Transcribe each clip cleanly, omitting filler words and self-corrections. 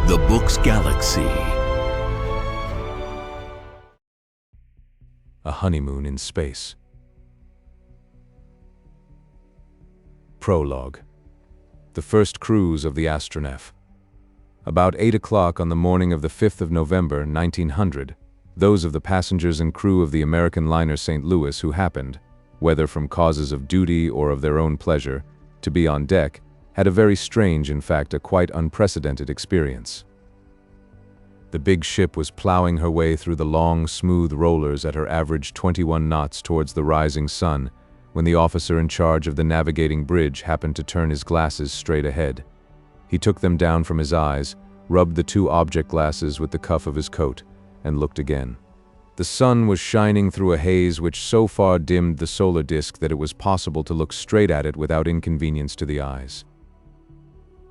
The Book's Galaxy. A honeymoon in space. Prologue. The first cruise of the Astronef. About 8 o'clock on the morning of the 5th of November, 1900, those of the passengers and crew of the American liner St. Louis who happened, whether from causes of duty or of their own pleasure, to be on deck, had a very strange, in fact, a quite unprecedented experience. The big ship was plowing her way through the long, smooth rollers at her average 21 knots towards the rising sun, when the officer in charge of the navigating bridge happened to turn his glasses straight ahead. He took them down from his eyes, rubbed the two object glasses with the cuff of his coat, and looked again. The sun was shining through a haze which so far dimmed the solar disk that it was possible to look straight at it without inconvenience to the eyes.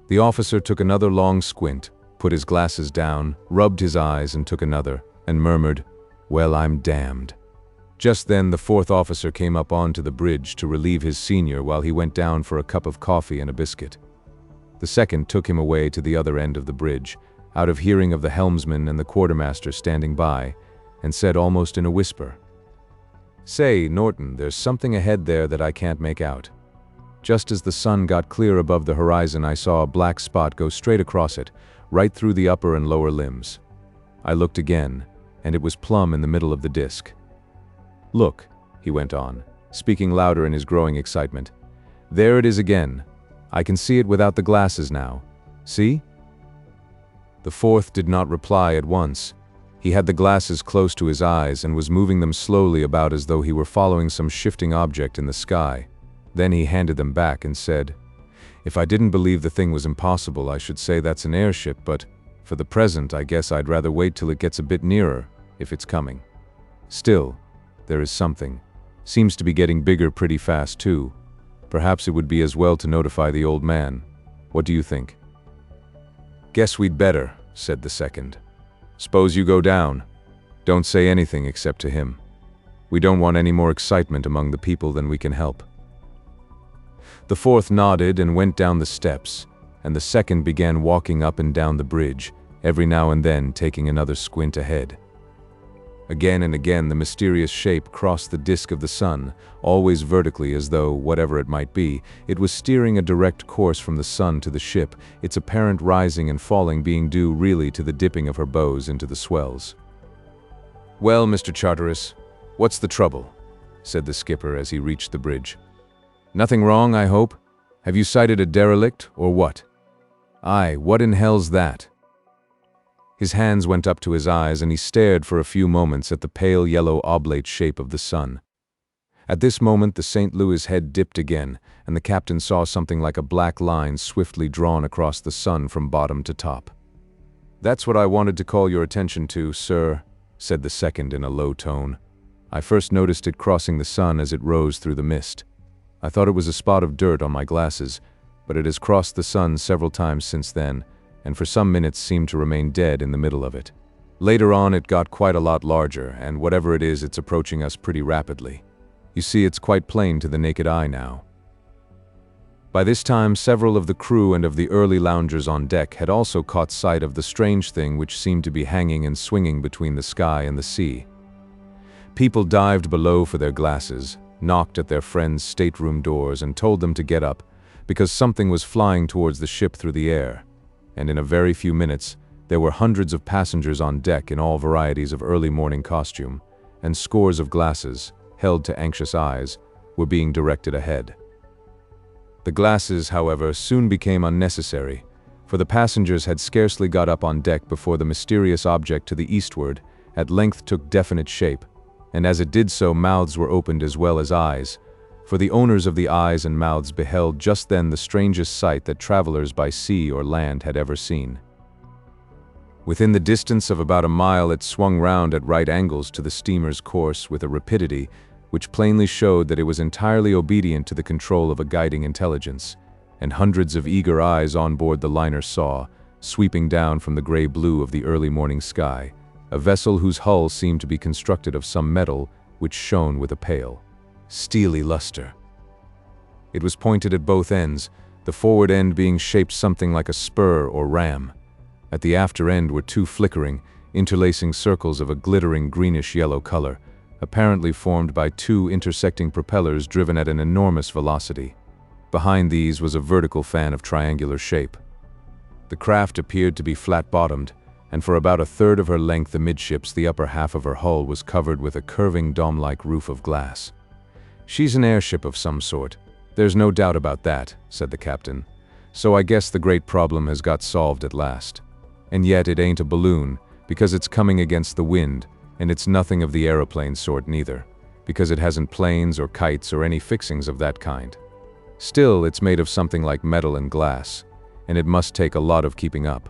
The officer took another long squint, put his glasses down, rubbed his eyes and took another, and murmured, "Well, I'm damned." Just then the fourth officer came up onto the bridge to relieve his senior while he went down for a cup of coffee and a biscuit. The second took him away to the other end of the bridge, out of hearing of the helmsman and the quartermaster standing by, and said almost in a whisper, "Say, Norton, there's something ahead there that I can't make out." Just as the sun got clear above the horizon, I saw a black spot go straight across it, right through the upper and lower limbs. I looked again, and it was plumb in the middle of the disk. "Look," he went on, speaking louder in his growing excitement. "There it is again. I can see it without the glasses now. See?" The fourth did not reply at once. He had the glasses close to his eyes and was moving them slowly about as though he were following some shifting object in the sky. Then he handed them back and said, "If I didn't believe the thing was impossible, I should say that's an airship, but for the present, I guess I'd rather wait till it gets a bit nearer, if it's coming. Still, there is something. Seems to be getting bigger pretty fast, too. Perhaps it would be as well to notify the old man. What do you think?" "Guess we'd better," said the second. "Suppose you go down. Don't say anything except to him. We don't want any more excitement among the people than we can help." The fourth nodded and went down the steps, and the second began walking up and down the bridge, every now and then taking another squint ahead. Again and again the mysterious shape crossed the disk of the sun, always vertically as though, whatever it might be, it was steering a direct course from the sun to the ship, its apparent rising and falling being due really to the dipping of her bows into the swells. "Well, Mr. Charteris, what's the trouble?" said the skipper as he reached the bridge. "Nothing wrong, I hope? Have you sighted a derelict, or what?" "Aye, what in hell's that?" His hands went up to his eyes and he stared for a few moments at the pale yellow oblate shape of the sun. At this moment the St. Louis head dipped again, and the captain saw something like a black line swiftly drawn across the sun from bottom to top. "That's what I wanted to call your attention to, sir," said the second in a low tone. "I first noticed it crossing the sun as it rose through the mist. I thought it was a spot of dirt on my glasses, but it has crossed the sun several times since then, and for some minutes seemed to remain dead in the middle of it. Later on it got quite a lot larger, and whatever it is, it's approaching us pretty rapidly. You see, it's quite plain to the naked eye now." By this time several of the crew and of the early loungers on deck had also caught sight of the strange thing which seemed to be hanging and swinging between the sky and the sea. People dived below for their glasses, knocked at their friends' stateroom doors and told them to get up, because something was flying towards the ship through the air, and in a very few minutes there were hundreds of passengers on deck in all varieties of early morning costume, and scores of glasses, held to anxious eyes, were being directed ahead. The glasses, however, soon became unnecessary, for the passengers had scarcely got up on deck before the mysterious object to the eastward at length took definite shape, and as it did so mouths were opened as well as eyes, for the owners of the eyes and mouths beheld just then the strangest sight that travelers by sea or land had ever seen. Within the distance of about a mile it swung round at right angles to the steamer's course with a rapidity which plainly showed that it was entirely obedient to the control of a guiding intelligence, and hundreds of eager eyes on board the liner saw, sweeping down from the gray blue of the early morning sky, a vessel whose hull seemed to be constructed of some metal which shone with a pale, steely luster. It was pointed at both ends, the forward end being shaped something like a spur or ram. At the after end were two flickering, interlacing circles of a glittering greenish-yellow color, apparently formed by two intersecting propellers driven at an enormous velocity. Behind these was a vertical fan of triangular shape. The craft appeared to be flat-bottomed, and for about a third of her length amidships the upper half of her hull was covered with a curving dome-like roof of glass. "She's an airship of some sort. There's no doubt about that," said the captain. "So I guess the great problem has got solved at last. And yet it ain't a balloon, because it's coming against the wind, and it's nothing of the aeroplane sort neither, because it hasn't planes or kites or any fixings of that kind. Still, it's made of something like metal and glass, and it must take a lot of keeping up.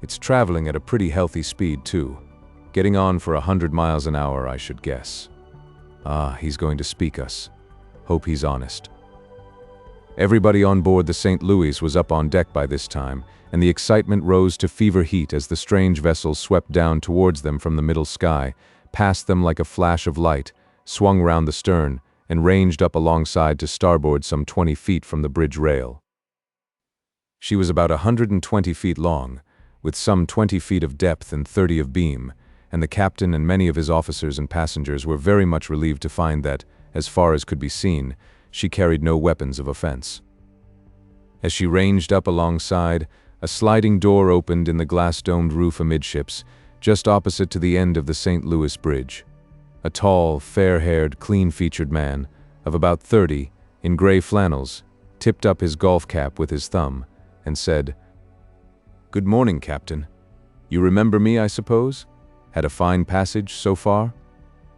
It's traveling at a pretty healthy speed too, getting on for 100 miles an hour, I should guess. Ah, he's going to speak us. Hope he's honest." Everybody on board the St. Louis was up on deck by this time, and the excitement rose to fever heat as the strange vessel swept down towards them from the middle sky, passed them like a flash of light, swung round the stern, and ranged up alongside to starboard some 20 feet from the bridge rail. She was about 120 feet long, with some 20 feet of depth and 30 of beam, and the captain and many of his officers and passengers were very much relieved to find that, as far as could be seen, she carried no weapons of offense. As she ranged up alongside, a sliding door opened in the glass-domed roof amidships, just opposite to the end of the St. Louis Bridge. A tall, fair-haired, clean-featured man, of about 30, in gray flannels, tipped up his golf cap with his thumb, and said, "Good morning, Captain. You remember me, I suppose? Had a fine passage so far?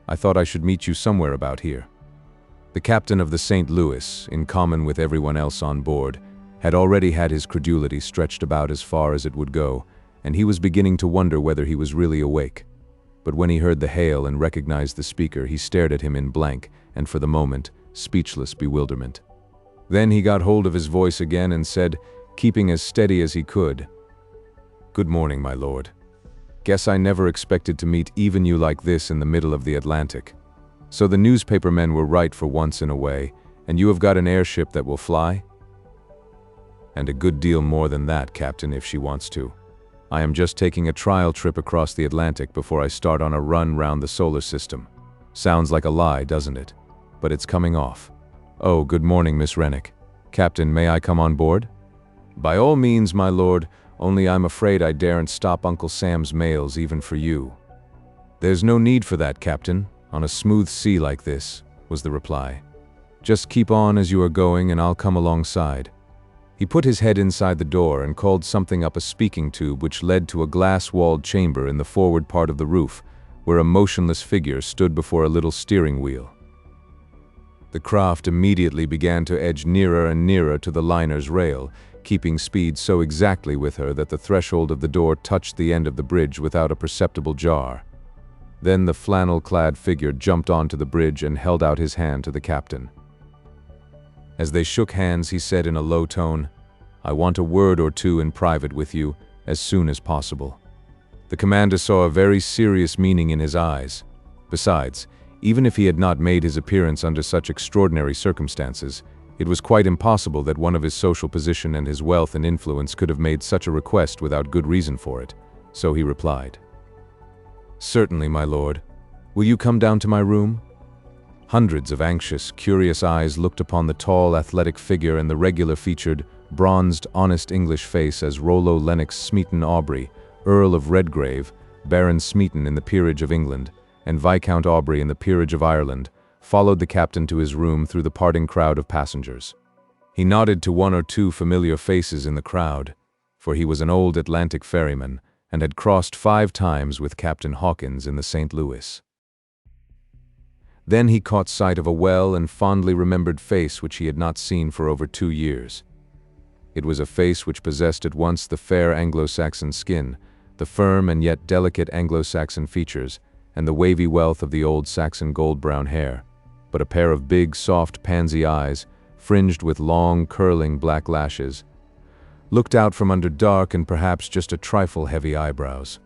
I thought I should meet you somewhere about here." The captain of the St. Louis, in common with everyone else on board, had already had his credulity stretched about as far as it would go, and he was beginning to wonder whether he was really awake. But when he heard the hail and recognized the speaker, he stared at him in blank, and for the moment, speechless bewilderment. Then he got hold of his voice again and said, keeping as steady as he could, "Good morning, my lord. Guess I never expected to meet even you like this in the middle of the Atlantic. So the newspaper men were right for once in a way, and you have got an airship that will fly?" "And a good deal more than that, Captain, if she wants to. I am just taking a trial trip across the Atlantic before I start on a run round the solar system. Sounds like a lie, doesn't it? But it's coming off. Oh, good morning, Miss Rennick. Captain, may I come on board?" "By all means, my lord, only I'm afraid I daren't stop Uncle Sam's mails even for you." "There's no need for that, Captain, on a smooth sea like this," was the reply. "Just keep on as you are going and I'll come alongside." He put his head inside the door and called something up a speaking tube which led to a glass-walled chamber in the forward part of the roof, where a motionless figure stood before a little steering wheel. The craft immediately began to edge nearer and nearer to the liner's rail, keeping speed so exactly with her that the threshold of the door touched the end of the bridge without a perceptible jar. Then the flannel-clad figure jumped onto the bridge and held out his hand to the captain. As they shook hands, he said in a low tone, "I want a word or two in private with you, as soon as possible." The commander saw a very serious meaning in his eyes. Besides, even if he had not made his appearance under such extraordinary circumstances, it was quite impossible that one of his social position and his wealth and influence could have made such a request without good reason for it. So he replied, "Certainly, my lord. Will you come down to my room?" Hundreds of anxious, curious eyes looked upon the tall, athletic figure and the regular-featured, bronzed, honest English face as Rollo Lennox Smeaton Aubrey, Earl of Redgrave, Baron Smeaton in the Peerage of England, and Viscount Aubrey in the Peerage of Ireland, followed the captain to his room through the parting crowd of passengers. He nodded to one or two familiar faces in the crowd, for he was an old Atlantic ferryman and had crossed 5 times with Captain Hawkins in the St. Louis. Then he caught sight of a well and fondly remembered face which he had not seen for over 2 years. It was a face which possessed at once the fair Anglo-Saxon skin, the firm and yet delicate Anglo-Saxon features, and the wavy wealth of the old Saxon gold-brown hair, but a pair of big, soft, pansy eyes, fringed with long, curling black lashes, looked out from under dark and perhaps just a trifle heavy eyebrows.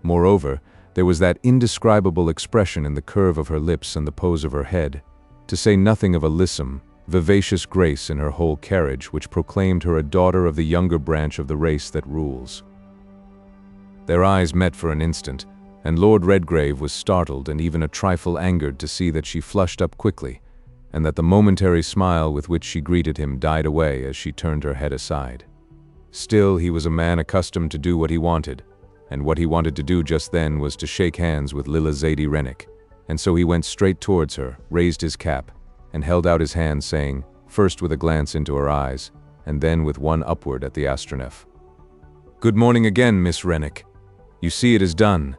Moreover, there was that indescribable expression in the curve of her lips and the pose of her head, to say nothing of a lissom, vivacious grace in her whole carriage which proclaimed her a daughter of the younger branch of the race that rules. Their eyes met for an instant, and Lord Redgrave was startled and even a trifle angered to see that she flushed up quickly, and that the momentary smile with which she greeted him died away as she turned her head aside. Still, he was a man accustomed to do what he wanted, and what he wanted to do just then was to shake hands with Lilla Zadie Rennick, and so he went straight towards her, raised his cap, and held out his hand, saying, first with a glance into her eyes, and then with one upward at the Astronef, "Good morning again, Miss Rennick. You see it is done."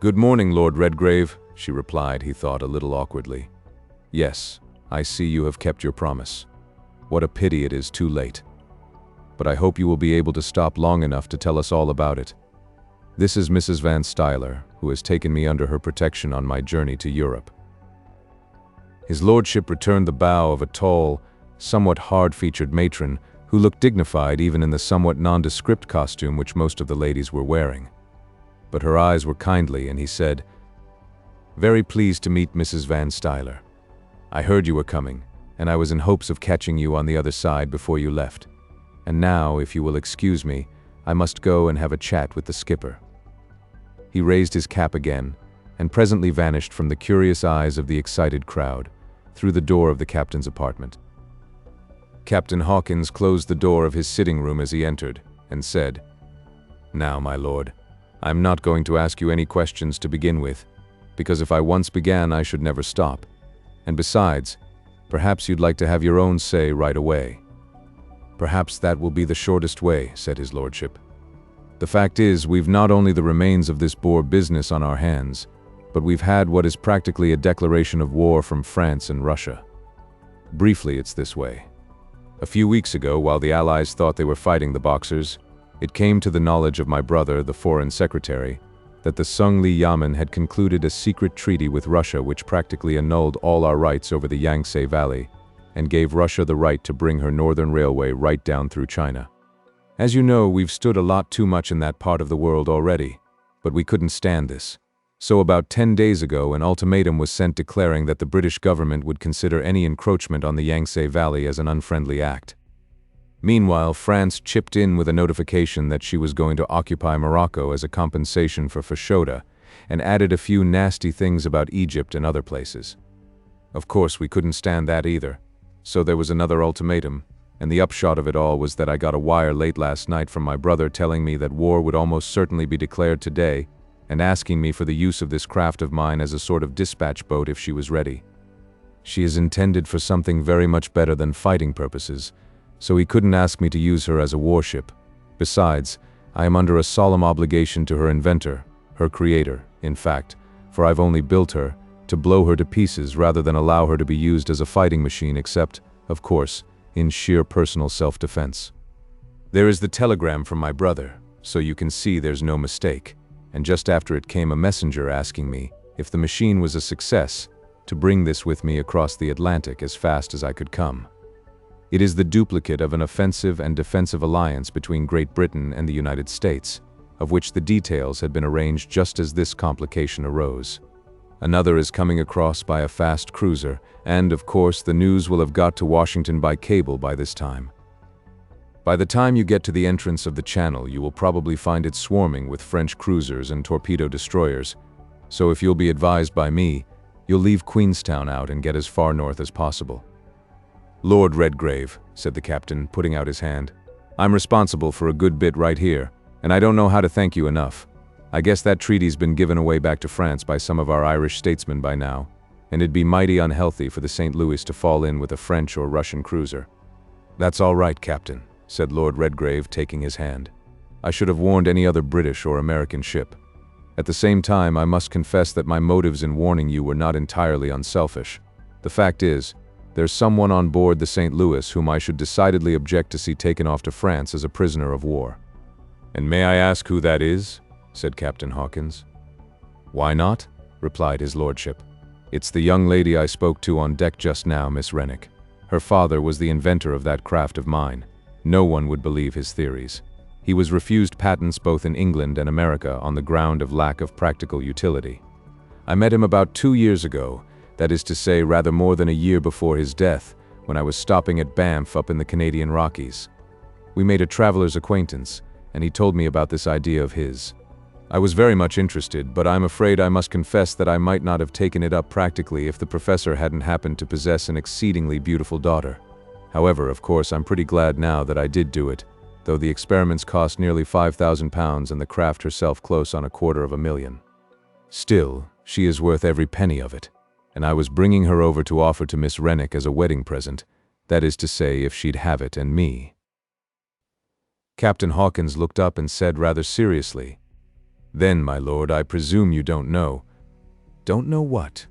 "Good morning, Lord Redgrave," she replied, he thought a little awkwardly. "Yes, I see you have kept your promise. What a pity it is too late. But I hope you will be able to stop long enough to tell us all about it. This is Mrs. Van Stuyler, who has taken me under her protection on my journey to Europe." His lordship returned the bow of a tall, somewhat hard-featured matron who looked dignified even in the somewhat nondescript costume which most of the ladies were wearing. But her eyes were kindly, and he said, "Very pleased to meet Mrs. Van Stuyler. I heard you were coming, and I was in hopes of catching you on the other side before you left. And now, if you will excuse me, I must go and have a chat with the skipper." He raised his cap again, and presently vanished from the curious eyes of the excited crowd, through the door of the captain's apartment. Captain Hawkins closed the door of his sitting room as he entered, and said, "Now, my lord, I'm not going to ask you any questions to begin with, because if I once began I should never stop. And besides, perhaps you'd like to have your own say right away." "Perhaps that will be the shortest way," said his lordship. "The fact is, we've not only the remains of this Boer business on our hands, but we've had what is practically a declaration of war from France and Russia. Briefly, it's this way. A few weeks ago, while the Allies thought they were fighting the Boxers, it came to the knowledge of my brother, the Foreign Secretary, that the Sung Lee Yamen had concluded a secret treaty with Russia which practically annulled all our rights over the Yangtze Valley and gave Russia the right to bring her northern railway right down through China. As you know, we've stood a lot too much in that part of the world already, but we couldn't stand this. So about 10 days ago, an ultimatum was sent declaring that the British government would consider any encroachment on the Yangtze Valley as an unfriendly act. Meanwhile, France chipped in with a notification that she was going to occupy Morocco as a compensation for Fashoda, and added a few nasty things about Egypt and other places. Of course, we couldn't stand that either, so there was another ultimatum, and the upshot of it all was that I got a wire late last night from my brother telling me that war would almost certainly be declared today, and asking me for the use of this craft of mine as a sort of dispatch boat if she was ready. She is intended for something very much better than fighting purposes, so he couldn't ask me to use her as a warship. Besides, I am under a solemn obligation to her inventor, her creator, in fact, for I've only built her, to blow her to pieces rather than allow her to be used as a fighting machine except, of course, in sheer personal self-defense. There is the telegram from my brother, so you can see there's no mistake. And just after it came a messenger asking me, if the machine was a success, to bring this with me across the Atlantic as fast as I could come. It is the duplicate of an offensive and defensive alliance between Great Britain and the United States, of which the details had been arranged just as this complication arose. Another is coming across by a fast cruiser, and, of course, the news will have got to Washington by cable by this time. By the time you get to the entrance of the channel, you will probably find it swarming with French cruisers and torpedo destroyers, so if you'll be advised by me, you'll leave Queenstown out and get as far north as possible." "Lord Redgrave," said the captain, putting out his hand, "I'm responsible for a good bit right here, and I don't know how to thank you enough. I guess that treaty's been given away back to France by some of our Irish statesmen by now, and it'd be mighty unhealthy for the St. Louis to fall in with a French or Russian cruiser." "That's all right, Captain," said Lord Redgrave, taking his hand. "I should have warned any other British or American ship. At the same time, I must confess that my motives in warning you were not entirely unselfish. The fact is, there's someone on board the St. Louis whom I should decidedly object to see taken off to France as a prisoner of war." "And may I ask who that is?" said Captain Hawkins. "Why not?" replied his lordship. "It's the young lady I spoke to on deck just now, Miss Rennick. Her father was the inventor of that craft of mine. No one would believe his theories. He was refused patents both in England and America on the ground of lack of practical utility. I met him about 2 years ago, that is to say rather more than a year before his death, when I was stopping at Banff up in the Canadian Rockies. We made a traveler's acquaintance, and he told me about this idea of his. I was very much interested, but I'm afraid I must confess that I might not have taken it up practically if the professor hadn't happened to possess an exceedingly beautiful daughter. However, of course, I'm pretty glad now that I did do it, though the experiments cost nearly £5,000 and the craft herself close on £250,000. Still, she is worth every penny of it, and I was bringing her over to offer to Miss Rennick as a wedding present, that is to say, if she'd have it and me. Captain Hawkins looked up and said rather seriously, "Then, my lord, I presume you don't know." "Don't know what?"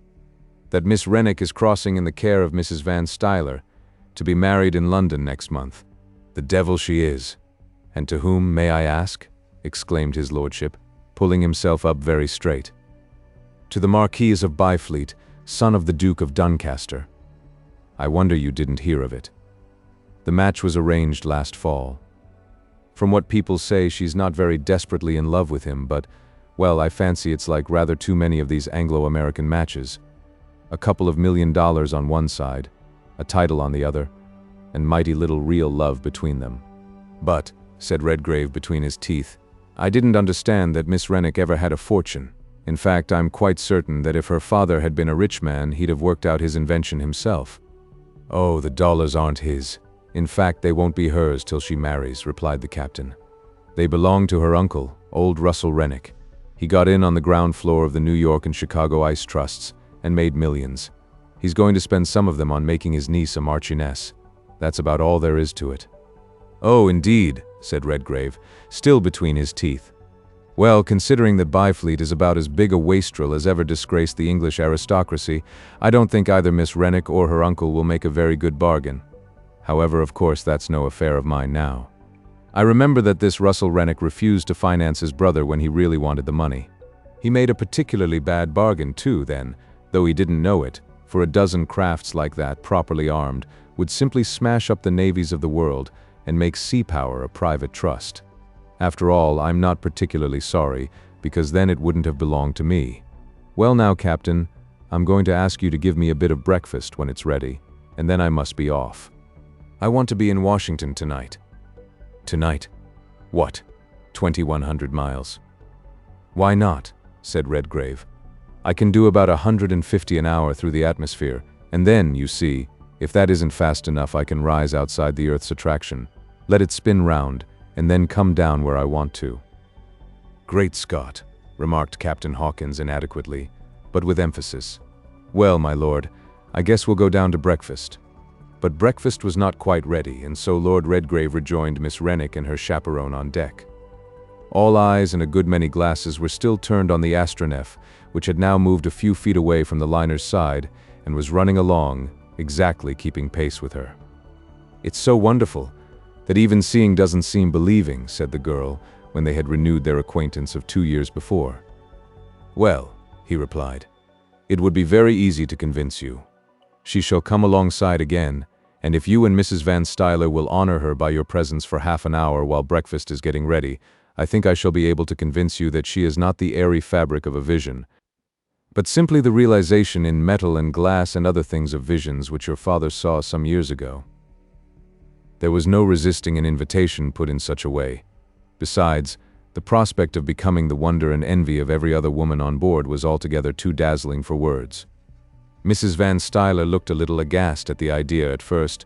"That Miss Rennick is crossing in the care of Mrs. Van Stuyler, to be married in London next month." "The devil she is! And to whom, may I ask?" exclaimed his lordship, pulling himself up very straight. "To the Marquis of Byfleet, son of the Duke of Doncaster." "I wonder you didn't hear of it. The match was arranged last fall. From what people say, she's not very desperately in love with him, but, well, I fancy it's like rather too many of these Anglo-American matches. A couple of $1 million on one side, a title on the other, and mighty little real love between them." "But," said Redgrave between his teeth, "I didn't understand that Miss Rennick ever had a fortune. In fact, I'm quite certain that if her father had been a rich man, he'd have worked out his invention himself." "Oh, the dollars aren't his. In fact, they won't be hers till she marries," replied the captain. "They belong to her uncle, old Russell Rennick. He got in on the ground floor of the New York and Chicago ice trusts and made millions. He's going to spend some of them on making his niece a marchioness. That's about all there is to it." "Oh, indeed," said Redgrave, still between his teeth. "Well, considering that Byfleet is about as big a wastrel as ever disgraced the English aristocracy, I don't think either Miss Rennick or her uncle will make a very good bargain. However, of course, that's no affair of mine now. I remember that this Russell Rennick refused to finance his brother when he really wanted the money. He made a particularly bad bargain too then, though he didn't know it, for a dozen crafts like that, properly armed, would simply smash up the navies of the world and make sea power a private trust. After all, I'm not particularly sorry, because then it wouldn't have belonged to me. Well now, Captain, I'm going to ask you to give me a bit of breakfast when it's ready, and then I must be off. I want to be in Washington tonight." "Tonight? What, 2,100 miles?" "Why not?" said Redgrave. "I can do about 150 an hour through the atmosphere, and then, you see, if that isn't fast enough, I can rise outside the Earth's attraction, let it spin round, and then come down where I want to." "Great Scott," remarked Captain Hawkins inadequately, but with emphasis. "Well, my lord, I guess we'll go down to breakfast." But breakfast was not quite ready, and so Lord Redgrave rejoined Miss Rennick and her chaperone on deck. All eyes and a good many glasses were still turned on the Astronef, which had now moved a few feet away from the liner's side and was running along, exactly keeping pace with her. "It's so wonderful that even seeing doesn't seem believing," said the girl, when they had renewed their acquaintance of 2 years before. "Well," he replied, "it would be very easy to convince you. She shall come alongside again, and if you and Mrs. Van Stuyler will honor her by your presence for half an hour while breakfast is getting ready, I think I shall be able to convince you that she is not the airy fabric of a vision, but simply the realization in metal and glass and other things of visions which your father saw some years ago." There was no resisting an invitation put in such a way. Besides, the prospect of becoming the wonder and envy of every other woman on board was altogether too dazzling for words. Mrs. Van Stuyler looked a little aghast at the idea at first,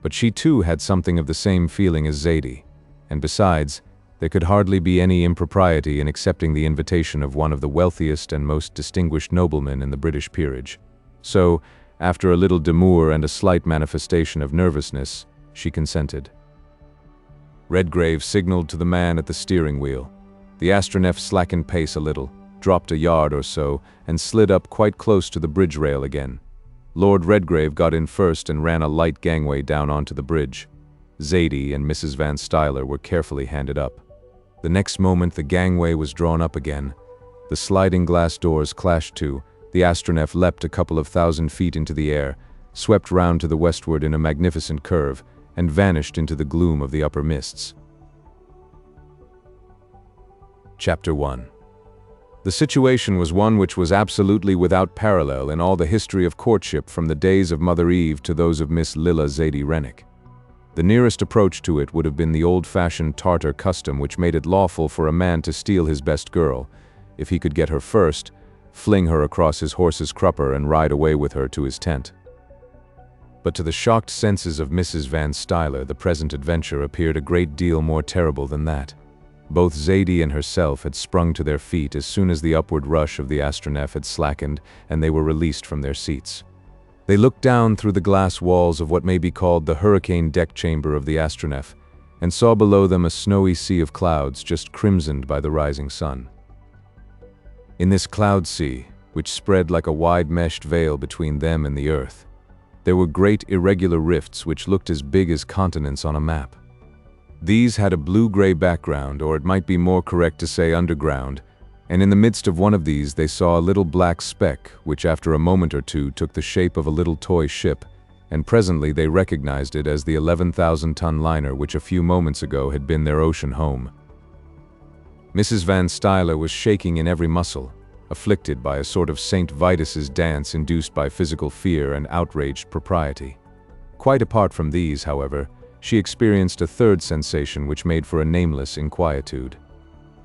but she too had something of the same feeling as Zaidie, and besides, there could hardly be any impropriety in accepting the invitation of one of the wealthiest and most distinguished noblemen in the British peerage. So, after a little demur and a slight manifestation of nervousness, she consented. Redgrave signaled to the man at the steering wheel. The Astronef slackened pace a little, dropped a yard or so, and slid up quite close to the bridge rail again. Lord Redgrave got in first and ran a light gangway down onto the bridge. Zaidie and Mrs. Van Stuyler were carefully handed up. The next moment the gangway was drawn up again. The sliding glass doors clashed to, the Astronef leapt a couple of thousand feet into the air, swept round to the westward in a magnificent curve, and vanished into the gloom of the upper mists. Chapter 1. The situation was one which was absolutely without parallel in all the history of courtship from the days of Mother Eve to those of Miss Lilla Zaidie Rennick. The nearest approach to it would have been the old-fashioned Tartar custom which made it lawful for a man to steal his best girl, if he could get her first, fling her across his horse's crupper and ride away with her to his tent. But to the shocked senses of Mrs. Van Stuyler, the present adventure appeared a great deal more terrible than that. Both Zaidie and herself had sprung to their feet as soon as the upward rush of the Astronef had slackened and they were released from their seats. They looked down through the glass walls of what may be called the hurricane deck chamber of the Astronef, and saw below them a snowy sea of clouds just crimsoned by the rising sun. In this cloud sea, which spread like a wide meshed veil between them and the earth, there were great irregular rifts which looked as big as continents on a map. These had a blue-gray background, or it might be more correct to say underground, and in the midst of one of these they saw a little black speck which after a moment or two took the shape of a little toy ship, and presently they recognized it as the 11,000-ton liner which a few moments ago had been their ocean home. Mrs. Van Stuyler was shaking in every muscle, afflicted by a sort of St. Vitus's dance induced by physical fear and outraged propriety. Quite apart from these, however, she experienced a third sensation which made for a nameless inquietude.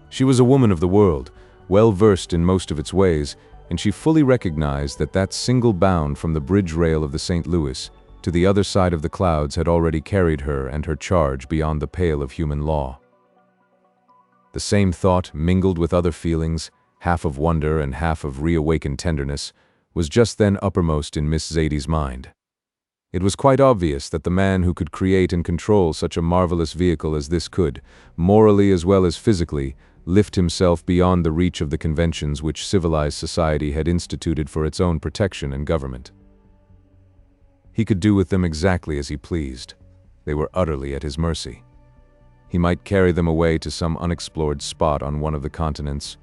She was a woman of the world, well versed in most of its ways, and she fully recognized that that single bound from the bridge rail of the St. Louis to the other side of the clouds had already carried her and her charge beyond the pale of human law. The same thought, mingled with other feelings, half of wonder and half of reawakened tenderness, was just then uppermost in Miss Zaidie's mind. It was quite obvious that the man who could create and control such a marvelous vehicle as this could, morally as well as physically, lift himself beyond the reach of the conventions which civilized society had instituted for its own protection and government. He could do with them exactly as he pleased. They were utterly at his mercy. He might carry them away to some unexplored spot on one of the continents,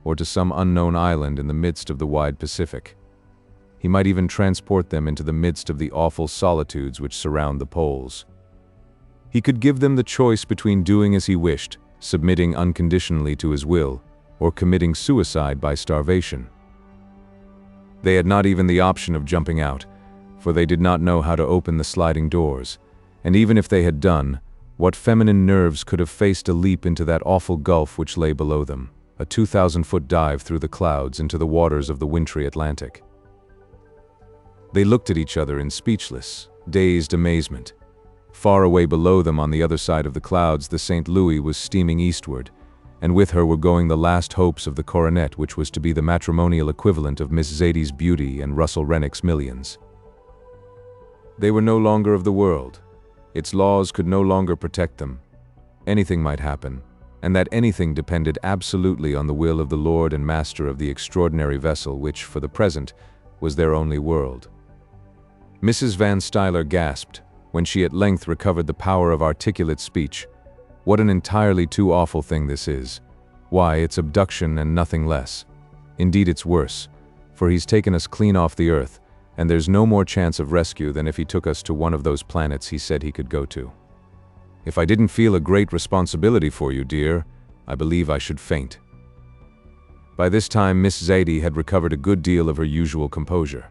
or to some unknown island in the midst of the wide Pacific. He might even transport them into the midst of the awful solitudes which surround the poles. He could give them the choice between doing as he wished, submitting unconditionally to his will, or committing suicide by starvation. They had not even the option of jumping out, for they did not know how to open the sliding doors, and even if they had done, what feminine nerves could have faced a leap into that awful gulf which lay below them, a 2,000-foot dive through the clouds into the waters of the wintry Atlantic? They looked at each other in speechless, dazed amazement. Far away below them on the other side of the clouds, the St. Louis was steaming eastward, and with her were going the last hopes of the coronet which was to be the matrimonial equivalent of Miss Zaidie's beauty and Russell Rennick's millions. They were no longer of the world. Its laws could no longer protect them. Anything might happen, and that anything depended absolutely on the will of the lord and master of the extraordinary vessel which, for the present, was their only world. Mrs. Van Stuyler gasped, when she at length recovered the power of articulate speech. What an entirely too awful thing this is. Why, it's abduction and nothing less. Indeed, it's worse, for he's taken us clean off the earth, and there's no more chance of rescue than if he took us to one of those planets he said he could go to. If I didn't feel a great responsibility for you, dear, I believe I should faint. By this time, Miss Zaidie had recovered a good deal of her usual composure.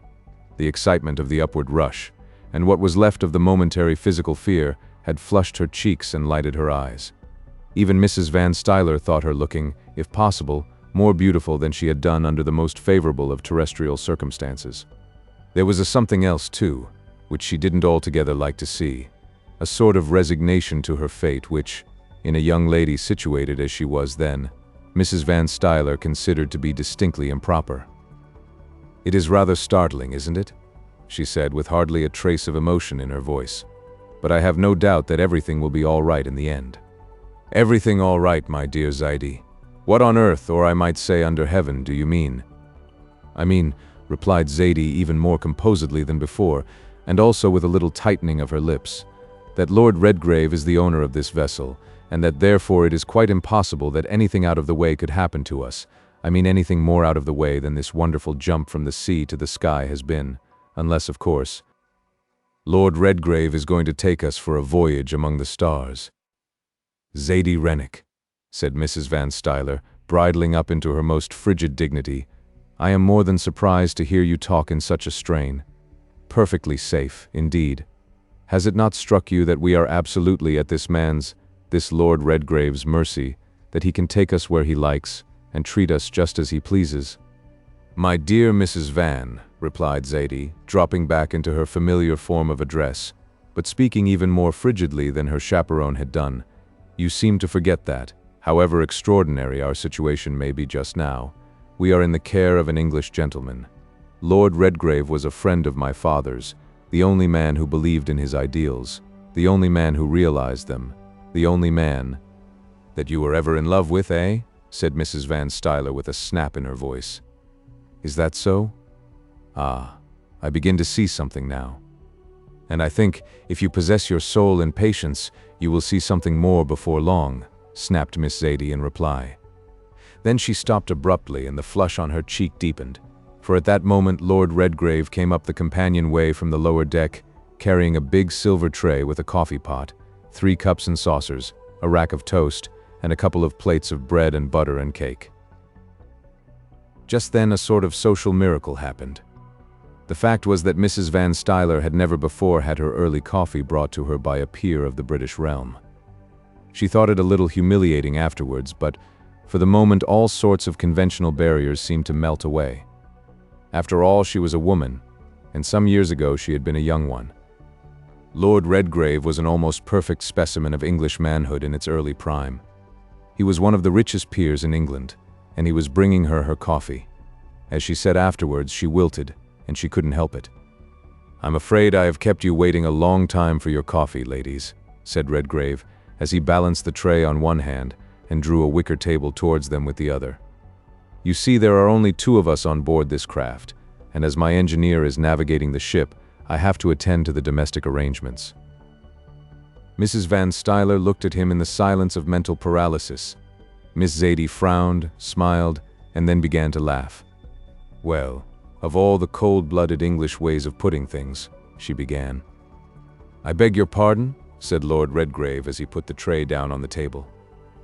The excitement of the upward rush, and what was left of the momentary physical fear, had flushed her cheeks and lighted her eyes. Even Mrs. Van Stuyler thought her looking, if possible, more beautiful than she had done under the most favorable of terrestrial circumstances. There was a something else, too, which she didn't altogether like to see, a sort of resignation to her fate which, in a young lady situated as she was then, Mrs. Van Stuyler considered to be distinctly improper. "It is rather startling, isn't it?" she said with hardly a trace of emotion in her voice. "But I have no doubt that everything will be all right in the end." "Everything all right, my dear Zaidie? What on earth, or I might say under heaven, do you mean?" "I mean," replied Zaidie even more composedly than before, and also with a little tightening of her lips, "that Lord Redgrave is the owner of this vessel, and that therefore it is quite impossible that anything out of the way could happen to us. I mean anything more out of the way than this wonderful jump from the sea to the sky has been, unless, of course, Lord Redgrave is going to take us for a voyage among the stars." "Zaidie Rennick," said Mrs. Van Stuyler, bridling up into her most frigid dignity, "I am more than surprised to hear you talk in such a strain. Perfectly safe, indeed." Has it not struck you that we are absolutely at this Lord Redgrave's mercy, that he can take us where he likes, and treat us just as he pleases?" "My dear Mrs. Van," replied Zaidie, dropping back into her familiar form of address, but speaking even more frigidly than her chaperone had done, "you seem to forget that, however extraordinary our situation may be just now, we are in the care of an English gentleman. Lord Redgrave was a friend of my father's, the only man who believed in his ideals, the only man who realized them, the only man—" "That you were ever in love with, eh?" said Mrs. Van Stuyler with a snap in her voice. "Is that so? Ah, I begin to see something now. And I think, if you possess your soul in patience, you will see something more before long," snapped Miss Zaidie in reply. Then she stopped abruptly and the flush on her cheek deepened, for at that moment Lord Redgrave came up the companionway from the lower deck, carrying a big silver tray with a coffee pot, 3 cups and saucers, a rack of toast, and a couple of plates of bread and butter and cake. Just then a sort of social miracle happened. The fact was that Mrs. Van Stuyler had never before had her early coffee brought to her by a peer of the British realm. She thought it a little humiliating afterwards, but for the moment all sorts of conventional barriers seemed to melt away. After all, she was a woman, and some years ago she had been a young one. Lord Redgrave was an almost perfect specimen of English manhood in its early prime. He was one of the richest peers in England, and he was bringing her coffee. As she said afterwards, she wilted, and she couldn't help it. "I'm afraid I have kept you waiting a long time for your coffee, ladies," said Redgrave, as he balanced the tray on one hand and drew a wicker table towards them with the other. "You see, there are only 2 of us on board this craft, and as my engineer is navigating the ship, I have to attend to the domestic arrangements." Mrs. Van Stuyler looked at him in the silence of mental paralysis. Miss Zaidie frowned, smiled, and then began to laugh. "Well, of all the cold-blooded English ways of putting things," she began. "I beg your pardon?" said Lord Redgrave as he put the tray down on the table.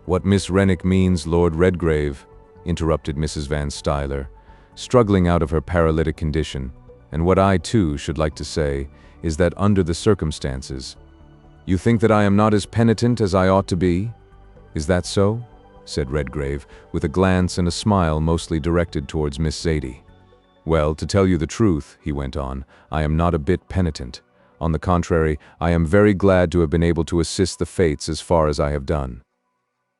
"What Miss Rennick means, Lord Redgrave," interrupted Mrs. Van Stuyler, struggling out of her paralytic condition, "and what I, too, should like to say, is that under the circumstances, you think that I am not as penitent as I ought to be? Is that so?" said Redgrave, with a glance and a smile mostly directed towards Miss Zaidie. "Well, to tell you the truth," he went on, "I am not a bit penitent. On the contrary, I am very glad to have been able to assist the fates as far as I have done."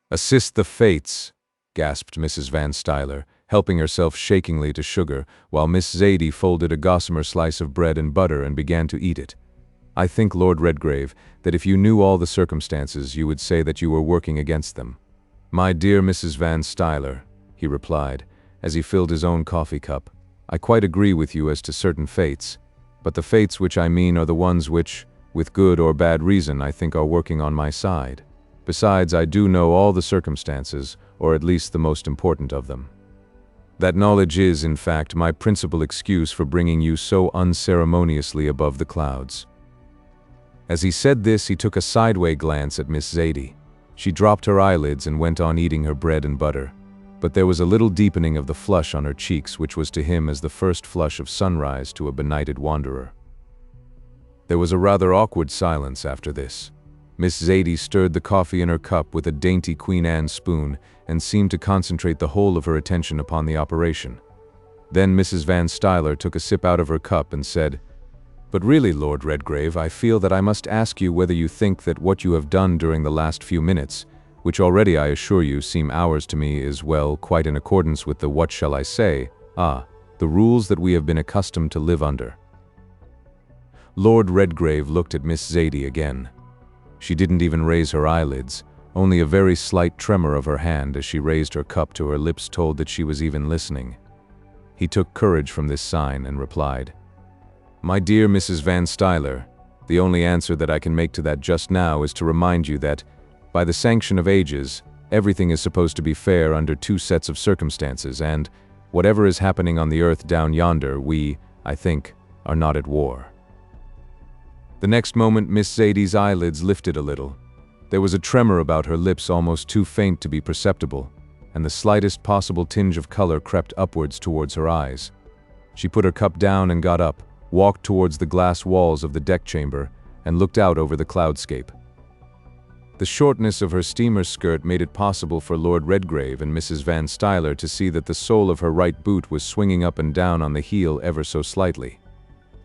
"Assist the fates!" gasped Mrs. Van Stuyler, helping herself shakingly to sugar, while Miss Zaidie folded a gossamer slice of bread and butter and began to eat it. "I think, Lord Redgrave, that if you knew all the circumstances, you would say that you were working against them." "My dear Mrs. Van Stuyler," he replied, as he filled his own coffee cup, "I quite agree with you as to certain fates, but the fates which I mean are the ones which, with good or bad reason, I think are working on my side. Besides, I do know all the circumstances, or at least the most important of them. That knowledge is, in fact, my principal excuse for bringing you so unceremoniously above the clouds." As he said this, he took a sideway glance at Miss Zaidie. She dropped her eyelids and went on eating her bread and butter, but there was a little deepening of the flush on her cheeks which was to him as the first flush of sunrise to a benighted wanderer. There was a rather awkward silence after this. Miss Zaidie stirred the coffee in her cup with a dainty Queen Anne spoon and seemed to concentrate the whole of her attention upon the operation. Then Mrs. Van Stuyler took a sip out of her cup and said, "But really, Lord Redgrave, I feel that I must ask you whether you think that what you have done during the last few minutes, which already I assure you seem hours to me, is, well, quite in accordance with the, what shall I say, the rules that we have been accustomed to live under." Lord Redgrave looked at Miss Zaidie again. She didn't even raise her eyelids, only a very slight tremor of her hand as she raised her cup to her lips told that she was even listening. He took courage from this sign and replied, "My dear Mrs. Van Stuyler, the only answer that I can make to that just now is to remind you that, by the sanction of ages, everything is supposed to be fair under 2 sets of circumstances, and, whatever is happening on the earth down yonder, we, I think, are not at war." The next moment Miss Zaidie's eyelids lifted a little. There was a tremor about her lips almost too faint to be perceptible, and the slightest possible tinge of color crept upwards towards her eyes. She put her cup down and got up, walked towards the glass walls of the deck chamber, and looked out over the cloudscape. The shortness of her steamer skirt made it possible for Lord Redgrave and Mrs. Van Stuyler to see that the sole of her right boot was swinging up and down on the heel ever so slightly.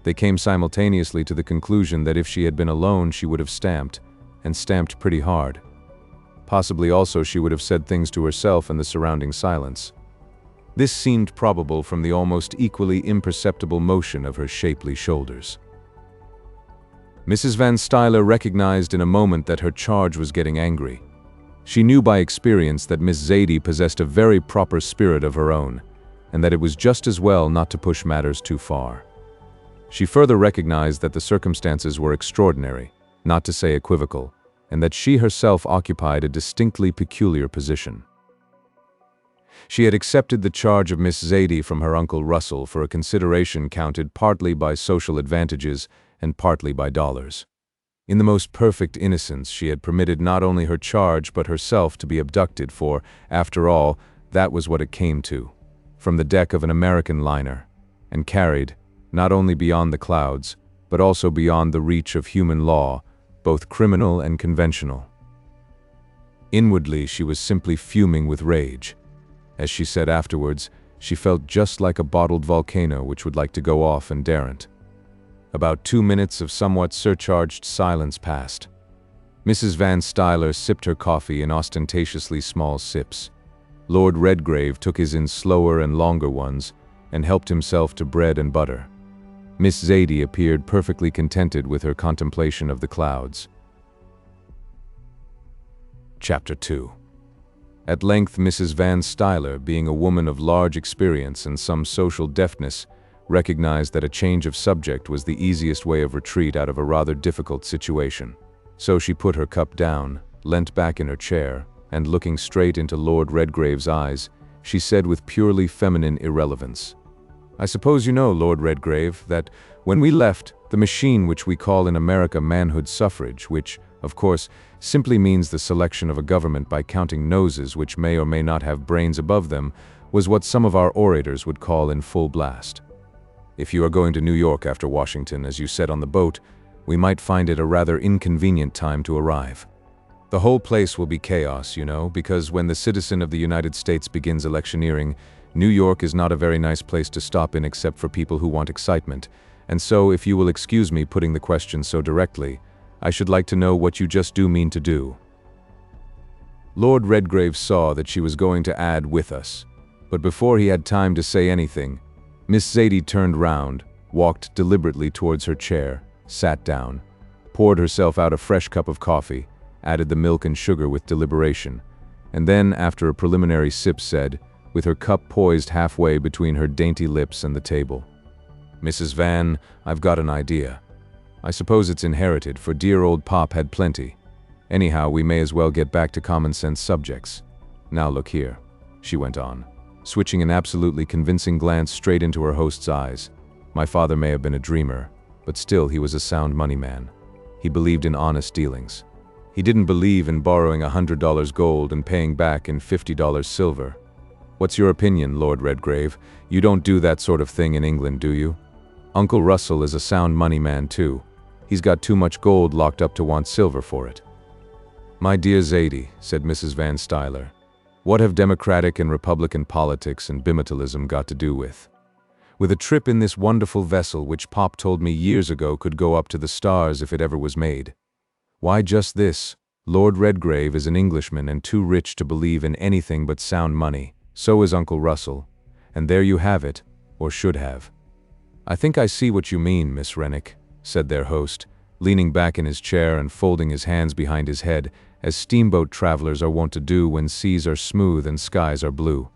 They came simultaneously to the conclusion that if she had been alone she would have stamped, and stamped pretty hard. Possibly also she would have said things to herself in the surrounding silence. This seemed probable from the almost equally imperceptible motion of her shapely shoulders. Mrs. Van Stuyler recognized in a moment that her charge was getting angry. She knew by experience that Miss Zaidie possessed a very proper spirit of her own, and that it was just as well not to push matters too far. She further recognized that the circumstances were extraordinary, not to say equivocal, and that she herself occupied a distinctly peculiar position. She had accepted the charge of Miss Zaidie from her Uncle Russell for a consideration counted partly by social advantages and partly by dollars. In the most perfect innocence, she had permitted not only her charge but herself to be abducted, for, after all, that was what it came to, from the deck of an American liner, and carried, not only beyond the clouds, but also beyond the reach of human law, both criminal and conventional. Inwardly, she was simply fuming with rage. As she said afterwards, she felt just like a bottled volcano which would like to go off and daren't. About 2 minutes of somewhat surcharged silence passed. Mrs. Van Stuyler sipped her coffee in ostentatiously small sips. Lord Redgrave took his in slower and longer ones, and helped himself to bread and butter. Miss Zaidie appeared perfectly contented with her contemplation of the clouds. Chapter 2. At length Mrs. Van Stuyler, being a woman of large experience and some social deftness, recognized that a change of subject was the easiest way of retreat out of a rather difficult situation. So she put her cup down, leant back in her chair, and looking straight into Lord Redgrave's eyes, she said with purely feminine irrelevance, "I suppose you know, Lord Redgrave, that when we left, the machine which we call in America manhood suffrage, which, of course, simply means the selection of a government by counting noses which may or may not have brains above them, was what some of our orators would call in full blast. If you are going to New York after Washington, as you said on the boat, we might find it a rather inconvenient time to arrive. The whole place will be chaos, you know, because when the citizen of the United States begins electioneering, New York is not a very nice place to stop in except for people who want excitement, and so, if you will excuse me putting the question so directly, I should like to know what you just do mean to do." Lord Redgrave saw that she was going to add "with us," but before he had time to say anything, Miss Zaidie turned round, walked deliberately towards her chair, sat down, poured herself out a fresh cup of coffee, added the milk and sugar with deliberation, and then, after a preliminary sip, said, with her cup poised halfway between her dainty lips and the table, "Mrs. Van, I've got an idea. I suppose it's inherited, for dear old Pop had plenty. Anyhow, we may as well get back to common-sense subjects. Now look here," she went on, switching an absolutely convincing glance straight into her host's eyes. "My father may have been a dreamer, but still he was a sound money man. He believed in honest dealings. He didn't believe in borrowing $100 gold and paying back in $50 silver. What's your opinion, Lord Redgrave? You don't do that sort of thing in England, do you? Uncle Russell is a sound money man too. He's got too much gold locked up to want silver for it." "My dear Zaidie," said Mrs. Van Stuyler, "what have democratic and republican politics and bimetallism got to do with a trip in this wonderful vessel which Pop told me years ago could go up to the stars if it ever was made? Why, just this. Lord Redgrave is an Englishman and too rich to believe in anything but sound money. So is Uncle Russell. And there you have it, or should have." "I think I see what you mean, Miss Rennick," said their host, leaning back in his chair and folding his hands behind his head, as steamboat travelers are wont to do when seas are smooth and skies are blue.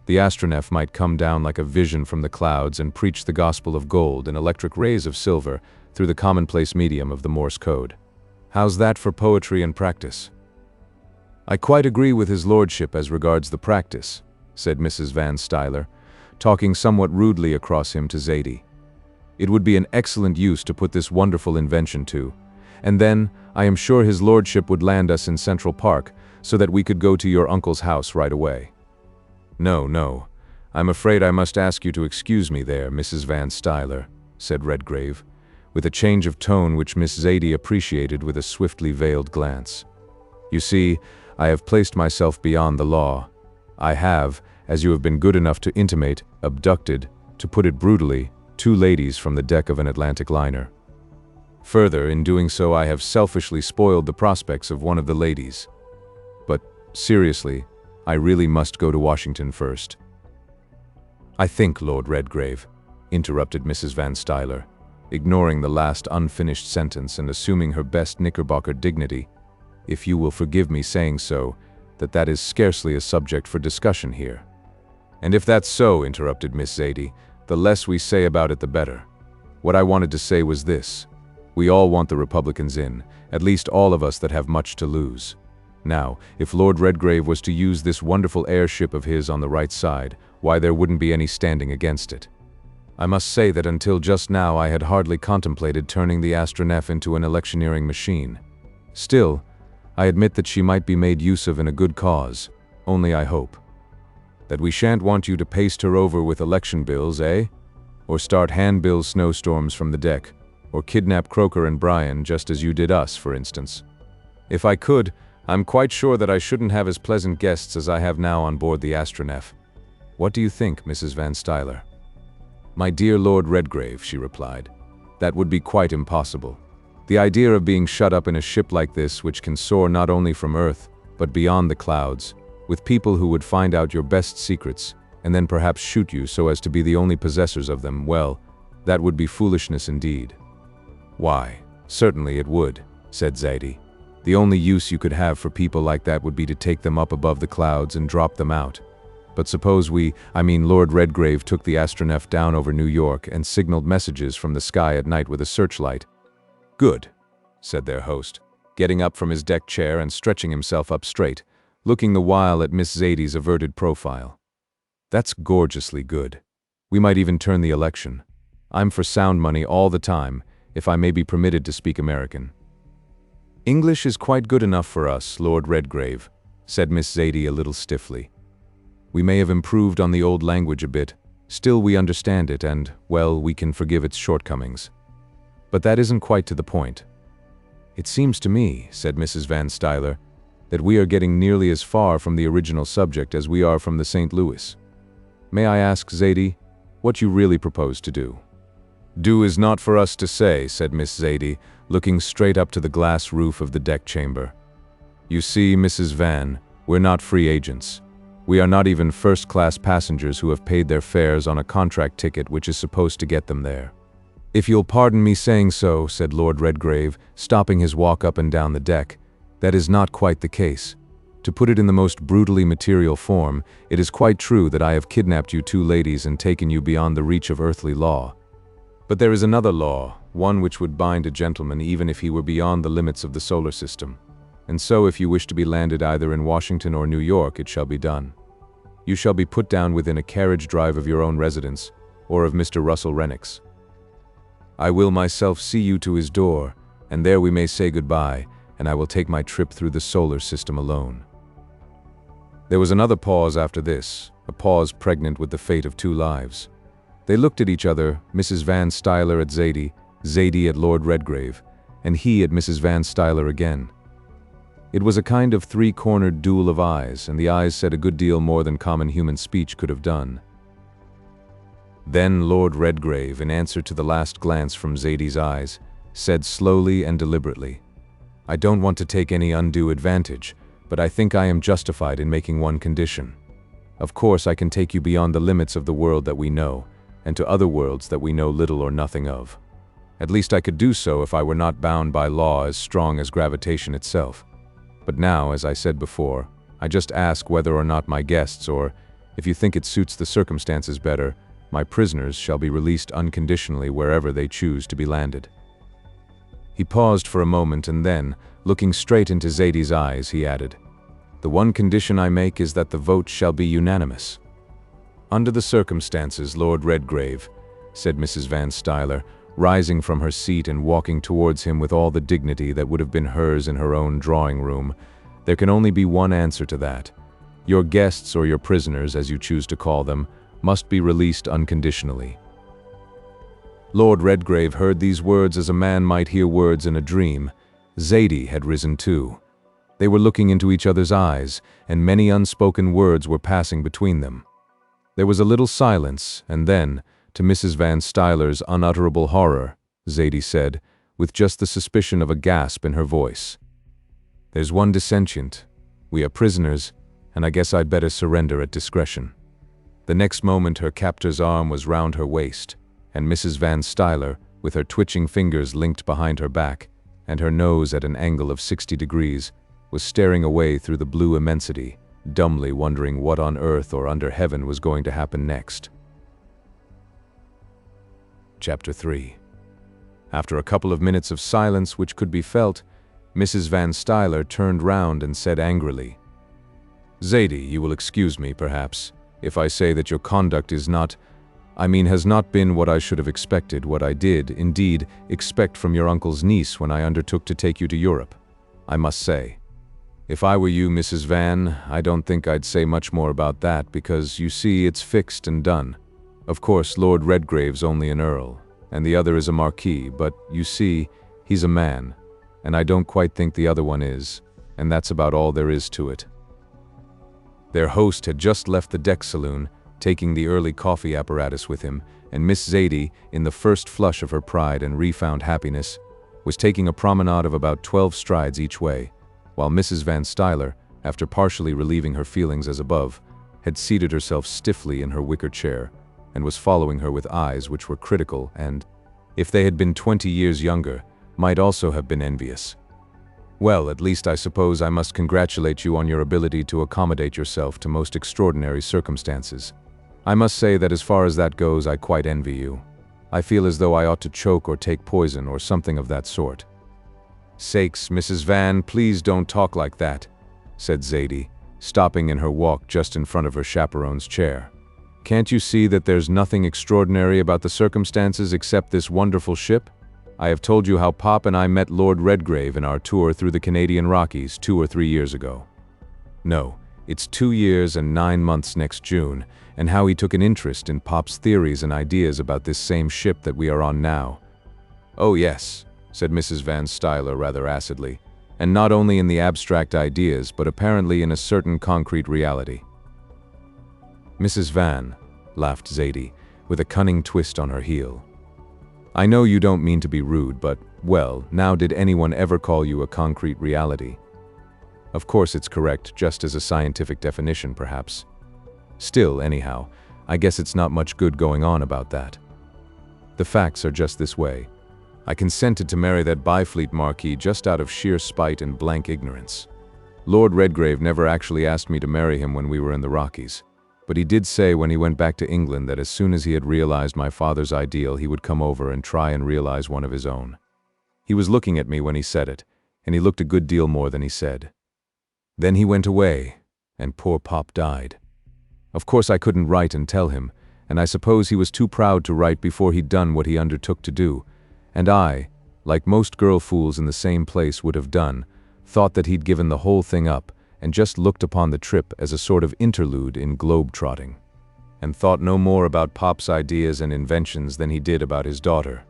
The Astronef might come down like a vision from the clouds and preach the gospel of gold and electric rays of silver through the commonplace medium of the Morse code. How's that for poetry and practice?" "I quite agree with his lordship as regards the practice," said Mrs. Van Stuyler, talking somewhat rudely across him to Zaidie. "It would be an excellent use to put this wonderful invention to, and then I am sure his lordship would land us in Central Park so that we could go to your uncle's house right away." No, I'm afraid I must ask you to excuse me there, Mrs. Van Stuyler," said Redgrave. with a change of tone which Miss Zadie appreciated with a swiftly veiled glance. "You see, I have placed myself beyond the law. I have, as you have been good enough to intimate, abducted, to put it brutally, 2 ladies from the deck of an Atlantic liner. Further, in doing so I have selfishly spoiled the prospects of one of the ladies. But, seriously, I really must go to Washington first." "I think, Lord Redgrave," interrupted Mrs. Van Stuyler, ignoring the last unfinished sentence and assuming her best Knickerbocker dignity, "if you will forgive me saying so, that is scarcely a subject for discussion here." "And if that's so," interrupted Miss Zadie, "the less we say about it the better. What I wanted to say was this. We all want the Republicans in, at least all of us that have much to lose. Now, if Lord Redgrave was to use this wonderful airship of his on the right side, why there wouldn't be any standing against it. I must say that until just now I had hardly contemplated turning the Astronef into an electioneering machine. Still, I admit that she might be made use of in a good cause, only I hope that we shan't want you to paste her over with election bills, eh? Or start handbill snowstorms from the deck, or kidnap Croker and Bryan just as you did us, for instance. If I could, I'm quite sure that I shouldn't have as pleasant guests as I have now on board the Astronef. What do you think, Mrs. Van Stuyler?" "My dear Lord Redgrave," she replied, "that would be quite impossible. The idea of being shut up in a ship like this, which can soar not only from Earth, but beyond the clouds, with people who would find out your best secrets, and then perhaps shoot you so as to be the only possessors of them, well, that would be foolishness indeed." "Why, certainly it would," said Zadie. "The only use you could have for people like that would be to take them up above the clouds and drop them out. But suppose Lord Redgrave took the Astronef down over New York and signaled messages from the sky at night with a searchlight." "Good," said their host, getting up from his deck chair and stretching himself up straight, looking the while at Miss Zadie's averted profile. "That's gorgeously good. We might even turn the election. I'm for sound money all the time, if I may be permitted to speak American." "English is quite good enough for us, Lord Redgrave," said Miss Zadie a little stiffly. "We may have improved on the old language a bit, still we understand it and, well, we can forgive its shortcomings. But that isn't quite to the point." "It seems to me," said Mrs. Van Stuyler, "that we are getting nearly as far from the original subject as we are from the St. Louis. May I ask, Zadie, what you really propose to do?" "Do is not for us to say," said Miss Zadie, looking straight up to the glass roof of the deck chamber. "You see, Mrs. Van, we're not free agents. We are not even first-class passengers who have paid their fares on a contract ticket which is supposed to get them there." "If you'll pardon me saying so," said Lord Redgrave, stopping his walk up and down the deck, "that is not quite the case. To put it in the most brutally material form, it is quite true that I have kidnapped you 2 ladies and taken you beyond the reach of earthly law. But there is another law, one which would bind a gentleman even if he were beyond the limits of the solar system. And so if you wish to be landed either in Washington or New York, it shall be done. You shall be put down within a carriage drive of your own residence, or of Mr. Russell Rennick's. I will myself see you to his door, and there we may say goodbye, and I will take my trip through the solar system alone." There was another pause after this, a pause pregnant with the fate of 2 lives. They looked at each other, Mrs. Van Stuyler at Zadie, Zadie at Lord Redgrave, and he at Mrs. Van Stuyler again. It was a kind of 3-cornered duel of eyes, and the eyes said a good deal more than common human speech could have done. Then Lord Redgrave, in answer to the last glance from Zadie's eyes, said slowly and deliberately, "I don't want to take any undue advantage, but I think I am justified in making one condition. Of course I can take you beyond the limits of the world that we know, and to other worlds that we know little or nothing of. At least I could do so if I were not bound by law as strong as gravitation itself. But now, as I said before, I just ask whether or not my guests, or, if you think it suits the circumstances better, my prisoners shall be released unconditionally wherever they choose to be landed." He paused for a moment and then, looking straight into Zadie's eyes, he added, "The one condition I make is that the vote shall be unanimous." "Under the circumstances, Lord Redgrave," said Mrs. Van Stuyler, rising from her seat and walking towards him with all the dignity that would have been hers in her own drawing-room, "there can only be one answer to that. Your guests, or your prisoners, as you choose to call them, must be released unconditionally." Lord Redgrave heard these words as a man might hear words in a dream. XVIII had risen too. They were looking into each other's eyes, and many unspoken words were passing between them. There was a little silence, and then, to Mrs. Van Stuyler's unutterable horror, XVIII said, with just the suspicion of a gasp in her voice, "There's one dissentient. We are prisoners, and I guess I'd better surrender at discretion." The next moment her captor's arm was round her waist, and Mrs. Van Stuyler, with her twitching fingers linked behind her back, and her nose at an angle of 60 degrees, was staring away through the blue immensity, dumbly wondering what on earth or under heaven was going to happen next. Chapter 3. After a couple of minutes of silence which could be felt, Mrs. Van Stuyler turned round and said angrily, "XVIII, you will excuse me, perhaps, if I say that your conduct has not been what I should have expected, what I did, indeed, expect from your uncle's niece when I undertook to take you to Europe. I must say. If I were you, Mrs. Van, I don't think I'd say much more about that, because, you see, it's fixed and done. Of course, Lord Redgrave's only an earl, and the other is a marquis, but, you see, he's a man, and I don't quite think the other one is, and that's about all there is to it." Their host had just left the deck saloon, taking the early coffee apparatus with him, and Miss XVIII, in the first flush of her pride and refound happiness, was taking a promenade of about 12 strides each way, while Mrs. Van Stuyler, after partially relieving her feelings as above, had seated herself stiffly in her wicker chair, and was following her with eyes which were critical and, if they had been 20 years younger, might also have been envious. "Well, at least I suppose I must congratulate you on your ability to accommodate yourself to most extraordinary circumstances. I must say that as far as that goes, I quite envy you. I feel as though I ought to choke or take poison or something of that sort." "Sakes, Mrs. Van, please don't talk like that," said XVIII, stopping in her walk just in front of her chaperone's chair. "Can't you see that there's nothing extraordinary about the circumstances except this wonderful ship? I have told you how Pop and I met Lord Redgrave in our tour through the Canadian Rockies 2 or 3 years ago. No, it's 2 years and 9 months next June, and how he took an interest in Pop's theories and ideas about this same ship that we are on now." "Oh yes," said Mrs. Van Stuyler rather acidly, "and not only in the abstract ideas, but apparently in a certain concrete reality." "Mrs. Van," laughed XVIII, with a cunning twist on her heel, "I know you don't mean to be rude, but, well, now did anyone ever call you a concrete reality? Of course it's correct, just as a scientific definition, perhaps. Still, anyhow, I guess it's not much good going on about that. The facts are just this way. I consented to marry that Byfleet Marquis just out of sheer spite and blank ignorance. Lord Redgrave never actually asked me to marry him when we were in the Rockies, but he did say when he went back to England that as soon as he had realized my father's ideal, he would come over and try and realize one of his own. He was looking at me when he said it, and he looked a good deal more than he said. Then he went away, and poor Pop died. Of course I couldn't write and tell him, and I suppose he was too proud to write before he'd done what he undertook to do, and I, like most girl fools in the same place would have done, thought that he'd given the whole thing up, and just looked upon the trip as a sort of interlude in globe-trotting, and thought no more about Pop's ideas and inventions than he did about his daughter."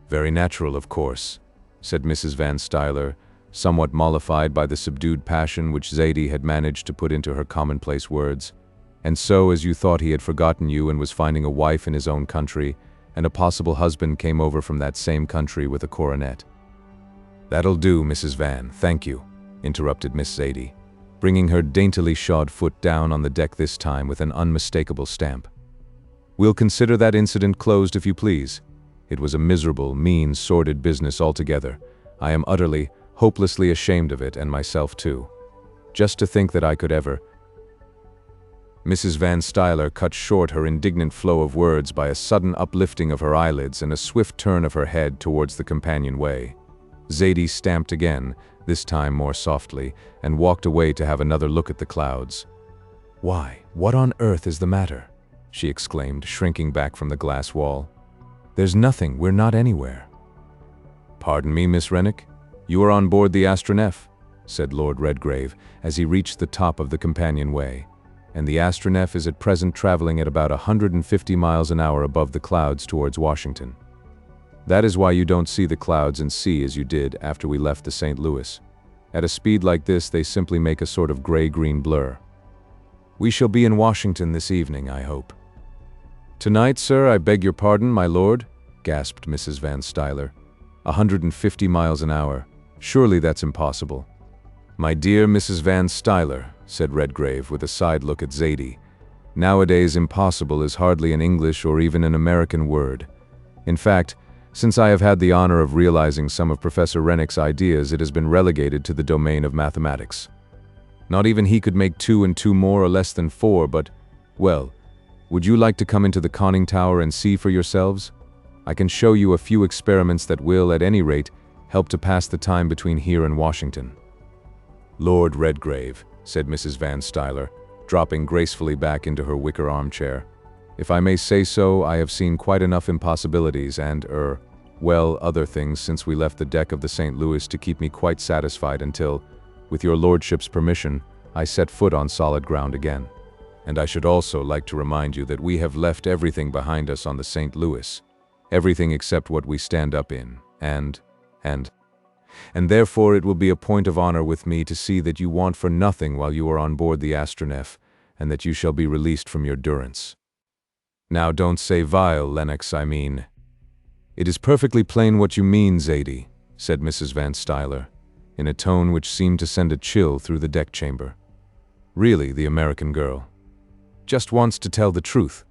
"Very natural, of course," said Mrs. Van Stuyler, somewhat mollified by the subdued passion which XVIII had managed to put into her commonplace words. "And so, as you thought he had forgotten you and was finding a wife in his own country, and a possible husband came over from that same country with a coronet." "That'll do, Mrs. Van, thank you," interrupted Miss XVIII, bringing her daintily shod foot down on the deck this time with an unmistakable stamp. "We'll consider that incident closed, if you please. It was a miserable, mean, sordid business altogether. I am utterly, hopelessly ashamed of it, and myself too. Just to think that I could ever—" Mrs. Van Stuyler cut short her indignant flow of words by a sudden uplifting of her eyelids and a swift turn of her head towards the companionway. XVIII stamped again, this time more softly, and walked away to have another look at the clouds. "Why, what on earth is the matter?" she exclaimed, shrinking back from the glass wall. "There's nothing, we're not anywhere." "Pardon me, Miss Rennick? You are on board the Astronef," said Lord Redgrave, as he reached the top of the companionway, "and the Astronef is at present traveling at about 150 miles an hour above the clouds towards Washington. That is why you don't see the clouds and sea as you did after we left the St. Louis. At a speed like this, they simply make a sort of gray-green blur. We shall be in Washington this evening, I hope." "Tonight, sir, I beg your pardon, my lord," gasped Mrs. Van Stuyler. 150 miles an hour. Surely that's impossible." "My dear Mrs. Van Stuyler," said Redgrave with a side look at Zadie, "nowadays impossible is hardly an English or even an American word. In fact, since I have had the honor of realizing some of Professor Rennick's ideas, it has been relegated to the domain of mathematics. Not even he could make 2 and 2 more or less than 4, but, well, would you like to come into the conning tower and see for yourselves? I can show you a few experiments that will, at any rate, help to pass the time between here and Washington." "Lord Redgrave," said Mrs. Van Stuyler, dropping gracefully back into her wicker armchair, "if I may say so, I have seen quite enough impossibilities and, well, other things since we left the deck of the St. Louis to keep me quite satisfied until, with your lordship's permission, I set foot on solid ground again. And I should also like to remind you that we have left everything behind us on the St. Louis, everything except what we stand up in, and therefore it will be a point of honor with me to see that you want for nothing while you are on board the Astronef, and that you shall be released from your durance." "Now don't say vile, Lennox, I mean." "It is perfectly plain what you mean, Zadie," said Mrs. Van Stuyler, in a tone which seemed to send a chill through the deck chamber. "Really, the American girl just wants to tell the truth,"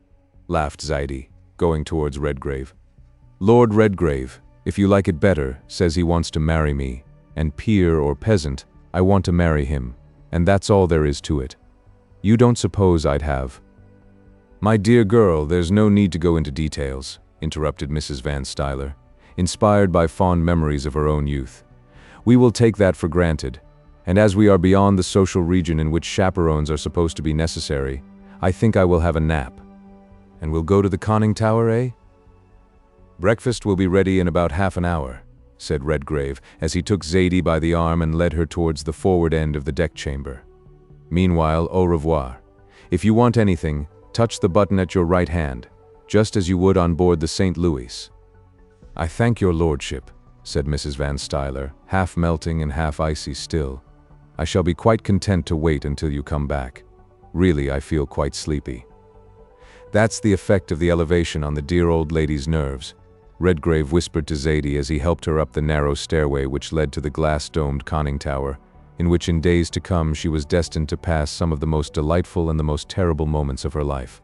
laughed Zadie, going towards Redgrave. "Lord Redgrave, if you like it better, says he wants to marry me, and peer or peasant, I want to marry him, and that's all there is to it. You don't suppose I'd have—" "My dear girl, there's no need to go into details," interrupted Mrs. Van Stuyler, inspired by fond memories of her own youth. "We will take that for granted, and as we are beyond the social region in which chaperones are supposed to be necessary, I think I will have a nap. And we'll go to the conning tower, eh?" "Breakfast will be ready in about half an hour," said Redgrave, as he took Zadie by the arm and led her towards the forward end of the deck chamber. "Meanwhile, au revoir. If you want anything, touch the button at your right hand, just as you would on board the St. Louis." "I thank your lordship," said Mrs. Van Stuyler, half melting and half icy still. "I shall be quite content to wait until you come back. Really, I feel quite sleepy." "That's the effect of the elevation on the dear old lady's nerves," Redgrave whispered to Zadie as he helped her up the narrow stairway which led to the glass-domed conning tower, in which in days to come she was destined to pass some of the most delightful and the most terrible moments of her life.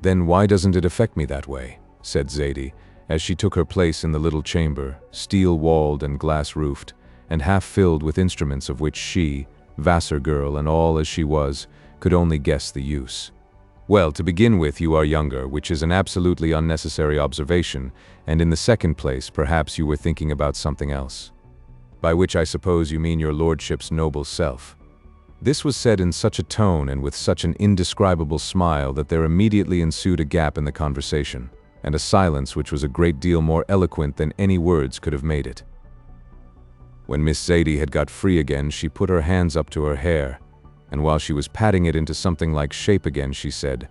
"Then why doesn't it affect me that way?" said Zadie, as she took her place in the little chamber, steel-walled and glass-roofed, and half-filled with instruments of which she, Vassar girl and all as she was, could only guess the use. "Well, to begin with, you are younger, which is an absolutely unnecessary observation, and in the second place, perhaps you were thinking about something else. By which I suppose you mean your lordship's noble self." This was said in such a tone and with such an indescribable smile that there immediately ensued a gap in the conversation, and a silence which was a great deal more eloquent than any words could have made it. When Miss Zadie had got free again, she put her hands up to her hair, and while she was patting it into something like shape again, she said,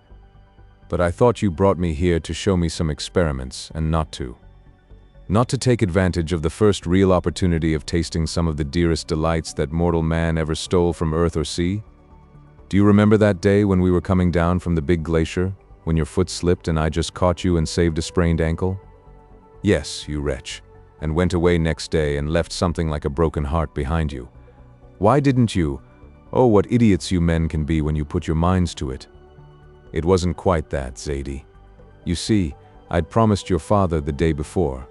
"But I thought you brought me here to show me some experiments, and not to take advantage of the first real opportunity of tasting some of the dearest delights that mortal man ever stole from earth or sea? Do you remember that day when we were coming down from the big glacier, when your foot slipped and I just caught you and saved a sprained ankle? Yes, you wretch, and went away next day and left something like a broken heart behind you. Why didn't you? Oh, what idiots you men can be when you put your minds to it. It wasn't quite that, Zadie. You see, I'd promised your father the day before.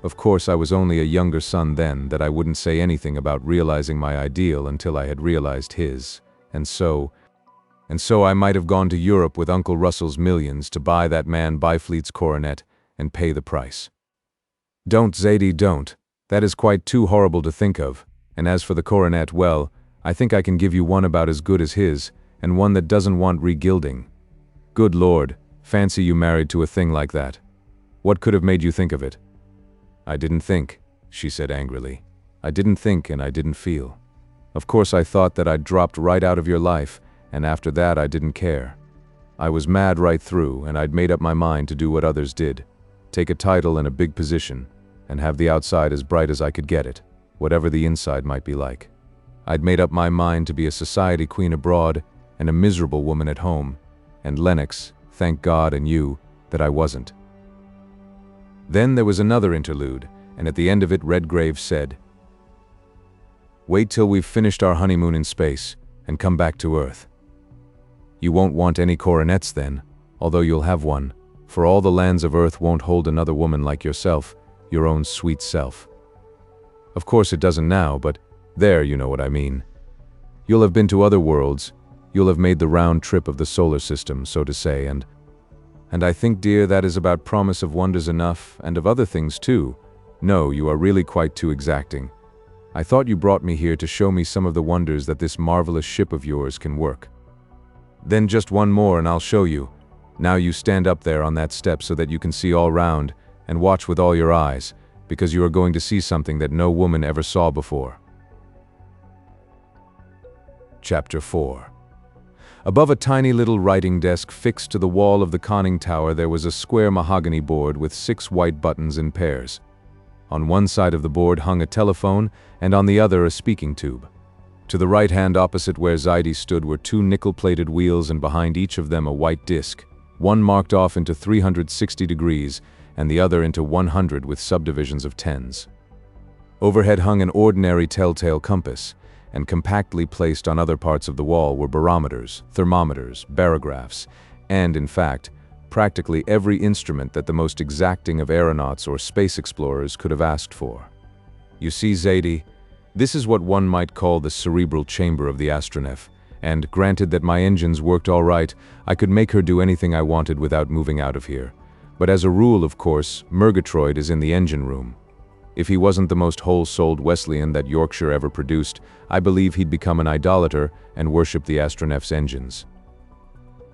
Of course, I was only a younger son then, that I wouldn't say anything about realizing my ideal until I had realized his, and so I might have gone to Europe with Uncle Russell's millions to buy that man Byfleet's coronet and pay the price. Don't, Zadie, don't. That is quite too horrible to think of, and as for the coronet, well, I think I can give you one about as good as his, and one that doesn't want regilding. Good Lord, fancy you married to a thing like that. What could have made you think of it?" "I didn't think," she said angrily. "I didn't think and I didn't feel. Of course I thought that I'd dropped right out of your life, and after that I didn't care. I was mad right through, and I'd made up my mind to do what others did. Take a title and a big position, and have the outside as bright as I could get it, whatever the inside might be like. I'd made up my mind to be a society queen abroad and a miserable woman at home, and Lennox, thank God and you, that I wasn't. Then there was another interlude, and at the end of it Redgrave said, "Wait till we've finished our honeymoon in space, and come back to Earth. You won't want any coronets then, although you'll have one, for all the lands of Earth won't hold another woman like yourself, your own sweet self. Of course it doesn't now, but there, you know what I mean. You'll have been to other worlds, you'll have made the round trip of the solar system, so to say, and I think, dear, that is about promise of wonders enough, and of other things too. No, you are really quite too exacting. I thought you brought me here to show me some of the wonders that this marvelous ship of yours can work. Then just one more and I'll show you. Now you stand up there on that step so that you can see all round, and watch with all your eyes, because you are going to see something that no woman ever saw before." Chapter 4. Above a tiny little writing desk fixed to the wall of the conning tower there was a square mahogany board with 6 white buttons in pairs. On one side of the board hung a telephone, and on the other a speaking tube. To the right hand opposite where XVIII stood were 2 nickel-plated wheels, and behind each of them a white disc, one marked off into 360 degrees, and the other into 100 with subdivisions of tens. Overhead hung an ordinary telltale compass, and compactly placed on other parts of the wall were barometers, thermometers, barographs, and, in fact, practically every instrument that the most exacting of aeronauts or space explorers could have asked for. You see, XVIII, this is what one might call the cerebral chamber of the Astronef, and, granted that my engines worked all right, I could make her do anything I wanted without moving out of here. But as a rule, of course, Murgatroyd is in the engine room. If he wasn't the most whole-souled Wesleyan that Yorkshire ever produced, I believe he'd become an idolater and worship the Astronef's engines.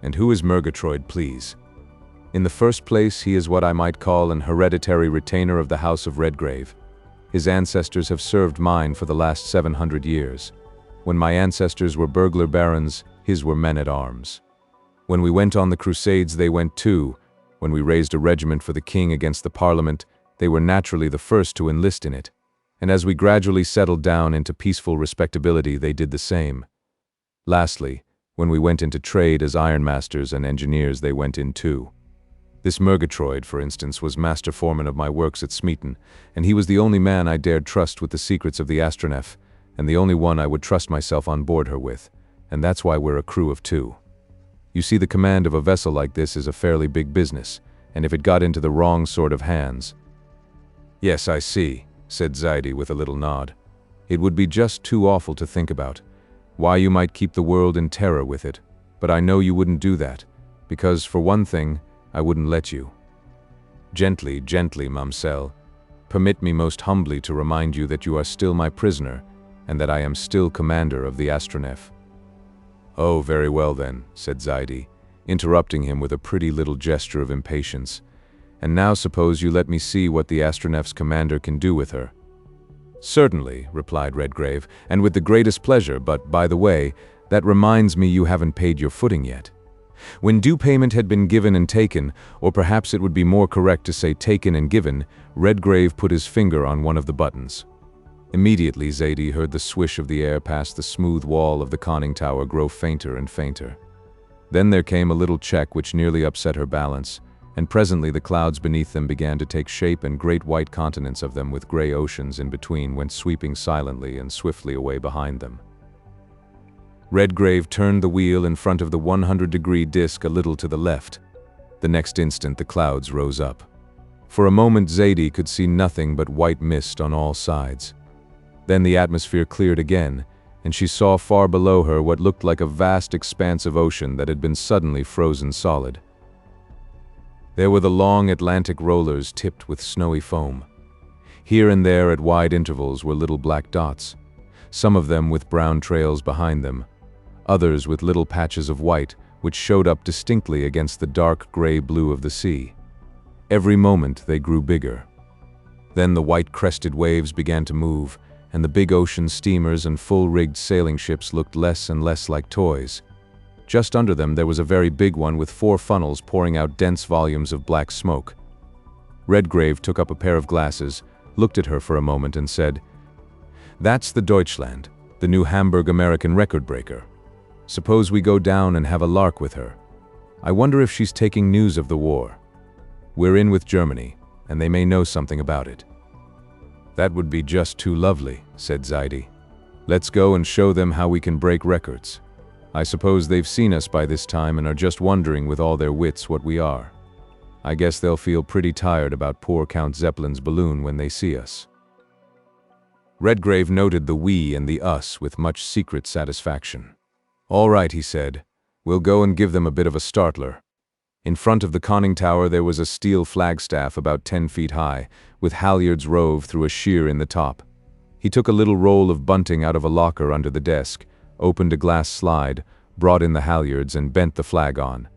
And who is Murgatroyd, please? In the first place, he is what I might call an hereditary retainer of the House of Redgrave. His ancestors have served mine for the last 700 years. When my ancestors were burglar barons, his were men-at-arms. When we went on the Crusades, they went too. When we raised a regiment for the king against the Parliament, they were naturally the first to enlist in it. And as we gradually settled down into peaceful respectability, they did the same. Lastly, when we went into trade as ironmasters and engineers, they went in too. This Murgatroyd, for instance, was master foreman of my works at Smeaton, and he was the only man I dared trust with the secrets of the Astronef, and the only one I would trust myself on board her with, and that's why we're a crew of 2. You see, the command of a vessel like this is a fairly big business, and if it got into the wrong sort of hands— "Yes, I see," said XVIII with a little nod. "It would be just too awful to think about. Why, you might keep the world in terror with it, but I know you wouldn't do that, because, for one thing, I wouldn't let you. Gently, gently, Mamselle. Permit me most humbly to remind you that you are still my prisoner, and that I am still commander of the Astronef." "Oh, very well then," said XVIII, interrupting him with a pretty little gesture of impatience. "And now suppose you let me see what the Astronef's commander can do with her." "Certainly," replied Redgrave, "and with the greatest pleasure, but, by the way, that reminds me you haven't paid your footing yet." When due payment had been given and taken, or perhaps it would be more correct to say taken and given, Redgrave put his finger on one of the buttons. Immediately XVIII heard the swish of the air past the smooth wall of the conning tower grow fainter and fainter. Then there came a little check which nearly upset her balance, and presently the clouds beneath them began to take shape, and great white continents of them with gray oceans in between went sweeping silently and swiftly away behind them. Redgrave turned the wheel in front of the 100-degree disc a little to the left. The next instant the clouds rose up. For a moment XVIII could see nothing but white mist on all sides. Then the atmosphere cleared again, and she saw far below her what looked like a vast expanse of ocean that had been suddenly frozen solid. There were the long Atlantic rollers tipped with snowy foam. Here and there at wide intervals were little black dots, some of them with brown trails behind them, others with little patches of white which showed up distinctly against the dark gray blue of the sea. Every moment they grew bigger. Then the white-crested waves began to move, and the big ocean steamers and full-rigged sailing ships looked less and less like toys. Just under them there was a very big one with 4 funnels pouring out dense volumes of black smoke. Redgrave took up a pair of glasses, looked at her for a moment and said, "That's the Deutschland, the new Hamburg American record breaker. Suppose we go down and have a lark with her. I wonder if she's taking news of the war. We're in with Germany, and they may know something about it." "That would be just too lovely," said XVIII. "Let's go and show them how we can break records. I suppose they've seen us by this time and are just wondering with all their wits what we are. I guess they'll feel pretty tired about poor Count Zeppelin's balloon when they see us." Redgrave noted the we and the us with much secret satisfaction. "All right," he said. "We'll go and give them a bit of a startler." In front of the conning tower there was a steel flagstaff about 10 feet high, with halyards rove through a sheer in the top. He took a little roll of bunting out of a locker under the desk, opened a glass slide, brought in the halyards, and bent the flag on.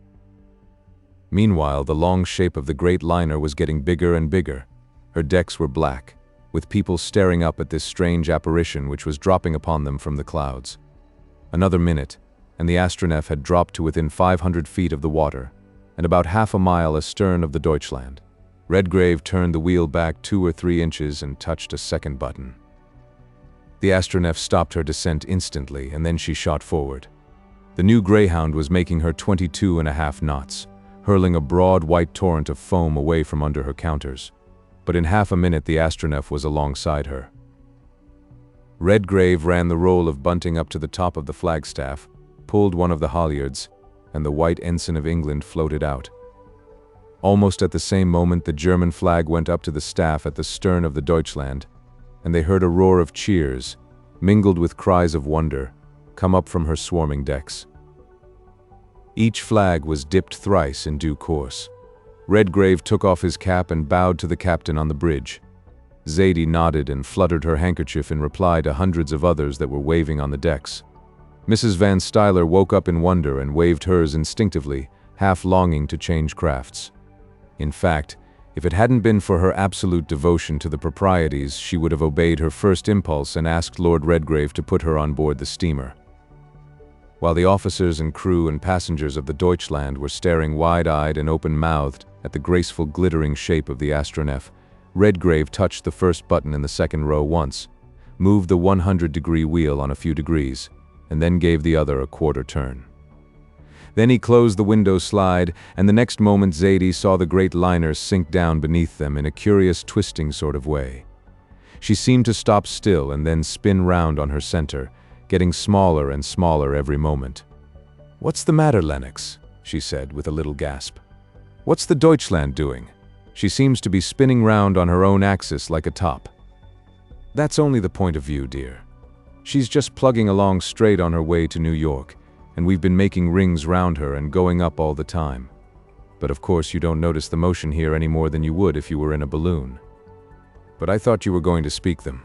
Meanwhile, the long shape of the great liner was getting bigger and bigger. Her decks were black, with people staring up at this strange apparition which was dropping upon them from the clouds. Another minute, and the Astronef had dropped to within 500 feet of the water, and about half a mile astern of the Deutschland. Redgrave turned the wheel back 2 or 3 inches and touched a second button. The Astronef stopped her descent instantly, and then she shot forward. The new Greyhound was making her 22.5 knots, hurling a broad white torrent of foam away from under her counters. But in half a minute the Astronef was alongside her. Redgrave ran the roll of bunting up to the top of the flagstaff, pulled one of the halyards, and the white ensign of England floated out. Almost at the same moment the German flag went up to the staff at the stern of the Deutschland, and they heard a roar of cheers, mingled with cries of wonder, come up from her swarming decks. Each flag was dipped thrice in due course. Redgrave took off his cap and bowed to the captain on the bridge. XVIII nodded and fluttered her handkerchief in reply to hundreds of others that were waving on the decks. Mrs. Van Stuyler woke up in wonder and waved hers instinctively, half longing to change crafts. In fact, if it hadn't been for her absolute devotion to the proprieties, she would have obeyed her first impulse and asked Lord Redgrave to put her on board the steamer. While the officers and crew and passengers of the Deutschland were staring wide-eyed and open-mouthed at the graceful glittering shape of the Astronef, Redgrave touched the first button in the second row once, moved the 100-degree wheel on a few degrees, and then gave the other a quarter turn. Then he closed the window slide, and the next moment XVIII saw the great liner sink down beneath them in a curious twisting sort of way. She seemed to stop still and then spin round on her center, getting smaller and smaller every moment. "What's the matter, Lennox?" she said with a little gasp. "What's the Deutschland doing? She seems to be spinning round on her own axis like a top." "That's only the point of view, dear. She's just plugging along straight on her way to New York, and we've been making rings round her and going up all the time. But of course you don't notice the motion here any more than you would if you were in a balloon. But I thought you were going to speak them.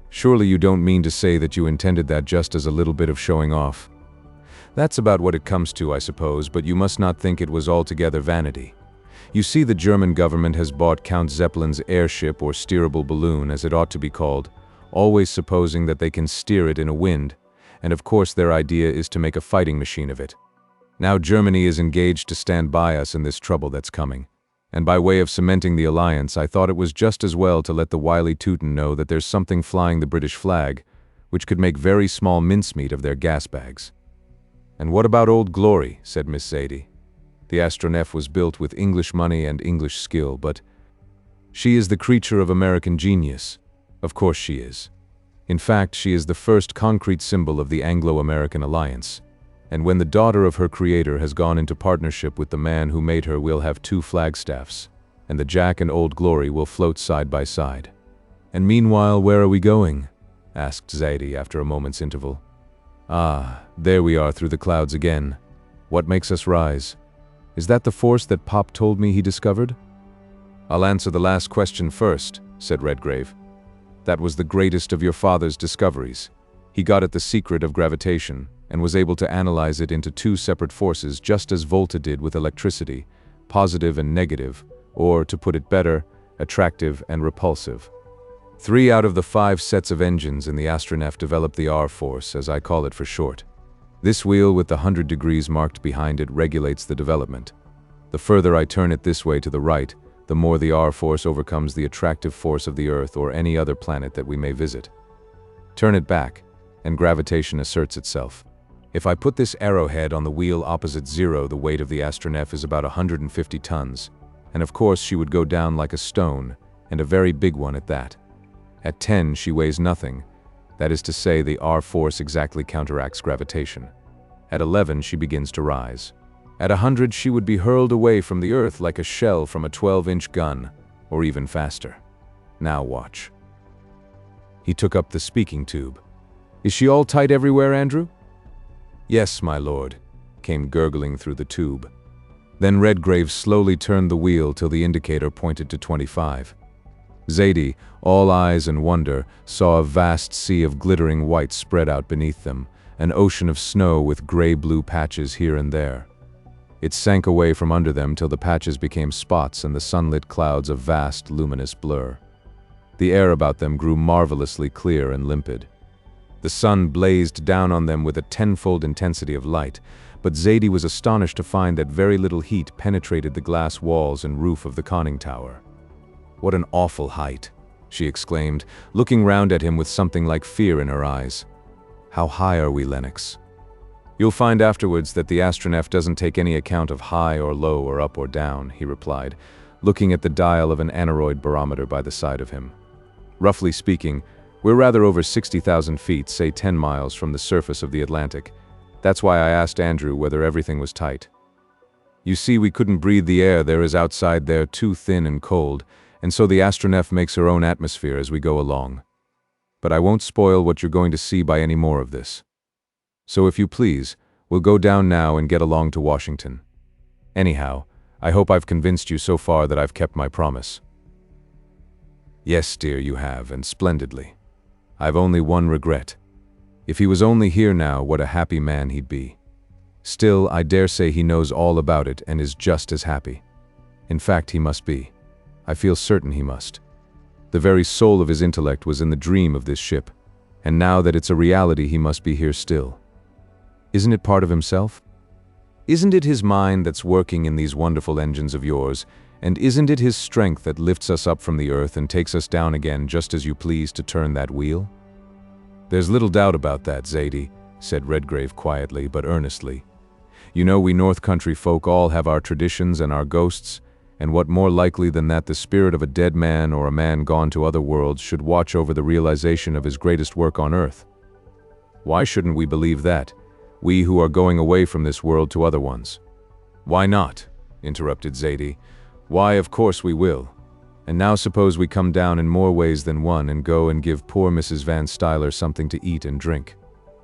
Surely you don't mean to say that you intended that just as a little bit of showing off?" "That's about what it comes to, I suppose, but you must not think it was altogether vanity. You see, the German government has bought Count Zeppelin's airship, or steerable balloon as it ought to be called, always supposing that they can steer it in a wind, and of course their idea is to make a fighting machine of it. Now Germany is engaged to stand by us in this trouble that's coming, and by way of cementing the alliance, I thought it was just as well to let the wily Teuton know that there's something flying the British flag, which could make very small mincemeat of their gas bags." "And what about Old Glory?" said Miss XVIII. "The Astronef was built with English money and English skill, but she is the creature of American genius. Of course she is. In fact, she is the first concrete symbol of the Anglo-American alliance. And when the daughter of her creator has gone into partnership with the man who made her, we'll have 2 flagstaffs, and the Jack and Old Glory will float side by side." "And meanwhile, where are we going?" asked XVIII after a moment's interval. "Ah, there we are through the clouds again. What makes us rise? Is that the force that Pop told me he discovered?" "I'll answer the last question first," said Redgrave. "That was the greatest of your father's discoveries. He got at the secret of gravitation, and was able to analyze it into 2 separate forces, just as Volta did with electricity, positive and negative, or, to put it better, attractive and repulsive. 3 out of the 5 sets of engines in the Astronef developed the R-force, as I call it for short. This wheel with the 100 degrees marked behind it regulates the development. The further I turn it this way to the right, the more the R force overcomes the attractive force of the Earth or any other planet that we may visit. Turn it back, and gravitation asserts itself. If I put this arrowhead on the wheel opposite 0, the weight of the Astronef is about 150 tons, and of course she would go down like a stone, and a very big one at that. At 10, she weighs nothing. That is to say, the R force exactly counteracts gravitation. At 11, she begins to rise. At 100, she would be hurled away from the Earth like a shell from a 12-inch gun, or even faster. Now watch. He took up the speaking tube. "Is she all tight everywhere, Andrew?" "Yes, my lord," came gurgling through the tube. Then Redgrave slowly turned the wheel till the indicator pointed to 25. Zaidie, all eyes and wonder, saw a vast sea of glittering white spread out beneath them, an ocean of snow with gray-blue patches here and there. It sank away from under them till the patches became spots and the sunlit clouds a vast, luminous blur. The air about them grew marvelously clear and limpid. The sun blazed down on them with a tenfold intensity of light, but Zaidie was astonished to find that very little heat penetrated the glass walls and roof of the conning tower. "What an awful height," she exclaimed, looking round at him with something like fear in her eyes. "How high are we, Lennox?" "You'll find afterwards that the Astronef doesn't take any account of high or low or up or down," he replied, looking at the dial of an aneroid barometer by the side of him. "Roughly speaking, we're rather over 60,000 feet, say 10 miles from the surface of the Atlantic. That's why I asked Andrew whether everything was tight. You see, we couldn't breathe the air there is outside there, too thin and cold, and so the Astronef makes her own atmosphere as we go along. But I won't spoil what you're going to see by any more of this. So if you please, we'll go down now and get along to Washington. Anyhow, I hope I've convinced you so far that I've kept my promise." "Yes, dear, you have, and splendidly. I've only one regret. If he was only here now, what a happy man he'd be. Still, I dare say he knows all about it and is just as happy. In fact, he must be. I feel certain he must. The very soul of his intellect was in the dream of this ship, and now that it's a reality, he must be here still. Isn't it part of himself? Isn't it his mind that's working in these wonderful engines of yours, and isn't it his strength that lifts us up from the earth and takes us down again just as you please to turn that wheel?" "There's little doubt about that, Zaidie," said Redgrave quietly but earnestly. "You know, we North Country folk all have our traditions and our ghosts, and what more likely than that the spirit of a dead man or a man gone to other worlds should watch over the realization of his greatest work on earth? Why shouldn't we believe that, we who are going away from this world to other ones?" "Why not?" interrupted Zaidie. "Why, of course we will. And now suppose we come down in more ways than one and go and give poor Mrs. Van Stuyler something to eat and drink.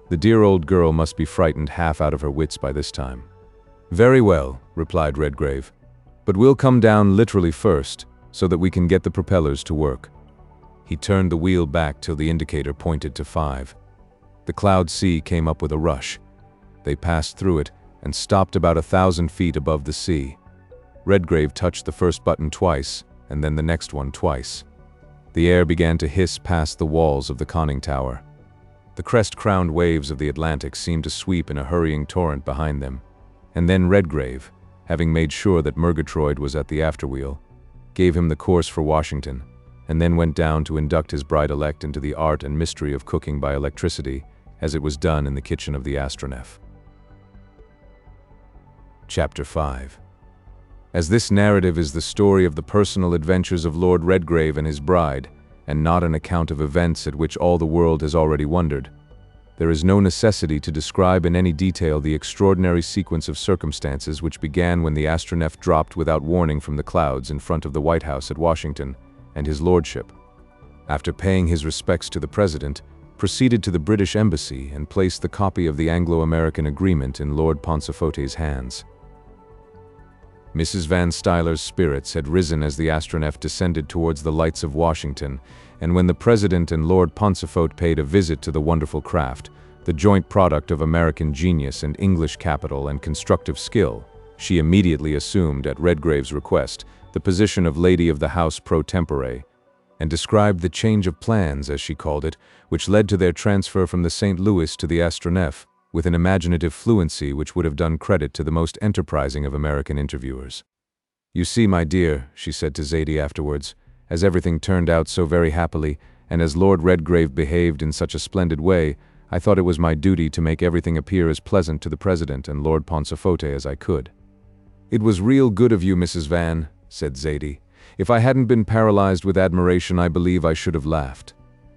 The dear old girl must be frightened half out of her wits by this time." "Very well," replied Redgrave. "But we'll come down literally first, so that we can get the propellers to work." He turned the wheel back till the indicator pointed to 5. The cloud sea came up with a rush. They passed through it and stopped about 1,000 feet above the sea. Redgrave touched the first button twice, and then the next one twice. The air began to hiss past the walls of the conning tower. The crest-crowned waves of the Atlantic seemed to sweep in a hurrying torrent behind them, and then Redgrave, having made sure that Murgatroyd was at the afterwheel, gave him the course for Washington, and then went down to induct his bride-elect into the art and mystery of cooking by electricity, as it was done in the kitchen of the Astronef. Chapter 5. As this narrative is the story of the personal adventures of Lord Redgrave and his bride, and not an account of events at which all the world has already wondered, there is no necessity to describe in any detail the extraordinary sequence of circumstances which began when the Astronef dropped without warning from the clouds in front of the White House at Washington, and his lordship, after paying his respects to the President, proceeded to the British Embassy and placed the copy of the Anglo-American agreement in Lord Pauncefote's hands. Mrs. Van Stuyler's spirits had risen as the Astronef descended towards the lights of Washington, and when the President and Lord Pauncefote paid a visit to the wonderful craft, the joint product of American genius and English capital and constructive skill, she immediately assumed, at Redgrave's request, the position of Lady of the House pro tempore, and described the change of plans, as she called it, which led to their transfer from the St. Louis to the Astronef, with an imaginative fluency which would have done credit to the most enterprising of American interviewers. "You see, my dear," she said to Zadie afterwards, "as everything turned out so very happily, and as Lord Redgrave behaved in such a splendid way, I thought it was my duty to make everything appear as pleasant to the President and Lord Pauncefote as I could." "It was real good of you, Mrs. Van," said Zadie. "If I hadn't been paralyzed with admiration, I believe I should have laughed.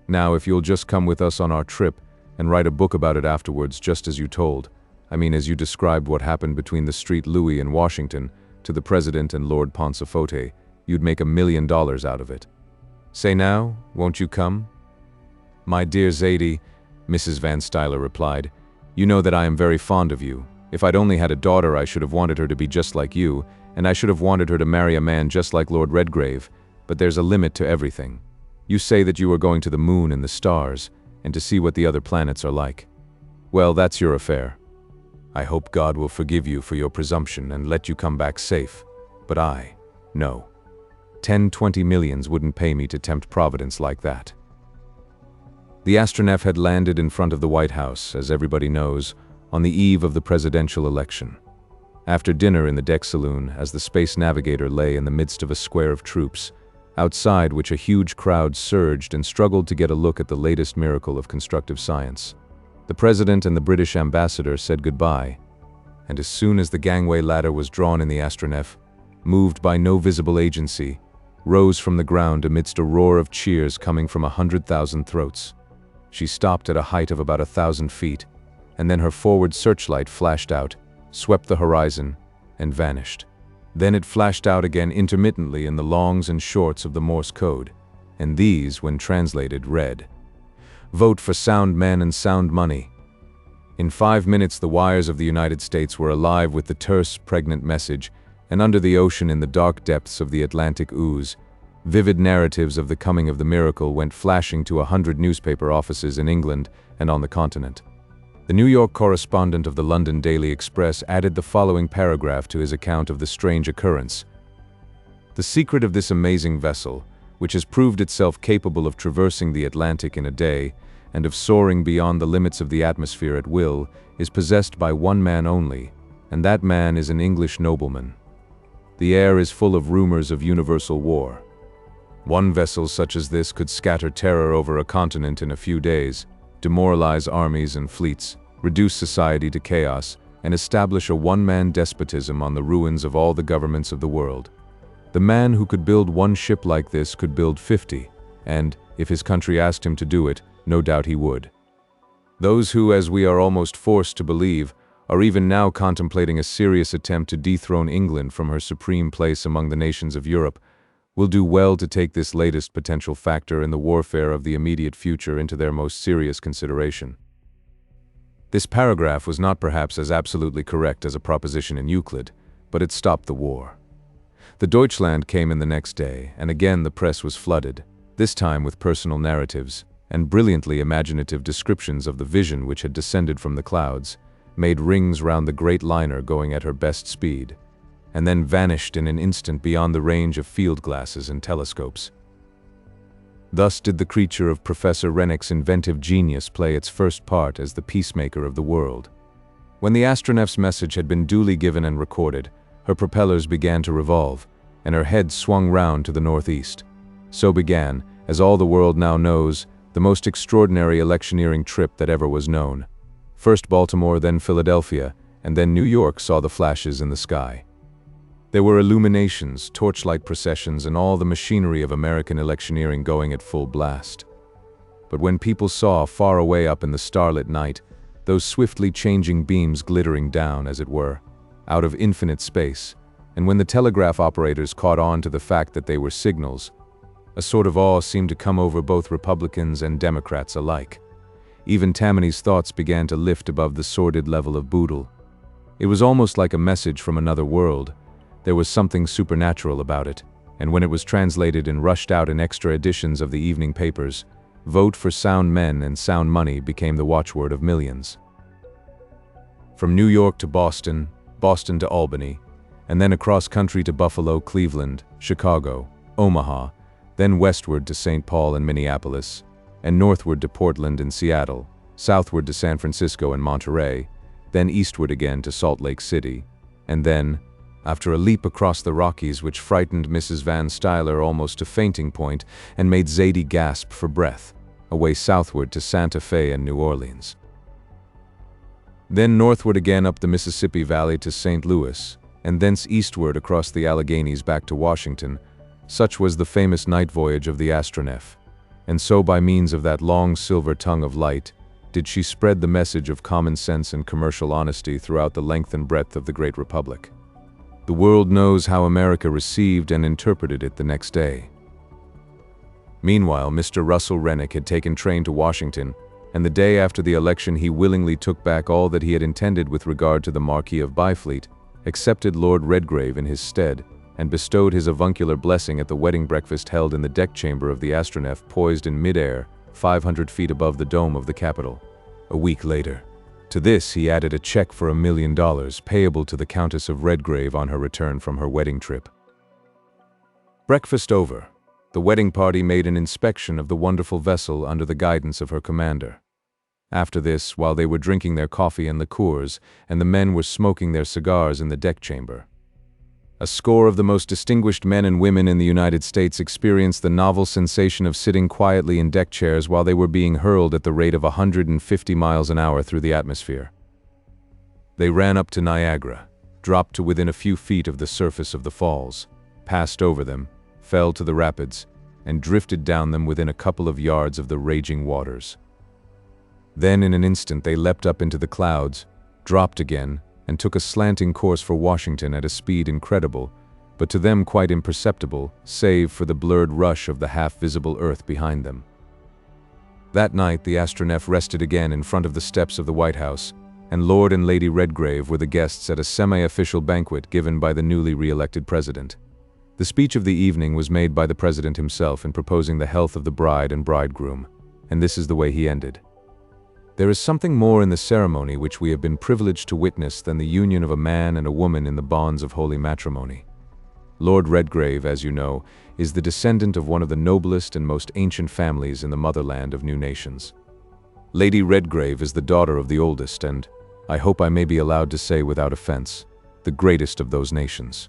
Now, if you'll just come with us on our trip, and write a book about it afterwards, just as you told, as you described what happened between the Street Louis in Washington to the President and Lord Pauncefote, you'd make $1 million out of it. Say now, won't you come?" "My dear Zadie," Mrs. Van Stuyler replied, "you know that I am very fond of you. If I'd only had a daughter, I should have wanted her to be just like you, and I should have wanted her to marry a man just like Lord Redgrave, but there's a limit to everything. You say that you are going to the moon and the stars, and to see what the other planets are like. Well, that's your affair. I hope God will forgive you for your presumption and let you come back safe, but no. 10-20 millions wouldn't pay me to tempt Providence like that." The Astronef had landed in front of the White House, as everybody knows, on the eve of the presidential election. After dinner in the deck saloon, as the Space Navigator lay in the midst of a square of troops, outside which a huge crowd surged and struggled to get a look at the latest miracle of constructive science, the President and the British ambassador said goodbye, and as soon as the gangway ladder was drawn in, the Astronef, moved by no visible agency, rose from the ground amidst a roar of cheers coming from 100,000 throats. She stopped at a height of about 1,000 feet, and then her forward searchlight flashed out, swept the horizon, and vanished. Then it flashed out again intermittently in the longs and shorts of the Morse code, and these, when translated, read, "Vote for sound men and sound money." In 5 minutes the wires of the United States were alive with the terse, pregnant message, and under the ocean, in the dark depths of the Atlantic ooze, vivid narratives of the coming of the miracle went flashing to 100 newspaper offices in England and on the continent. The New York correspondent of the London Daily Express added the following paragraph to his account of the strange occurrence. "The secret of this amazing vessel, which has proved itself capable of traversing the Atlantic in a day, and of soaring beyond the limits of the atmosphere at will, is possessed by one man only, and that man is an English nobleman. The air is full of rumors of universal war. One vessel such as this could scatter terror over a continent in a few days, demoralize armies and fleets, reduce society to chaos, and establish a one-man despotism on the ruins of all the governments of the world. The man who could build one ship like this could build 50, and, if his country asked him to do it, no doubt he would. Those who, as we are almost forced to believe, are even now contemplating a serious attempt to dethrone England from her supreme place among the nations of Europe, will do well to take this latest potential factor in the warfare of the immediate future into their most serious consideration." This paragraph was not perhaps as absolutely correct as a proposition in Euclid, but it stopped the war. The Deutschland came in the next day, and again the press was flooded, this time with personal narratives and brilliantly imaginative descriptions of the vision which had descended from the clouds, made rings round the great liner going at her best speed, and then vanished in an instant beyond the range of field glasses and telescopes. Thus did the creature of Professor Rennick's inventive genius play its first part as the peacemaker of the world. When the Astronef's message had been duly given and recorded, her propellers began to revolve, and her head swung round to the northeast. So began, as all the world now knows, the most extraordinary electioneering trip that ever was known. First Baltimore, then Philadelphia, and then New York saw the flashes in the sky. There were illuminations, torchlight processions, and all the machinery of American electioneering going at full blast. But when people saw, far away up in the starlit night, those swiftly changing beams glittering down, as it were, out of infinite space, and when the telegraph operators caught on to the fact that they were signals, a sort of awe seemed to come over both Republicans and Democrats alike. Even Tammany's thoughts began to lift above the sordid level of boodle. It was almost like a message from another world. There was something supernatural about it, and when it was translated and rushed out in extra editions of the evening papers, "Vote for sound men and sound money" became the watchword of millions. From New York to Boston, Boston to Albany, and then across country to Buffalo, Cleveland, Chicago, Omaha, then westward to St. Paul and Minneapolis, and northward to Portland and Seattle, southward to San Francisco and Monterey, then eastward again to Salt Lake City, and then, after a leap across the Rockies which frightened Mrs. Van Stuyler almost to fainting point and made Zadie gasp for breath, away southward to Santa Fe and New Orleans. Then northward again up the Mississippi Valley to St. Louis, and thence eastward across the Alleghenies back to Washington. Such was the famous night voyage of the Astronef, and so by means of that long silver tongue of light did she spread the message of common sense and commercial honesty throughout the length and breadth of the great republic. The world knows how America received and interpreted it the next day. Meanwhile, Mr. Russell Rennick had taken train to Washington, and the day after the election he willingly took back all that he had intended with regard to the Marquis of Byfleet, accepted Lord Redgrave in his stead, and bestowed his avuncular blessing at the wedding breakfast held in the deck chamber of the Astronef poised in mid-air, 500 feet above the dome of the Capitol. A week later. To this he added a check for $1 million payable to the Countess of Redgrave on her return from her wedding trip. Breakfast over, the wedding party made an inspection of the wonderful vessel under the guidance of her commander. After this, while they were drinking their coffee and liqueurs, and the men were smoking their cigars in the deck chamber, a score of the most distinguished men and women in the United States experienced the novel sensation of sitting quietly in deck chairs while they were being hurled at the rate of 150 miles an hour through the atmosphere. They ran up to Niagara, dropped to within a few feet of the surface of the falls, passed over them, fell to the rapids, and drifted down them within a couple of yards of the raging waters. Then in an instant they leapt up into the clouds, dropped again, and took a slanting course for Washington at a speed incredible, but to them quite imperceptible, save for the blurred rush of the half-visible earth behind them. That night the Astronef rested again in front of the steps of the White House, and Lord and Lady Redgrave were the guests at a semi-official banquet given by the newly re-elected president. The speech of the evening was made by the president himself in proposing the health of the bride and bridegroom, and this is the way he ended. There is something more in the ceremony which we have been privileged to witness than the union of a man and a woman in the bonds of holy matrimony. Lord Redgrave, as you know, is the descendant of one of the noblest and most ancient families in the motherland of new nations. Lady Redgrave is the daughter of the oldest and, I hope I may be allowed to say without offense, the greatest of those nations.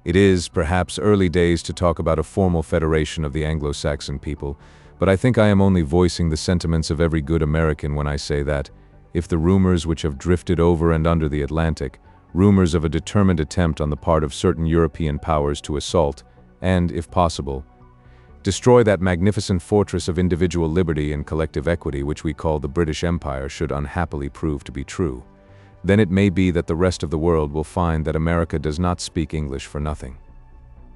It is, perhaps, early days to talk about a formal federation of the Anglo-Saxon people, but I think I am only voicing the sentiments of every good American when I say that, if the rumors which have drifted over and under the Atlantic, rumors of a determined attempt on the part of certain European powers to assault, and, if possible, destroy that magnificent fortress of individual liberty and collective equity which we call the British Empire should unhappily prove to be true, then it may be that the rest of the world will find that America does not speak English for nothing.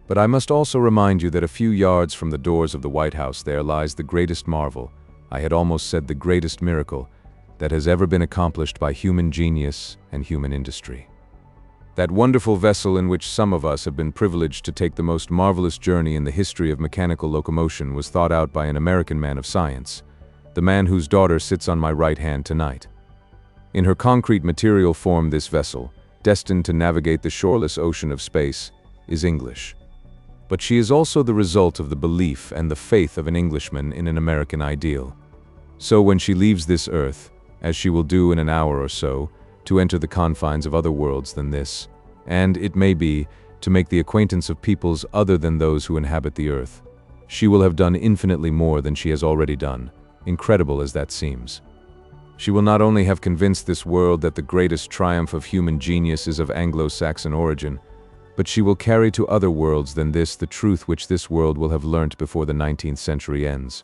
But I must also remind you that a few yards from the doors of the White House there lies the greatest marvel, I had almost said the greatest miracle, that has ever been accomplished by human genius and human industry. That wonderful vessel in which some of us have been privileged to take the most marvelous journey in the history of mechanical locomotion was thought out by an American man of science, the man whose daughter sits on my right hand tonight. In her concrete material form, this vessel, destined to navigate the shoreless ocean of space, is English. But she is also the result of the belief and the faith of an Englishman in an American ideal. So when she leaves this earth, as she will do in an hour or so, to enter the confines of other worlds than this, and, it may be, to make the acquaintance of peoples other than those who inhabit the earth, she will have done infinitely more than she has already done, incredible as that seems. She will not only have convinced this world that the greatest triumph of human genius is of Anglo-Saxon origin, but she will carry to other worlds than this the truth which this world will have learnt before the 19th century ends.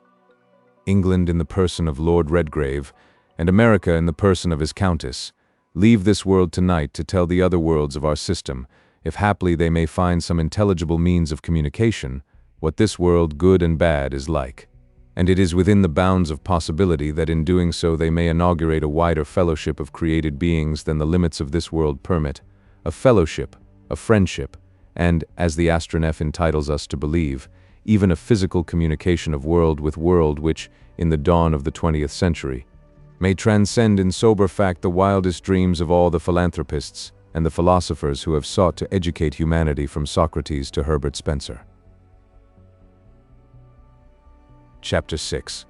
England in the person of Lord Redgrave, and America in the person of his Countess, leave this world tonight to tell the other worlds of our system, if haply they may find some intelligible means of communication, what this world, good and bad, is like. And it is within the bounds of possibility that in doing so they may inaugurate a wider fellowship of created beings than the limits of this world permit, a fellowship, a friendship, and, as the Astronef entitles us to believe, even a physical communication of world with world which, in the dawn of the 20th century, may transcend in sober fact the wildest dreams of all the philanthropists and the philosophers who have sought to educate humanity from Socrates to Herbert Spencer. Chapter 6.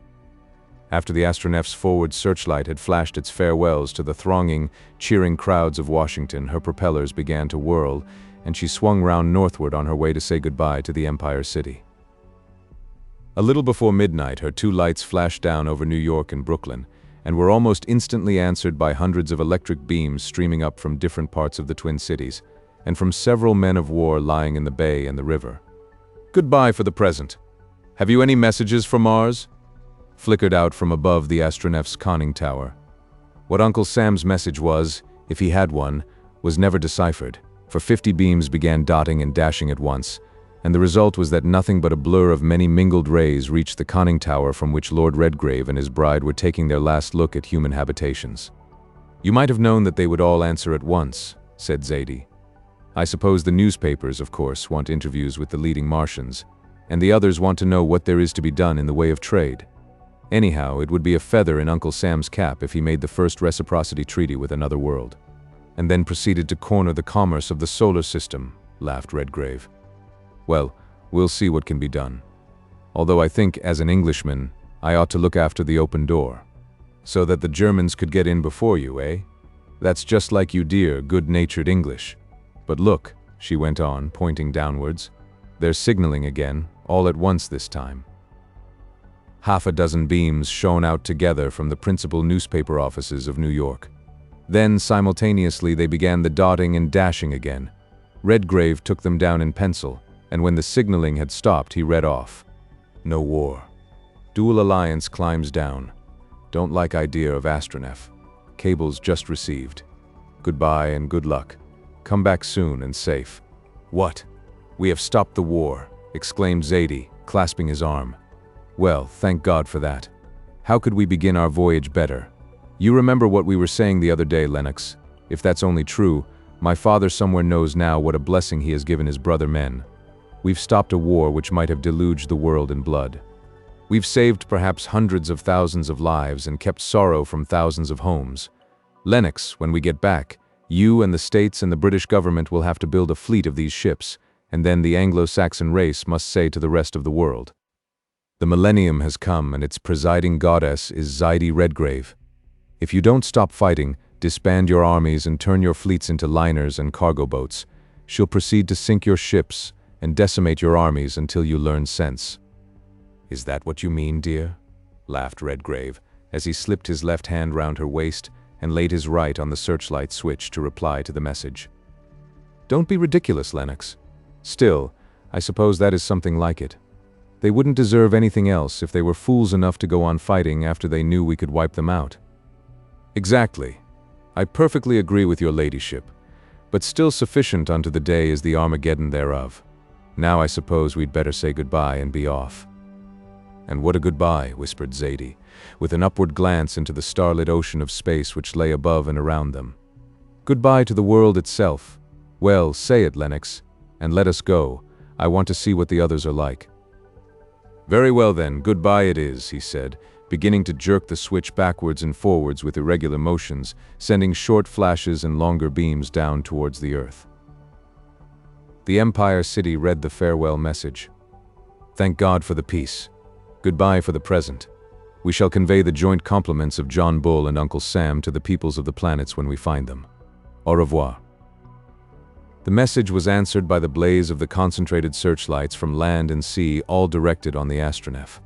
After the Astronef's forward searchlight had flashed its farewells to the thronging, cheering crowds of Washington, her propellers began to whirl, and she swung round northward on her way to say goodbye to the Empire City. A little before midnight, her two lights flashed down over New York and Brooklyn, and were almost instantly answered by hundreds of electric beams streaming up from different parts of the Twin Cities, and from several men of war lying in the bay and the river. "Goodbye for the present. Have you any messages from Mars?" flickered out from above the Astronef's conning tower. What Uncle Sam's message was, if he had one, was never deciphered, for 50 beams began dotting and dashing at once, and the result was that nothing but a blur of many mingled rays reached the conning tower from which Lord Redgrave and his bride were taking their last look at human habitations. "You might have known that they would all answer at once," said Zadie. "I suppose the newspapers, of course, want interviews with the leading Martians, and the others want to know what there is to be done in the way of trade. Anyhow, it would be a feather in Uncle Sam's cap if he made the first reciprocity treaty with another world." "And then proceeded to corner the commerce of the solar system," laughed Redgrave. "Well, we'll see what can be done. Although I think, as an Englishman, I ought to look after the open door. So that the Germans could get in before you, eh? That's just like you dear, good-natured English. But look," she went on, pointing downwards, "they're signaling again, all at once this time." Half a dozen beams shone out together from the principal newspaper offices of New York. Then, simultaneously, they began the dotting and dashing again. Redgrave took them down in pencil, and when the signaling had stopped, he read off. "No war. Dual Alliance climbs down. Don't like idea of Astronef. Cables just received. Goodbye and good luck. Come back soon and safe." "What? We have stopped the war," exclaimed Zadie, clasping his arm. "Well, thank God for that. How could we begin our voyage better? You remember what we were saying the other day, Lennox. If that's only true, my father somewhere knows now what a blessing he has given his brother men. We've stopped a war which might have deluged the world in blood. We've saved perhaps hundreds of thousands of lives and kept sorrow from thousands of homes. Lennox, when we get back, you and the States and the British government will have to build a fleet of these ships, and then the Anglo-Saxon race must say to the rest of the world, 'The millennium has come and its presiding goddess is Zadie Redgrave. If you don't stop fighting, disband your armies and turn your fleets into liners and cargo boats, she'll proceed to sink your ships and decimate your armies until you learn sense.'" "Is that what you mean, dear?" laughed Redgrave, as he slipped his left hand round her waist and laid his right on the searchlight switch to reply to the message. "Don't be ridiculous, Lennox. Still, I suppose that is something like it. They wouldn't deserve anything else if they were fools enough to go on fighting after they knew we could wipe them out." "Exactly. I perfectly agree with your ladyship, but still sufficient unto the day is the Armageddon thereof. Now I suppose we'd better say goodbye and be off." "And what a goodbye," whispered Zadie, with an upward glance into the starlit ocean of space which lay above and around them. "Goodbye to the world itself. Well, say it, Lennox, and let us go. I want to see what the others are like." "Very well then, goodbye it is," he said, beginning to jerk the switch backwards and forwards with irregular motions, sending short flashes and longer beams down towards the earth. The Empire City read the farewell message. "Thank God for the peace. Goodbye for the present. We shall convey the joint compliments of John Bull and Uncle Sam to the peoples of the planets when we find them. Au revoir." The message was answered by the blaze of the concentrated searchlights from land and sea, all directed on the Astronef.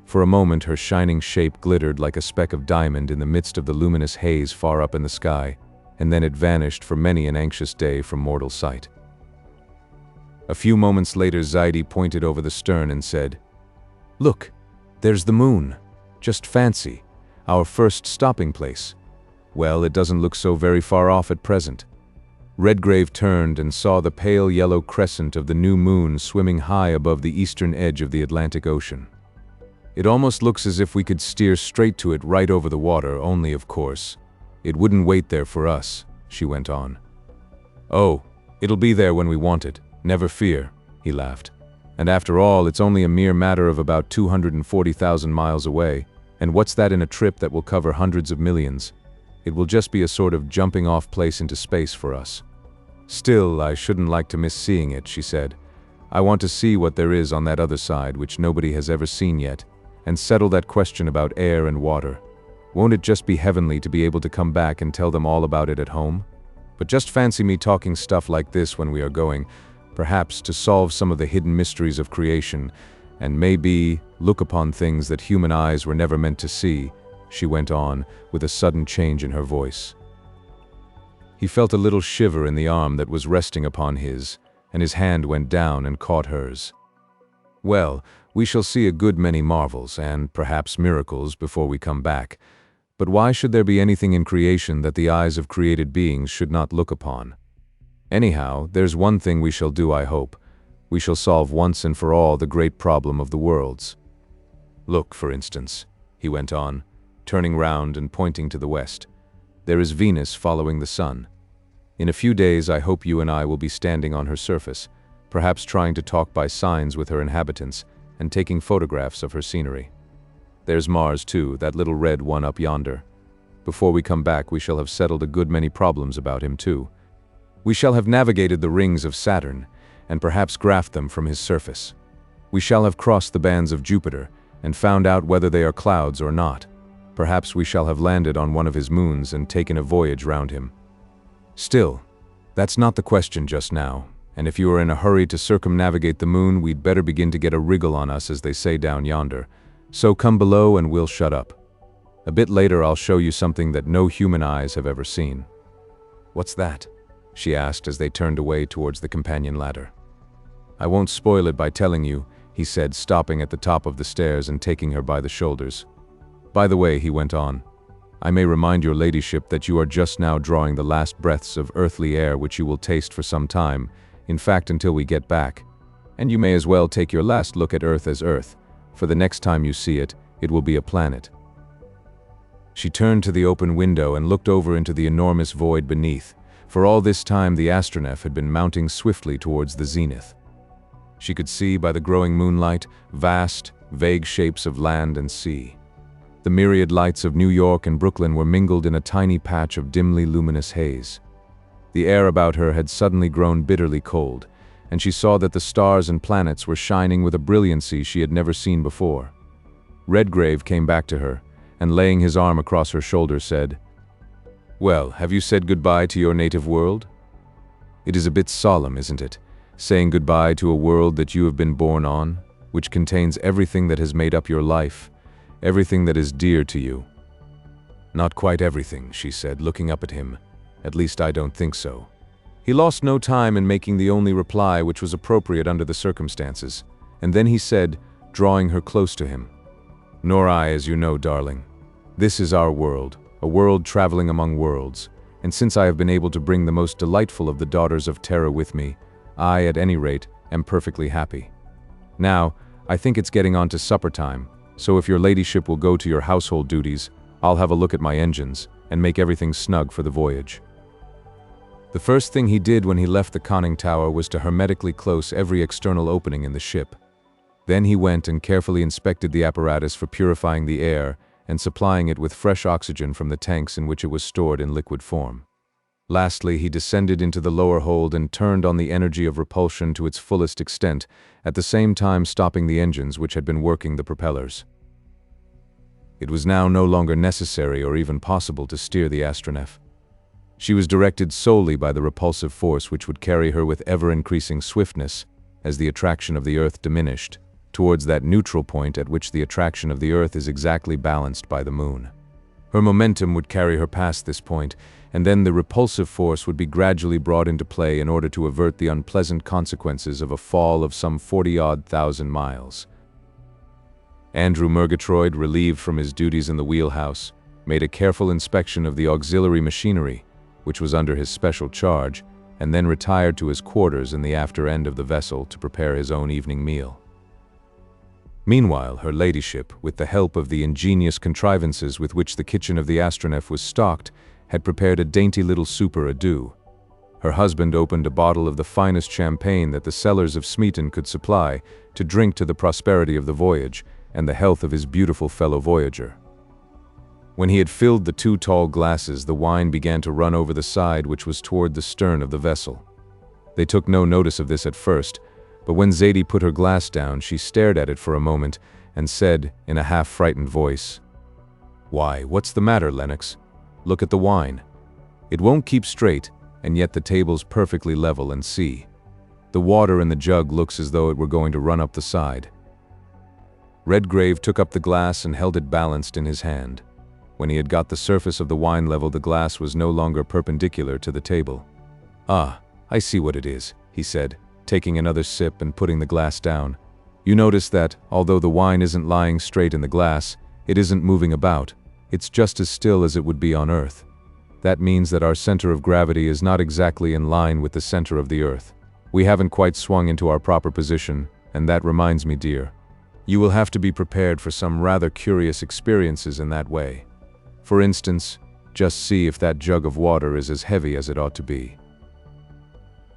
For a moment her shining shape glittered like a speck of diamond in the midst of the luminous haze far up in the sky, and then it vanished for many an anxious day from mortal sight. A few moments later Zadie pointed over the stern and said, "Look, there's the moon. Just fancy, our first stopping place. Well, it doesn't look so very far off at present." Redgrave turned and saw the pale yellow crescent of the new moon swimming high above the eastern edge of the Atlantic Ocean. "It almost looks as if we could steer straight to it right over the water, only, of course, it wouldn't wait there for us," she went on. "Oh, it'll be there when we want it, never fear," he laughed. "And after all, it's only a mere matter of about 240,000 miles away, and what's that in a trip that will cover hundreds of millions? It will just be a sort of jumping-off place into space for us." "Still, I shouldn't like to miss seeing it," she said. "I want to see what there is on that other side which nobody has ever seen yet, and settle that question about air and water. Won't it just be heavenly to be able to come back and tell them all about it at home? But just fancy me talking stuff like this when we are going, perhaps to solve some of the hidden mysteries of creation, and maybe look upon things that human eyes were never meant to see, she went on, with a sudden change in her voice. He felt a little shiver in the arm that was resting upon his, and his hand went down and caught hers. Well, we shall see a good many marvels, and perhaps miracles, before we come back. But why should there be anything in creation that the eyes of created beings should not look upon? Anyhow, there's one thing we shall do, I hope. We shall solve once and for all the great problem of the worlds. Look, for instance, he went on, turning round and pointing to the west. There is Venus following the sun. In a few days I hope you and I will be standing on her surface, perhaps trying to talk by signs with her inhabitants, and taking photographs of her scenery. There's Mars too, that little red one up yonder. Before we come back we shall have settled a good many problems about him too. We shall have navigated the rings of Saturn, and perhaps graphed them from his surface. We shall have crossed the bands of Jupiter, and found out whether they are clouds or not. Perhaps we shall have landed on one of his moons and taken a voyage round him. Still, that's not the question just now, and if you are in a hurry to circumnavigate the moon, we'd better begin to get a wriggle on us, as they say down yonder. So come below and we'll shut up. A bit later I'll show you something that no human eyes have ever seen. What's that? She asked as they turned away towards the companion ladder. I won't spoil it by telling you, he said, stopping at the top of the stairs and taking her by the shoulders. By the way, he went on, I may remind your ladyship that you are just now drawing the last breaths of earthly air which you will taste for some time, in fact until we get back. And you may as well take your last look at Earth as Earth, for the next time you see it, it will be a planet. She turned to the open window and looked over into the enormous void beneath. For all this time the Astronef had been mounting swiftly towards the zenith. She could see by the growing moonlight vast, vague shapes of land and sea. The myriad lights of New York and Brooklyn were mingled in a tiny patch of dimly luminous haze. The air about her had suddenly grown bitterly cold, and she saw that the stars and planets were shining with a brilliancy she had never seen before. Redgrave came back to her, and laying his arm across her shoulder said, Well, have you said goodbye to your native world? It is a bit solemn, isn't it, saying goodbye to a world that you have been born on, which contains everything that has made up your life, everything that is dear to you. Not quite everything, she said, looking up at him. At least I don't think so. He lost no time in making the only reply which was appropriate under the circumstances, and then he said, drawing her close to him, Nor I, as you know, darling. This is our world, a world traveling among worlds, and since I have been able to bring the most delightful of the daughters of Terra with me, I, at any rate, am perfectly happy. Now, I think it's getting on to supper time, so if your ladyship will go to your household duties, I'll have a look at my engines, and make everything snug for the voyage. The first thing he did when he left the conning tower was to hermetically close every external opening in the ship. Then he went and carefully inspected the apparatus for purifying the air and supplying it with fresh oxygen from the tanks in which it was stored in liquid form. Lastly, he descended into the lower hold and turned on the energy of repulsion to its fullest extent, at the same time stopping the engines which had been working the propellers. It was now no longer necessary or even possible to steer the Astronef. She was directed solely by the repulsive force which would carry her with ever-increasing swiftness, as the attraction of the Earth diminished, towards that neutral point at which the attraction of the Earth is exactly balanced by the Moon. Her momentum would carry her past this point, and then the repulsive force would be gradually brought into play in order to avert the unpleasant consequences of a fall of some 40-odd thousand miles. Andrew Murgatroyd, relieved from his duties in the wheelhouse, made a careful inspection of the auxiliary machinery, which was under his special charge, and then retired to his quarters in the after end of the vessel to prepare his own evening meal. Meanwhile, her ladyship, with the help of the ingenious contrivances with which the kitchen of the Astronef was stocked, had prepared a dainty little souper à deux. Her husband opened a bottle of the finest champagne that the cellars of Smeaton could supply, to drink to the prosperity of the voyage and the health of his beautiful fellow voyager. When he had filled the 2 tall glasses, the wine began to run over the side which was toward the stern of the vessel. They took no notice of this at first, but when Zadie put her glass down, she stared at it for a moment, and said, in a half-frightened voice, "Why, what's the matter, Lennox? Look at the wine. It won't keep straight, and yet the table's perfectly level, and see. The water in the jug looks as though it were going to run up the side." Redgrave took up the glass and held it balanced in his hand. When he had got the surface of the wine level, the glass was no longer perpendicular to the table. "Ah, I see what it is," he said, taking another sip and putting the glass down. "You notice that, although the wine isn't lying straight in the glass, it isn't moving about. It's just as still as it would be on Earth. That means that our center of gravity is not exactly in line with the center of the Earth. We haven't quite swung into our proper position, and that reminds me, dear. You will have to be prepared for some rather curious experiences in that way. For instance, just see if that jug of water is as heavy as it ought to be."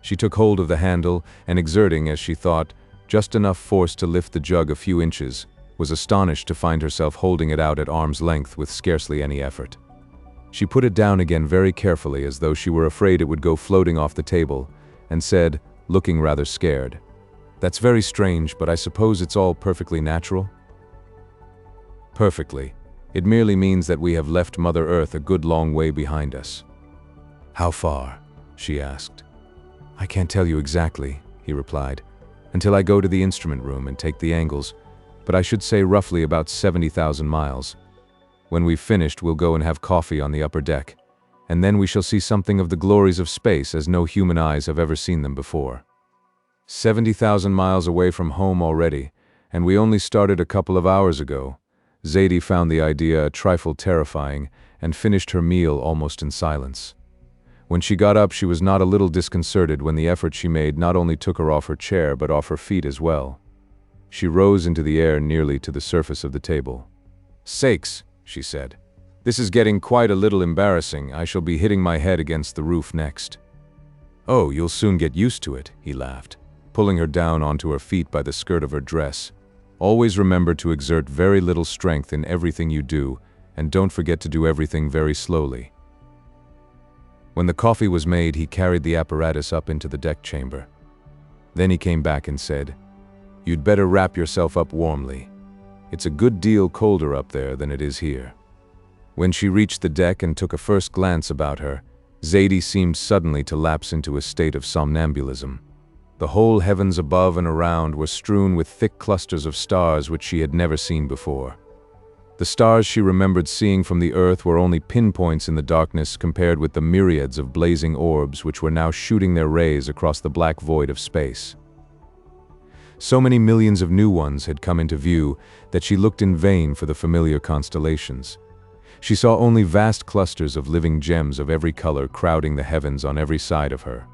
She took hold of the handle and, exerting, as she thought, just enough force to lift the jug a few inches, was astonished to find herself holding it out at arm's length with scarcely any effort. She put it down again very carefully, as though she were afraid it would go floating off the table, and said, looking rather scared, "That's very strange, but I suppose it's all perfectly natural?" "Perfectly. It merely means that we have left Mother Earth a good long way behind us." "How far?" she asked. "I can't tell you exactly," he replied, "until I go to the instrument room and take the angles, but I should say roughly about 70,000 miles. When we've finished, we'll go and have coffee on the upper deck, and then we shall see something of the glories of space as no human eyes have ever seen them before. 70,000 miles away from home already, and we only started a couple of hours ago." Zadie found the idea a trifle terrifying and finished her meal almost in silence. When she got up, she was not a little disconcerted when the effort she made not only took her off her chair but off her feet as well. She rose into the air nearly to the surface of the table. "Sakes," she said. "This is getting quite a little embarrassing. I shall be hitting my head against the roof next." "Oh, you'll soon get used to it," he laughed, pulling her down onto her feet by the skirt of her dress. "Always remember to exert very little strength in everything you do, and don't forget to do everything very slowly." When the coffee was made, he carried the apparatus up into the deck chamber. Then he came back and said, "You'd better wrap yourself up warmly. It's a good deal colder up there than it is here." When she reached the deck and took a first glance about her, Zadie seemed suddenly to lapse into a state of somnambulism. The whole heavens above and around were strewn with thick clusters of stars which she had never seen before. The stars she remembered seeing from the Earth were only pinpoints in the darkness compared with the myriads of blazing orbs which were now shooting their rays across the black void of space. So many millions of new ones had come into view that she looked in vain for the familiar constellations. She saw only vast clusters of living gems of every color crowding the heavens on every side of her.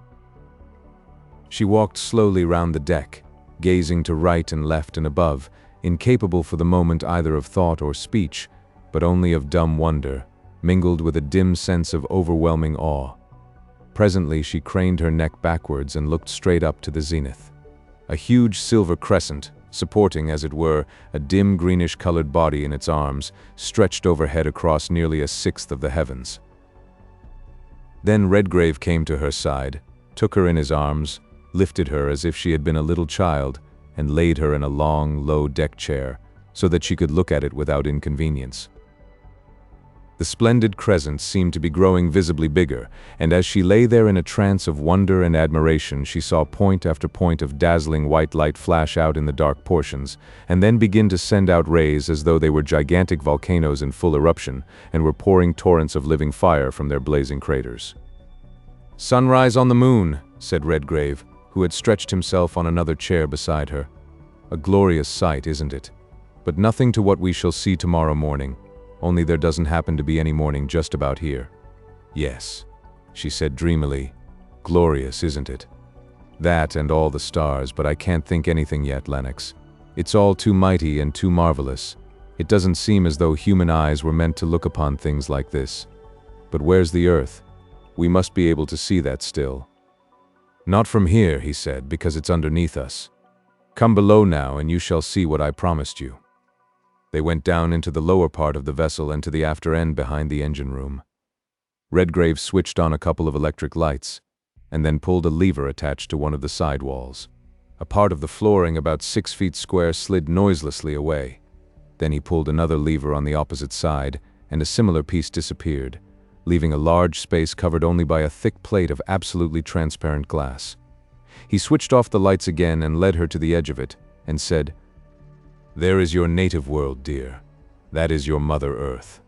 She walked slowly round the deck, gazing to right and left and above, incapable for the moment either of thought or speech, but only of dumb wonder, mingled with a dim sense of overwhelming awe. Presently she craned her neck backwards and looked straight up to the zenith. A huge silver crescent, supporting, as it were, a dim greenish-colored body in its arms, stretched overhead across nearly a sixth of the heavens. Then Redgrave came to her side, took her in his arms, lifted her as if she had been a little child, and laid her in a long, low deck chair, so that she could look at it without inconvenience. The splendid crescent seemed to be growing visibly bigger, and as she lay there in a trance of wonder and admiration, she saw point after point of dazzling white light flash out in the dark portions, and then begin to send out rays as though they were gigantic volcanoes in full eruption, and were pouring torrents of living fire from their blazing craters. "Sunrise on the moon," said Redgrave, who had stretched himself on another chair beside her. "A glorious sight, isn't it? But nothing to what we shall see tomorrow morning, only there doesn't happen to be any morning just about here." "Yes," she said dreamily, "glorious, isn't it? That and all the stars, but I can't think anything yet, Lennox. It's all too mighty and too marvelous. It doesn't seem as though human eyes were meant to look upon things like this. But where's the Earth? We must be able to see that still." "Not from here," he said, "because it's underneath us. Come below now, and you shall see what I promised you." They went down into the lower part of the vessel and to the after end behind the engine room. Redgrave switched on a couple of electric lights, and then pulled a lever attached to one of the side walls. A part of the flooring about 6 feet square slid noiselessly away, Then he pulled another lever on the opposite side, and a similar piece disappeared, leaving a large space covered only by a thick plate of absolutely transparent glass. He switched off the lights again and led her to the edge of it, and said, "There is your native world, dear. That is your Mother Earth."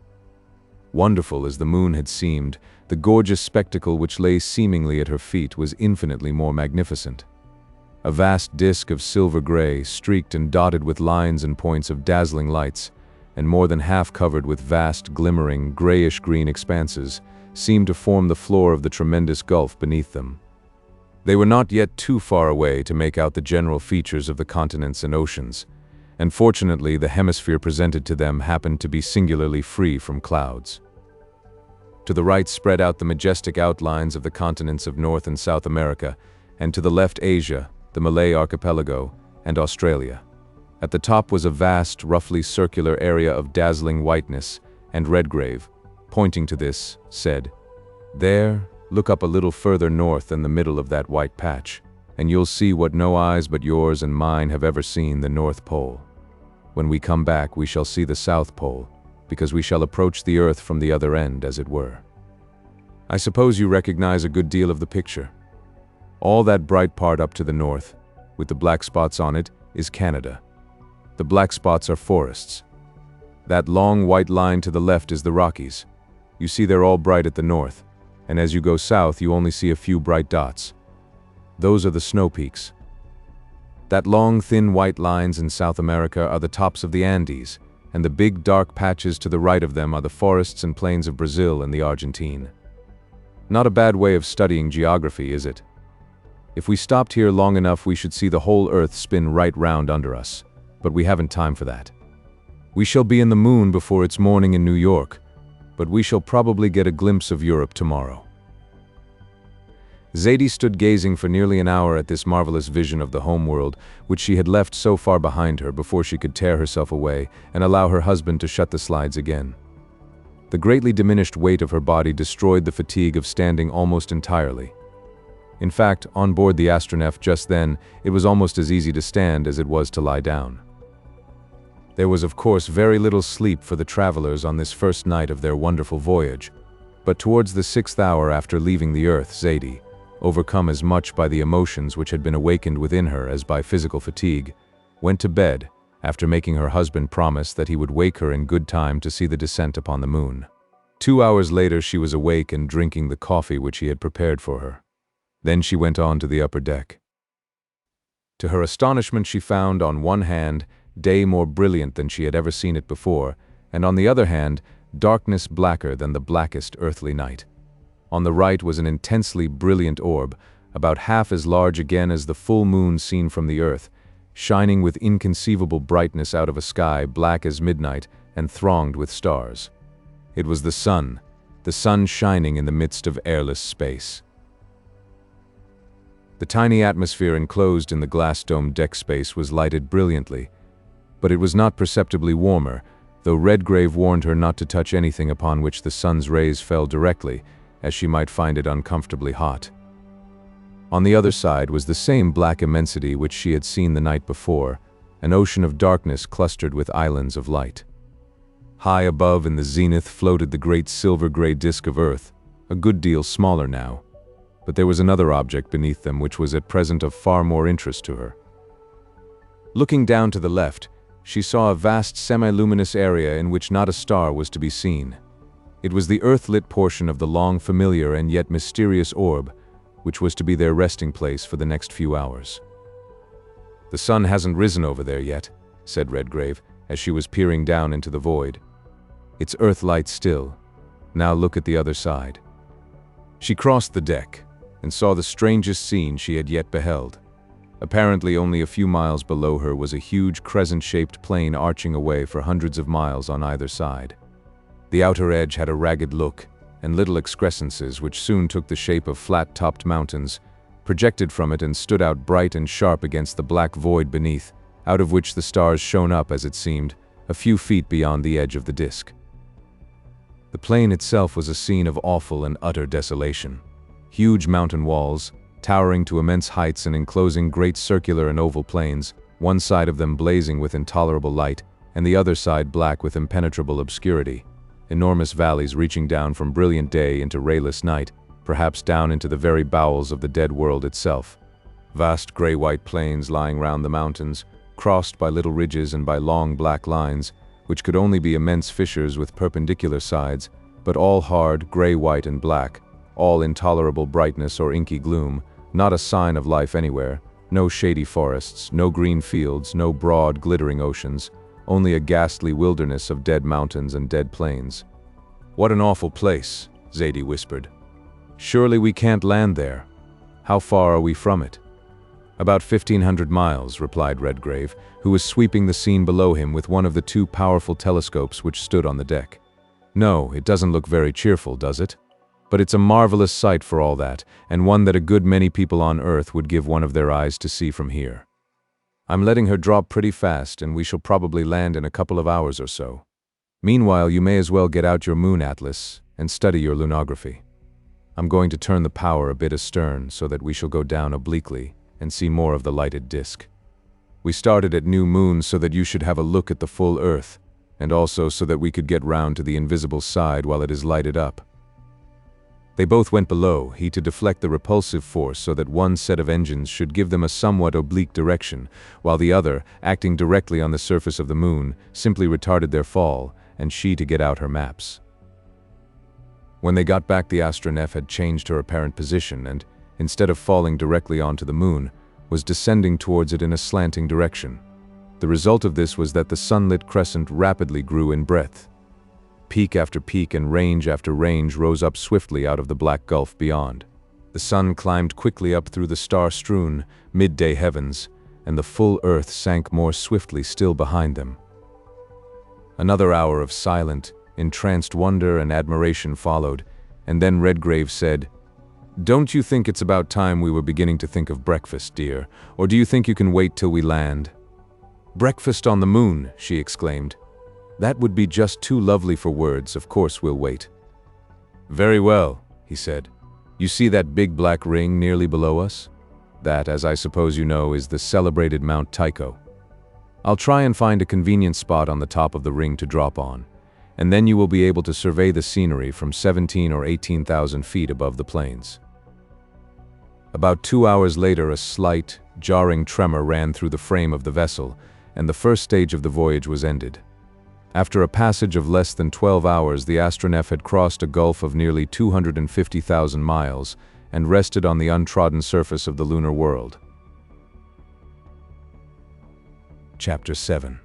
Wonderful as the moon had seemed, the gorgeous spectacle which lay seemingly at her feet was infinitely more magnificent. A vast disk of silver gray, streaked and dotted with lines and points of dazzling lights, and more than half covered with vast, glimmering, grayish-green expanses, seemed to form the floor of the tremendous gulf beneath them. They were not yet too far away to make out the general features of the continents and oceans, and fortunately the hemisphere presented to them happened to be singularly free from clouds. To the right spread out the majestic outlines of the continents of North and South America, and to the left Asia, the Malay archipelago, and Australia. At the top was a vast, roughly circular area of dazzling whiteness, and Redgrave, pointing to this, said, "There, look up a little further north than the middle of that white patch, and you'll see what no eyes but yours and mine have ever seen, the North Pole. When we come back, we shall see the South Pole, because we shall approach the Earth from the other end, as it were. I suppose you recognize a good deal of the picture. All that bright part up to the north, with the black spots on it, is Canada. The black spots are forests. That long white line to the left is the Rockies. You see they're all bright at the north, and as you go south you only see a few bright dots. Those are the snow peaks. That long thin white lines in South America are the tops of the Andes, and the big dark patches to the right of them are the forests and plains of Brazil and the Argentine. Not a bad way of studying geography, is it? If we stopped here long enough we should see the whole Earth spin right round under us, but we haven't time for that. We shall be in the moon before it's morning in New York, but we shall probably get a glimpse of Europe tomorrow." Zaidie stood gazing for nearly an hour at this marvelous vision of the home world, which she had left so far behind her before she could tear herself away and allow her husband to shut the slides again. The greatly diminished weight of her body destroyed the fatigue of standing almost entirely. In fact, on board the Astronef just then, it was almost as easy to stand as it was to lie down. There was of course very little sleep for the travelers on this first night of their wonderful voyage, but towards the 6th hour after leaving the Earth, Zaidie, overcome as much by the emotions which had been awakened within her as by physical fatigue, went to bed after making her husband promise that he would wake her in good time to see the descent upon the moon. 2 hours later she was awake and drinking the coffee which he had prepared for her. Then she went on to the upper deck. To her astonishment she found, on one hand, day more brilliant than she had ever seen it before, and on the other hand, darkness blacker than the blackest earthly night. On the right was an intensely brilliant orb, about half as large again as the full moon seen from the Earth, shining with inconceivable brightness out of a sky black as midnight and thronged with stars. It was the sun shining in the midst of airless space. The tiny atmosphere enclosed in the glass-domed deck space was lighted brilliantly, but it was not perceptibly warmer, though Redgrave warned her not to touch anything upon which the sun's rays fell directly, as she might find it uncomfortably hot. On the other side was the same black immensity which she had seen the night before, an ocean of darkness clustered with islands of light. High above in the zenith floated the great silver-gray disk of Earth, a good deal smaller now, but there was another object beneath them which was at present of far more interest to her. Looking down to the left, she saw a vast semi-luminous area in which not a star was to be seen. It was the Earth-lit portion of the long familiar and yet mysterious orb, which was to be their resting place for the next few hours. "The sun hasn't risen over there yet," said Redgrave, as she was peering down into the void. "It's Earth-light still. Now look at the other side." She crossed the deck, and saw the strangest scene she had yet beheld. Apparently only a few miles below her was a huge crescent-shaped plain arching away for hundreds of miles on either side. The outer edge had a ragged look, and little excrescences which soon took the shape of flat-topped mountains, projected from it and stood out bright and sharp against the black void beneath, out of which the stars shone up, as it seemed, a few feet beyond the edge of the disk. The plain itself was a scene of awful and utter desolation. Huge mountain walls, towering to immense heights and enclosing great circular and oval plains, one side of them blazing with intolerable light, and the other side black with impenetrable obscurity. Enormous valleys reaching down from brilliant day into rayless night, perhaps down into the very bowels of the dead world itself. Vast gray-white plains lying round the mountains, crossed by little ridges and by long black lines, which could only be immense fissures with perpendicular sides, but all hard, gray-white and black, all intolerable brightness or inky gloom, not a sign of life anywhere, no shady forests, no green fields, no broad, glittering oceans, only a ghastly wilderness of dead mountains and dead plains. "What an awful place," Zaidie whispered. "Surely we can't land there. How far are we from it?" "About 1,500 miles, replied Redgrave, who was sweeping the scene below him with one of the two powerful telescopes which stood on the deck. "No, it doesn't look very cheerful, does it? But it's a marvelous sight for all that, and one that a good many people on Earth would give one of their eyes to see from here. I'm letting her drop pretty fast, and we shall probably land in a couple of hours or so. Meanwhile, you may as well get out your moon atlas and study your lunography. I'm going to turn the power a bit astern so that we shall go down obliquely and see more of the lighted disk. We started at new moon so that you should have a look at the full Earth, and also so that we could get round to the invisible side while it is lighted up." They both went below, he to deflect the repulsive force so that one set of engines should give them a somewhat oblique direction, while the other, acting directly on the surface of the moon, simply retarded their fall, and she to get out her maps. When they got back, the Astronef had changed her apparent position and, instead of falling directly onto the moon, was descending towards it in a slanting direction. The result of this was that the sunlit crescent rapidly grew in breadth. Peak after peak and range after range rose up swiftly out of the black gulf beyond. The sun climbed quickly up through the star-strewn, midday heavens, and the full Earth sank more swiftly still behind them. Another hour of silent, entranced wonder and admiration followed, and then Redgrave said, "Don't you think it's about time we were beginning to think of breakfast, dear, or do you think you can wait till we land?" "Breakfast on the moon," she exclaimed. "That would be just too lovely for words. Of course we'll wait." "Very well," he said. "You see that big black ring nearly below us? That, as I suppose you know, is the celebrated Mount Tycho. I'll try and find a convenient spot on the top of the ring to drop on, and then you will be able to survey the scenery from 17 or 18,000 feet above the plains." About 2 hours later, a slight, jarring tremor ran through the frame of the vessel, and the first stage of the voyage was ended. After a passage of less than 12 hours, the Astronef had crossed a gulf of nearly 250,000 miles and rested on the untrodden surface of the lunar world. Chapter 7.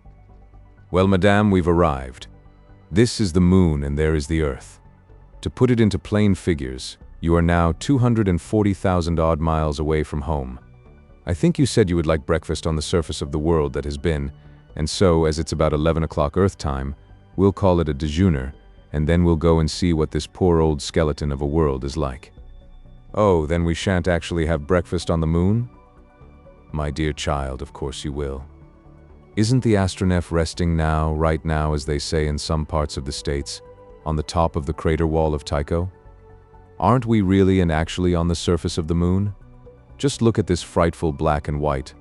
"Well, madame, we've arrived. This is the moon and there is the Earth. To put it into plain figures, you are now 240,000 odd miles away from home. I think you said you would like breakfast on the surface of the world that has been, and so, as it's about 11 o'clock Earth time, we'll call it a dejeuner, and then we'll go and see what this poor old skeleton of a world is like." "Oh, then we shan't actually have breakfast on the moon?" "My dear child, of course you will. Isn't the Astronef resting now, right now, as they say in some parts of the States, on the top of the crater wall of Tycho? Aren't we really and actually on the surface of the moon? Just look at this frightful black and white,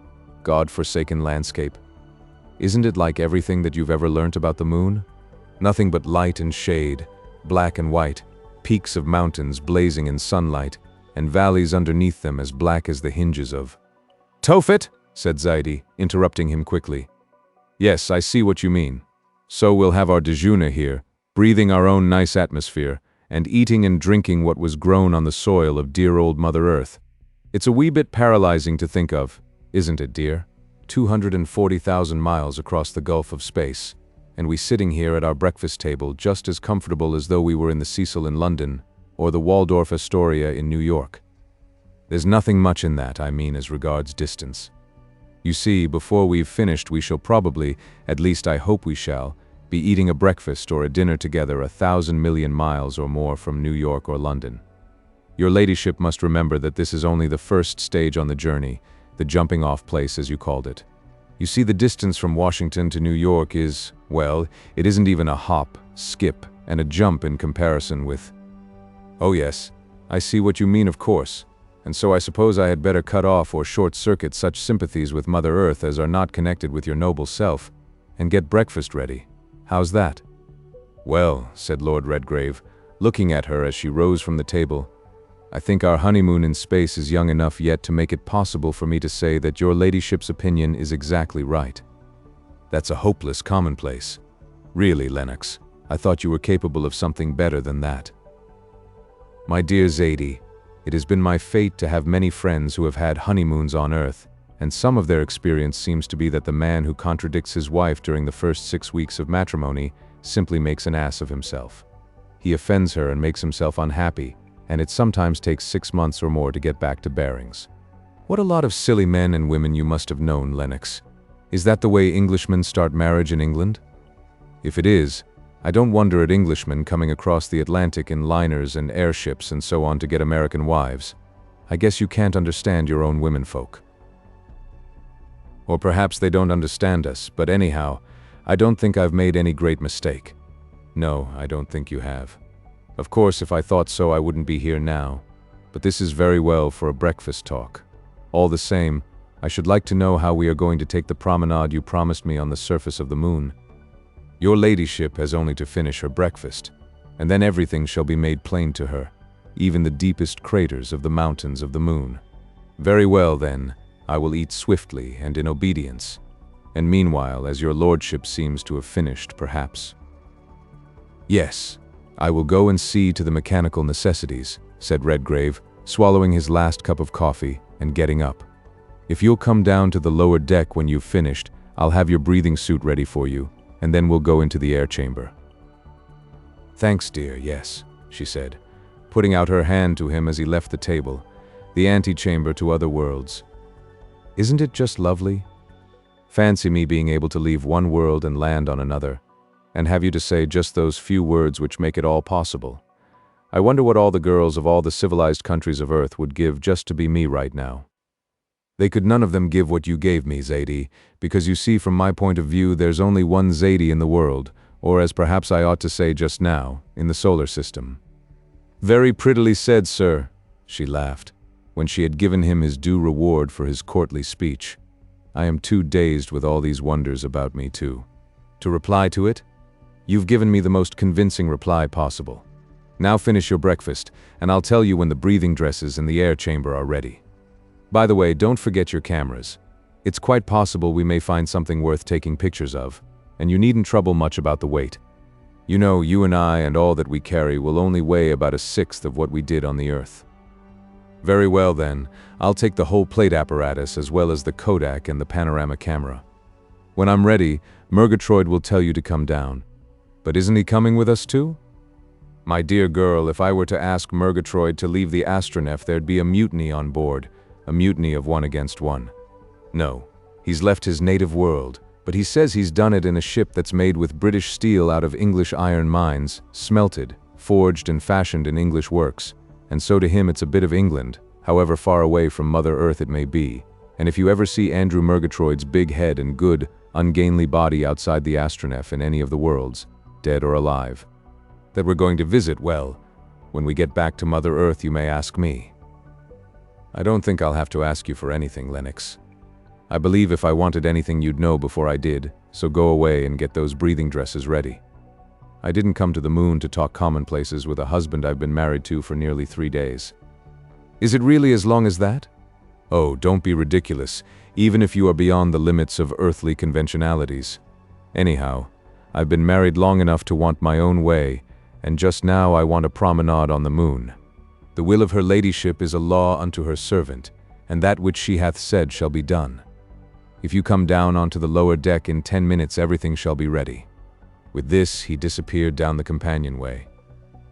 God-forsaken landscape. Isn't it like everything that you've ever learnt about the moon? Nothing but light and shade, black and white, peaks of mountains blazing in sunlight, and valleys underneath them as black as the hinges of—" "Tophet!" said Zaidie, interrupting him quickly. "Yes, I see what you mean. So we'll have our dejeuner here, breathing our own nice atmosphere, and eating and drinking what was grown on the soil of dear old Mother Earth. It's a wee bit paralyzing to think of, isn't it, dear? 240,000 miles across the gulf of space, and we sitting here at our breakfast table just as comfortable as though we were in the Cecil in London, or the Waldorf Astoria in New York. There's nothing much in that, I mean, as regards distance. You see, before we've finished we shall probably, at least I hope we shall, be eating a breakfast or a dinner together 1,000 million miles or more from New York or London. Your ladyship must remember that this is only the first stage on the journey, the jumping-off place as you called it. You see, the distance from Washington to New York is, well, it isn't even a hop, skip, and a jump in comparison with—" "Oh yes, I see what you mean, of course, and so I suppose I had better cut off or short-circuit such sympathies with Mother Earth as are not connected with your noble self, and get breakfast ready. How's that?" "Well," said Lord Redgrave, looking at her as she rose from the table, "I think our honeymoon in space is young enough yet to make it possible for me to say that your ladyship's opinion is exactly right." "That's a hopeless commonplace. Really, Lennox, I thought you were capable of something better than that." "My dear Zadie, it has been my fate to have many friends who have had honeymoons on Earth, and some of their experience seems to be that the man who contradicts his wife during the first 6 weeks of matrimony simply makes an ass of himself. He offends her and makes himself unhappy, and it sometimes takes 6 months or more to get back to bearings. What a lot of silly men and women you must have known, Lennox. Is that the way Englishmen start marriage in England? If it is, I don't wonder at Englishmen coming across the Atlantic in liners and airships and so on to get American wives. I guess you can't understand your own womenfolk. Or perhaps they don't understand us, but anyhow, I don't think I've made any great mistake. No, I don't think you have. Of course, if I thought so, I wouldn't be here now. But this is very well for a breakfast talk. All the same, I should like to know how we are going to take the promenade you promised me on the surface of the moon. Your ladyship has only to finish her breakfast, and then everything shall be made plain to her, even the deepest craters of the mountains of the moon. Very well, then, I will eat swiftly and in obedience, and meanwhile, as your lordship seems to have finished, perhaps. Yes, I will go and see to the mechanical necessities, said Redgrave, swallowing his last cup of coffee and getting up. If you'll come down to the lower deck when you've finished, I'll have your breathing suit ready for you, and then we'll go into the air chamber. Thanks, dear, yes, she said, putting out her hand to him as he left the table, the antechamber to other worlds. Isn't it just lovely? Fancy me being able to leave one world and land on another, and have you to say just those few words which make it all possible. I wonder what all the girls of all the civilized countries of Earth would give just to be me right now. They could none of them give what you gave me, Zadie, because you see, from my point of view, there's only one Zadie in the world, or as perhaps I ought to say just now, in the solar system. Very prettily said, sir, she laughed, when she had given him his due reward for his courtly speech. I am too dazed with all these wonders about me, too. To reply to it? You've given me the most convincing reply possible. Now finish your breakfast, and I'll tell you when the breathing dresses in the air chamber are ready. By the way, don't forget your cameras. It's quite possible we may find something worth taking pictures of, and you needn't trouble much about the weight. You know, you and I and all that we carry will only weigh about 1/6 of what we did on the Earth. Very well then, I'll take the whole plate apparatus as well as the Kodak and the panorama camera. When I'm ready, Murgatroyd will tell you to come down. But isn't he coming with us too? My dear girl, if I were to ask Murgatroyd to leave the Astronef, there'd be a mutiny on board. A mutiny of 1 against 1. No, he's left his native world, but he says he's done it in a ship that's made with British steel out of English iron mines, smelted, forged and fashioned in English works, and so to him it's a bit of England, however far away from Mother Earth it may be, and if you ever see Andrew Murgatroyd's big head and good, ungainly body outside the Astronef in any of the worlds, dead or alive, that we're going to visit, well, when we get back to Mother Earth you may ask me. I don't think I'll have to ask you for anything, Lennox. I believe if I wanted anything you'd know before I did, so go away and get those breathing dresses ready. I didn't come to the moon to talk commonplaces with a husband I've been married to for nearly 3 days. Is it really as long as that? Oh, don't be ridiculous, even if you are beyond the limits of earthly conventionalities. Anyhow, I've been married long enough to want my own way, and just now I want a promenade on the moon. The will of her ladyship is a law unto her servant, and that which she hath said shall be done. If you come down onto the lower deck in 10 minutes, everything shall be ready. With this, he disappeared down the companionway.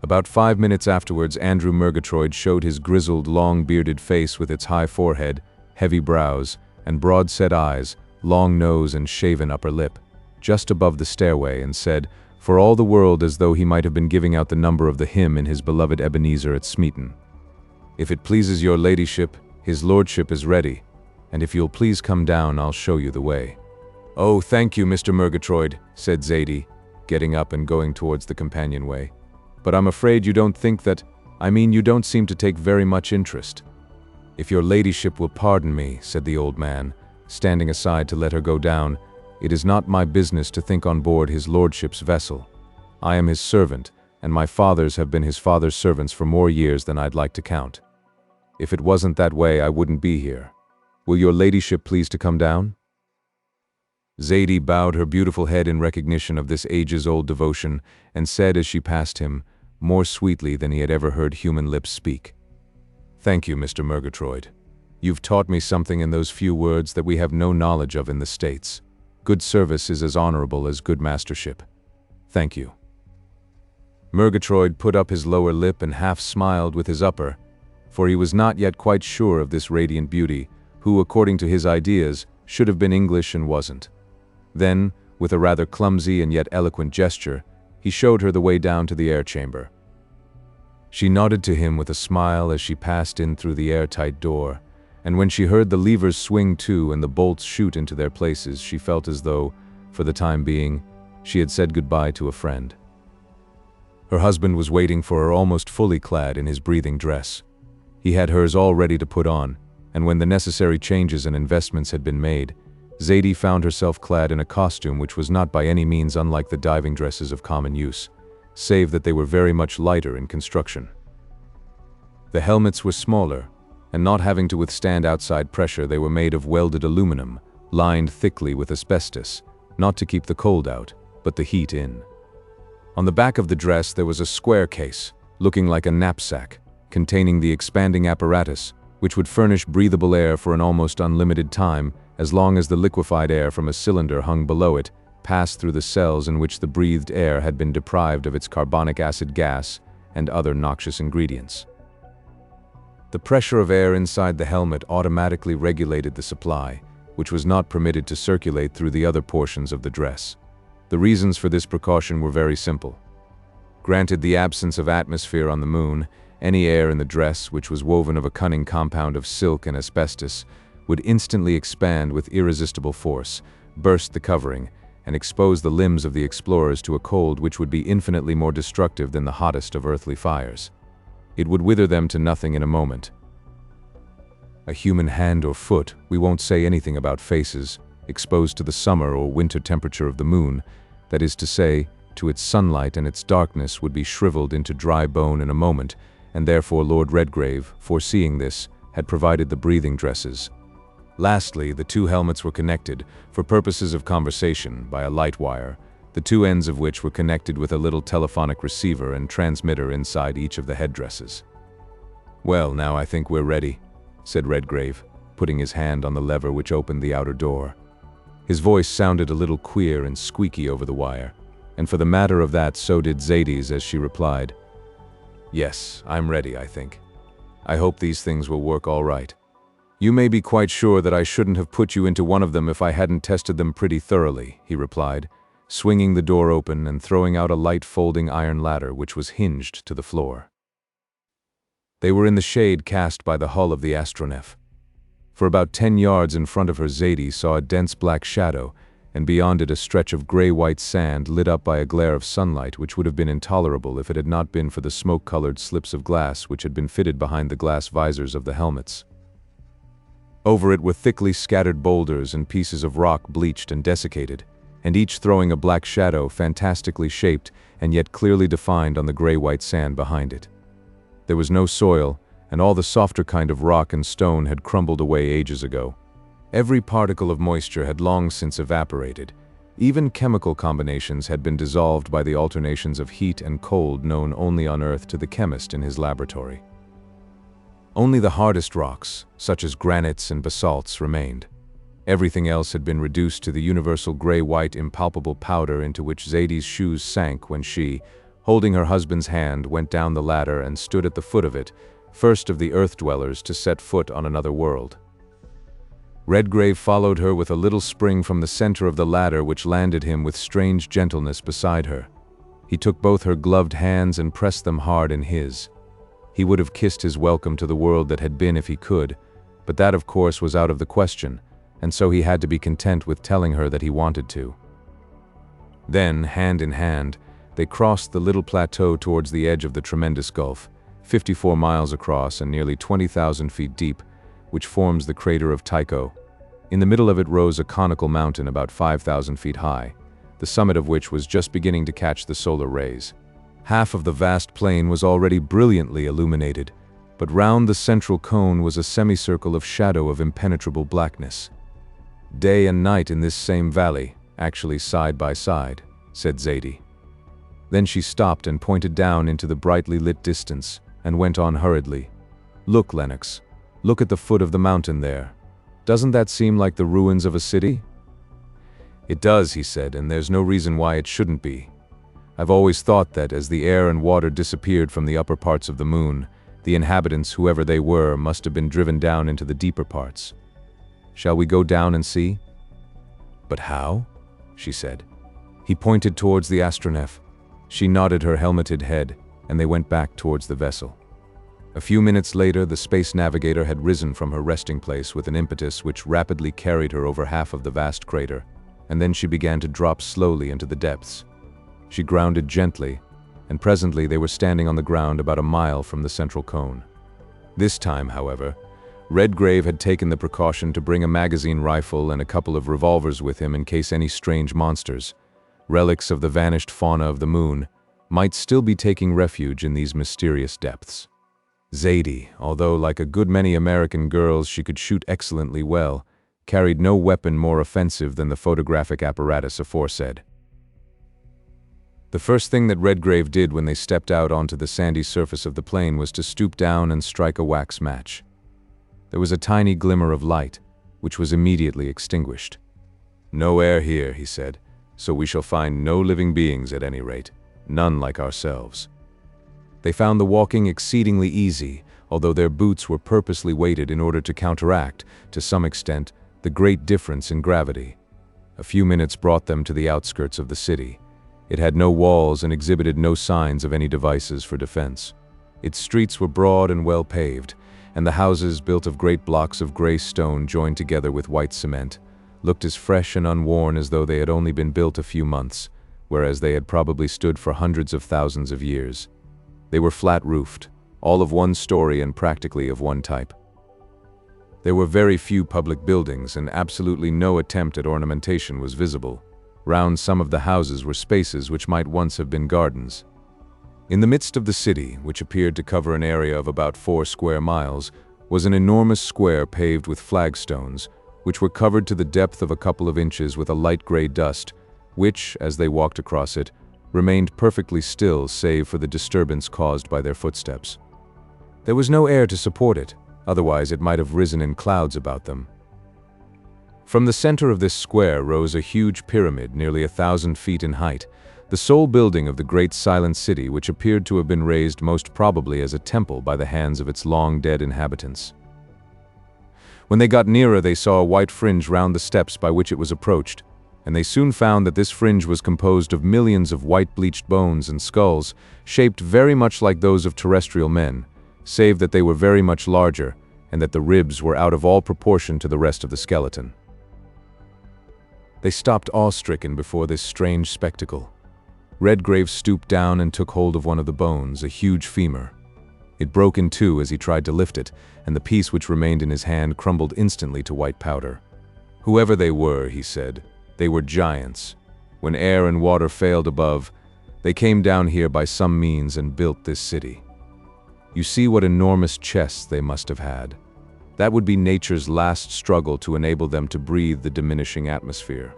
About 5 minutes afterwards, Andrew Murgatroyd showed his grizzled, long-bearded face with its high forehead, heavy brows, and broad-set eyes, long nose and shaven upper lip, just above the stairway, and said, for all the world as though he might have been giving out the number of the hymn in his beloved Ebenezer at Smeaton. If it pleases your ladyship, his lordship is ready, and if you'll please come down, I'll show you the way. Oh, thank you, Mr. Murgatroyd, said Zadie, getting up and going towards the companionway. But I'm afraid you don't think that, you don't seem to take very much interest. If your ladyship will pardon me, said the old man, standing aside to let her go down, "It is not my business to think on board his lordship's vessel. I am his servant, and my fathers have been his father's servants for more years than I'd like to count. If it wasn't that way, I wouldn't be here. Will your ladyship please to come down?" Zaidie bowed her beautiful head in recognition of this ages-old devotion and said as she passed him, more sweetly than he had ever heard human lips speak, "Thank you, Mr. Murgatroyd. You've taught me something in those few words that we have no knowledge of in the States. Good service is as honorable as good mastership. Thank you." Murgatroyd put up his lower lip and half smiled with his upper, for he was not yet quite sure of this radiant beauty, who, according to his ideas, should have been English and wasn't. Then, with a rather clumsy and yet eloquent gesture, he showed her the way down to the air chamber. She nodded to him with a smile as she passed in through the airtight door, and when she heard the levers swing to and the bolts shoot into their places, she felt as though, for the time being, she had said goodbye to a friend. Her husband was waiting for her almost fully clad in his breathing dress. He had hers all ready to put on, and when the necessary changes and investments had been made, Zaidie found herself clad in a costume which was not by any means unlike the diving dresses of common use, save that they were very much lighter in construction. The helmets were smaller, and not having to withstand outside pressure, they were made of welded aluminum, lined thickly with asbestos, not to keep the cold out, but the heat in. On the back of the dress there was a square case, looking like a knapsack, containing the expanding apparatus, which would furnish breathable air for an almost unlimited time, as long as the liquefied air from a cylinder hung below it passed through the cells in which the breathed air had been deprived of its carbonic acid gas and other noxious ingredients. The pressure of air inside the helmet automatically regulated the supply, which was not permitted to circulate through the other portions of the dress. The reasons for this precaution were very simple. Granted the absence of atmosphere on the moon, any air in the dress, which was woven of a cunning compound of silk and asbestos, would instantly expand with irresistible force, burst the covering, and expose the limbs of the explorers to a cold which would be infinitely more destructive than the hottest of earthly fires. It would wither them to nothing in a moment. A human hand or foot, we won't say anything about faces, exposed to the summer or winter temperature of the moon, that is to say, to its sunlight and its darkness, would be shriveled into dry bone in a moment, and therefore Lord Redgrave, foreseeing this, had provided the breathing dresses. Lastly, the two helmets were connected, for purposes of conversation, by a light wire, the two ends of which were connected with a little telephonic receiver and transmitter inside each of the headdresses. "Well, now I think we're ready," said Redgrave, putting his hand on the lever which opened the outer door. His voice sounded a little queer and squeaky over the wire, and for the matter of that, so did Zaidie's as she replied, "Yes, I'm ready, I think. I hope these things will work all right. You may be quite sure that I shouldn't have put you into one of them if I hadn't tested them pretty thoroughly," he replied, swinging the door open and throwing out a light folding iron ladder which was hinged to the floor. They were in the shade cast by the hull of the Astronef. For about 10 yards in front of her, Zaidie saw a dense black shadow, and beyond it a stretch of gray-white sand lit up by a glare of sunlight which would have been intolerable if it had not been for the smoke-colored slips of glass which had been fitted behind the glass visors of the helmets. Over it were thickly scattered boulders and pieces of rock bleached and desiccated, and each throwing a black shadow fantastically shaped and yet clearly defined on the gray-white sand behind it. There was no soil, and all the softer kind of rock and stone had crumbled away ages ago. Every particle of moisture had long since evaporated. Even chemical combinations had been dissolved by the alternations of heat and cold known only on Earth to the chemist in his laboratory. Only the hardest rocks, such as granites and basalts, remained. Everything else had been reduced to the universal gray-white impalpable powder into which Zaidie's shoes sank when she, holding her husband's hand, went down the ladder and stood at the foot of it, first of the earth-dwellers to set foot on another world. Redgrave followed her with a little spring from the center of the ladder which landed him with strange gentleness beside her. He took both her gloved hands and pressed them hard in his. He would have kissed his welcome to the world that had been if he could, but that of course was out of the question, and so he had to be content with telling her that he wanted to. Then, hand in hand, they crossed the little plateau towards the edge of the tremendous gulf, 54 miles across and nearly 20,000 feet deep, which forms the crater of Tycho. In the middle of it rose a conical mountain about 5,000 feet high, the summit of which was just beginning to catch the solar rays. Half of the vast plain was already brilliantly illuminated, but round the central cone was a semicircle of shadow of impenetrable blackness. "Day and night in this same valley, actually side by side," said Zadie. Then she stopped and pointed down into the brightly lit distance, and went on hurriedly. "Look, Lennox. Look at the foot of the mountain there. Doesn't that seem like the ruins of a city?" "It does," he said, "and there's no reason why it shouldn't be. I've always thought that as the air and water disappeared from the upper parts of the moon, the inhabitants, whoever they were, must have been driven down into the deeper parts. Shall we go down and see?" "But how?" she said. He pointed towards the Astronef. She nodded her helmeted head, and they went back towards the vessel. A few minutes later, the space navigator had risen from her resting place with an impetus which rapidly carried her over half of the vast crater, and then she began to drop slowly into the depths. She grounded gently, and presently they were standing on the ground about a mile from the central cone. This time, however, Redgrave had taken the precaution to bring a magazine rifle and a couple of revolvers with him in case any strange monsters, relics of the vanished fauna of the moon, might still be taking refuge in these mysterious depths. Zadie, although like a good many American girls she could shoot excellently well, carried no weapon more offensive than the photographic apparatus aforesaid. The first thing that Redgrave did when they stepped out onto the sandy surface of the plain was to stoop down and strike a wax match. There was a tiny glimmer of light, which was immediately extinguished. "No air here," he said, "so we shall find no living beings at any rate, none like ourselves." They found the walking exceedingly easy, although their boots were purposely weighted in order to counteract, to some extent, the great difference in gravity. A few minutes brought them to the outskirts of the city. It had no walls and exhibited no signs of any devices for defense. Its streets were broad and well paved, and the houses, built of great blocks of gray stone joined together with white cement, looked as fresh and unworn as though they had only been built a few months, whereas they had probably stood for hundreds of thousands of years. They were flat-roofed, all of one story and practically of one type. There were very few public buildings, and absolutely no attempt at ornamentation was visible. Round some of the houses were spaces which might once have been gardens. In the midst of the city, which appeared to cover an area of about 4 square miles, was an enormous square paved with flagstones, which were covered to the depth of a couple of inches with a light gray dust, which, as they walked across it, remained perfectly still save for the disturbance caused by their footsteps. There was no air to support it, otherwise it might have risen in clouds about them. From the center of this square rose a huge pyramid nearly 1,000 feet in height, the sole building of the great silent city, which appeared to have been raised most probably as a temple by the hands of its long-dead inhabitants. When they got nearer, they saw a white fringe round the steps by which it was approached, and they soon found that this fringe was composed of millions of white bleached bones and skulls, shaped very much like those of terrestrial men, save that they were very much larger, and that the ribs were out of all proportion to the rest of the skeleton. They stopped awe-stricken before this strange spectacle. Redgrave stooped down and took hold of one of the bones, a huge femur. It broke in two as he tried to lift it, and the piece which remained in his hand crumbled instantly to white powder. "Whoever they were," he said, "they were giants. When air and water failed above, they came down here by some means and built this city. You see what enormous chests they must have had. That would be nature's last struggle to enable them to breathe the diminishing atmosphere.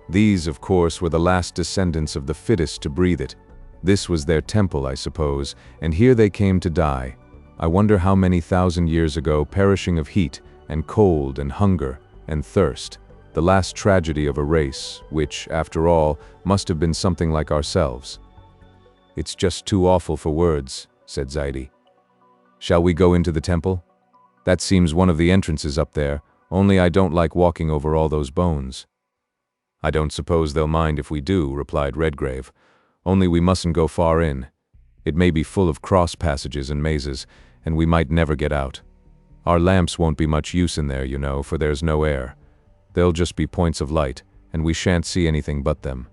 These, of course, were the last descendants of the fittest to breathe it. This was their temple, I suppose, and here they came to die. I wonder how many thousand years ago, perishing of heat and cold and hunger and thirst, the last tragedy of a race, which, after all, must have been something like ourselves." "It's just too awful for words," said Zadie. "Shall we go into the temple? That seems one of the entrances up there, only I don't like walking over all those bones." "I don't suppose they'll mind if we do," replied Redgrave. "Only we mustn't go far in. It may be full of cross passages and mazes, and we might never get out. Our lamps won't be much use in there, you know, for there's no air. They'll just be points of light, and we shan't see anything but them.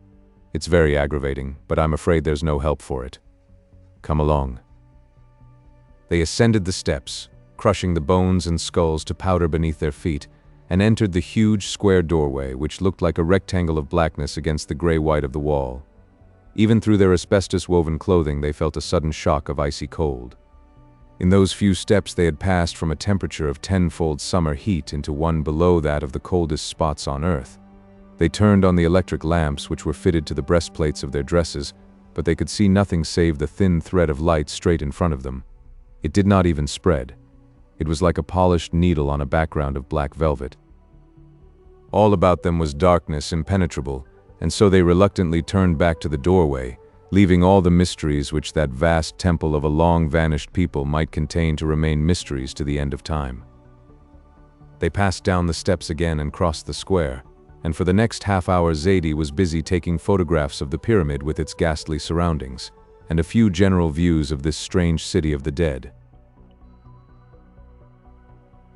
It's very aggravating, but I'm afraid there's no help for it. Come along." They ascended the steps, crushing the bones and skulls to powder beneath their feet, and entered the huge square doorway, which looked like a rectangle of blackness against the gray-white of the wall. Even through their asbestos-woven clothing, they felt a sudden shock of icy cold. In those few steps they had passed from a temperature of tenfold summer heat into one below that of the coldest spots on Earth. They turned on the electric lamps which were fitted to the breastplates of their dresses, but they could see nothing save the thin thread of light straight in front of them. It did not even spread. It was like a polished needle on a background of black velvet. All about them was darkness impenetrable, and so they reluctantly turned back to the doorway, leaving all the mysteries which that vast temple of a long-vanished people might contain to remain mysteries to the end of time. They passed down the steps again and crossed the square, and for the next half-hour XVIII was busy taking photographs of the pyramid with its ghastly surroundings, and a few general views of this strange city of the dead.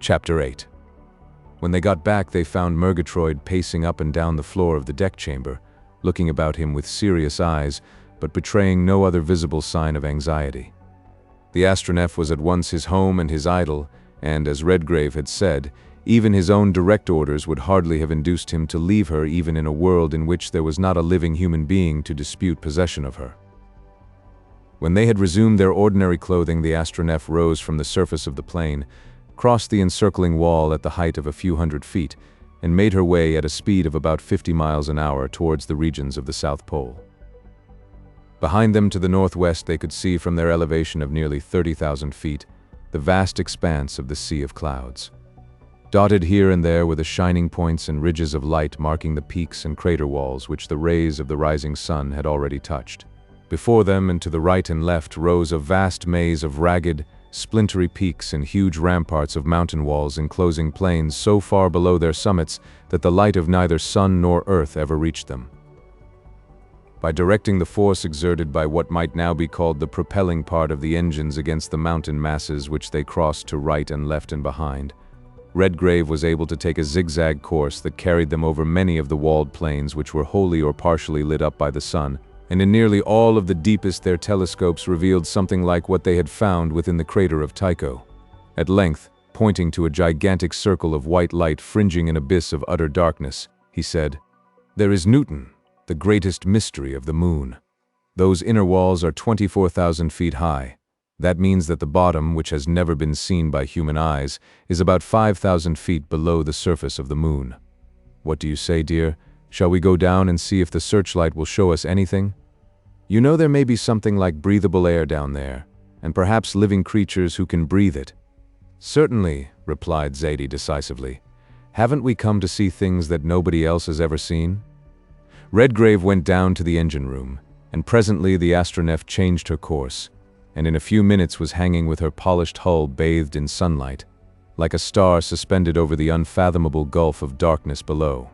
Chapter 8. When they got back, they found Murgatroyd pacing up and down the floor of the deck chamber, looking about him with serious eyes, but betraying no other visible sign of anxiety. The Astronef was at once his home and his idol, and, as Redgrave had said, even his own direct orders would hardly have induced him to leave her even in a world in which there was not a living human being to dispute possession of her. When they had resumed their ordinary clothing, the Astronef rose from the surface of the plane, crossed the encircling wall at the height of a few hundred feet, and made her way at a speed of about 50 miles an hour towards the regions of the South Pole. Behind them to the northwest they could see from their elevation of nearly 30,000 feet the vast expanse of the Sea of Clouds. Dotted here and there were the shining points and ridges of light marking the peaks and crater walls which the rays of the rising sun had already touched. Before them and to the right and left rose a vast maze of ragged, splintery peaks and huge ramparts of mountain walls enclosing plains so far below their summits that the light of neither sun nor earth ever reached them. By directing the force exerted by what might now be called the propelling part of the engines against the mountain masses which they crossed to right and left and behind, Redgrave was able to take a zigzag course that carried them over many of the walled plains which were wholly or partially lit up by the sun, and in nearly all of the deepest their telescopes revealed something like what they had found within the crater of Tycho. At length, pointing to a gigantic circle of white light fringing an abyss of utter darkness, he said, "There is Newton, the greatest mystery of the moon. Those inner walls are 24,000 feet high. That means that the bottom, which has never been seen by human eyes, is about 5,000 feet below the surface of the moon. What do you say, dear? Shall we go down and see if the searchlight will show us anything? You know there may be something like breathable air down there, and perhaps living creatures who can breathe it." "Certainly," replied XVIII decisively. "Haven't we come to see things that nobody else has ever seen?" Redgrave went down to the engine room, and presently the Astronef changed her course, and in a few minutes was hanging with her polished hull bathed in sunlight, like a star suspended over the unfathomable gulf of darkness below.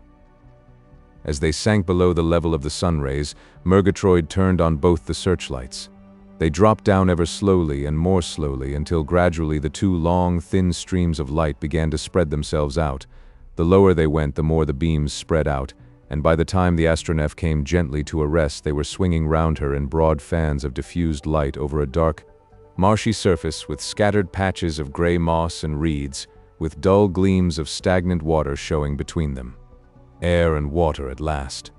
As they sank below the level of the sun rays, Murgatroyd turned on both the searchlights. They dropped down ever slowly and more slowly until gradually the two long, thin streams of light began to spread themselves out. The lower they went, the more the beams spread out, and by the time the Astronef came gently to a rest, they were swinging round her in broad fans of diffused light over a dark, marshy surface with scattered patches of gray moss and reeds, with dull gleams of stagnant water showing between them. Air and water at last.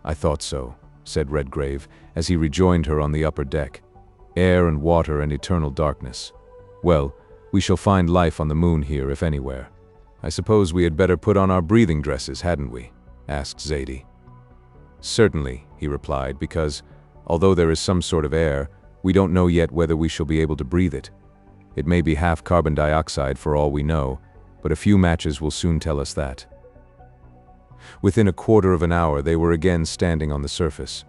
"I thought so," said Redgrave, as he rejoined her on the upper deck. "Air and water and eternal darkness. Well, we shall find life on the moon here, if anywhere. I suppose we had better put on our breathing dresses, hadn't we?" asked XVIII. "Certainly," he replied, "because, although there is some sort of air, we don't know yet whether we shall be able to breathe it. It may be half carbon dioxide for all we know, but a few matches will soon tell us that." Within a quarter of an hour they were again standing on the surface.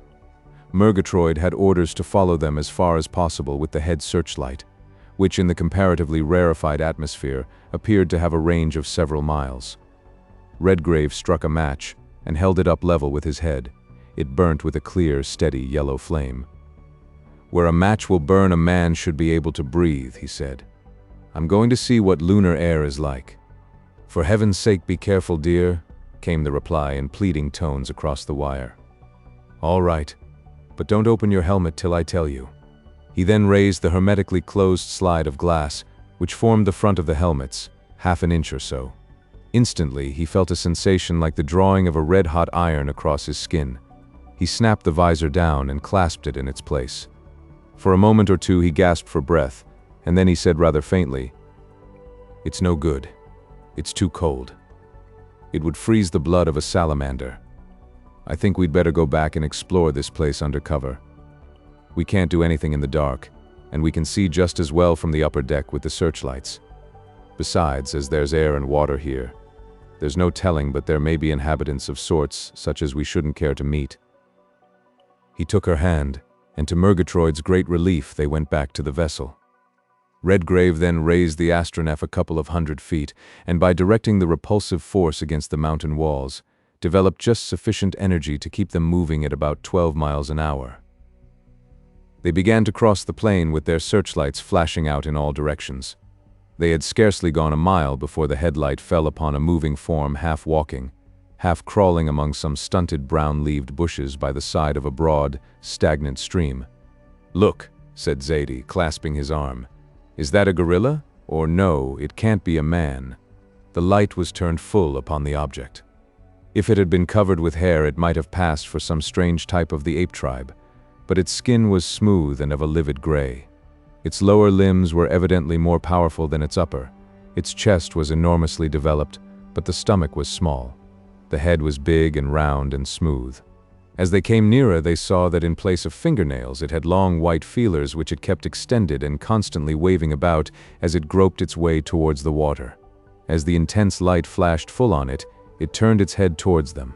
Murgatroyd had orders to follow them as far as possible with the head searchlight, which in the comparatively rarefied atmosphere appeared to have a range of several miles. Redgrave struck a match and held it up level with his head. It burnt with a clear, steady yellow flame. "Where a match will burn, a man should be able to breathe," he said. "I'm going to see what lunar air is like." "For heaven's sake, be careful, dear," came the reply in pleading tones across the wire. "All right, but don't open your helmet till I tell you." He then raised the hermetically closed slide of glass, which formed the front of the helmets, half an inch or so. Instantly, he felt a sensation like the drawing of a red-hot iron across his skin. He snapped the visor down and clasped it in its place. For a moment or two he gasped for breath, and then he said rather faintly, "It's no good. It's too cold. It would freeze the blood of a salamander. I think we'd better go back and explore this place under cover. We can't do anything in the dark, and we can see just as well from the upper deck with the searchlights. Besides, as there's air and water here, there's no telling but there may be inhabitants of sorts such as we shouldn't care to meet." He took her hand, and to Murgatroyd's great relief they went back to the vessel. Redgrave then raised the Astronef a couple of 100 feet, and by directing the repulsive force against the mountain walls, developed just sufficient energy to keep them moving at about 12 miles an hour. They began to cross the plain with their searchlights flashing out in all directions. They had scarcely gone a mile before the headlight fell upon a moving form half walking, half crawling among some stunted brown-leaved bushes by the side of a broad, stagnant stream. "Look," said Zaidi, clasping his arm. "Is that a gorilla? Or no, it can't be a man." The light was turned full upon the object. If it had been covered with hair, it might have passed for some strange type of the ape tribe, but its skin was smooth and of a livid gray. Its lower limbs were evidently more powerful than its upper. Its chest was enormously developed, but the stomach was small. The head was big and round and smooth. As they came nearer, they saw that in place of fingernails, it had long white feelers which it kept extended and constantly waving about as it groped its way towards the water. As the intense light flashed full on it, it turned its head towards them.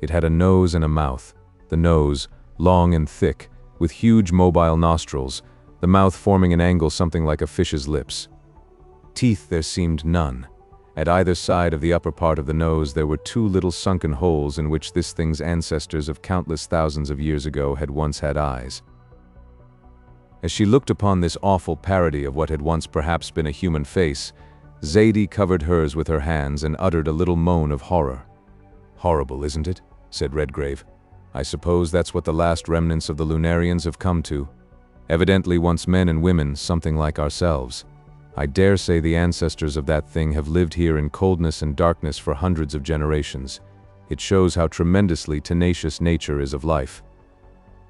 It had a nose and a mouth. The nose, long and thick, with huge mobile nostrils, the mouth forming an angle something like a fish's lips. Teeth there seemed none. At either side of the upper part of the nose there were two little sunken holes in which this thing's ancestors of countless thousands of years ago had once had eyes. As she looked upon this awful parody of what had once perhaps been a human face, Zaidi covered hers with her hands and uttered a little moan of horror. "Horrible, isn't it?" said Redgrave. "I suppose that's what the last remnants of the Lunarians have come to. Evidently once men and women, something like ourselves. I dare say the ancestors of that thing have lived here in coldness and darkness for hundreds of generations. It shows how tremendously tenacious nature is of life.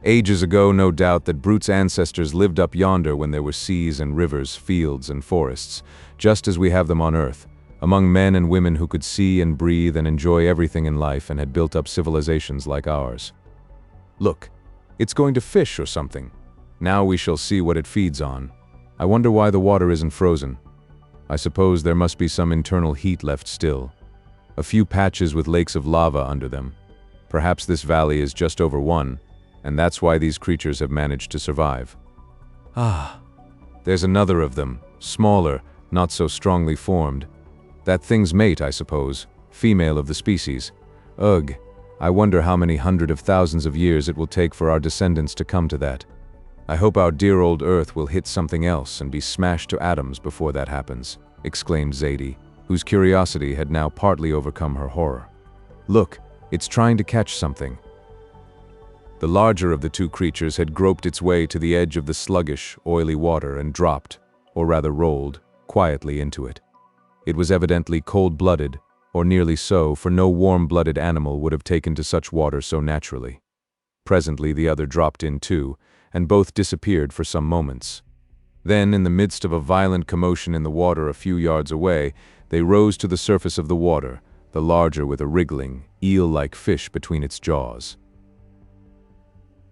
Ages ago, no doubt, that brute's ancestors lived up yonder when there were seas and rivers, fields and forests, just as we have them on Earth, among men and women who could see and breathe and enjoy everything in life and had built up civilizations like ours. Look, it's going to fish or something. Now we shall see what it feeds on. I wonder why the water isn't frozen. I suppose there must be some internal heat left still. A few patches with lakes of lava under them. Perhaps this valley is just over one, and that's why these creatures have managed to survive. Ah, there's another of them, smaller, not so strongly formed. That thing's mate, I suppose, female of the species. Ugh, I wonder how many hundred of thousands of years it will take for our descendants to come to that. I hope our dear old Earth will hit something else and be smashed to atoms before that happens," exclaimed Zaidi, whose curiosity had now partly overcome her horror. "Look, it's trying to catch something." The larger of the two creatures had groped its way to the edge of the sluggish, oily water and dropped, or rather rolled, quietly into it. It was evidently cold-blooded, or nearly so, for no warm-blooded animal would have taken to such water so naturally. Presently the other dropped in too, and both disappeared for some moments. Then, in the midst of a violent commotion in the water a few yards away, they rose to the surface of the water, the larger with a wriggling, eel-like fish between its jaws.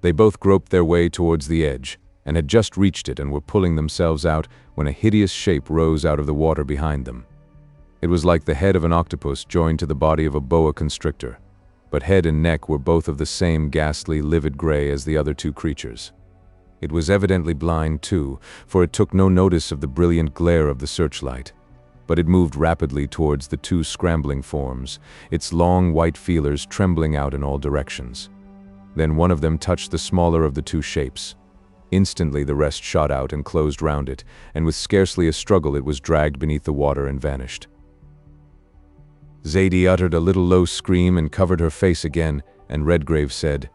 They both groped their way towards the edge, and had just reached it and were pulling themselves out when a hideous shape rose out of the water behind them. It was like the head of an octopus joined to the body of a boa constrictor, but head and neck were both of the same ghastly, livid gray as the other two creatures. It was evidently blind, too, for it took no notice of the brilliant glare of the searchlight. But it moved rapidly towards the two scrambling forms, its long white feelers trembling out in all directions. Then one of them touched the smaller of the two shapes. Instantly the rest shot out and closed round it, and with scarcely a struggle it was dragged beneath the water and vanished. Zaidi uttered a little low scream and covered her face again, and Redgrave said,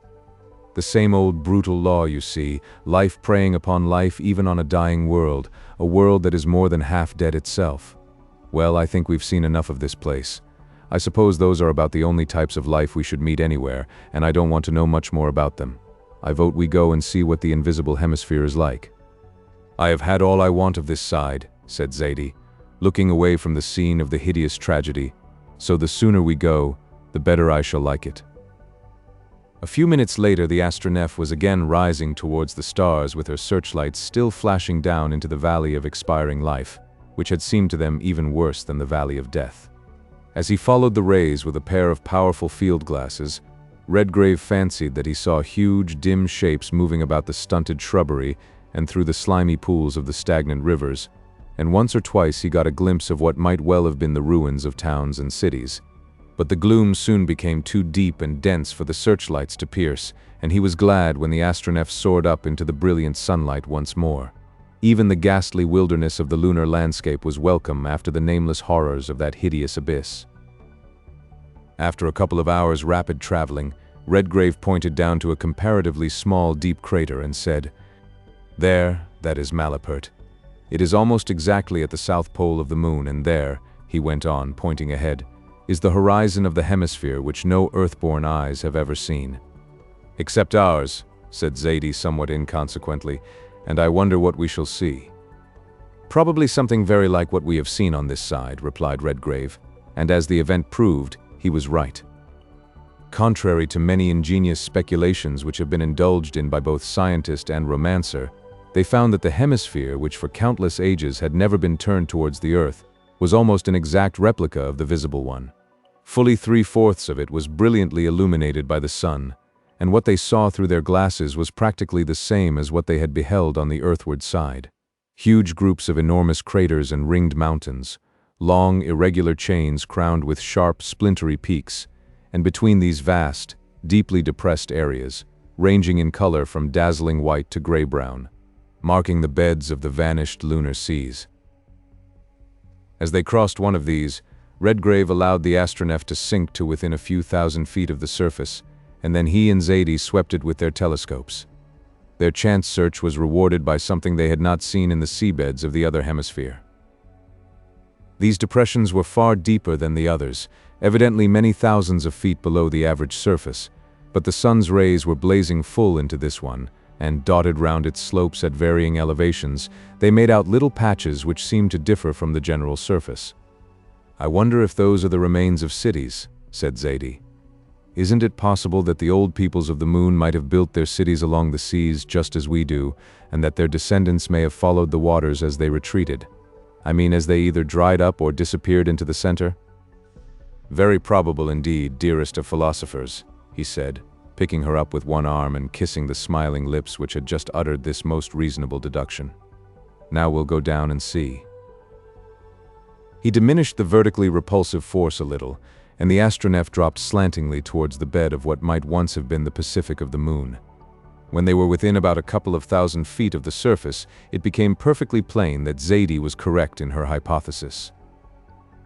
"The same old brutal law, you see, life preying upon life even on a dying world, a world that is more than half dead itself. Well, I think we've seen enough of this place. I suppose those are about the only types of life we should meet anywhere, and I don't want to know much more about them. I vote we go and see what the invisible hemisphere is like." "I have had all I want of this side," said XVIII, looking away from the scene of the hideous tragedy. "So the sooner we go, the better I shall like it." A few minutes later, the Astronef was again rising towards the stars with her searchlights still flashing down into the valley of expiring life, which had seemed to them even worse than the valley of death. As he followed the rays with a pair of powerful field glasses, Redgrave fancied that he saw huge, dim shapes moving about the stunted shrubbery and through the slimy pools of the stagnant rivers, and once or twice he got a glimpse of what might well have been the ruins of towns and cities. But the gloom soon became too deep and dense for the searchlights to pierce, and he was glad when the Astronef soared up into the brilliant sunlight once more. Even the ghastly wilderness of the lunar landscape was welcome after the nameless horrors of that hideous abyss. After a couple of hours' rapid traveling, Redgrave pointed down to a comparatively small, deep crater and said, "There, that is Malapert. It is almost exactly at the south pole of the moon, and there," he went on, pointing ahead, "is the horizon of the hemisphere which no earthborn eyes have ever seen." "Except ours," said XVIII somewhat inconsequently, "and I wonder what we shall see." "Probably something very like what we have seen on this side," replied Redgrave, and as the event proved, he was right. Contrary to many ingenious speculations which have been indulged in by both scientist and romancer, they found that the hemisphere, which for countless ages had never been turned towards the Earth, was almost an exact replica of the visible one. Fully 3/4 of it was brilliantly illuminated by the sun, and what they saw through their glasses was practically the same as what they had beheld on the earthward side. Huge groups of enormous craters and ringed mountains, long, irregular chains crowned with sharp, splintery peaks, and between these vast, deeply depressed areas, ranging in color from dazzling white to gray-brown, marking the beds of the vanished lunar seas. As they crossed one of these, Redgrave allowed the Astronef to sink to within a few thousand feet of the surface, and then he and XVIII swept it with their telescopes. Their chance search was rewarded by something they had not seen in the seabeds of the other hemisphere. These depressions were far deeper than the others, evidently many thousands of feet below the average surface, but the sun's rays were blazing full into this one, and dotted round its slopes at varying elevations, they made out little patches which seemed to differ from the general surface. "I wonder if those are the remains of cities," said XVIII. "Isn't it possible that the old peoples of the moon might have built their cities along the seas just as we do, and that their descendants may have followed the waters as they retreated? I mean, as they either dried up or disappeared into the center?" "Very probable indeed, dearest of philosophers," he said, picking her up with one arm and kissing the smiling lips which had just uttered this most reasonable deduction. "Now we'll go down and see." He diminished the vertically repulsive force a little, and the Astronef dropped slantingly towards the bed of what might once have been the Pacific of the moon. When they were within about a couple of thousand feet of the surface, it became perfectly plain that XVIII was correct in her hypothesis.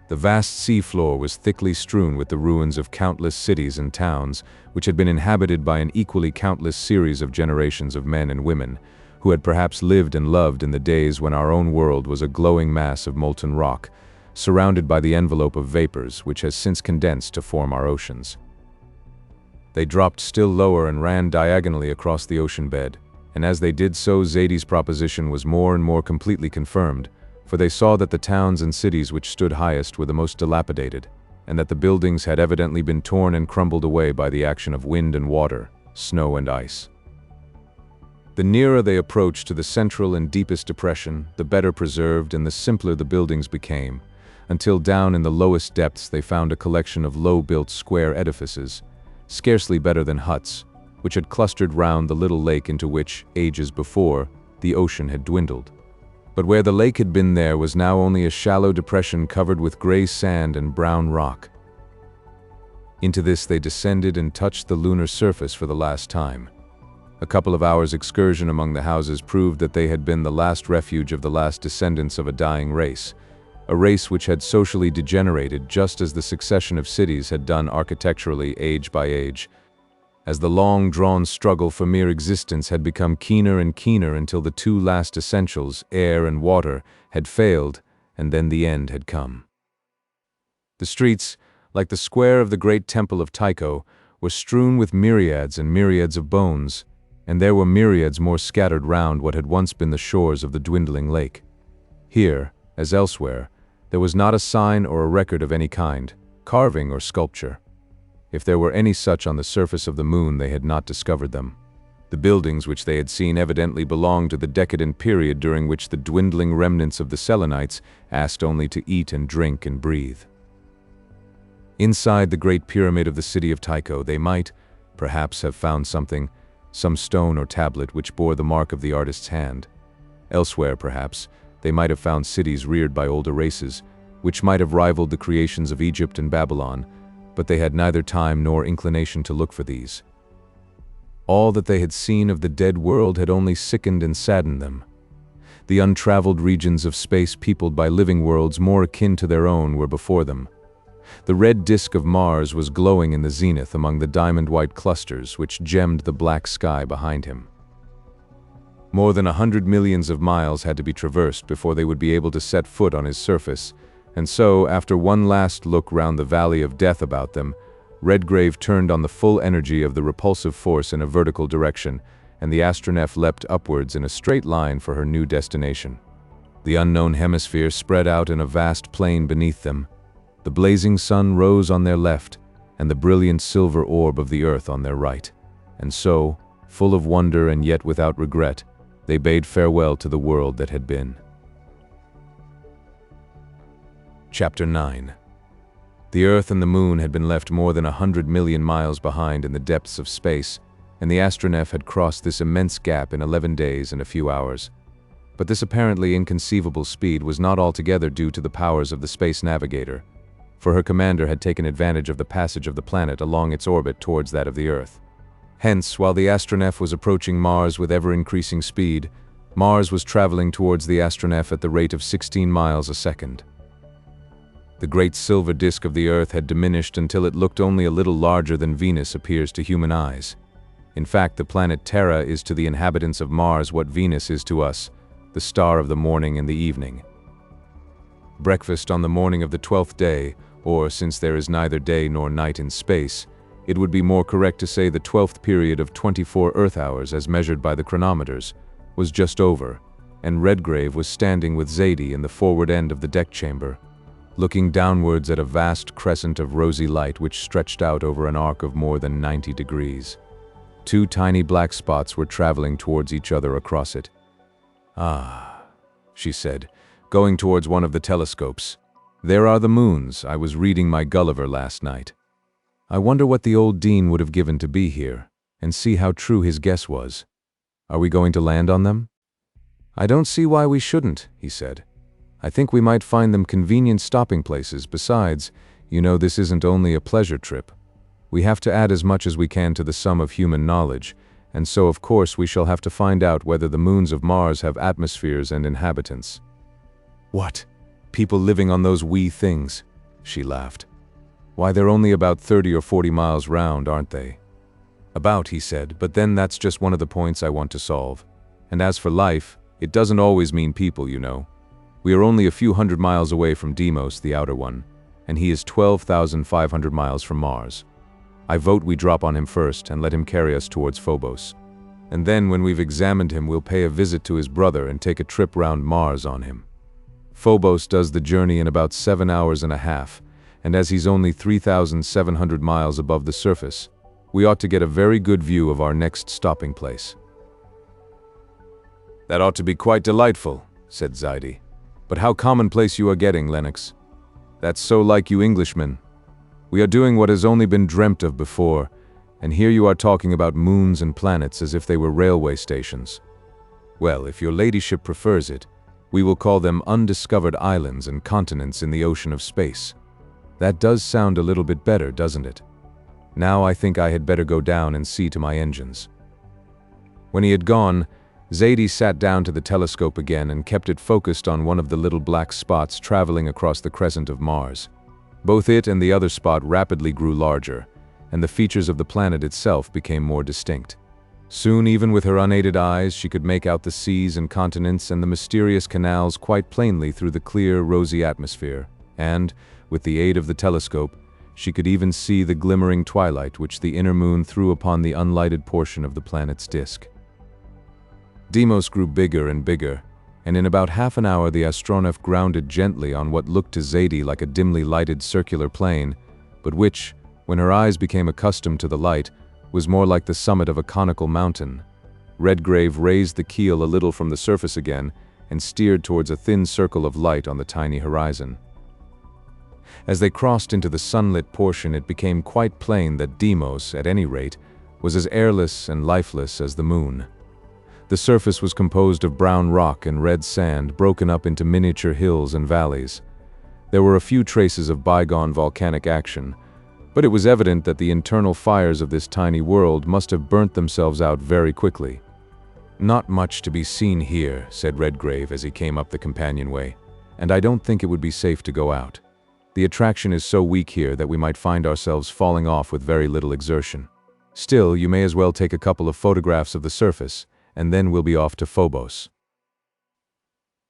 The vast seafloor was thickly strewn with the ruins of countless cities and towns, which had been inhabited by an equally countless series of generations of men and women, who had perhaps lived and loved in the days when our own world was a glowing mass of molten rock, surrounded by the envelope of vapors which has since condensed to form our oceans. They dropped still lower and ran diagonally across the ocean bed, and as they did so, XVIII's proposition was more and more completely confirmed, for they saw that the towns and cities which stood highest were the most dilapidated, and that the buildings had evidently been torn and crumbled away by the action of wind and water, snow and ice. The nearer they approached to the central and deepest depression, the better preserved and the simpler the buildings became, until down in the lowest depths they found a collection of low-built square edifices, scarcely better than huts, which had clustered round the little lake into which, ages before, the ocean had dwindled. But where the lake had been there was now only a shallow depression covered with gray sand and brown rock. Into this they descended and touched the lunar surface for the last time. A couple of hours' excursion among the houses proved that they had been the last refuge of the last descendants of a dying race, a race which had socially degenerated just as the succession of cities had done architecturally age by age, as the long-drawn struggle for mere existence had become keener and keener until the two last essentials, air and water, had failed, and then the end had come. The streets, like the square of the great temple of Tycho, were strewn with myriads and myriads of bones, and there were myriads more scattered round what had once been the shores of the dwindling lake. Here, as elsewhere, there was not a sign or a record of any kind, carving or sculpture. If there were any such on the surface of the moon, they had not discovered them. The buildings which they had seen evidently belonged to the decadent period during which the dwindling remnants of the Selenites asked only to eat and drink and breathe. Inside the great pyramid of the city of Tycho, they might, perhaps, have found something, some stone or tablet which bore the mark of the artist's hand. Elsewhere, perhaps, they might have found cities reared by older races, which might have rivaled the creations of Egypt and Babylon, but they had neither time nor inclination to look for these. All that they had seen of the dead world had only sickened and saddened them. The untraveled regions of space peopled by living worlds more akin to their own were before them. The red disk of Mars was glowing in the zenith among the diamond-white clusters which gemmed the black sky behind him. More than 100 millions of miles had to be traversed before they would be able to set foot on his surface, and so, after one last look round the valley of death about them, Redgrave turned on the full energy of the repulsive force in a vertical direction, and the Astronef leapt upwards in a straight line for her new destination. The unknown hemisphere spread out in a vast plain beneath them. The blazing sun rose on their left, and the brilliant silver orb of the earth on their right. And so, full of wonder and yet without regret, they bade farewell to the world that had been. Chapter 9. The Earth and the Moon had been left more than 100 million miles behind in the depths of space, and the Astronef had crossed this immense gap in 11 days and a few hours. But this apparently inconceivable speed was not altogether due to the powers of the space navigator, for her commander had taken advantage of the passage of the planet along its orbit towards that of the Earth. Hence, while the Astronef was approaching Mars with ever-increasing speed, Mars was traveling towards the Astronef at the rate of 16 miles a second. The great silver disk of the Earth had diminished until it looked only a little larger than Venus appears to human eyes. In fact, the planet Terra is to the inhabitants of Mars what Venus is to us, the star of the morning and the evening. Breakfast on the morning of the 12th day, or since there is neither day nor night in space, it would be more correct to say the 12th period of 24 Earth hours as measured by the chronometers, was just over, and Redgrave was standing with Zadie in the forward end of the deck chamber, looking downwards at a vast crescent of rosy light which stretched out over an arc of more than 90 degrees. Two tiny black spots were traveling towards each other across it. "Ah," she said, going towards one of the telescopes. "There are the moons. I was reading my Gulliver last night. I wonder what the old Dean would have given to be here, and see how true his guess was. Are we going to land on them?" "I don't see why we shouldn't," he said. "I think we might find them convenient stopping places. Besides, you know, this isn't only a pleasure trip. We have to add as much as we can to the sum of human knowledge, and so of course we shall have to find out whether the moons of Mars have atmospheres and inhabitants." "What? People living on those wee things?" she laughed. "Why, they're only about 30 or 40 miles round, aren't they?" "About," he said, "but then that's just one of the points I want to solve. And as for life, it doesn't always mean people, you know. We are only a few hundred miles away from Deimos, the outer one, and he is 12,500 miles from Mars. I vote we drop on him first and let him carry us towards Phobos. And then when we've examined him, we'll pay a visit to his brother and take a trip round Mars on him. Phobos does the journey in about 7 hours and a half, and as he's only 3,700 miles above the surface, we ought to get a very good view of our next stopping place." "That ought to be quite delightful," said Zadie. "But how commonplace you are getting, Lennox. That's so like you Englishmen. We are doing what has only been dreamt of before, and here you are talking about moons and planets as if they were railway stations. Well, if your ladyship prefers it, we will call them undiscovered islands and continents in the ocean of space. That does sound a little bit better, doesn't it? Now I think I had better go down and see to my engines." When he had gone, Zadie sat down to the telescope again and kept it focused on one of the little black spots traveling across the crescent of Mars. Both it and the other spot rapidly grew larger, and the features of the planet itself became more distinct. Soon, even with her unaided eyes, she could make out the seas and continents and the mysterious canals quite plainly through the clear, rosy atmosphere, and, with the aid of the telescope, She could even see the glimmering twilight which the inner moon threw upon the unlighted portion of the planet's disk. Deimos grew bigger and bigger, and in about half an hour the Astronef grounded gently on what looked to Zadie like a dimly lighted circular plain, but which, when her eyes became accustomed to the light, was more like the summit of a conical mountain. Redgrave raised the keel a little from the surface again and steered towards a thin circle of light on the tiny horizon. As they crossed into the sunlit portion, it became quite plain that Deimos, at any rate, was as airless and lifeless as the moon. The surface was composed of brown rock and red sand broken up into miniature hills and valleys. There were a few traces of bygone volcanic action, but it was evident that the internal fires of this tiny world must have burnt themselves out very quickly. "Not much to be seen here," said Redgrave as he came up the companionway, "and I don't think it would be safe to go out. The attraction is so weak here that we might find ourselves falling off with very little exertion. Still, you may as well take a couple of photographs of the surface, and then we'll be off to Phobos."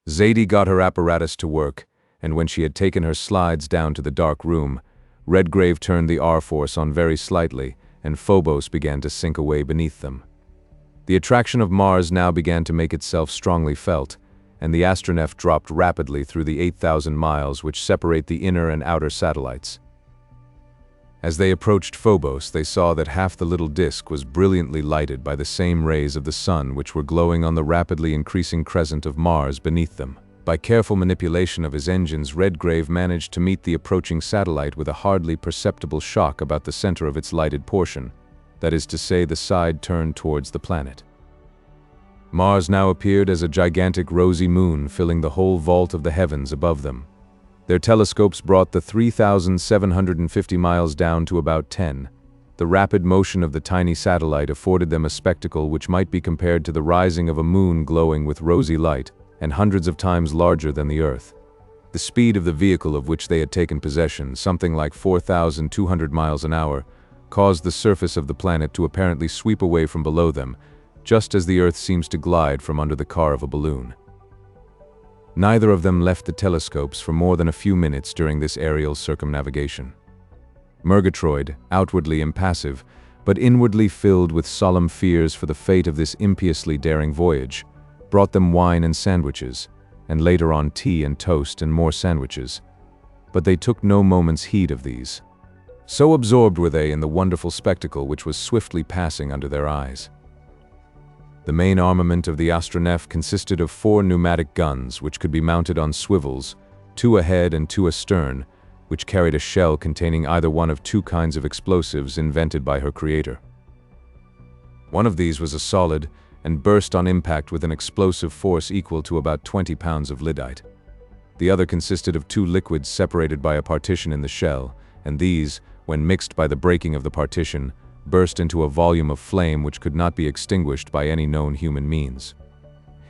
Zadie got her apparatus to work, and when she had taken her slides down to the dark room, Redgrave turned the R-force on very slightly, and Phobos began to sink away beneath them. The attraction of Mars now began to make itself strongly felt, and the Astronef dropped rapidly through the 8,000 miles which separate the inner and outer satellites. As they approached Phobos, they saw that half the little disk was brilliantly lighted by the same rays of the sun which were glowing on the rapidly increasing crescent of Mars beneath them. By careful manipulation of his engines, Redgrave managed to meet the approaching satellite with a hardly perceptible shock about the center of its lighted portion, that is to say, the side turned towards the planet. Mars now appeared as a gigantic rosy moon filling the whole vault of the heavens above them. Their telescopes brought the 3,750 miles down to about 10. The rapid motion of the tiny satellite afforded them a spectacle which might be compared to the rising of a moon glowing with rosy light, and hundreds of times larger than the Earth. The speed of the vehicle of which they had taken possession, something like 4,200 miles an hour, caused the surface of the planet to apparently sweep away from below them, just as the Earth seems to glide from under the car of a balloon. Neither of them left the telescopes for more than a few minutes during this aerial circumnavigation. Murgatroyd, outwardly impassive, but inwardly filled with solemn fears for the fate of this impiously daring voyage, brought them wine and sandwiches, and later on tea and toast and more sandwiches. But they took no moment's heed of these. So absorbed were they in the wonderful spectacle which was swiftly passing under their eyes. The main armament of the Astronef consisted of 4 pneumatic guns which could be mounted on swivels, 2 ahead and 2 astern, which carried a shell containing either one of 2 kinds of explosives invented by her creator. One of these was a solid and burst on impact with an explosive force equal to about 20 pounds of lyddite. The other consisted of 2 liquids separated by a partition in the shell, and these, when mixed by the breaking of the partition, burst into a volume of flame which could not be extinguished by any known human means.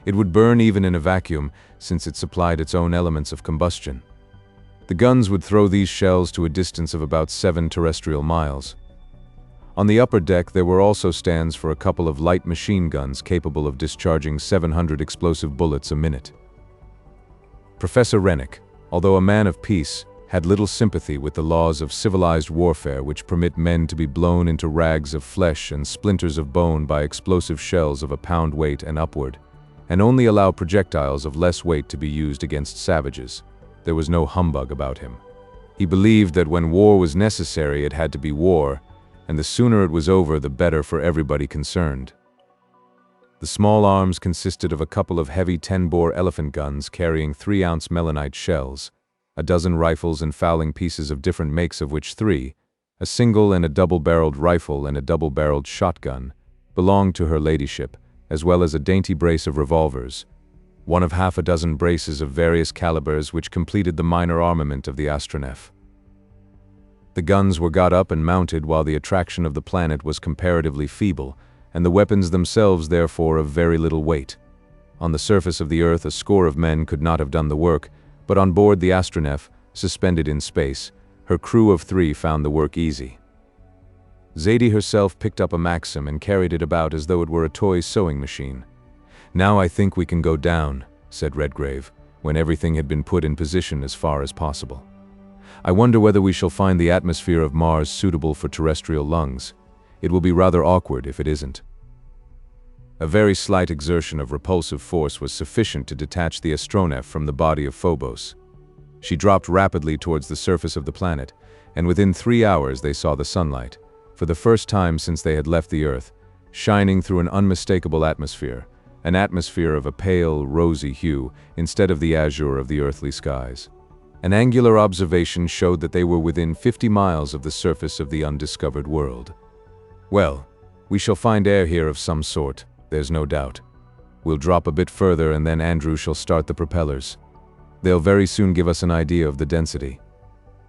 It would burn even in a vacuum, since it supplied its own elements of combustion. The guns would throw these shells to a distance of about 7 terrestrial miles. On the upper deck there were also stands for a couple of light machine guns capable of discharging 700 explosive bullets a minute. Professor Rennick, although a man of peace, had little sympathy with the laws of civilized warfare which permit men to be blown into rags of flesh and splinters of bone by explosive shells of a pound weight and upward, and only allow projectiles of less weight to be used against savages. There was no humbug about him. He believed that when war was necessary it had to be war, and the sooner it was over the better for everybody concerned. The small arms consisted of a couple of heavy 10-bore elephant guns carrying 3-ounce melanite shells, a dozen rifles and fowling pieces of different makes of which 3, a single and a double-barreled rifle and a double-barreled shotgun, belonged to her ladyship, as well as a dainty brace of revolvers, one of half a dozen braces of various calibers which completed the minor armament of the Astronef. The guns were got up and mounted while the attraction of the planet was comparatively feeble, and the weapons themselves therefore of very little weight. On the surface of the Earth a score of men could not have done the work, but on board the Astronef, suspended in space, her crew of 3 found the work easy. Zadie herself picked up a Maxim and carried it about as though it were a toy sewing machine. "Now I think we can go down," said Redgrave, when everything had been put in position as far as possible. I wonder whether we shall find the atmosphere of Mars suitable for terrestrial lungs. It will be rather awkward if it isn't. A very slight exertion of repulsive force was sufficient to detach the Astronef from the body of Phobos. She dropped rapidly towards the surface of the planet, and within 3 hours they saw the sunlight, for the first time since they had left the Earth, shining through an unmistakable atmosphere, an atmosphere of a pale, rosy hue instead of the azure of the earthly skies. An angular observation showed that they were within 50 miles of the surface of the undiscovered world. Well, we shall find air here of some sort, there's no doubt. We'll drop a bit further and then Andrew shall start the propellers. They'll very soon give us an idea of the density.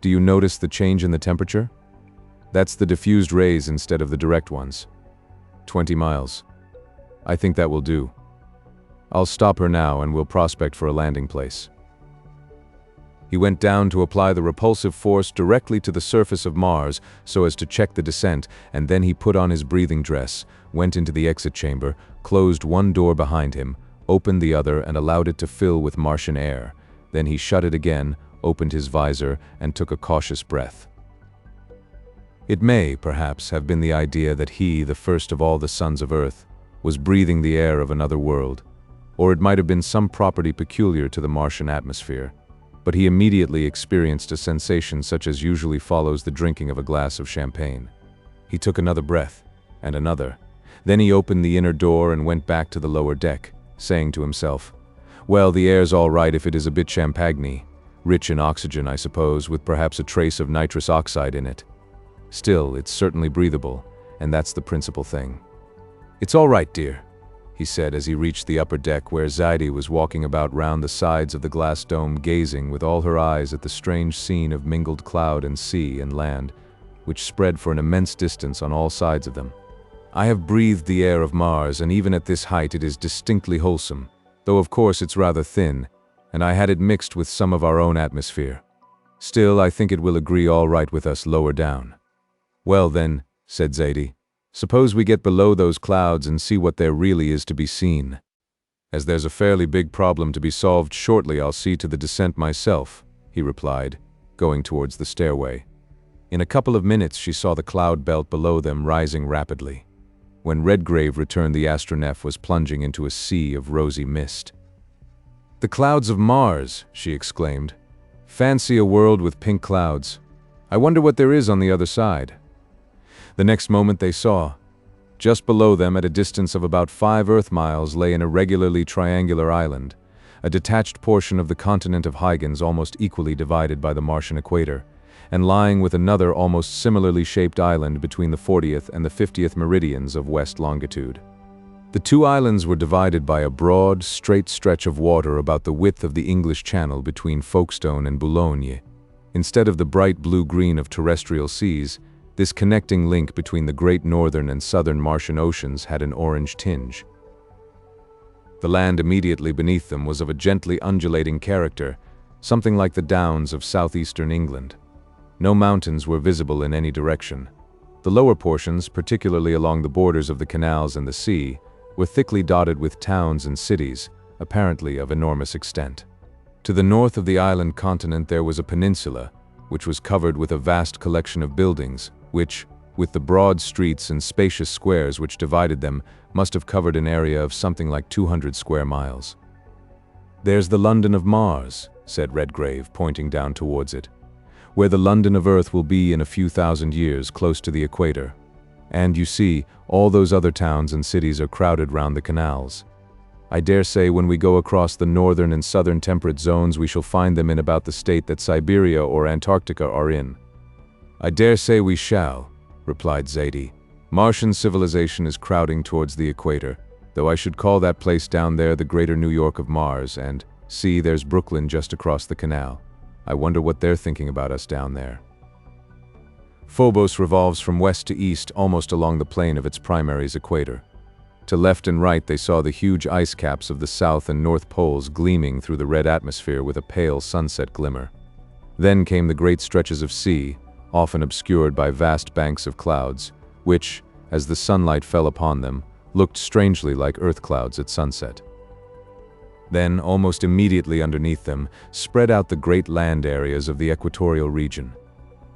Do you notice the change in the temperature? That's the diffused rays instead of the direct ones. 20 miles. I think that will do. I'll stop her now and we'll prospect for a landing place. He went down to apply the repulsive force directly to the surface of Mars so as to check the descent, and then he put on his breathing dress, went into the exit chamber, closed one door behind him, opened the other and allowed it to fill with Martian air. Then he shut it again, opened his visor, and took a cautious breath. It may, perhaps, have been the idea that he, the first of all the sons of Earth, was breathing the air of another world, or it might have been some property peculiar to the Martian atmosphere. But he immediately experienced a sensation such as usually follows the drinking of a glass of champagne. He took another breath, and another. Then he opened the inner door and went back to the lower deck, saying to himself, "Well, the air's all right if it is a bit champagne-y. Rich in oxygen, I suppose, with perhaps a trace of nitrous oxide in it. Still, it's certainly breathable, and that's the principal thing." "It's all right, dear," he said as he reached the upper deck where XVIII was walking about round the sides of the glass dome, gazing with all her eyes at the strange scene of mingled cloud and sea and land, which spread for an immense distance on all sides of them. "I have breathed the air of Mars, and even at this height it is distinctly wholesome, though of course it's rather thin, and I had it mixed with some of our own atmosphere. Still, I think it will agree all right with us lower down." "Well then," said XVIII, "suppose we get below those clouds and see what there really is to be seen. As there's a fairly big problem to be solved shortly, I'll see to the descent myself," he replied, going towards the stairway. In a couple of minutes she saw the cloud belt below them rising rapidly. When Redgrave returned, the Astronef was plunging into a sea of rosy mist. "The clouds of Mars!" she exclaimed. "Fancy a world with pink clouds. I wonder what there is on the other side." The next moment they saw. Just below them, at a distance of about 5 Earth miles, lay an irregularly triangular island, a detached portion of the continent of Huygens almost equally divided by the Martian equator, and lying with another almost similarly shaped island between the 40th and the 50th meridians of west longitude. The two islands were divided by a broad, straight stretch of water about the width of the English Channel between Folkestone and Boulogne. Instead of the bright blue-green of terrestrial seas, this connecting link between the great northern and southern Martian oceans had an orange tinge. The land immediately beneath them was of a gently undulating character, something like the downs of southeastern England. No mountains were visible in any direction. The lower portions, particularly along the borders of the canals and the sea, were thickly dotted with towns and cities, apparently of enormous extent. To the north of the island continent there was a peninsula, which was covered with a vast collection of buildings, which, with the broad streets and spacious squares which divided them, must have covered an area of something like 200 square miles. "There's the London of Mars," said Redgrave, pointing down towards it, "where the London of Earth will be in a few thousand years, close to the equator. And, you see, all those other towns and cities are crowded round the canals. I dare say when we go across the northern and southern temperate zones we shall find them in about the state that Siberia or Antarctica are in." "I dare say we shall," replied XVIII. "Martian civilization is crowding towards the equator, though I should call that place down there the greater New York of Mars, and, see, there's Brooklyn just across the canal. I wonder what they're thinking about us down there." Phobos revolves from west to east almost along the plane of its primary's equator. To left and right they saw the huge ice caps of the south and north poles gleaming through the red atmosphere with a pale sunset glimmer. Then came the great stretches of sea, often obscured by vast banks of clouds, which, as the sunlight fell upon them, looked strangely like earth clouds at sunset. Then, almost immediately underneath them, spread out the great land areas of the equatorial region.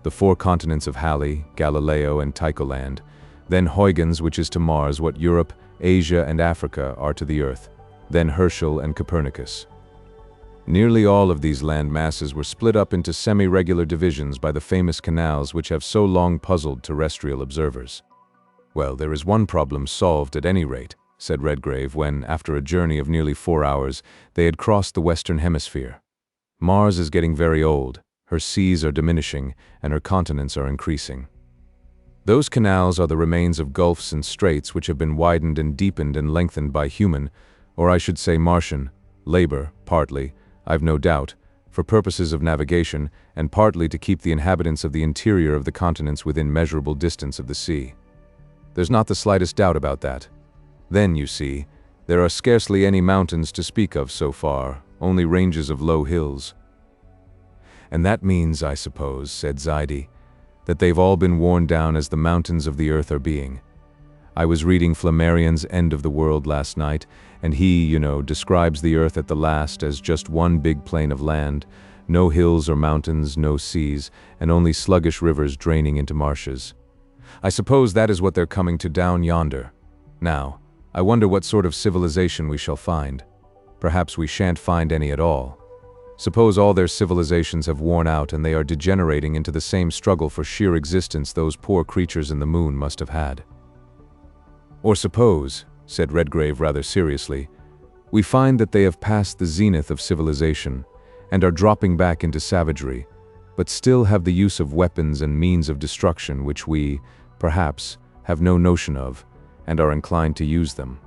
The 4 continents of Halley, Galileo, and Tycholand, then Huygens, which is to Mars what Europe, Asia, and Africa are to the Earth, then Herschel and Copernicus. Nearly all of these land masses were split up into semi-regular divisions by the famous canals which have so long puzzled terrestrial observers. "Well, there is one problem solved at any rate," said Redgrave when, after a journey of nearly 4 hours, they had crossed the Western Hemisphere. "Mars is getting very old, her seas are diminishing, and her continents are increasing. Those canals are the remains of gulfs and straits which have been widened and deepened and lengthened by human, or I should say Martian, labor, partly, I've no doubt, for purposes of navigation, and partly to keep the inhabitants of the interior of the continents within measurable distance of the sea. There's not the slightest doubt about that. Then, you see, there are scarcely any mountains to speak of so far, only ranges of low hills." "And that means, I suppose," said XVIII, "that they've all been worn down as the mountains of the earth are being. I was reading Flammarion's End of the World last night, and he, describes the earth at the last as just one big plain of land, no hills or mountains, no seas, and only sluggish rivers draining into marshes. I suppose that is what they're coming to down yonder. Now, I wonder what sort of civilization we shall find. Perhaps we shan't find any at all. Suppose all their civilizations have worn out and they are degenerating into the same struggle for sheer existence those poor creatures in the moon must have had. Or suppose, said Redgrave rather seriously, we find that they have passed the zenith of civilization and are dropping back into savagery, but still have the use of weapons and means of destruction which we, perhaps, have no notion of, and are inclined to use them.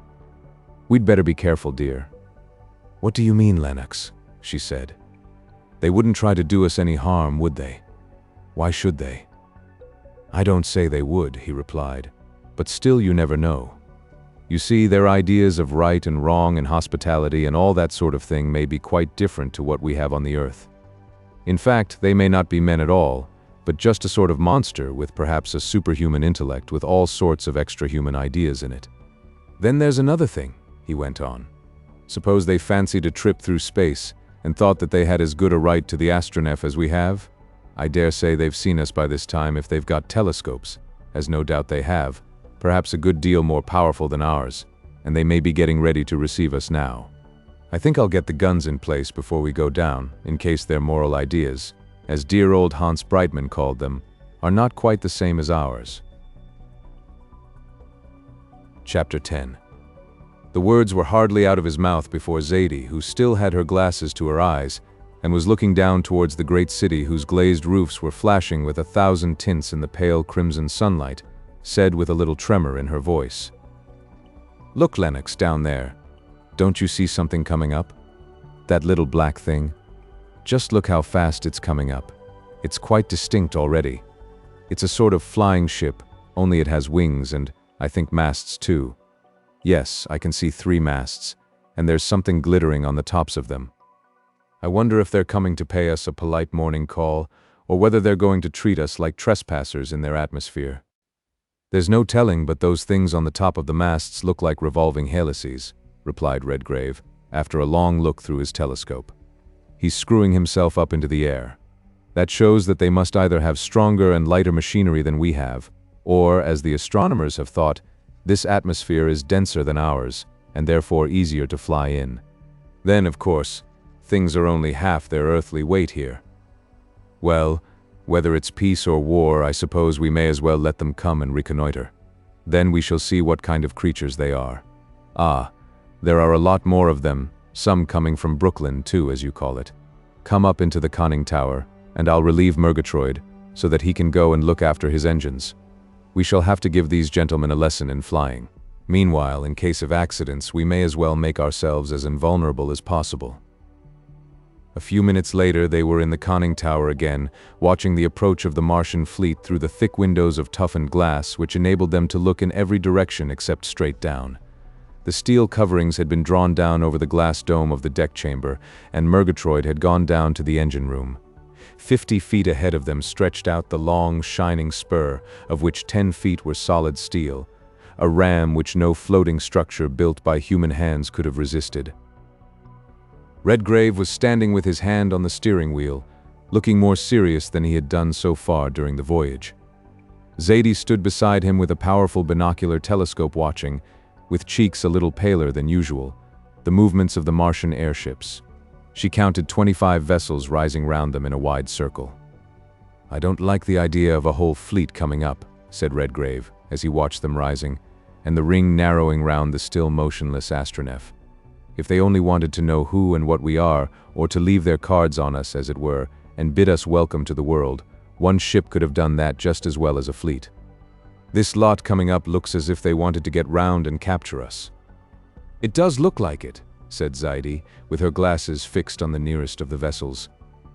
We'd better be careful, dear." "What do you mean, Lennox?" she said. "They wouldn't try to do us any harm, would they? Why should they?" "I don't say they would," he replied, "but still you never know. You see, their ideas of right and wrong and hospitality and all that sort of thing may be quite different to what we have on the earth. In fact, they may not be men at all, but just a sort of monster with perhaps a superhuman intellect with all sorts of extra-human ideas in it. Then there's another thing," he went on. "Suppose they fancied a trip through space and thought that they had as good a right to the Astronef as we have? I dare say they've seen us by this time if they've got telescopes, as no doubt they have, perhaps a good deal more powerful than ours, and they may be getting ready to receive us now. I think I'll get the guns in place before we go down, in case their moral ideas, as dear old Hans Breitmann called them, are not quite the same as ours." Chapter 10. The words were hardly out of his mouth before Zaidie, who still had her glasses to her eyes, and was looking down towards the great city whose glazed roofs were flashing with 1,000 tints in the pale crimson sunlight, said with a little tremor in her voice, "Look, Lennox, down there. Don't you see something coming up? That little black thing? Just look how fast it's coming up. It's quite distinct already. It's a sort of flying ship, only it has wings and, I think, masts too. Yes, I can see 3 masts, and there's something glittering on the tops of them. I wonder if they're coming to pay us a polite morning call, or whether they're going to treat us like trespassers in their atmosphere. There's no telling, but those things on the top of the masts look like revolving helices," replied Redgrave, after a long look through his telescope. "He's screwing himself up into the air. That shows that they must either have stronger and lighter machinery than we have, or, as the astronomers have thought, this atmosphere is denser than ours, and therefore easier to fly in. Then, of course, things are only half their earthly weight here. Well, whether it's peace or war, I suppose we may as well let them come and reconnoiter. Then we shall see what kind of creatures they are. Ah, there are a lot more of them, some coming from Brooklyn too, as you call it. Come up into the conning tower, and I'll relieve Murgatroyd, so that he can go and look after his engines. We shall have to give these gentlemen a lesson in flying. Meanwhile, in case of accidents, we may as well make ourselves as invulnerable as possible." A few minutes later, they were in the conning tower again, watching the approach of the Martian fleet through the thick windows of toughened glass which enabled them to look in every direction except straight down. The steel coverings had been drawn down over the glass dome of the deck chamber, and Murgatroyd had gone down to the engine room. 50 feet ahead of them stretched out the long, shining spur, of which 10 feet were solid steel, a ram which no floating structure built by human hands could have resisted. Redgrave was standing with his hand on the steering wheel, looking more serious than he had done so far during the voyage. Zadie stood beside him with a powerful binocular telescope watching, with cheeks a little paler than usual, the movements of the Martian airships. She counted 25 vessels rising round them in a wide circle. "I don't like the idea of a whole fleet coming up," said Redgrave, as he watched them rising, and the ring narrowing round the still motionless Astronef. "If they only wanted to know who and what we are, or to leave their cards on us, as it were, and bid us welcome to the world, one ship could have done that just as well as a fleet. This lot coming up looks as if they wanted to get round and capture us." "It does look like it," said Zadie, with her glasses fixed on the nearest of the vessels.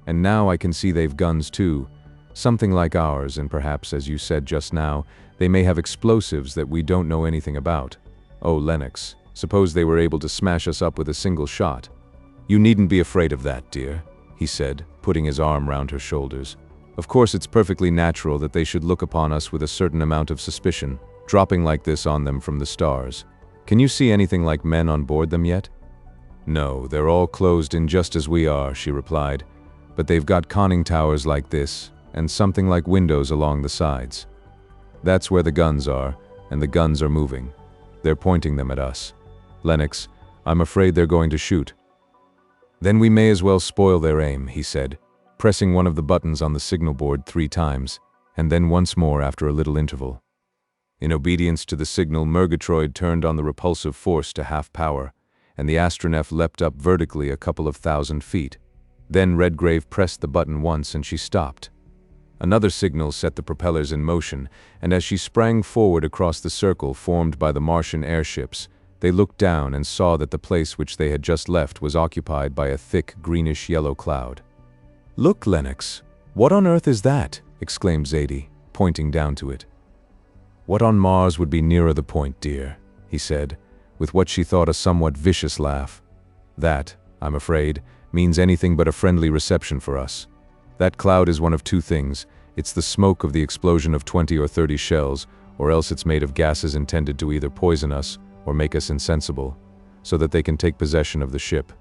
"And now I can see they've guns too, something like ours, and perhaps, as you said just now, they may have explosives that we don't know anything about. Oh, Lennox, suppose they were able to smash us up with a single shot." "You needn't be afraid of that, dear," he said, putting his arm round her shoulders. "Of course it's perfectly natural that they should look upon us with a certain amount of suspicion, dropping like this on them from the stars. Can you see anything like men on board them yet?" "No, they're all closed in just as we are," she replied, "but they've got conning towers like this, and something like windows along the sides. That's where the guns are, and the guns are moving. They're pointing them at us. Lennox, I'm afraid they're going to shoot." "Then we may as well spoil their aim," he said, pressing one of the buttons on the signal board 3 times, and then once more after a little interval. In obedience to the signal, Murgatroyd turned on the repulsive force to half power, and the Astronef leapt up vertically a couple of 1,000 feet. Then Redgrave pressed the button once and she stopped. Another signal set the propellers in motion, and as she sprang forward across the circle formed by the Martian airships, they looked down and saw that the place which they had just left was occupied by a thick greenish-yellow cloud. "Look, Lennox, what on earth is that?" exclaimed Zadie, pointing down to it. "What on Mars would be nearer the point, dear?" he said, with what she thought a somewhat vicious laugh. "That, I'm afraid, means anything but a friendly reception for us. That cloud is one of 2 things. It's the smoke of the explosion of 20 or 30 shells, or else it's made of gases intended to either poison us or make us insensible, so that they can take possession of the ship.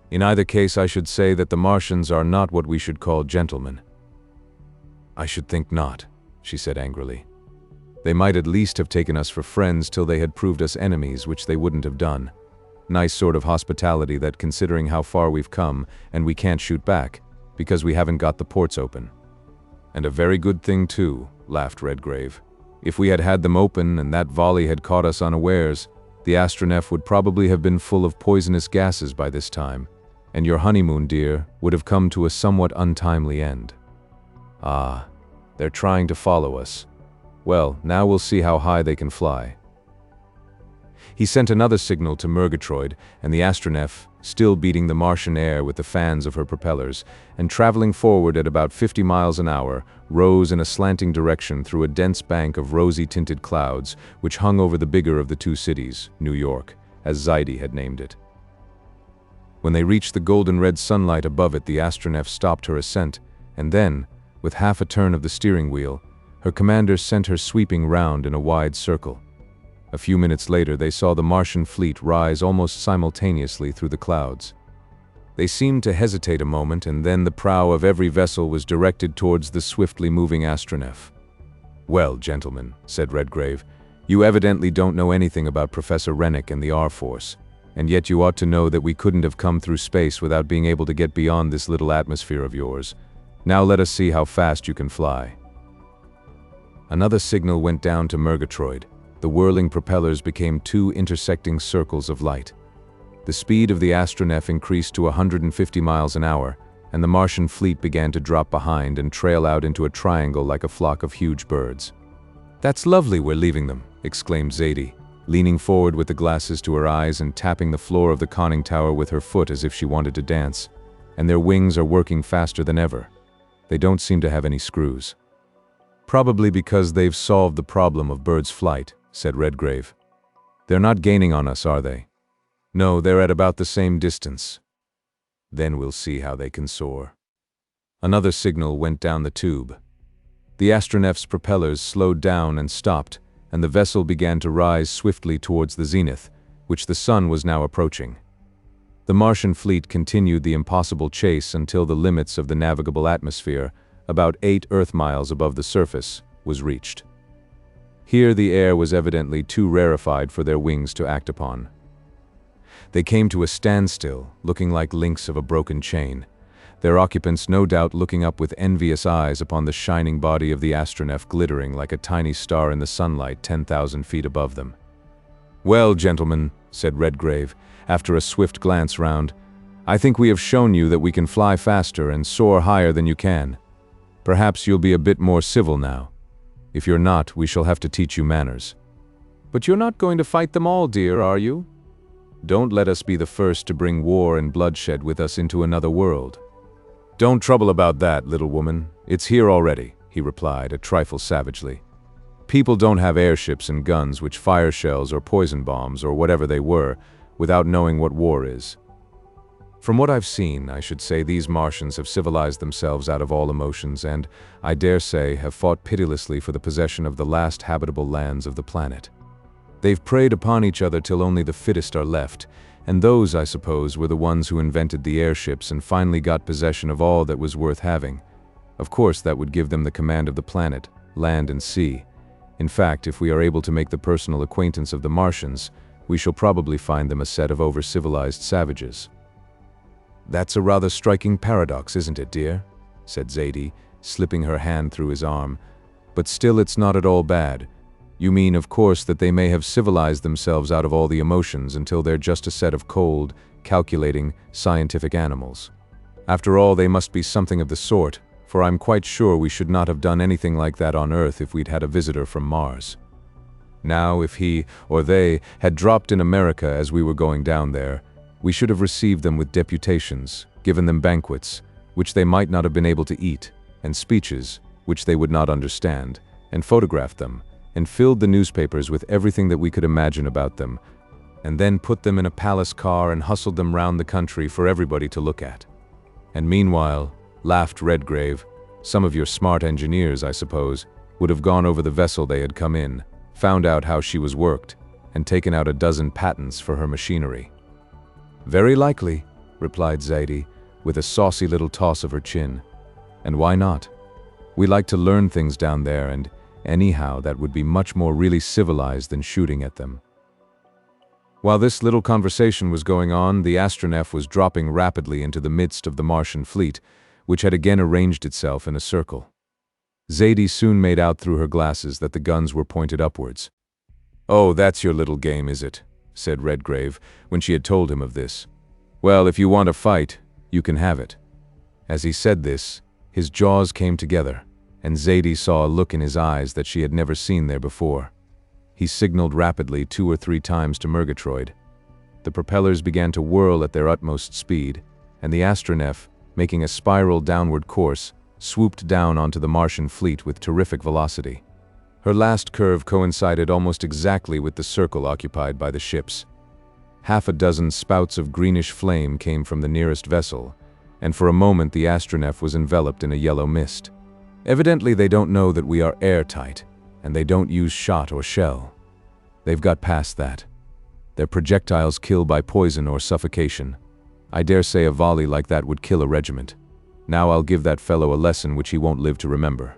In either case, I should say that the Martians are not what we should call gentlemen." "I should think not," she said angrily. "They might at least have taken us for friends till they had proved us enemies, which they wouldn't have done. Nice sort of hospitality that, considering how far we've come, and we can't shoot back, because we haven't got the ports open." "And a very good thing too," laughed Redgrave. "If we had had them open and that volley had caught us unawares, the Astronef would probably have been full of poisonous gases by this time, and your honeymoon, dear, would have come to a somewhat untimely end." "Ah, they're trying to follow us. Well, now we'll see how high they can fly." He sent another signal to Murgatroyd, and the Astronef, still beating the Martian air with the fans of her propellers, and traveling forward at about 50 miles an hour, rose in a slanting direction through a dense bank of rosy-tinted clouds which hung over the bigger of the 2 cities, New York, as Zadie had named it. When they reached the golden-red sunlight above it, the Astronef stopped her ascent, and then, with half a turn of the steering wheel, her commander sent her sweeping round in a wide circle. A few minutes later, they saw the Martian fleet rise almost simultaneously through the clouds. They seemed to hesitate a moment, and then the prow of every vessel was directed towards the swiftly moving Astronef. "Well, gentlemen," said Redgrave, "you evidently don't know anything about Professor Rennick and the R-Force, and yet you ought to know that we couldn't have come through space without being able to get beyond this little atmosphere of yours. Now let us see how fast you can fly." Another signal went down to Murgatroyd. The whirling propellers became 2 intersecting circles of light. The speed of the Astronef increased to 150 miles an hour, and the Martian fleet began to drop behind and trail out into a triangle like a flock of huge birds. "That's lovely, we're leaving them," exclaimed Zadie, leaning forward with the glasses to her eyes and tapping the floor of the conning tower with her foot as if she wanted to dance. "And their wings are working faster than ever. They don't seem to have any screws." "Probably because they've solved the problem of bird's flight," said Redgrave. "They're not gaining on us, are they?" "No, they're at about the same distance." "Then we'll see how they can soar." Another signal went down the tube. The Astronef's propellers slowed down and stopped, and the vessel began to rise swiftly towards the zenith, which the sun was now approaching. The Martian fleet continued the impossible chase until the limits of the navigable atmosphere, about 8 Earth miles above the surface, was reached. Here the air was evidently too rarefied for their wings to act upon. They came to a standstill, looking like links of a broken chain, their occupants no doubt looking up with envious eyes upon the shining body of the Astronef glittering like a tiny star in the sunlight 10,000 feet above them. "Well, gentlemen," said Redgrave, after a swift glance round, "I think we have shown you that we can fly faster and soar higher than you can. Perhaps you'll be a bit more civil now. If you're not, we shall have to teach you manners." "But you're not going to fight them all, dear, are you?" "Don't let us be the first to bring war and bloodshed with us into another world." "Don't trouble about that, little woman. It's here already," he replied, a trifle savagely. "People don't have airships and guns which fire shells or poison bombs or whatever they were without knowing what war is. From what I've seen, I should say these Martians have civilized themselves out of all emotions and, I dare say, have fought pitilessly for the possession of the last habitable lands of the planet. They've preyed upon each other till only the fittest are left, and those, I suppose, were the ones who invented the airships and finally got possession of all that was worth having. Of course, that would give them the command of the planet, land and sea. In fact, if we are able to make the personal acquaintance of the Martians, we shall probably find them a set of over-civilized savages." "That's a rather striking paradox, isn't it, dear?" said Zadie, slipping her hand through his arm. "But still it's not at all bad. You mean, of course, that they may have civilized themselves out of all the emotions until they're just a set of cold, calculating, scientific animals. After all, they must be something of the sort, for I'm quite sure we should not have done anything like that on Earth if we'd had a visitor from Mars. Now, if he, or they, had dropped in America as we were going down there, we should have received them with deputations, given them banquets, which they might not have been able to eat, and speeches, which they would not understand, and photographed them, and filled the newspapers with everything that we could imagine about them, and then put them in a palace car and hustled them round the country for everybody to look at. And meanwhile," laughed Redgrave, "some of your smart engineers, I suppose, would have gone over the vessel they had come in, found out how she was worked, and taken out a dozen patents for her machinery." "Very likely," replied Zadie, with a saucy little toss of her chin. "And why not? We like to learn things down there, and anyhow, that would be much more really civilized than shooting at them." While this little conversation was going on, the Astronef was dropping rapidly into the midst of the Martian fleet, which had again arranged itself in a circle. Zadie soon made out through her glasses that the guns were pointed upwards. "Oh, that's your little game, is it?" said Redgrave, when she had told him of this. "Well, if you want a fight, you can have it." As he said this, his jaws came together, and Zadie saw a look in his eyes that she had never seen there before. He signaled rapidly 2 or 3 times to Murgatroyd. The propellers began to whirl at their utmost speed, and the Astronef, making a spiral downward course, swooped down onto the Martian fleet with terrific velocity. Her last curve coincided almost exactly with the circle occupied by the ships. Half a dozen spouts of greenish flame came from the nearest vessel, and for a moment the Astronef was enveloped in a yellow mist. Evidently they don't know that we are airtight, and they don't use shot or shell. They've got past that. Their projectiles kill by poison or suffocation. I dare say a volley like that would kill a regiment. Now I'll give that fellow a lesson which he won't live to remember.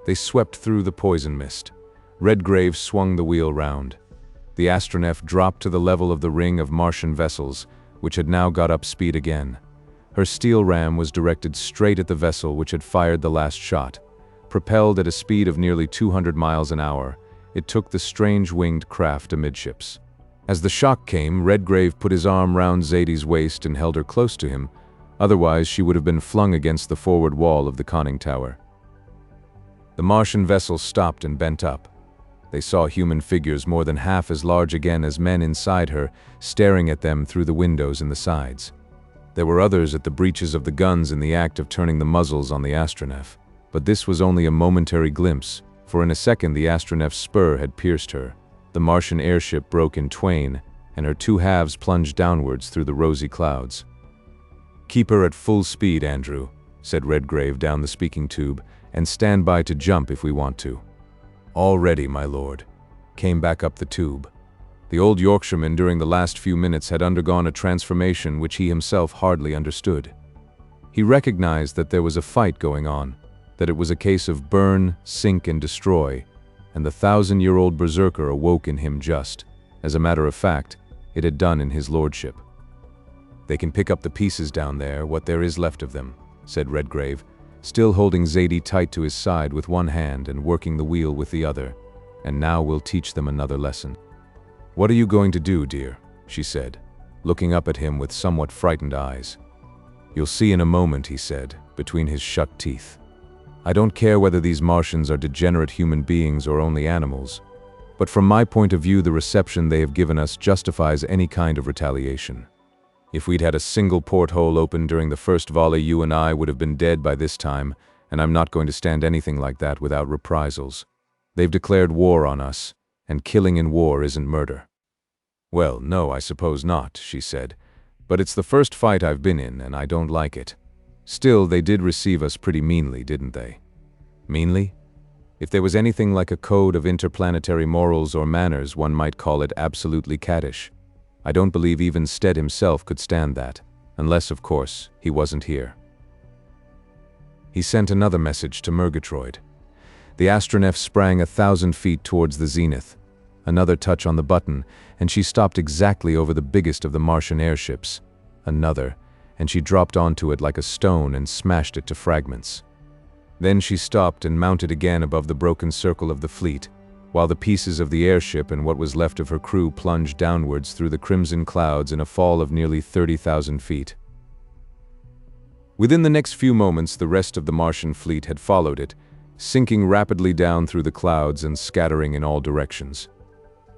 They swept through the poison mist. Redgrave swung the wheel round. The Astronef dropped to the level of the ring of Martian vessels, which had now got up speed again. Her steel ram was directed straight at the vessel which had fired the last shot. Propelled at a speed of nearly 200 miles an hour, it took the strange winged craft amidships. As the shock came, Redgrave put his arm round Zadie's waist and held her close to him, otherwise she would have been flung against the forward wall of the conning tower. The Martian vessel stopped and bent up. They saw human figures more than half as large again as men inside her, staring at them through the windows in the sides. There were others at the breeches of the guns in the act of turning the muzzles on the Astronef. But this was only a momentary glimpse, for in a second the Astronef's spur had pierced her. The Martian airship broke in twain, and her 2 halves plunged downwards through the rosy clouds. "Keep her at full speed, Andrew," said Redgrave down the speaking tube, "and stand by to jump if we want to." "All ready, my lord," came back up the tube. The old Yorkshireman during the last few minutes had undergone a transformation which he himself hardly understood. He recognized that there was a fight going on, that it was a case of burn, sink, and destroy, and the 1,000-year-old berserker awoke in him just, as a matter of fact, it had done in his lordship. "They can pick up the pieces down there, what there is left of them," said Redgrave, still holding Zadie tight to his side with one hand and working the wheel with the other. "And now we'll teach them another lesson." "What are you going to do, dear?" she said, looking up at him with somewhat frightened eyes. "You'll see in a moment," he said, between his shut teeth. "I don't care whether these Martians are degenerate human beings or only animals, but from my point of view the reception they have given us justifies any kind of retaliation. If we'd had a single porthole open during the first volley, you and I would have been dead by this time, and I'm not going to stand anything like that without reprisals. They've declared war on us, and killing in war isn't murder." "Well, no, I suppose not," she said, "but it's the first fight I've been in, and I don't like it. Still, they did receive us pretty meanly, didn't they?" "Meanly? If there was anything like a code of interplanetary morals or manners, one might call it absolutely caddish. I don't believe even Stead himself could stand that, unless, of course, he wasn't here." He sent another message to Murgatroyd. The Astronef sprang 1,000 feet towards the zenith. Another touch on the button, and she stopped exactly over the biggest of the Martian airships. Another, and she dropped onto it like a stone and smashed it to fragments. Then she stopped and mounted again above the broken circle of the fleet, while the pieces of the airship and what was left of her crew plunged downwards through the crimson clouds in a fall of nearly 30,000 feet. Within the next few moments, the rest of the Martian fleet had followed it, sinking rapidly down through the clouds and scattering in all directions.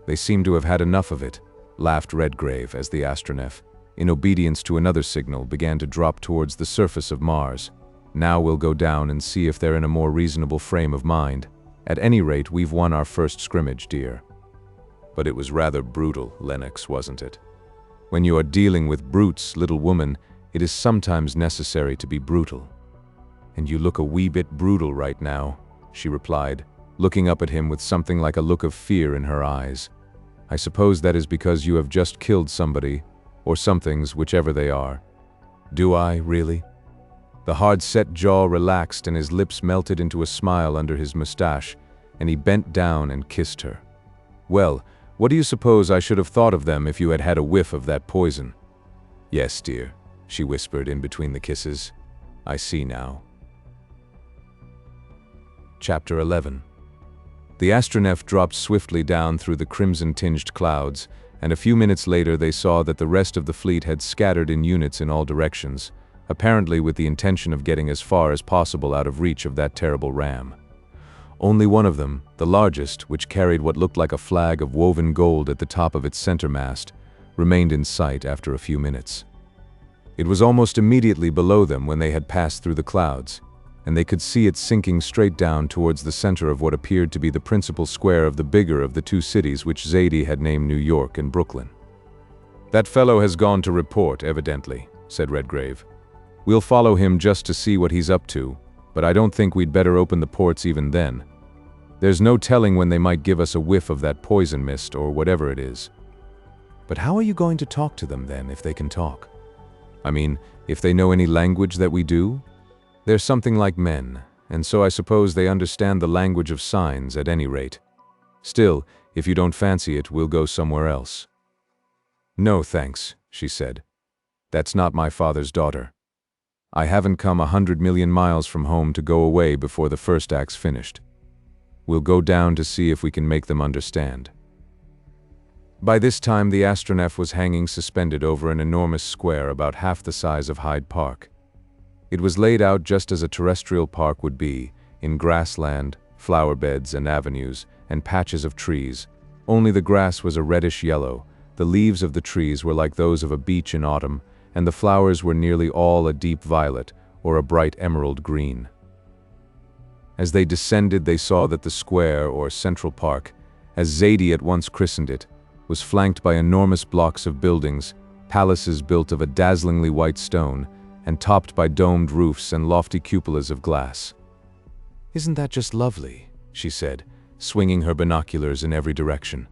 "They seem to have had enough of it," laughed Redgrave as the Astronef, in obedience to another signal, began to drop towards the surface of Mars. "Now we'll go down and see if they're in a more reasonable frame of mind. At any rate, we've won our first scrimmage, dear." "But it was rather brutal, Lennox, wasn't it?" "When you are dealing with brutes, little woman, it is sometimes necessary to be brutal." "And you look a wee bit brutal right now," she replied, looking up at him with something like a look of fear in her eyes. "I suppose that is because you have just killed somebody, or somethings, whichever they are." "Do I, really?" The hard-set jaw relaxed and his lips melted into a smile under his mustache, and he bent down and kissed her. "Well, what do you suppose I should have thought of them if you had had a whiff of that poison?" "Yes, dear," she whispered in between the kisses. "I see now." Chapter 11. The Astronef dropped swiftly down through the crimson-tinged clouds, and a few minutes later they saw that the rest of the fleet had scattered in units in all directions, apparently with the intention of getting as far as possible out of reach of that terrible ram. Only one of them, the largest, which carried what looked like a flag of woven gold at the top of its center mast, remained in sight after a few minutes. It was almost immediately below them when they had passed through the clouds, and they could see it sinking straight down towards the center of what appeared to be the principal square of the bigger of the two cities which Zadie had named New York and Brooklyn. "That fellow has gone to report, evidently," said Redgrave. "We'll follow him just to see what he's up to, but I don't think we'd better open the ports even then. There's no telling when they might give us a whiff of that poison mist or whatever it is." "But how are you going to talk to them then, if they can talk? I mean, if they know any language that we do? They're something like men, and so I suppose they understand the language of signs at any rate. Still, if you don't fancy it, we'll go somewhere else." "No, thanks," she said. "That's not my father's daughter. I haven't come 100 million miles from home to go away before the first act's finished. We'll go down to see if we can make them understand." By this time the Astronef was hanging suspended over an enormous square about half the size of Hyde Park. It was laid out just as a terrestrial park would be, in grassland, flower beds and avenues, and patches of trees. Only the grass was a reddish yellow, the leaves of the trees were like those of a beech in autumn, and the flowers were nearly all a deep violet or a bright emerald green. As they descended, they saw that the square, or Central Park, as Zadie at once christened it, was flanked by enormous blocks of buildings, palaces built of a dazzlingly white stone, and topped by domed roofs and lofty cupolas of glass. "Isn't that just lovely?" she said, swinging her binoculars in every direction.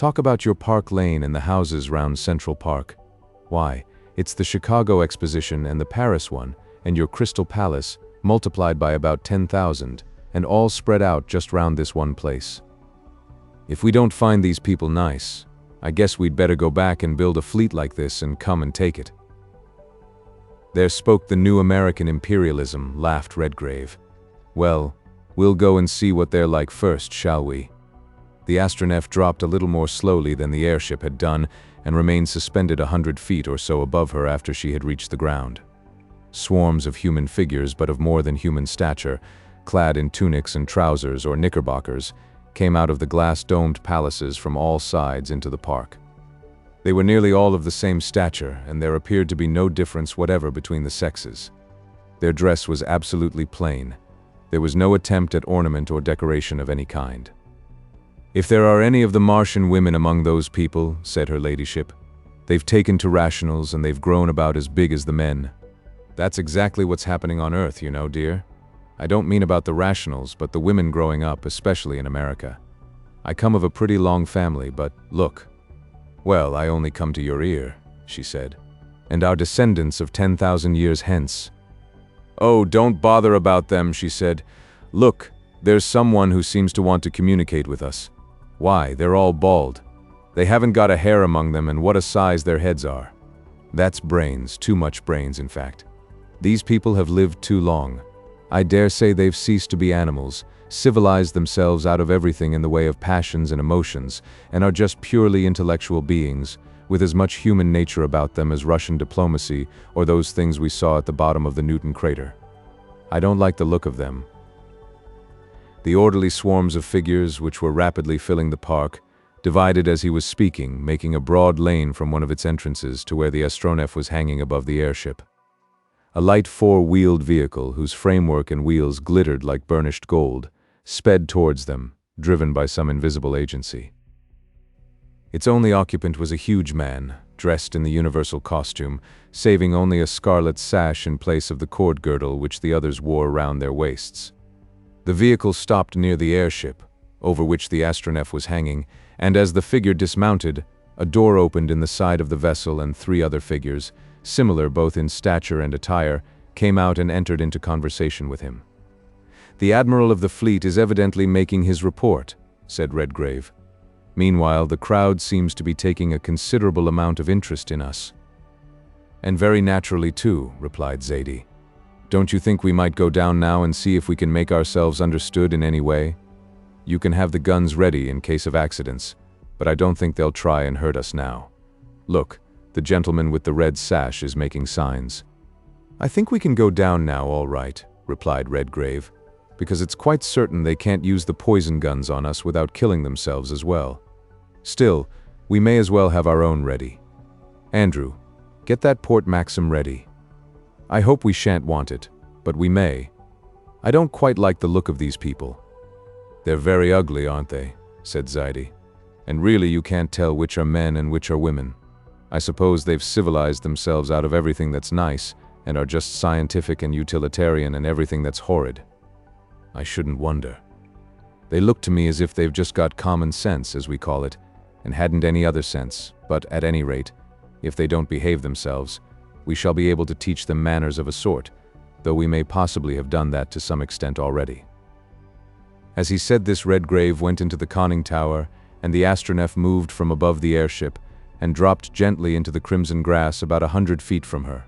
Talk about your Park Lane and the houses round Central Park. Why, it's the Chicago Exposition and the Paris one, and your Crystal Palace, multiplied by about 10,000, and all spread out just round this one place. If we don't find these people nice, I guess we'd better go back and build a fleet like this and come and take it." "There spoke the new American imperialism," laughed Redgrave. "Well, we'll go and see what they're like first, shall we?" The Astronef dropped a little more slowly than the airship had done and remained suspended 100 feet or so above her after she had reached the ground. Swarms of human figures, but of more than human stature, clad in tunics and trousers or knickerbockers, came out of the glass-domed palaces from all sides into the park. They were nearly all of the same stature, and there appeared to be no difference whatever between the sexes. Their dress was absolutely plain. There was no attempt at ornament or decoration of any kind. "If there are any of the Martian women among those people," said her ladyship, "they've taken to rationals and they've grown about as big as the men. That's exactly what's happening on Earth, you know, dear. I don't mean about the rationals, but the women growing up, especially in America. I come of a pretty long family, but look." "Well, I only come to your ear," she said. "And our descendants of 10,000 years hence." "Oh, don't bother about them," she said. "Look, there's someone who seems to want to communicate with us. Why, they're all bald. They haven't got a hair among them, and what a size their heads are. That's brains, too much brains, in fact. These people have lived too long. I dare say they've ceased to be animals, civilized themselves out of everything in the way of passions and emotions, and are just purely intellectual beings, with as much human nature about them as Russian diplomacy or those things we saw at the bottom of the Newton crater. I don't like the look of them." The orderly swarms of figures, which were rapidly filling the park, divided as he was speaking, making a broad lane from one of its entrances to where the Astronef was hanging above the airship. A light four-wheeled vehicle, whose framework and wheels glittered like burnished gold, sped towards them, driven by some invisible agency. Its only occupant was a huge man, dressed in the universal costume, saving only a scarlet sash in place of the cord girdle which the others wore round their waists. The vehicle stopped near the airship, over which the Astronef was hanging, and as the figure dismounted, a door opened in the side of the vessel and 3 other figures, similar both in stature and attire, came out and entered into conversation with him. "The Admiral of the fleet is evidently making his report," said Redgrave. "Meanwhile, the crowd seems to be taking a considerable amount of interest in us." "And very naturally too," replied XVIII. "Don't you think we might go down now and see if we can make ourselves understood in any way? You can have the guns ready in case of accidents, but I don't think they'll try and hurt us now. Look, the gentleman with the red sash is making signs." "I think we can go down now, all right," replied Redgrave, "because it's quite certain they can't use the poison guns on us without killing themselves as well. Still, we may as well have our own ready. Andrew, get that port Maxim ready. I hope we shan't want it, but we may. I don't quite like the look of these people." "They're very ugly, aren't they?" said XVIII. "And really you can't tell which are men and which are women. I suppose they've civilized themselves out of everything that's nice, and are just scientific and utilitarian and everything that's horrid. I shouldn't wonder. They look to me as if they've just got common sense, as we call it, and hadn't any other sense, but at any rate, if they don't behave themselves, we shall be able to teach them manners of a sort, though we may possibly have done that to some extent already." As he said this, Redgrave went into the conning tower, and the Astronef moved from above the airship, and dropped gently into the crimson grass about 100 feet from her.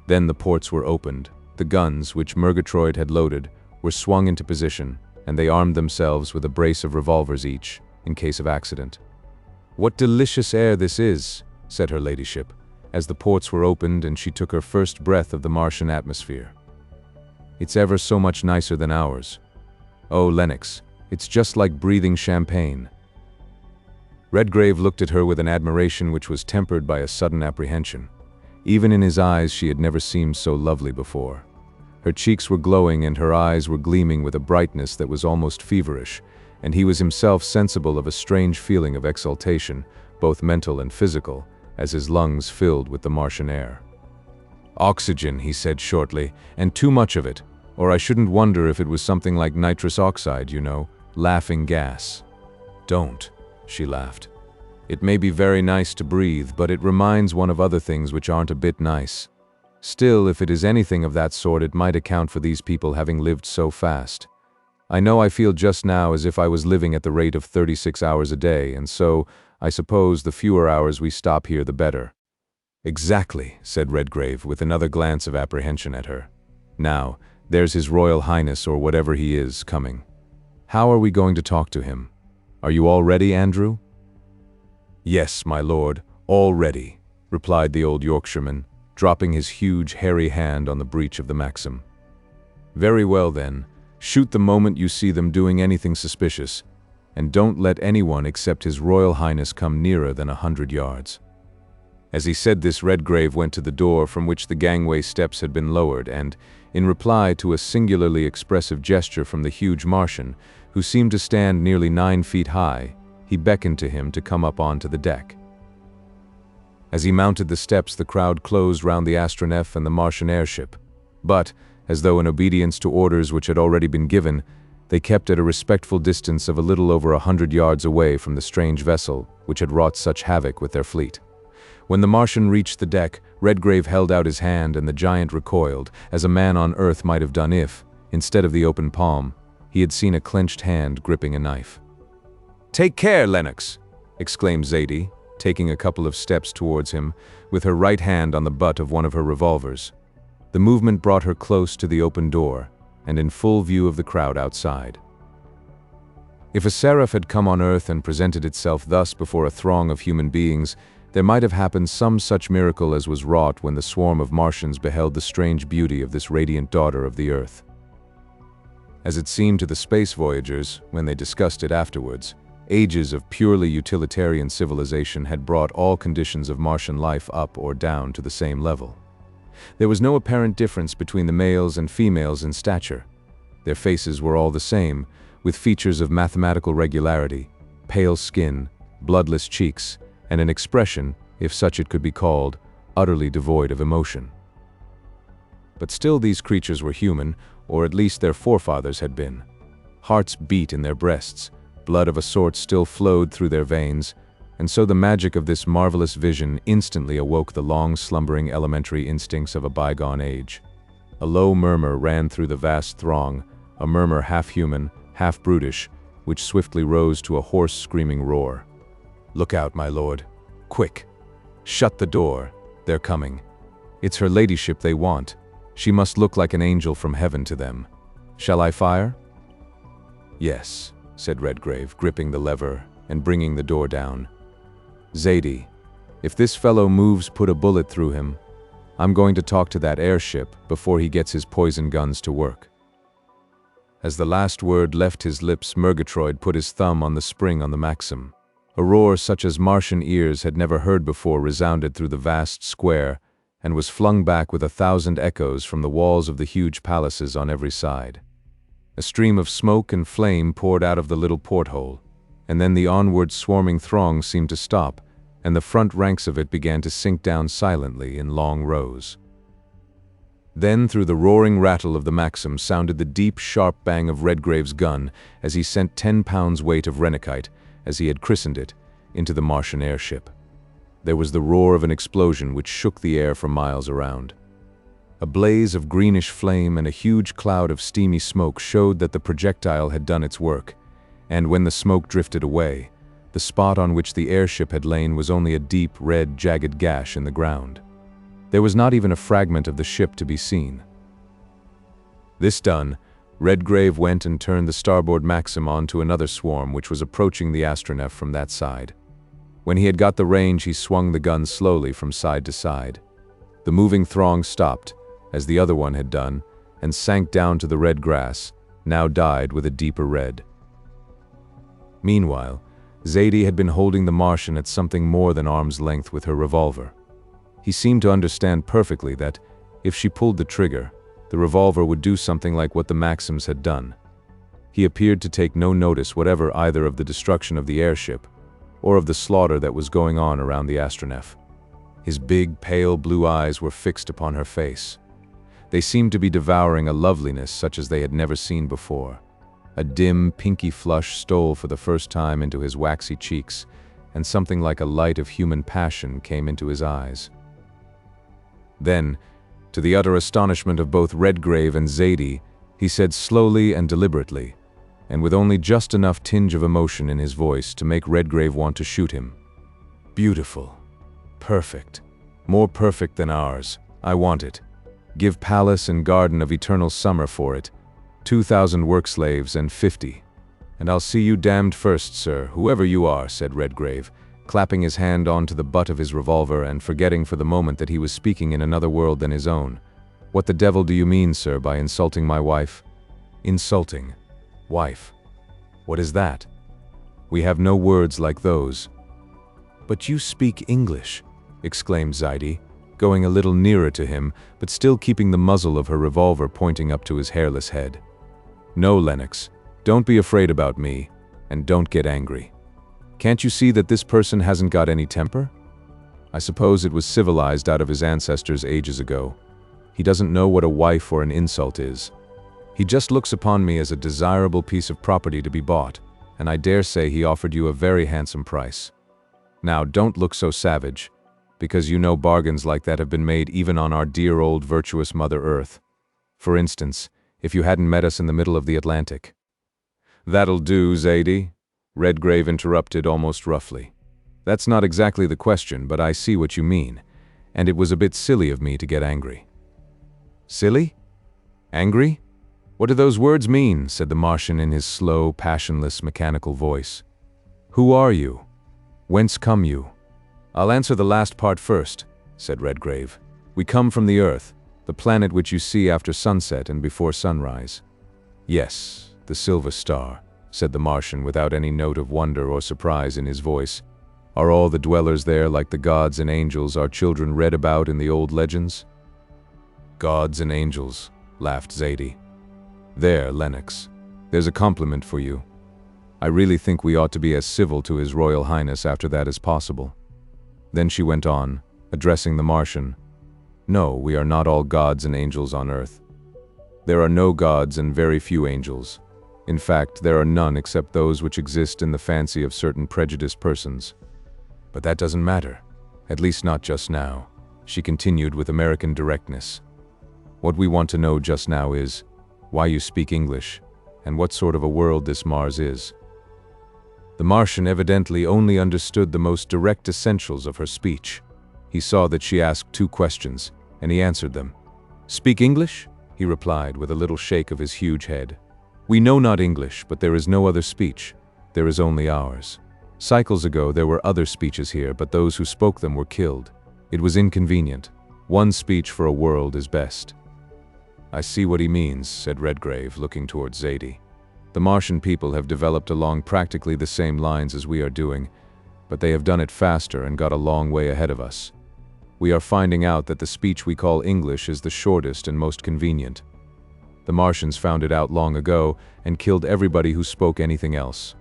Then the ports were opened. The guns, which Murgatroyd had loaded, were swung into position, and they armed themselves with a brace of revolvers each, in case of accident. "What delicious air this is," said her ladyship, as the ports were opened and she took her first breath of the Martian atmosphere. "It's ever so much nicer than ours. Oh, Lennox, it's just like breathing champagne." Redgrave looked at her with an admiration which was tempered by a sudden apprehension. Even in his eyes she had never seemed so lovely before. Her cheeks were glowing and her eyes were gleaming with a brightness that was almost feverish, and he was himself sensible of a strange feeling of exultation, both mental and physical, as his lungs filled with the Martian air. "Oxygen," he said shortly, "and too much of it, or I shouldn't wonder if it was something like nitrous oxide, you know, laughing gas." "Don't," she laughed. It may be very nice to breathe, but it reminds one of other things which aren't a bit nice. Still, if it is anything of that sort, it might account for these people having lived so fast. I know I feel just now as if I was living at the rate of 36 hours a day, and so, I suppose the fewer hours we stop here the better." "Exactly," said Redgrave, with another glance of apprehension at her. "Now, there's His Royal Highness, or whatever he is, coming. How are we going to talk to him? Are you all ready, Andrew?" "Yes, my lord, all ready," replied the old Yorkshireman, dropping his huge, hairy hand on the breech of the Maxim. "Very well, then. Shoot the moment you see them doing anything suspicious, and don't let anyone except His Royal Highness come nearer than 100 yards. As he said this, Redgrave went to the door from which the gangway steps had been lowered, and, in reply to a singularly expressive gesture from the huge Martian, who seemed to stand nearly 9 feet high, he beckoned to him to come up onto the deck. As he mounted the steps, the crowd closed round the Astronef and the Martian airship, but, as though in obedience to orders which had already been given, they kept at a respectful distance of a little over 100 yards away from the strange vessel which had wrought such havoc with their fleet. When the Martian reached the deck, Redgrave held out his hand and the giant recoiled, as a man on Earth might have done if, instead of the open palm, he had seen a clenched hand gripping a knife. "Take care, Lennox!" exclaimed Zadie, taking a couple of steps towards him, with her right hand on the butt of one of her revolvers. The movement brought her close to the open door, and in full view of the crowd outside. If a seraph had come on Earth and presented itself thus before a throng of human beings, there might have happened some such miracle as was wrought when the swarm of Martians beheld the strange beauty of this radiant daughter of the Earth. As it seemed to the space voyagers, when they discussed it afterwards, ages of purely utilitarian civilization had brought all conditions of Martian life up or down to the same level. There was no apparent difference between the males and females in stature. Their faces were all the same, with features of mathematical regularity, pale skin, bloodless cheeks, and an expression, if such it could be called, utterly devoid of emotion. But still these creatures were human, or at least their forefathers had been. Hearts beat in their breasts, blood of a sort still flowed through their veins, and so the magic of this marvelous vision instantly awoke the long-slumbering elementary instincts of a bygone age. A low murmur ran through the vast throng, a murmur half-human, half-brutish, which swiftly rose to a hoarse screaming roar. "Look out, my lord. Quick! Shut the door. They're coming. It's her ladyship they want. She must look like an angel from heaven to them. Shall I fire?" "Yes," said Redgrave, gripping the lever and bringing the door down. "Zadie, if this fellow moves, put a bullet through him. I'm going to talk to that airship before he gets his poison guns to work." As the last word left his lips, Murgatroyd put his thumb on the spring on the Maxim. A roar such as Martian ears had never heard before resounded through the vast square and was flung back with 1,000 echoes from the walls of the huge palaces on every side. A stream of smoke and flame poured out of the little porthole, and then the onward swarming throng seemed to stop, and the front ranks of it began to sink down silently in long rows. Then through the roaring rattle of the Maxim sounded the deep, sharp bang of Redgrave's gun as he sent 10 pounds weight of renacite, as he had christened it, into the Martian airship. There was the roar of an explosion which shook the air for miles around. A blaze of greenish flame and a huge cloud of steamy smoke showed that the projectile had done its work, and when the smoke drifted away, the spot on which the airship had lain was only a deep, red, jagged gash in the ground. There was not even a fragment of the ship to be seen. This done, Redgrave went and turned the starboard Maxim on to another swarm which was approaching the Astronef from that side. When he had got the range, he swung the gun slowly from side to side. The moving throng stopped, as the other one had done, and sank down to the red grass, now dyed with a deeper red. Meanwhile, Zadie had been holding the Martian at something more than arm's length with her revolver. He seemed to understand perfectly that, if she pulled the trigger, the revolver would do something like what the Maxims had done. He appeared to take no notice whatever either of the destruction of the airship, or of the slaughter that was going on around the Astronef. His big, pale blue eyes were fixed upon her face. They seemed to be devouring a loveliness such as they had never seen before. A dim, pinky flush stole for the first time into his waxy cheeks, and something like a light of human passion came into his eyes. Then, to the utter astonishment of both Redgrave and Zadie, he said slowly and deliberately, and with only just enough tinge of emotion in his voice to make Redgrave want to shoot him. "Beautiful. Perfect. More perfect than ours. I want it. Give palace and garden of eternal summer for it. 2,000 work slaves and 50. And I'll see you damned first, sir, whoever you are," said Redgrave, clapping his hand onto the butt of his revolver and forgetting for the moment that he was speaking in another world than his own. "What the devil do you mean, sir, by insulting my wife?" "Insulting? Wife? What is that? We have no words like those." "But you speak English," exclaimed Zadie, going a little nearer to him, but still keeping the muzzle of her revolver pointing up to his hairless head. "No, Lennox, don't be afraid about me, and don't get angry. Can't you see that this person hasn't got any temper? I suppose it was civilized out of his ancestors ages ago. He doesn't know what a wife or an insult is. He just looks upon me as a desirable piece of property to be bought, and I dare say he offered you a very handsome price. Now, don't look so savage, because you know bargains like that have been made even on our dear old virtuous Mother Earth. For instance, if you hadn't met us in the middle of the Atlantic." "That'll do, Zadie," Redgrave interrupted almost roughly. "That's not exactly the question, but I see what you mean, and it was a bit silly of me to get angry." "Silly? Angry? What do those words mean?" said the Martian in his slow, passionless, mechanical voice. "Who are you? Whence come you?" "I'll answer the last part first," said Redgrave. "We come from the Earth, the planet which you see after sunset and before sunrise." "Yes, the Silver Star," said the Martian without any note of wonder or surprise in his voice. "Are all the dwellers there like the gods and angels our children read about in the old legends?" "Gods and angels," laughed Zadie. "There, Lennox, there's a compliment for you. I really think we ought to be as civil to His Royal Highness after that as possible." Then she went on, addressing the Martian. "No, we are not all gods and angels on Earth. There are no gods and very few angels. In fact, there are none except those which exist in the fancy of certain prejudiced persons. But that doesn't matter, at least not just now," she continued with American directness. "What we want to know just now is why you speak English, and what sort of a world this Mars is." The Martian evidently only understood the most direct essentials of her speech. He saw that she asked 2 questions, and he answered them. "Speak English?" he replied with a little shake of his huge head. "We know not English, but there is no other speech. There is only ours. Cycles ago there were other speeches here, but those who spoke them were killed. It was inconvenient. One speech for a world is best." "I see what he means," said Redgrave, looking towards Zadie. "The Martian people have developed along practically the same lines as we are doing, but they have done it faster and got a long way ahead of us. We are finding out that the speech we call English is the shortest and most convenient. The Martians found it out long ago and killed everybody who spoke anything else.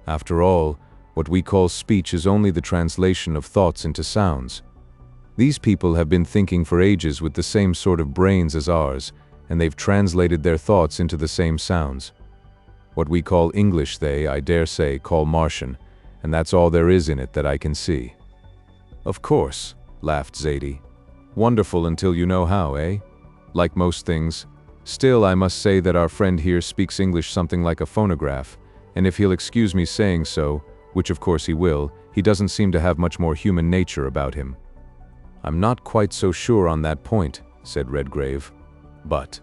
After all, what we call speech is only the translation of thoughts into sounds. These people have been thinking for ages with the same sort of brains as ours, and they've translated their thoughts into the same sounds. What we call English they, I dare say, call Martian, and that's all there is in it that I can see." "Of course," laughed Zadie. "Wonderful until you know how, eh? Like most things. Still, I must say that our friend here speaks English something like a phonograph, and if he'll excuse me saying so, which of course he will, he doesn't seem to have much more human nature about him." "I'm not quite so sure on that point," said Redgrave. "But—"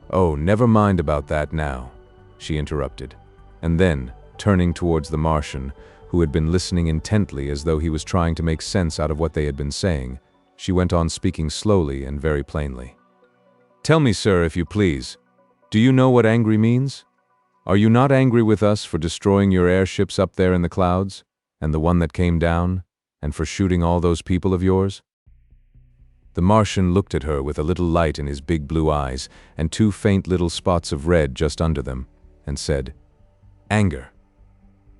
"Oh, never mind about that now," she interrupted, and then, turning towards the Martian, who had been listening intently as though he was trying to make sense out of what they had been saying, she went on speaking slowly and very plainly. "Tell me, sir, if you please, do you know what angry means? Are you not angry with us for destroying your airships up there in the clouds, and the one that came down, and for shooting all those people of yours?" The Martian looked at her with a little light in his big blue eyes and 2 faint little spots of red just under them, and said, "Anger.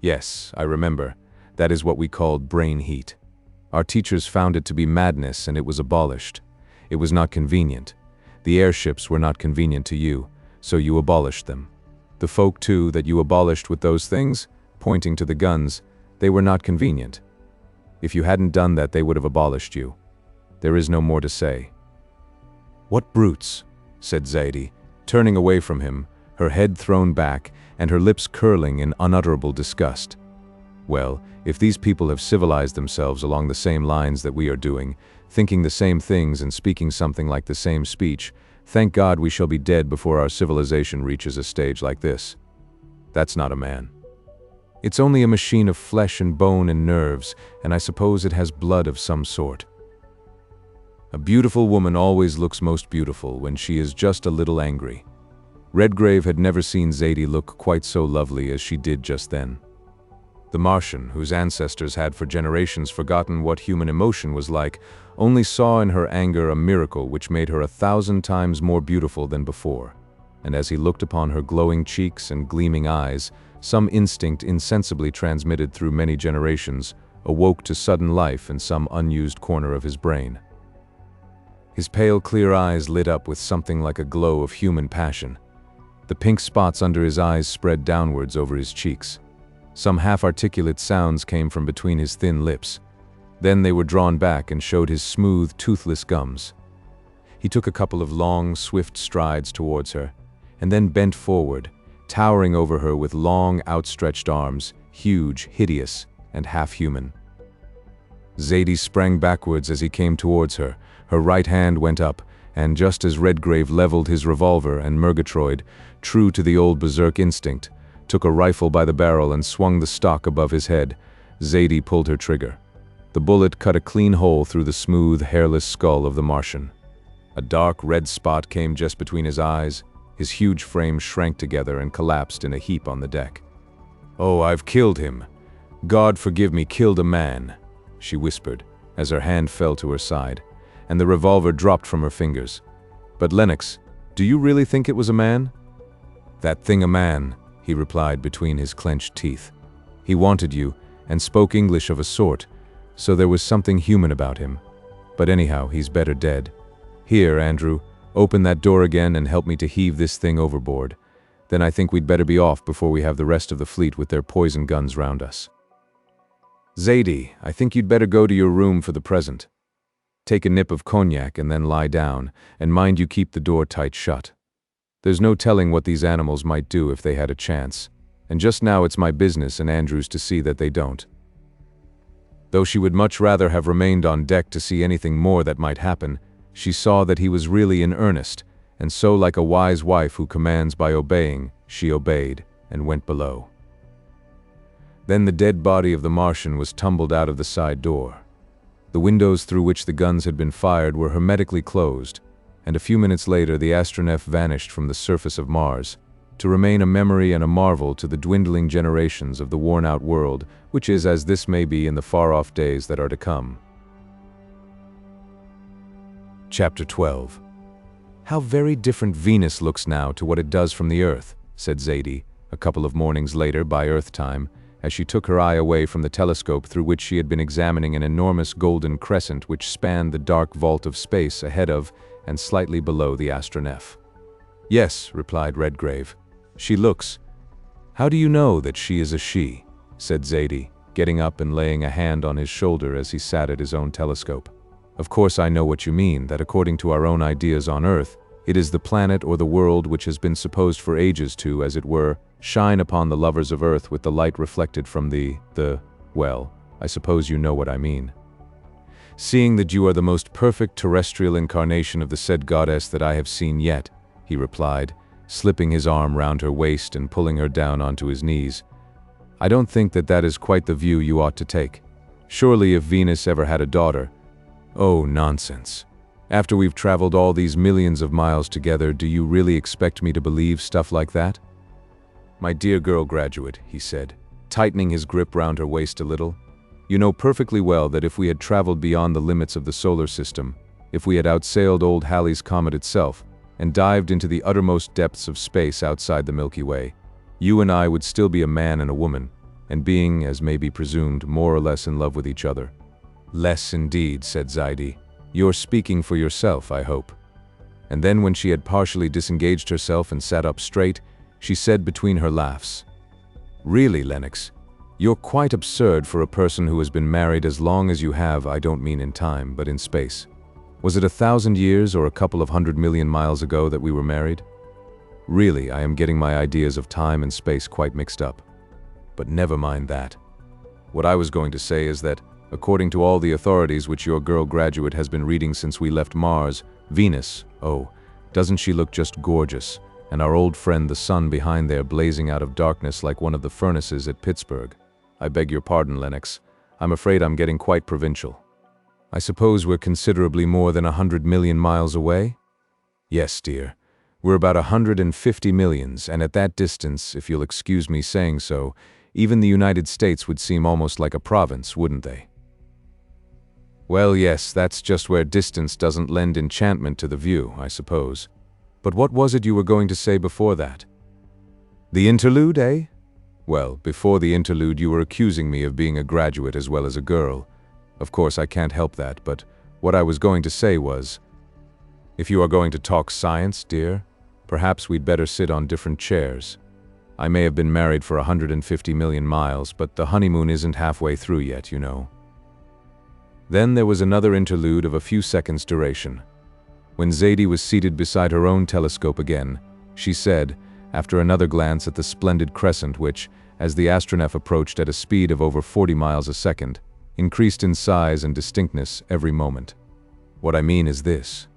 Yes, I remember. That is what we called brain heat. Our teachers found it to be madness and it was abolished. It was not convenient. The airships were not convenient to you, so you abolished them. The folk, too, that you abolished with those things, pointing to the guns, They were not convenient. If you hadn't done that, they would have abolished you. There is no more to say." "What brutes," said Zaidie, turning away from him, her head thrown back and her lips curling in unutterable disgust. "Well, if these people have civilized themselves along the same lines that we are doing, thinking the same things and speaking something like the same speech, thank God we shall be dead before our civilization reaches a stage like this. That's not a man. It's only a machine of flesh and bone and nerves, and I suppose it has blood of some sort. A beautiful woman always looks most beautiful when she is just a little angry." Redgrave had never seen Zaidie look quite so lovely as she did just then. The Martian, whose ancestors had for generations forgotten what human emotion was like, only saw in her anger a miracle which made her 1,000 times more beautiful than before. And as he looked upon her glowing cheeks and gleaming eyes, some instinct insensibly transmitted through many generations awoke to sudden life in some unused corner of his brain. His pale, clear eyes lit up with something like a glow of human passion. The pink spots under his eyes spread downwards over his cheeks. Some half-articulate sounds came from between his thin lips. Then they were drawn back and showed his smooth, toothless gums. He took a couple of long, swift strides towards her, and then bent forward, towering over her with long, outstretched arms, huge, hideous, and half-human. Zaidie sprang backwards as he came towards her. Her right hand went up, and just as Redgrave leveled his revolver and Murgatroyd, true to the old berserk instinct, took a rifle by the barrel and swung the stock above his head, Zaidie pulled her trigger. The bullet cut a clean hole through the smooth, hairless skull of the Martian. A dark red spot came just between his eyes. His huge frame shrank together and collapsed in a heap on the deck. "Oh, I've killed him. God forgive me, killed a man," she whispered, as her hand fell to her side, and the revolver dropped from her fingers. "But Lennox, do you really think it was a man?" "That thing a man," he replied between his clenched teeth. "He wanted you, and spoke English of a sort, so there was something human about him. But anyhow, he's better dead. Here, Andrew, open that door again and help me to heave this thing overboard. Then I think we'd better be off before we have the rest of the fleet with their poison guns round us. Zaidie, I think you'd better go to your room for the present. Take a nip of cognac and then lie down, and mind you keep the door tight shut. There's no telling what these animals might do if they had a chance, and just now it's my business and Andrew's to see that they don't." Though she would much rather have remained on deck to see anything more that might happen, she saw that he was really in earnest, and so like a wise wife who commands by obeying, she obeyed, and went below. Then the dead body of the Martian was tumbled out of the side door. The windows through which the guns had been fired were hermetically closed, and a few minutes later the Astronef vanished from the surface of Mars, to remain a memory and a marvel to the dwindling generations of the worn-out world, which is as this may be in the far-off days that are to come. Chapter 12. "How very different Venus looks now to what it does from the Earth," said Zaidie, a couple of mornings later by Earth time, as she took her eye away from the telescope through which she had been examining an enormous golden crescent which spanned the dark vault of space ahead of and slightly below the Astronef. "Yes," replied Redgrave. "She looks—" "How do you know that she is a she?" said Zaidie, getting up and laying a hand on his shoulder as he sat at his own telescope. "Of course I know what you mean, that according to our own ideas on Earth, it is the planet or the world which has been supposed for ages to, as it were, shine upon the lovers of Earth with the light reflected from well, I suppose you know what I mean. Seeing that you are the most perfect terrestrial incarnation of the said goddess that I have seen yet," he replied, slipping his arm round her waist and pulling her down onto his knees, "I don't think that that is quite the view you ought to take. Surely if Venus ever had a daughter—" "Oh, nonsense. After we've traveled all these millions of miles together, do you really expect me to believe stuff like that?" "My dear girl graduate," he said, tightening his grip round her waist a little, "you know perfectly well that if we had traveled beyond the limits of the solar system, if we had outsailed old Halley's comet itself, and dived into the uttermost depths of space outside the Milky Way, you and I would still be a man and a woman, and being, as may be presumed, more or less in love with each other." "Less indeed," said Zaidie. "You're speaking for yourself, I hope." And then when she had partially disengaged herself and sat up straight, she said between her laughs, "Really, Lennox, You're quite absurd for a person who has been married as long as you have. I don't mean in time, but in space. Was it 1,000 years or a couple of 100 million miles ago that we were married? Really, I am getting my ideas of time and space quite mixed up. But never mind that. What I was going to say is that, according to all the authorities which your girl graduate has been reading since we left Mars, Venus, oh, doesn't she look just gorgeous? And our old friend the sun behind there blazing out of darkness like one of the furnaces at Pittsburgh. I beg your pardon, Lennox. I'm afraid I'm getting quite provincial. I suppose we're considerably more than 100 million miles away? Yes, dear. We're about 150 millions, and at that distance, if you'll excuse me saying so, even the United States would seem almost like a province, wouldn't they? Well, yes, that's just where distance doesn't lend enchantment to the view, I suppose. But what was it you were going to say before that? The interlude, eh? Well, before the interlude you were accusing me of being a graduate as well as a girl. Of course, I can't help that, but what I was going to say was, if you are going to talk science, dear, perhaps we'd better sit on different chairs. I may have been married for 150 million miles, but the honeymoon isn't halfway through yet, you know. Then there was another interlude of a few seconds' duration. When Zadie was seated beside her own telescope again, she said, after another glance at the splendid crescent which, as the Astronef approached at a speed of over 40 miles a second, increased in size and distinctness every moment. What I mean is this.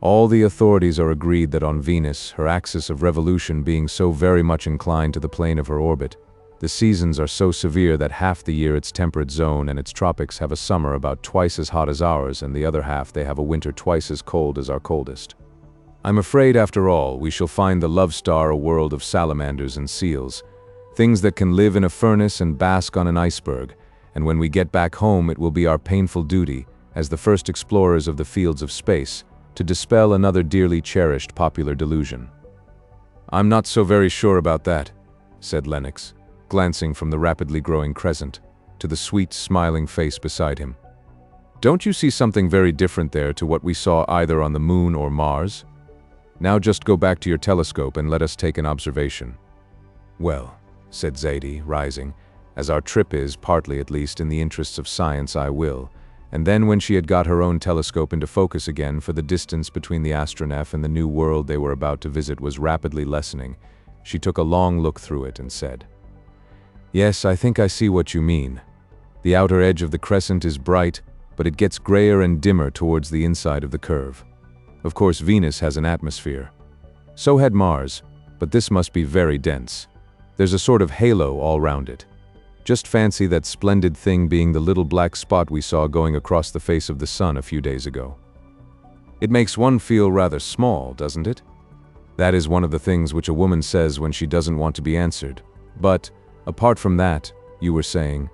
All the authorities are agreed that on Venus, her axis of revolution being so very much inclined to the plane of her orbit, the seasons are so severe that half the year its temperate zone and its tropics have a summer about twice as hot as ours, and the other half they have a winter twice as cold as our coldest. I'm afraid, after all, we shall find the love star a world of salamanders and seals, things that can live in a furnace and bask on an iceberg, and when we get back home it will be our painful duty, as the first explorers of the fields of space, to dispel another dearly cherished popular delusion. I'm not so very sure about that, said Lennox, glancing from the rapidly growing crescent to the sweet, smiling face beside him. Don't you see something very different there to what we saw either on the moon or Mars? Now just go back to your telescope and let us take an observation. Well, said Zadie, rising, as our trip is, partly at least, in the interests of science, I will. And then when she had got her own telescope into focus again, for the distance between the Astronef and the new world they were about to visit was rapidly lessening, she took a long look through it and said, Yes, I think I see what you mean. The outer edge of the crescent is bright, but it gets grayer and dimmer towards the inside of the curve. Of course, Venus has an atmosphere. So had Mars, but this must be very dense. There's a sort of halo all round it. Just fancy that splendid thing being the little black spot we saw going across the face of the sun a few days ago. It makes one feel rather small, doesn't it? That is one of the things which a woman says when she doesn't want to be answered. But, apart from that, you were saying,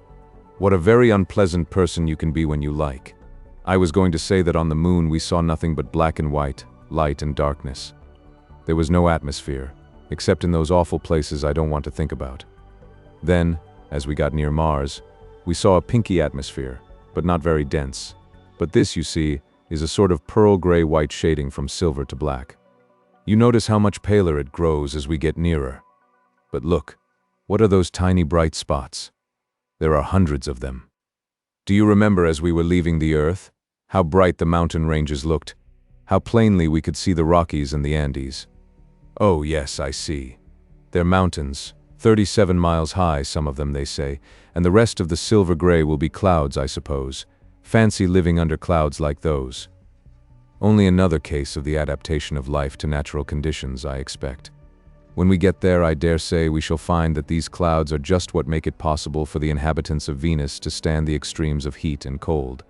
what a very unpleasant person you can be when you like. I was going to say that on the moon we saw nothing but black and white, light and darkness. There was no atmosphere, except in those awful places I don't want to think about. Then, as we got near Mars, we saw a pinky atmosphere, but not very dense. But this, you see, is a sort of pearl gray-white shading from silver to black. You notice how much paler it grows as we get nearer. But look, what are those tiny bright spots? There are hundreds of them. Do you remember as we were leaving the Earth, how bright the mountain ranges looked? How plainly we could see the Rockies and the Andes? Oh yes, I see. They're mountains, 37 miles high, some of them, they say, and the rest of the silver gray will be clouds, I suppose. Fancy living under clouds like those. Only another case of the adaptation of life to natural conditions, I expect. When we get there, I dare say we shall find that these clouds are just what make it possible for the inhabitants of Venus to stand the extremes of heat and cold.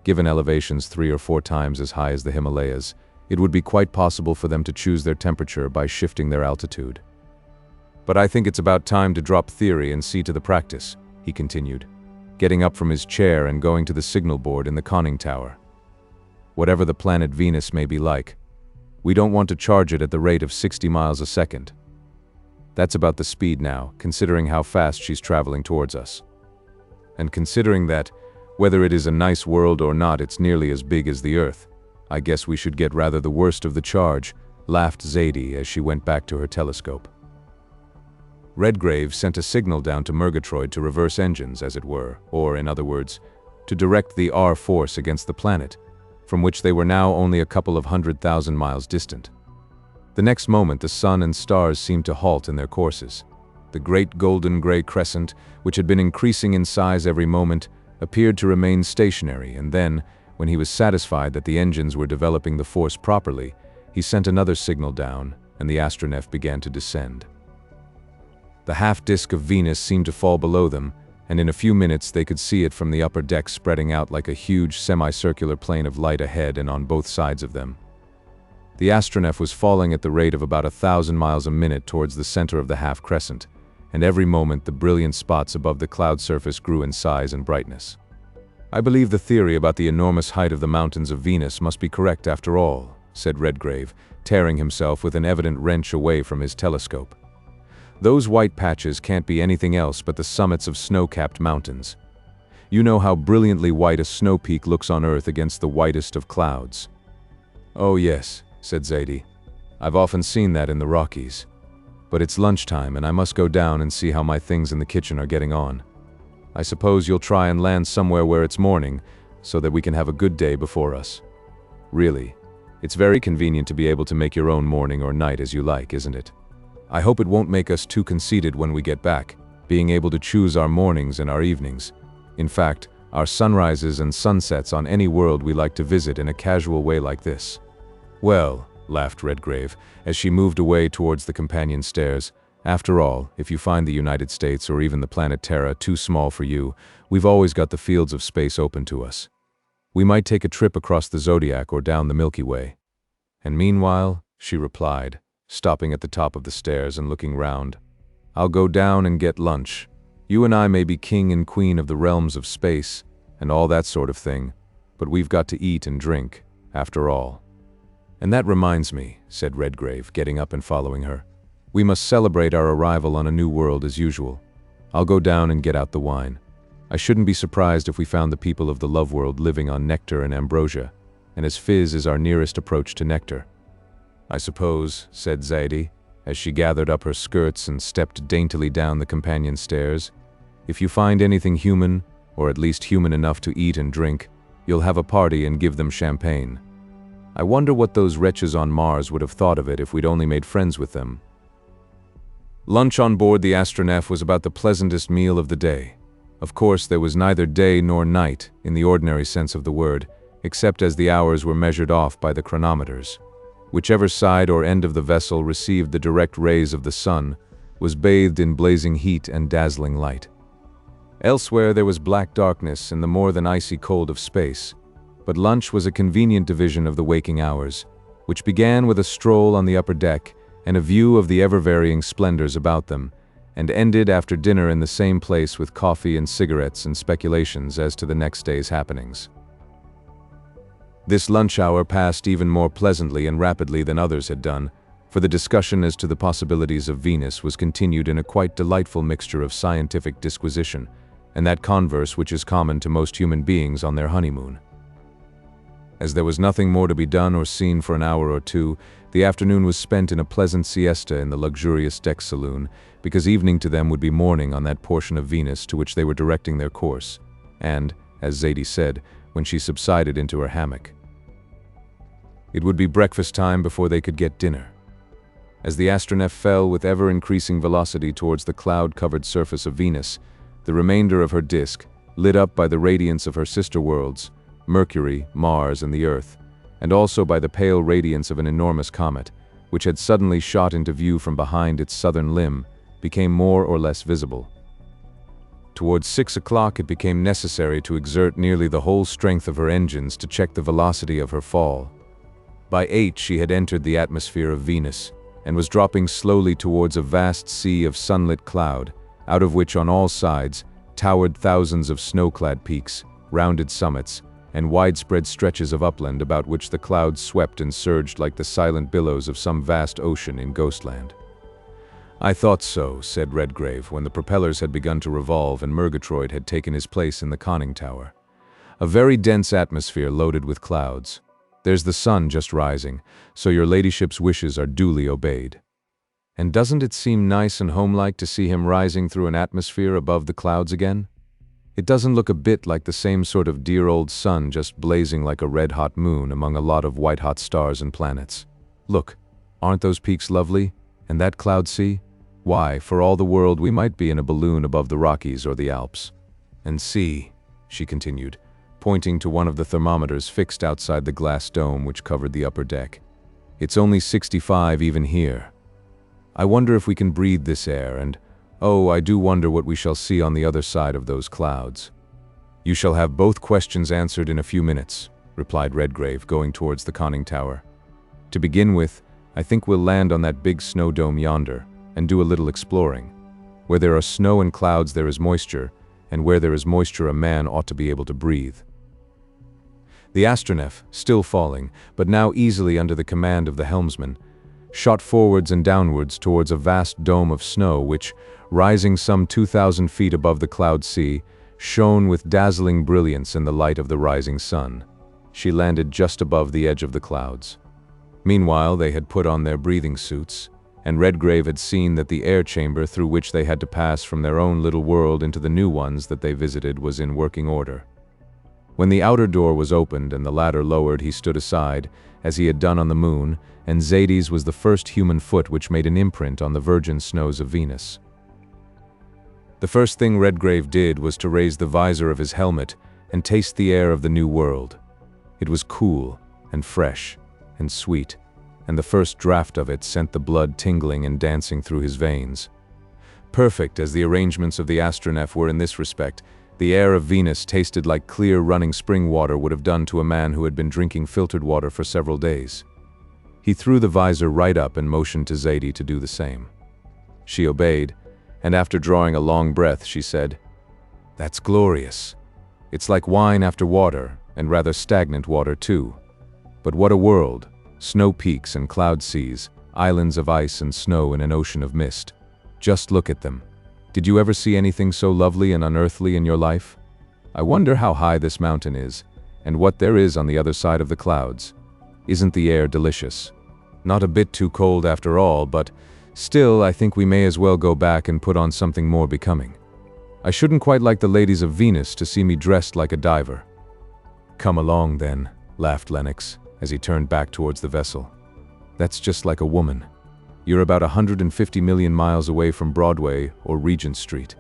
Given elevations 3 or 4 times as high as the Himalayas, it would be quite possible for them to choose their temperature by shifting their altitude. But I think it's about time to drop theory and see to the practice, he continued, getting up from his chair and going to the signal board in the conning tower. Whatever the planet Venus may be like, we don't want to charge it at the rate of 60 miles a second. That's about the speed now, considering how fast she's traveling towards us. And considering that, whether it is a nice world or not, it's nearly as big as the Earth, I guess we should get rather the worst of the charge, laughed Zadie as she went back to her telescope. Redgrave sent a signal down to Murgatroyd to reverse engines, as it were, or, in other words, to direct the R force against the planet, from which they were now only a couple of 100,000 miles distant. The next moment the sun and stars seemed to halt in their courses. The great golden gray crescent, which had been increasing in size every moment, appeared to remain stationary, and then, when he was satisfied that the engines were developing the force properly, he sent another signal down, and the Astronef began to descend. The half-disk of Venus seemed to fall below them, and in a few minutes they could see it from the upper deck spreading out like a huge semicircular plane of light ahead and on both sides of them. The Astronef was falling at the rate of about 1,000 miles a minute towards the center of the half-crescent, and every moment the brilliant spots above the cloud surface grew in size and brightness. "I believe the theory about the enormous height of the mountains of Venus must be correct after all," said Redgrave, tearing himself with an evident wrench away from his telescope. "Those white patches can't be anything else but the summits of snow-capped mountains. You know how brilliantly white a snow peak looks on Earth against the whitest of clouds." "Oh yes," said Zaidi. "I've often seen that in the Rockies. But it's lunchtime and I must go down and see how my things in the kitchen are getting on. I suppose you'll try and land somewhere where it's morning, so that we can have a good day before us. Really, it's very convenient to be able to make your own morning or night as you like, isn't it? I hope it won't make us too conceited when we get back, being able to choose our mornings and our evenings. In fact, our sunrises and sunsets on any world we like to visit in a casual way like this." "Well," laughed Redgrave, as she moved away towards the companion stairs, "after all, if you find the United States or even the planet Terra too small for you, we've always got the fields of space open to us. We might take a trip across the Zodiac or down the Milky Way." "And meanwhile," she replied, stopping at the top of the stairs and looking round, "I'll go down and get lunch. You and I may be king and queen of the realms of space, and all that sort of thing, but we've got to eat and drink, after all." "And that reminds me," said Redgrave, getting up and following her. "We must celebrate our arrival on a new world as usual. I'll go down and get out the wine. I shouldn't be surprised if we found the people of the love world living on nectar and ambrosia, and as fizz is our nearest approach to nectar." "I suppose," said Zaidi, as she gathered up her skirts and stepped daintily down the companion stairs, "if you find anything human, or at least human enough to eat and drink, you'll have a party and give them champagne. I wonder what those wretches on Mars would have thought of it if we'd only made friends with them." Lunch on board the Astronef was about the pleasantest meal of the day. Of course, there was neither day nor night, in the ordinary sense of the word, except as the hours were measured off by the chronometers. Whichever side or end of the vessel received the direct rays of the sun was bathed in blazing heat and dazzling light. Elsewhere there was black darkness and the more than icy cold of space, but lunch was a convenient division of the waking hours, which began with a stroll on the upper deck and a view of the ever-varying splendors about them, and ended after dinner in the same place with coffee and cigarettes and speculations as to the next day's happenings. This lunch hour passed even more pleasantly and rapidly than others had done, for the discussion as to the possibilities of Venus was continued in a quite delightful mixture of scientific disquisition, and that converse which is common to most human beings on their honeymoon. As there was nothing more to be done or seen for an hour or two, the afternoon was spent in a pleasant siesta in the luxurious deck saloon, because evening to them would be morning on that portion of Venus to which they were directing their course, and, as Zaidi said, when she subsided into her hammock, it would be breakfast time before they could get dinner. As the Astronef fell with ever-increasing velocity towards the cloud-covered surface of Venus, the remainder of her disk, lit up by the radiance of her sister worlds, Mercury, Mars, and the Earth, and also by the pale radiance of an enormous comet, which had suddenly shot into view from behind its southern limb, became more or less visible. Towards 6 o'clock it became necessary to exert nearly the whole strength of her engines to check the velocity of her fall. By 8 she had entered the atmosphere of Venus, and was dropping slowly towards a vast sea of sunlit cloud, out of which on all sides towered thousands of snow-clad peaks, rounded summits, and widespread stretches of upland about which the clouds swept and surged like the silent billows of some vast ocean in Ghostland. "I thought so," said Redgrave, when the propellers had begun to revolve and Murgatroyd had taken his place in the conning tower. "A very dense atmosphere loaded with clouds. There's the sun just rising, so your ladyship's wishes are duly obeyed." And doesn't it seem nice and homelike to see him rising through an atmosphere above the clouds again? It doesn't look a bit like the same sort of dear old sun just blazing like a red-hot moon among a lot of white-hot stars and planets. Look, aren't those peaks lovely? And that cloud sea? Why, for all the world we might be in a balloon above the Rockies or the Alps. And see, she continued, pointing to one of the thermometers fixed outside the glass dome which covered the upper deck. It's only 65 even here. I wonder if we can breathe this air, and oh, I do wonder what we shall see on the other side of those clouds. You shall have both questions answered in a few minutes, replied Redgrave, going towards the conning tower. To begin with, I think we'll land on that big snow dome yonder and do a little exploring. Where there are snow and clouds there is moisture, and where there is moisture a man ought to be able to breathe. The Astronef, still falling, but now easily under the command of the helmsman, shot forwards and downwards towards a vast dome of snow which, rising some 2,000 feet above the cloud sea, shone with dazzling brilliance in the light of the rising sun. She landed just above the edge of the clouds. Meanwhile, they had put on their breathing suits, and Redgrave had seen that the air chamber through which they had to pass from their own little world into the new ones that they visited was in working order. When the outer door was opened and the ladder lowered, he stood aside, as he had done on the moon, and XVIII's was the first human foot which made an imprint on the virgin snows of Venus. The first thing Redgrave did was to raise the visor of his helmet and taste the air of the new world. It was cool and fresh and sweet, and the first draught of it sent the blood tingling and dancing through his veins. Perfect as the arrangements of the Astronef were in this respect, the air of Venus tasted like clear running spring water would have done to a man who had been drinking filtered water for several days. He threw the visor right up and motioned to XVIII to do the same. She obeyed, and after drawing a long breath, she said, "That's glorious. It's like wine after water, and rather stagnant water too. But what a world! Snow peaks and cloud seas, islands of ice and snow in an ocean of mist. Just look at them. Did you ever see anything so lovely and unearthly in your life? I wonder how high this mountain is, and what there is on the other side of the clouds. Isn't the air delicious? Not a bit too cold after all, but still I think we may as well go back and put on something more becoming. I shouldn't quite like the ladies of Venus to see me dressed like a diver." "Come along then," laughed Lennox, as he turned back towards the vessel. "That's just like a woman. You're about 150 million miles away from Broadway or Regent Street.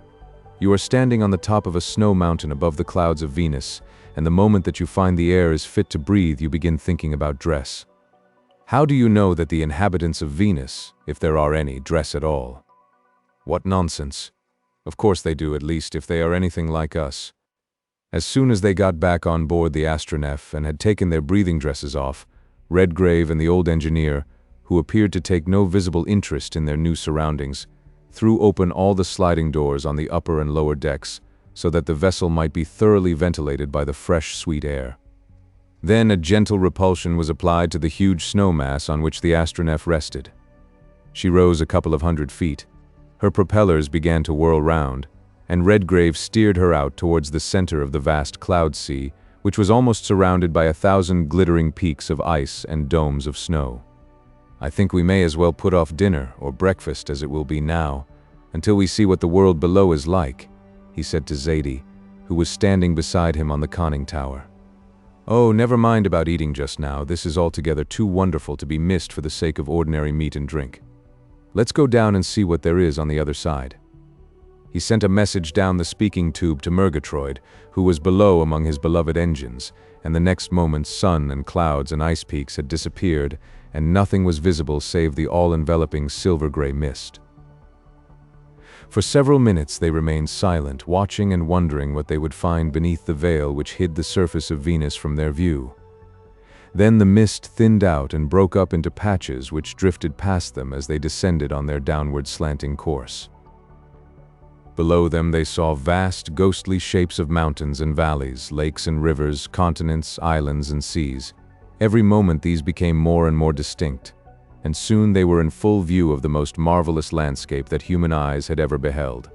You are standing on the top of a snow mountain above the clouds of Venus, and the moment that you find the air is fit to breathe, you begin thinking about dress. How do you know that the inhabitants of Venus, if there are any, dress at all? What nonsense. Of course they do, at least if they are anything like us." As soon as they got back on board the Astronef and had taken their breathing dresses off, Redgrave and the old engineer, who appeared to take no visible interest in their new surroundings, threw open all the sliding doors on the upper and lower decks so that the vessel might be thoroughly ventilated by the fresh, sweet air. Then a gentle repulsion was applied to the huge snow mass on which the Astronef rested. She rose a couple of 100 feet. Her propellers began to whirl round, and Redgrave steered her out towards the center of the vast cloud sea, which was almost surrounded by 1,000 glittering peaks of ice and domes of snow. "I think we may as well put off dinner, or breakfast as it will be now, until we see what the world below is like," he said to XVIII, who was standing beside him on the conning tower. "Oh, never mind about eating just now. This is altogether too wonderful to be missed for the sake of ordinary meat and drink. Let's go down and see what there is on the other side." He sent a message down the speaking tube to Murgatroyd, who was below among his beloved engines, and the next moment sun and clouds and ice peaks had disappeared, and nothing was visible save the all-enveloping silver-gray mist. For several minutes they remained silent, watching and wondering what they would find beneath the veil which hid the surface of Venus from their view. Then the mist thinned out and broke up into patches which drifted past them as they descended on their downward slanting course. Below them they saw vast, ghostly shapes of mountains and valleys, lakes and rivers, continents, islands and seas. Every moment these became more and more distinct, and soon they were in full view of the most marvelous landscape that human eyes had ever beheld.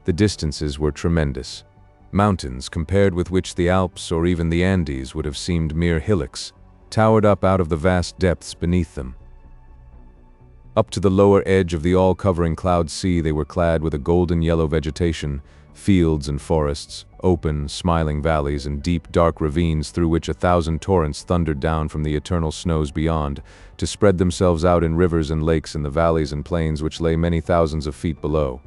The distances were tremendous. Mountains, compared with which the Alps or even the Andes would have seemed mere hillocks, towered up out of the vast depths beneath them. Up to the lower edge of the all-covering cloud sea they were clad with a golden-yellow vegetation, fields and forests, open, smiling valleys and deep, dark ravines through which 1,000 torrents thundered down from the eternal snows beyond, to spread themselves out in rivers and lakes in the valleys and plains which lay many thousands of feet below.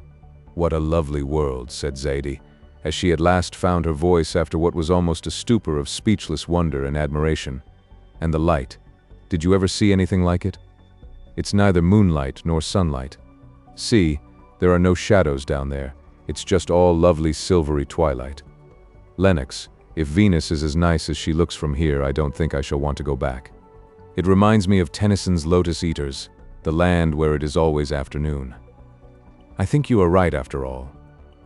"What a lovely world," said Zaidie, as she at last found her voice after what was almost a stupor of speechless wonder and admiration. "And the light. Did you ever see anything like it? It's neither moonlight nor sunlight. See, there are no shadows down there. It's just all lovely silvery twilight. Lennox, if Venus is as nice as she looks from here, I don't think I shall want to go back. It reminds me of Tennyson's Lotus Eaters, the land where it is always afternoon." "I think you are right after all.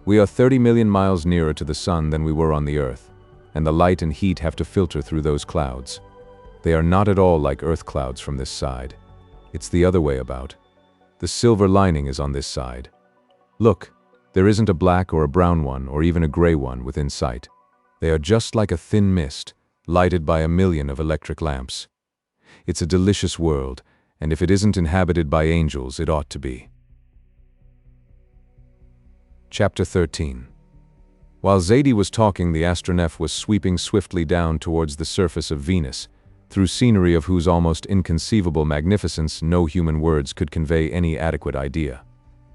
We are 30 million miles nearer to the sun than we were on the Earth, and the light and heat have to filter through those clouds. They are not at all like Earth clouds from this side. It's the other way about. The silver lining is on this side. Look, there isn't a black or a brown one or even a gray one within sight. They are just like a thin mist, lighted by 1,000,000 of electric lamps. It's a delicious world, and if it isn't inhabited by angels, it ought to be." Chapter 13. While Zaidie was talking, the Astronef was sweeping swiftly down towards the surface of Venus, through scenery of whose almost inconceivable magnificence no human words could convey any adequate idea.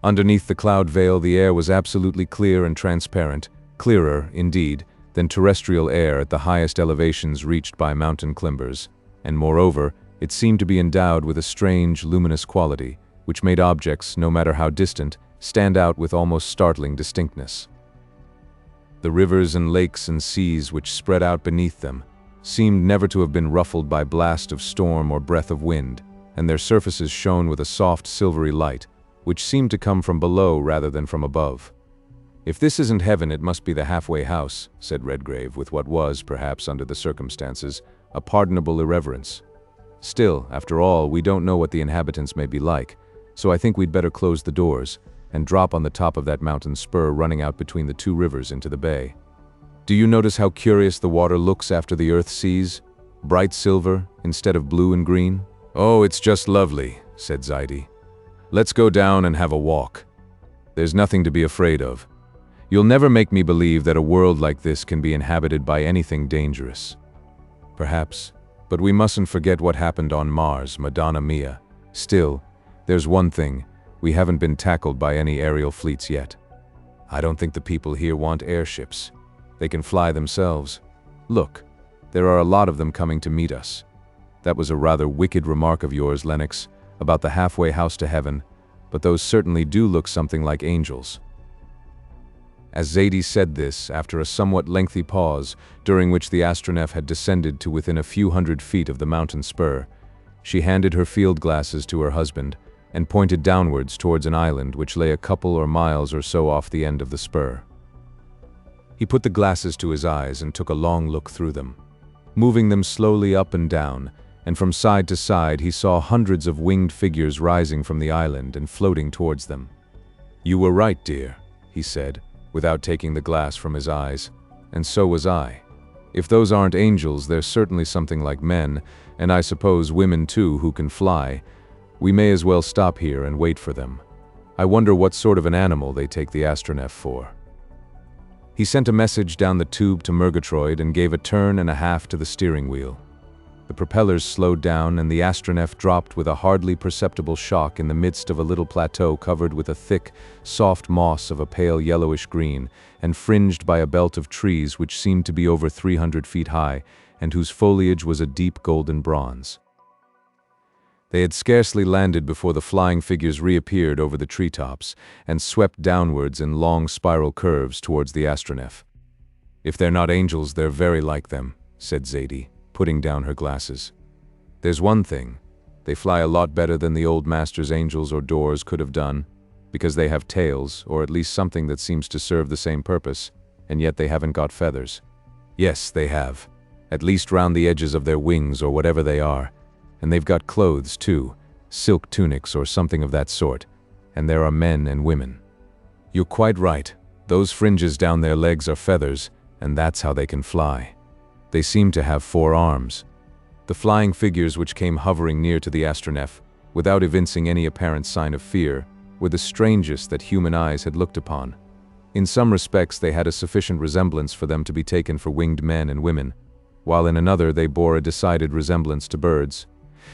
Underneath the cloud veil, the air was absolutely clear and transparent, clearer, indeed, than terrestrial air at the highest elevations reached by mountain climbers, and moreover, it seemed to be endowed with a strange, luminous quality, which made objects, no matter how distant, stand out with almost startling distinctness. The rivers and lakes and seas which spread out beneath them seemed never to have been ruffled by blast of storm or breath of wind, and their surfaces shone with a soft silvery light, which seemed to come from below rather than from above. "If this isn't heaven, it must be the halfway house," said Redgrave, with what was, perhaps under the circumstances, a pardonable irreverence. "Still, after all, we don't know what the inhabitants may be like, so I think we'd better close the doors and drop on the top of that mountain spur running out between the two rivers into the bay. Do you notice how curious the water looks after the earth seas? Bright silver instead of blue and green?" "Oh, it's just lovely," said Zaidie. "Let's go down and have a walk. There's nothing to be afraid of. You'll never make me believe that a world like this can be inhabited by anything dangerous." "Perhaps, but we mustn't forget what happened on Mars, Madonna mia. Still, there's one thing, we haven't been tackled by any aerial fleets yet. I don't think the people here want airships. They can fly themselves. Look, there are a lot of them coming to meet us. That was a rather wicked remark of yours, Lennox, about the halfway house to heaven, but those certainly do look something like angels." As Zaidie said this, after a somewhat lengthy pause, during which the Astronef had descended to within a few hundred feet of the mountain spur, she handed her field glasses to her husband and pointed downwards towards an island which lay a couple or miles or so off the end of the spur. He put the glasses to his eyes and took a long look through them. Moving them slowly up and down, and from side to side, he saw hundreds of winged figures rising from the island and floating towards them. "You were right, dear," he said, without taking the glass from his eyes, "and so was I. If those aren't angels, they're certainly something like men, and I suppose women too who can fly. We may as well stop here and wait for them. I wonder what sort of an animal they take the Astronef for." He sent a message down the tube to Murgatroyd and gave a turn and a half to the steering wheel. The propellers slowed down and the Astronef dropped with a hardly perceptible shock in the midst of a little plateau covered with a thick, soft moss of a pale yellowish green and fringed by a belt of trees which seemed to be over 300 feet high and whose foliage was a deep golden bronze. They had scarcely landed before the flying figures reappeared over the treetops and swept downwards in long spiral curves towards the Astronef. "If they're not angels, they're very like them," said Zaidie, putting down her glasses. "There's one thing, they fly a lot better than the old master's angels or doors could have done, because they have tails, or at least something that seems to serve the same purpose, and yet they haven't got feathers. Yes, they have, at least round the edges of their wings or whatever they are, and they've got clothes too, silk tunics or something of that sort, and there are men and women. You're quite right, those fringes down their legs are feathers, and that's how they can fly. They seem to have 4 arms. The flying figures which came hovering near to the Astronef without evincing any apparent sign of fear, were the strangest that human eyes had looked upon. In some respects they had a sufficient resemblance for them to be taken for winged men and women, while in another they bore a decided resemblance to birds.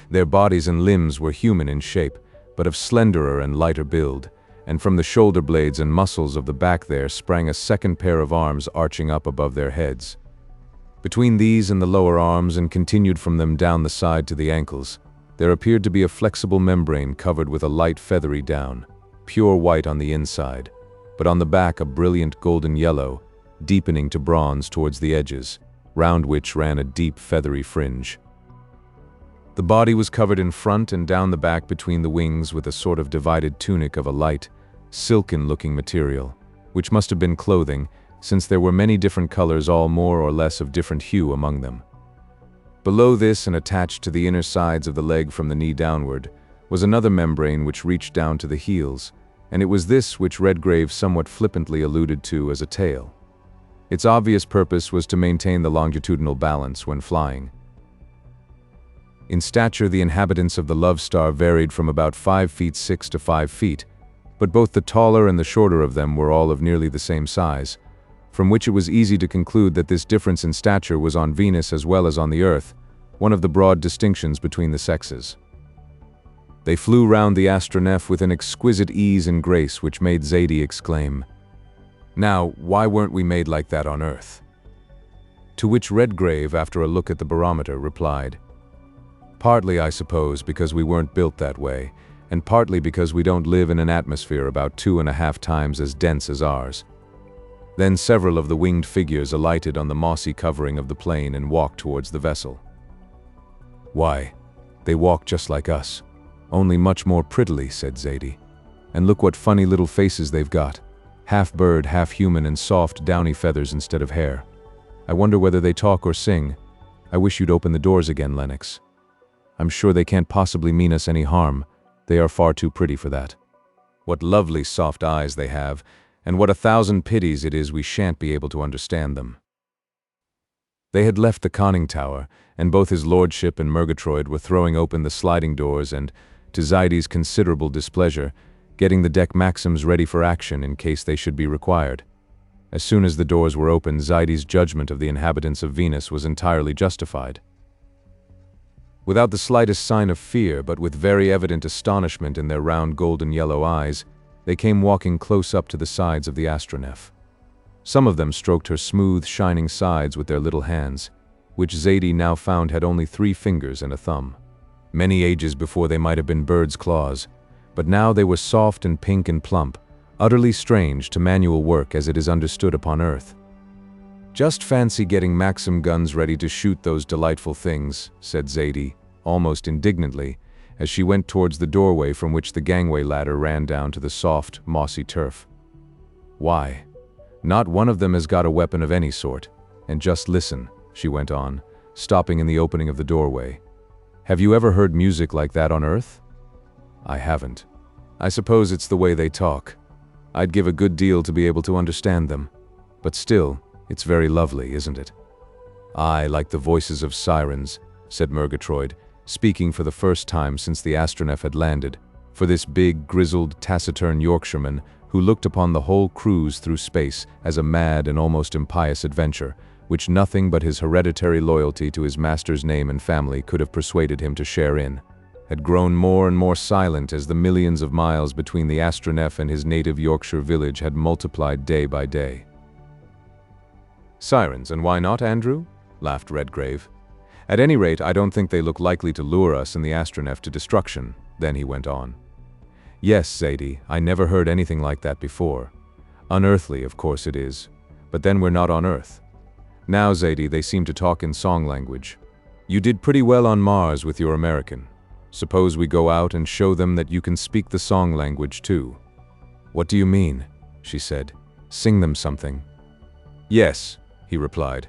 Their bodies and limbs were human in shape, but of slenderer and lighter build, and from the shoulder blades and muscles of the back there sprang a second pair of arms arching up above their heads. Between these and the lower arms, and continued from them down the side to the ankles, there appeared to be a flexible membrane covered with a light feathery down, pure white on the inside, but on the back a brilliant golden yellow, deepening to bronze towards the edges, round which ran a deep feathery fringe. The body was covered in front and down the back between the wings with a sort of divided tunic of a light, silken-looking material, which must have been clothing, since there were many different colors, all more or less of different hue among them. Below this, and attached to the inner sides of the leg from the knee downward, was another membrane which reached down to the heels, and it was this which Redgrave somewhat flippantly alluded to as a tail. Its obvious purpose was to maintain the longitudinal balance when flying. In stature, the inhabitants of the Love Star varied from about 5 feet 6 to 5 feet, but both the taller and the shorter of them were all of nearly the same size, from which it was easy to conclude that this difference in stature was on Venus as well as on the Earth, one of the broad distinctions between the sexes. They flew round the Astronef with an exquisite ease and grace which made Zaidie exclaim, "Now, why weren't we made like that on Earth?" To which Redgrave, after a look at the barometer, replied, "Partly, I suppose, because we weren't built that way, and partly because we don't live in an atmosphere about 2.5 times as dense as ours." Then several of the winged figures alighted on the mossy covering of the plain and walked towards the vessel. "Why, they walk just like us, only much more prettily," said Zaidie. "And look what funny little faces they've got, half bird, half human, and soft, downy feathers instead of hair. I wonder whether they talk or sing. I wish you'd open the doors again, Lennox. I'm sure they can't possibly mean us any harm. They are far too pretty for that. What lovely soft eyes they have, and what a thousand pities it is we shan't be able to understand them." They had left the conning tower, and both his lordship and Murgatroyd were throwing open the sliding doors and, to Zaidie's considerable displeasure, getting the deck maxims ready for action in case they should be required. As soon as the doors were open, Zaidie's judgment of the inhabitants of Venus was entirely justified. Without the slightest sign of fear, but with very evident astonishment in their round golden yellow eyes, they came walking close up to the sides of the Astronef. Some of them stroked her smooth, shining sides with their little hands, which Zaidie now found had only 3 fingers and a thumb. Many ages before they might have been birds' claws, but now they were soft and pink and plump, utterly strange to manual work as it is understood upon Earth. "Just fancy getting Maxim guns ready to shoot those delightful things," said Zaidie, almost indignantly, as she went towards the doorway from which the gangway ladder ran down to the soft, mossy turf. "Why, not one of them has got a weapon of any sort. And just listen," she went on, stopping in the opening of the doorway. "Have you ever heard music like that on Earth?" "I haven't. I suppose it's the way they talk. I'd give a good deal to be able to understand them. But still, it's very lovely, isn't it?" "Aye, like the voices of sirens," said Murgatroyd, speaking for the first time since the Astronef had landed, for this big, grizzled, taciturn Yorkshireman, who looked upon the whole cruise through space as a mad and almost impious adventure, which nothing but his hereditary loyalty to his master's name and family could have persuaded him to share in, had grown more and more silent as the millions of miles between the Astronef and his native Yorkshire village had multiplied day by day. "Sirens, and why not, Andrew?" laughed Redgrave. "At any rate, I don't think they look likely to lure us and the Astronef to destruction." Then he went on. "Yes, Zaidie, I never heard anything like that before. Unearthly, of course it is, but then we're not on Earth. Now, Zaidie, they seem to talk in song language. You did pretty well on Mars with your American. Suppose we go out and show them that you can speak the song language too." "What do you mean?" she said. "Sing them something." "Yes," he replied.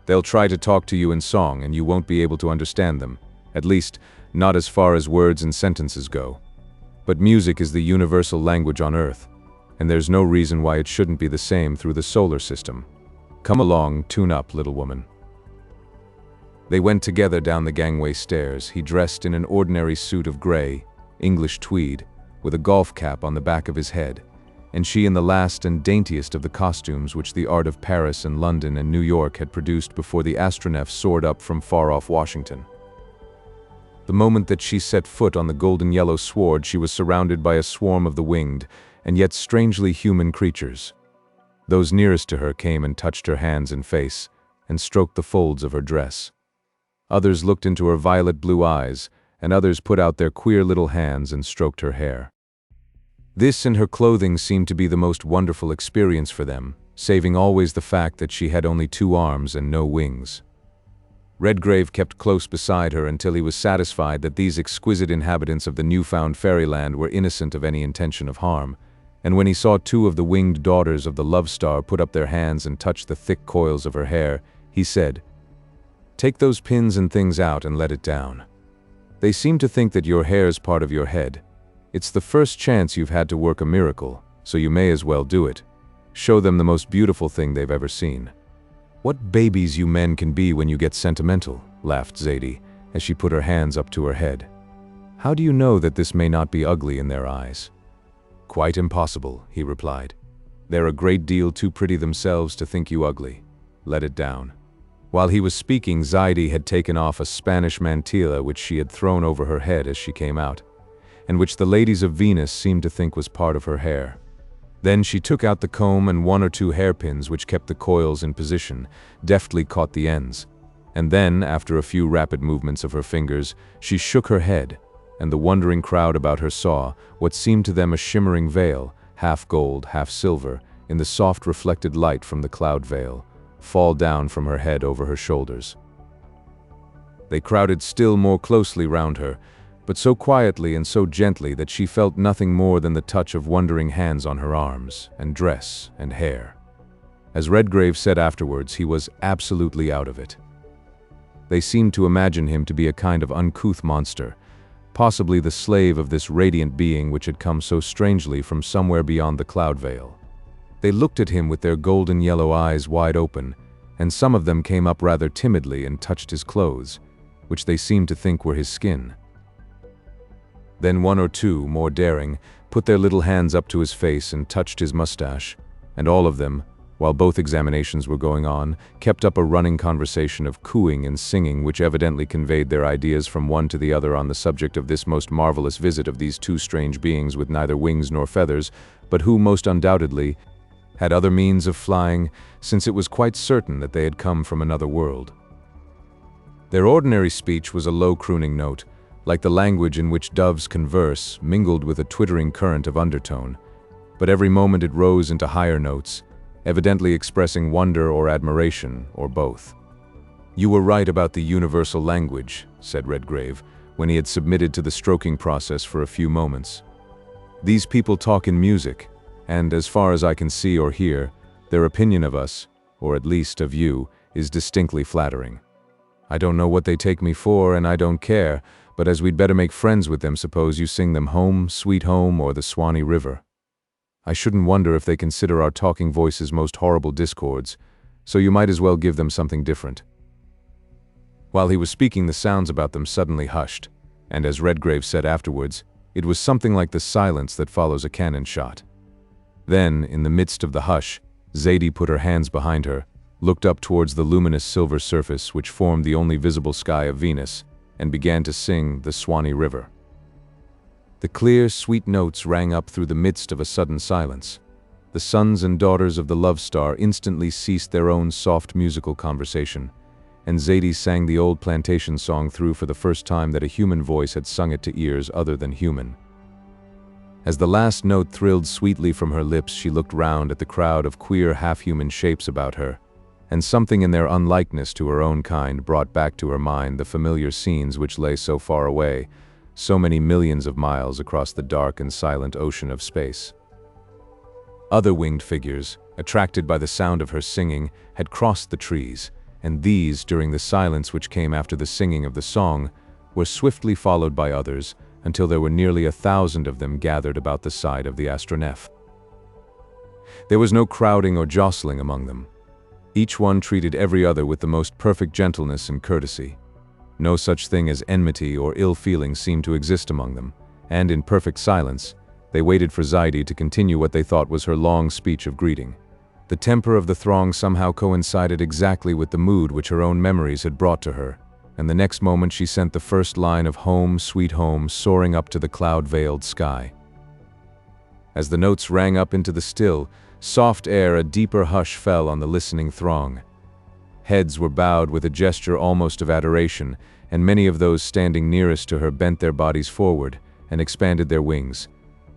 "They'll try to talk to you in song and you won't be able to understand them, at least, not as far as words and sentences go. But music is the universal language on Earth, and there's no reason why it shouldn't be the same through the solar system. Come along, tune up, little woman." They went together down the gangway stairs, he dressed in an ordinary suit of gray, English tweed, with a golf cap on the back of his head, and she in the last and daintiest of the costumes which the art of Paris and London and New York had produced before the Astronef soared up from far-off Washington. The moment that she set foot on the golden-yellow sward, she was surrounded by a swarm of the winged, and yet strangely human creatures. Those nearest to her came and touched her hands and face, and stroked the folds of her dress. Others looked into her violet blue eyes, and others put out their queer little hands and stroked her hair. This and her clothing seemed to be the most wonderful experience for them, saving always the fact that she had only 2 arms and no wings. Redgrave kept close beside her until he was satisfied that these exquisite inhabitants of the newfound fairyland were innocent of any intention of harm, and when he saw 2 of the winged daughters of the Love Star put up their hands and touch the thick coils of her hair, he said, "Take those pins and things out and let it down. They seem to think that your hair's part of your head. It's the first chance you've had to work a miracle, so you may as well do it. Show them the most beautiful thing they've ever seen." "What babies you men can be when you get sentimental," laughed Zadie, as she put her hands up to her head. "How do you know that this may not be ugly in their eyes?" "Quite impossible," he replied. "They're a great deal too pretty themselves to think you ugly. Let it down." While he was speaking, Zadie had taken off a Spanish mantilla which she had thrown over her head as she came out, and which the ladies of Venus seemed to think was part of her hair. Then she took out the comb and 1 or 2 hairpins which kept the coils in position, deftly caught the ends, and then, after a few rapid movements of her fingers, she shook her head, and the wondering crowd about her saw what seemed to them a shimmering veil, half gold, half silver, in the soft reflected light from the cloud veil, fall down from her head over her shoulders. They crowded still more closely round her, but so quietly and so gently that she felt nothing more than the touch of wondering hands on her arms, and dress, and hair. As Redgrave said afterwards, he was absolutely out of it. They seemed to imagine him to be a kind of uncouth monster, possibly the slave of this radiant being which had come so strangely from somewhere beyond the cloud veil. They looked at him with their golden yellow eyes wide open, and some of them came up rather timidly and touched his clothes, which they seemed to think were his skin. Then 1 or 2, more daring, put their little hands up to his face and touched his mustache, and all of them, while both examinations were going on, kept up a running conversation of cooing and singing which evidently conveyed their ideas from one to the other on the subject of this most marvelous visit of these 2 strange beings with neither wings nor feathers, but who most undoubtedly had other means of flying, since it was quite certain that they had come from another world. Their ordinary speech was a low crooning note, like the language in which doves converse, mingled with a twittering current of undertone, but every moment it rose into higher notes, evidently expressing wonder or admiration, or both. "You were right about the universal language," said Redgrave, when he had submitted to the stroking process for a few moments. "These people talk in music, and as far as I can see or hear, their opinion of us, or at least of you, is distinctly flattering. I don't know what they take me for, and I don't care, but as we'd better make friends with them, suppose you sing them Home, Sweet Home, or the Swanee River. I shouldn't wonder if they consider our talking voices most horrible discords, so you might as well give them something different." While he was speaking, the sounds about them suddenly hushed, and as Redgrave said afterwards, it was something like the silence that follows a cannon shot. Then, in the midst of the hush, Zadie put her hands behind her, looked up towards the luminous silver surface which formed the only visible sky of Venus, and began to sing the Swanee River. The clear, sweet notes rang up through the midst of a sudden silence. The sons and daughters of the Love Star instantly ceased their own soft musical conversation, and Zadie sang the old plantation song through for the first time that a human voice had sung it to ears other than human. As the last note thrilled sweetly from her lips, she looked round at the crowd of queer half-human shapes about her, and something in their unlikeness to her own kind brought back to her mind the familiar scenes which lay so far away, so many millions of miles across the dark and silent ocean of space. Other winged figures, attracted by the sound of her singing, had crossed the trees, and these, during the silence which came after the singing of the song, were swiftly followed by others, until there were nearly 1,000 of them gathered about the side of the Astronef. There was no crowding or jostling among them. Each one treated every other with the most perfect gentleness and courtesy. No such thing as enmity or ill feeling seemed to exist among them, and in perfect silence, they waited for XVIII to continue what they thought was her long speech of greeting. The temper of the throng somehow coincided exactly with the mood which her own memories had brought to her, and the next moment she sent the first line of Home, Sweet Home soaring up to the cloud-veiled sky. As the notes rang up into the still, soft air, a deeper hush fell on the listening throng. Heads were bowed with a gesture almost of adoration, and many of those standing nearest to her bent their bodies forward and expanded their wings,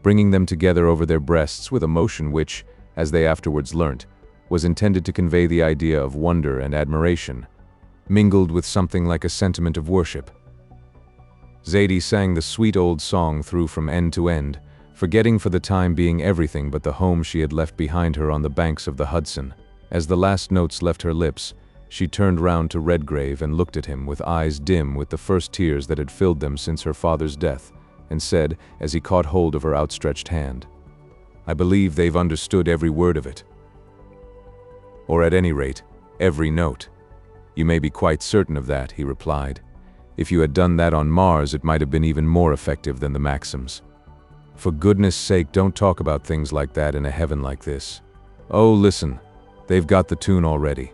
bringing them together over their breasts with a motion which, as they afterwards learnt, was intended to convey the idea of wonder and admiration, mingled with something like a sentiment of worship. XVIII sang the sweet old song through from end to end, forgetting for the time being everything but the home she had left behind her on the banks of the Hudson. As the last notes left her lips, she turned round to Redgrave and looked at him with eyes dim with the first tears that had filled them since her father's death, and said, as he caught hold of her outstretched hand, "I believe they've understood every word of it. Or at any rate, every note." "You may be quite certain of that," he replied. "If you had done that on Mars, it might have been even more effective than the Maxims. For goodness sake, don't talk about things like that in a heaven like this. Oh, listen, they've got the tune already."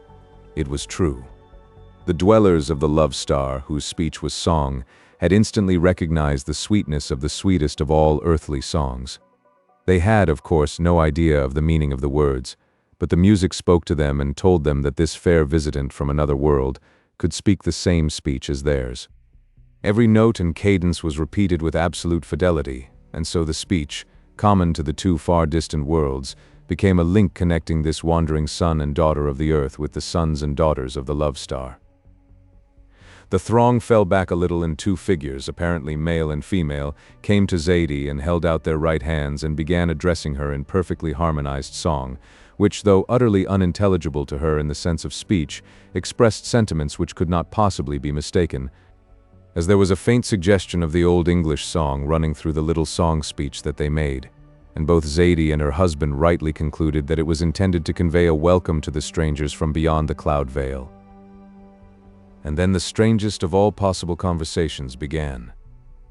It was true. The dwellers of the Love Star, whose speech was song, had instantly recognized the sweetness of the sweetest of all earthly songs. They had, of course, no idea of the meaning of the words, but the music spoke to them and told them that this fair visitant from another world could speak the same speech as theirs. Every note and cadence was repeated with absolute fidelity, and so the speech, common to the two far distant worlds, became a link connecting this wandering son and daughter of the earth with the sons and daughters of the Love Star. The throng fell back a little, and two figures, apparently male and female, came to XVIII and held out their right hands and began addressing her in perfectly harmonized song, which, though utterly unintelligible to her in the sense of speech, expressed sentiments which could not possibly be mistaken, as there was a faint suggestion of the Old English song running through the little song speech that they made, and both XVIII and her husband rightly concluded that it was intended to convey a welcome to the strangers from beyond the cloud veil. And then the strangest of all possible conversations began.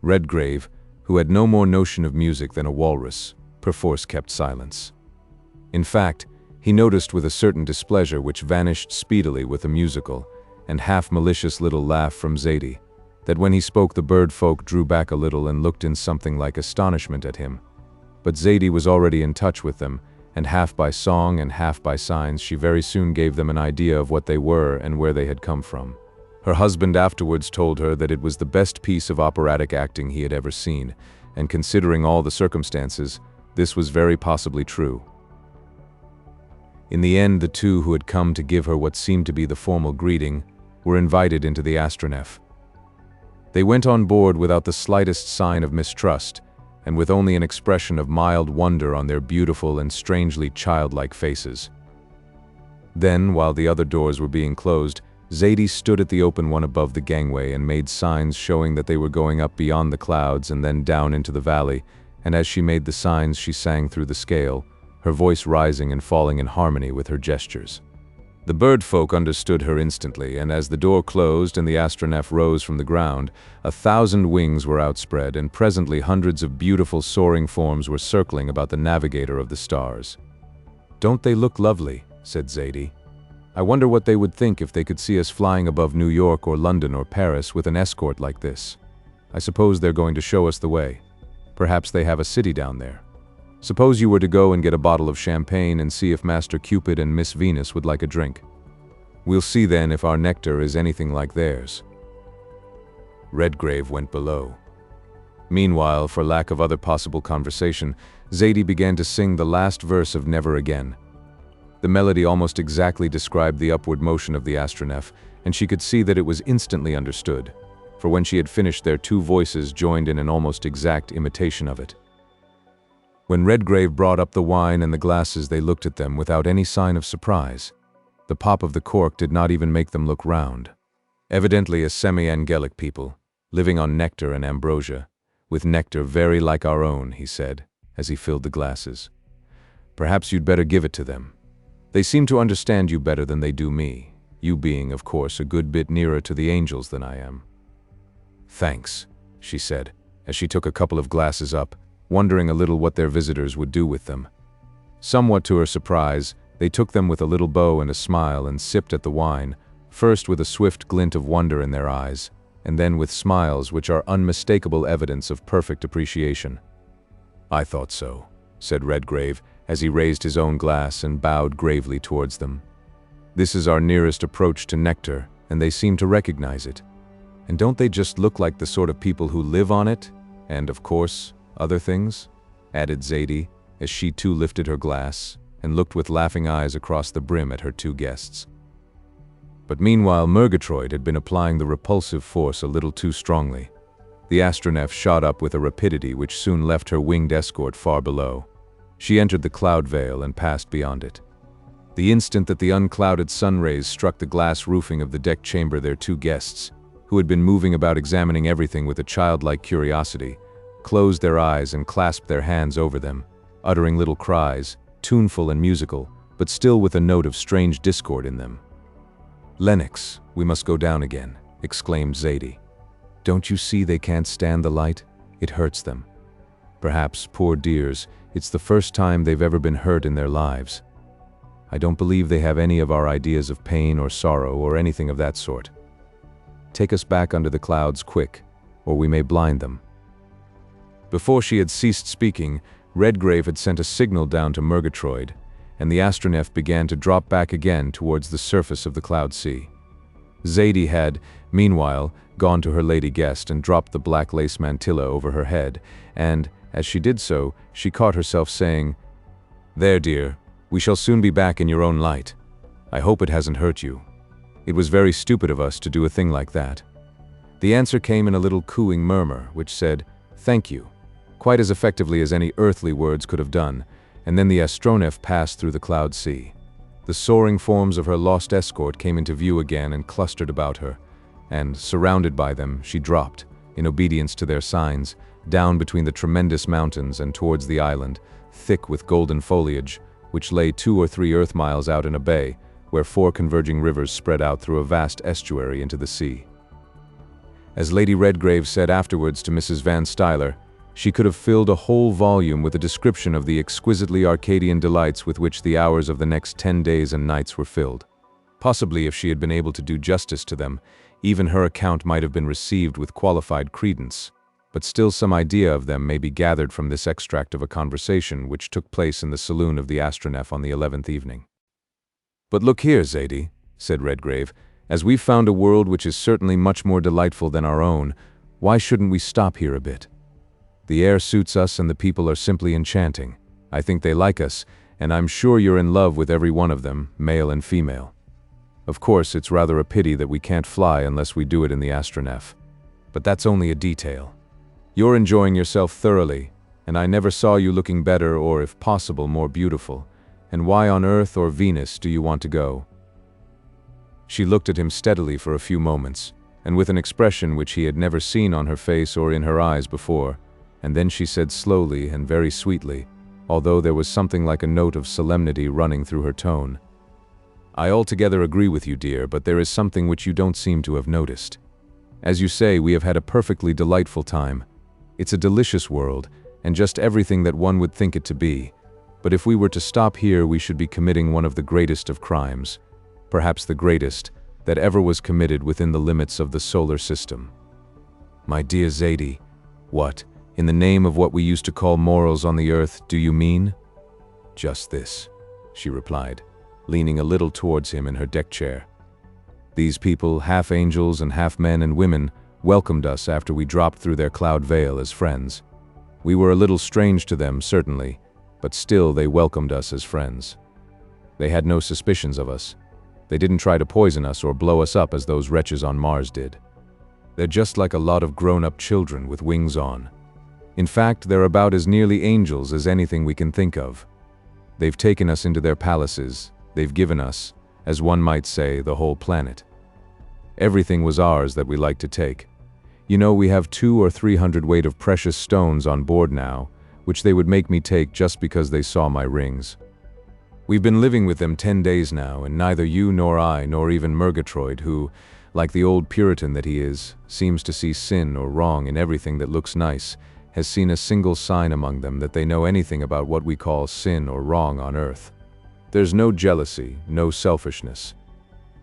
Redgrave, who had no more notion of music than a walrus, perforce kept silence. In fact, he noticed with a certain displeasure which vanished speedily with a musical and half-malicious little laugh from XVIII, that when he spoke the bird folk drew back a little and looked in something like astonishment at him. But XVIII was already in touch with them, and half by song and half by signs she very soon gave them an idea of what they were and where they had come from. Her husband afterwards told her that it was the best piece of operatic acting he had ever seen, and considering all the circumstances, this was very possibly true. In the end, the two who had come to give her what seemed to be the formal greeting were invited into the Astronef. They went on board without the slightest sign of mistrust, and with only an expression of mild wonder on their beautiful and strangely childlike faces. Then, while the other doors were being closed, XVIII stood at the open one above the gangway and made signs showing that they were going up beyond the clouds and then down into the valley, and as she made the signs she sang through the scale, her voice rising and falling in harmony with her gestures. The bird folk understood her instantly, and as the door closed and the Astronef rose from the ground, 1,000 wings were outspread, and presently hundreds of beautiful soaring forms were circling about the navigator of the stars. "Don't they look lovely?" said XVIII. "I wonder what they would think if they could see us flying above New York or London or Paris with an escort like this. I suppose they're going to show us the way. Perhaps they have a city down there. Suppose you were to go and get a bottle of champagne and see if Master Cupid and Miss Venus would like a drink. We'll see then if our nectar is anything like theirs." Redgrave went below. Meanwhile, for lack of other possible conversation, XVIII began to sing the last verse of Never Again. The melody almost exactly described the upward motion of the Astronef, and she could see that it was instantly understood, for when she had finished their two voices joined in an almost exact imitation of it. When Redgrave brought up the wine and the glasses, they looked at them without any sign of surprise. The pop of the cork did not even make them look round. Evidently a semi-angelic people, living on nectar and ambrosia, with nectar very like our own, he said, as he filled the glasses. "Perhaps you'd better give it to them. They seem to understand you better than they do me, you being, of course, a good bit nearer to the angels than I am." "Thanks," she said, as she took a couple of glasses up, wondering a little what their visitors would do with them. Somewhat to her surprise, they took them with a little bow and a smile and sipped at the wine, first with a swift glint of wonder in their eyes, and then with smiles which are unmistakable evidence of perfect appreciation. "I thought so," said Redgrave, as he raised his own glass and bowed gravely towards them. "This is our nearest approach to nectar, and they seem to recognize it. And don't they just look like the sort of people who live on it? And, of course, other things?" added Zadie, as she too lifted her glass and looked with laughing eyes across the brim at her two guests. But meanwhile Murgatroyd had been applying the repulsive force a little too strongly. The Astronef shot up with a rapidity which soon left her winged escort far below. She entered the cloud veil and passed beyond it. The instant that the unclouded sun rays struck the glass roofing of the deck chamber, their two guests, who had been moving about examining everything with a childlike curiosity, closed their eyes and clasped their hands over them, uttering little cries, tuneful and musical, but still with a note of strange discord in them. "Lennox, we must go down again," exclaimed Zadie. "Don't you see they can't stand the light? It hurts them. Perhaps, poor dears, it's the first time they've ever been hurt in their lives. I don't believe they have any of our ideas of pain or sorrow or anything of that sort. Take us back under the clouds quick, or we may blind them." Before she had ceased speaking, Redgrave had sent a signal down to Murgatroyd, and the Astronef began to drop back again towards the surface of the cloud sea. Zadie had, meanwhile, gone to her lady guest and dropped the black lace mantilla over her head, and, as she did so, she caught herself saying, "There, dear, we shall soon be back in your own light. I hope it hasn't hurt you. It was very stupid of us to do a thing like that." The answer came in a little cooing murmur, which said, "Thank you," quite as effectively as any earthly words could have done, and then the Astronef passed through the cloud sea. The soaring forms of her lost escort came into view again and clustered about her, and, surrounded by them, she dropped, in obedience to their signs, down between the tremendous mountains and towards the island, thick with golden foliage, which lay 2 or 3 earth miles out in a bay, where 4 converging rivers spread out through a vast estuary into the sea. As Lady Redgrave said afterwards to Mrs. Van Stuyler, she could have filled a whole volume with a description of the exquisitely Arcadian delights with which the hours of the next 10 days and nights were filled. Possibly, if she had been able to do justice to them, even her account might have been received with qualified credence, but still some idea of them may be gathered from this extract of a conversation which took place in the saloon of the Astronef on the 11th evening. "But look here, Zadie," said Redgrave, "as we've found a world which is certainly much more delightful than our own, why shouldn't we stop here a bit? The air suits us and the people are simply enchanting. I think they like us, and I'm sure you're in love with every one of them, male and female. Of course, it's rather a pity that we can't fly unless we do it in the Astronef. But that's only a detail. You're enjoying yourself thoroughly, and I never saw you looking better or, if possible, more beautiful. And why on Earth or Venus do you want to go?" She looked at him steadily for a few moments, and with an expression which he had never seen on her face or in her eyes before, and then she said slowly and very sweetly, although there was something like a note of solemnity running through her tone, "I altogether agree with you, dear, but there is something which you don't seem to have noticed. As you say, we have had a perfectly delightful time. It's a delicious world, and just everything that one would think it to be. But if we were to stop here, we should be committing one of the greatest of crimes, perhaps the greatest, that ever was committed within the limits of the solar system." "My dear Zadie, what, in the name of what we used to call morals on the earth, do you mean?" "Just this," she replied, leaning a little towards him in her deck chair. "These people, half angels and half men and women, welcomed us after we dropped through their cloud veil as friends. We were a little strange to them, certainly, but still they welcomed us as friends. They had no suspicions of us. They didn't try to poison us or blow us up as those wretches on Mars did. They're just like a lot of grown-up children with wings on. In fact, they're about as nearly angels as anything we can think of. They've taken us into their palaces. They've given us, as one might say, the whole planet. Everything was ours that we liked to take. You know, we have 200 or 300 weight of precious stones on board now, which they would make me take just because they saw my rings. We've been living with them 10 days now, and neither you nor I, nor even Murgatroyd, who, like the old Puritan that he is, seems to see sin or wrong in everything that looks nice, has seen a single sign among them that they know anything about what we call sin or wrong on earth. There's no jealousy, no selfishness.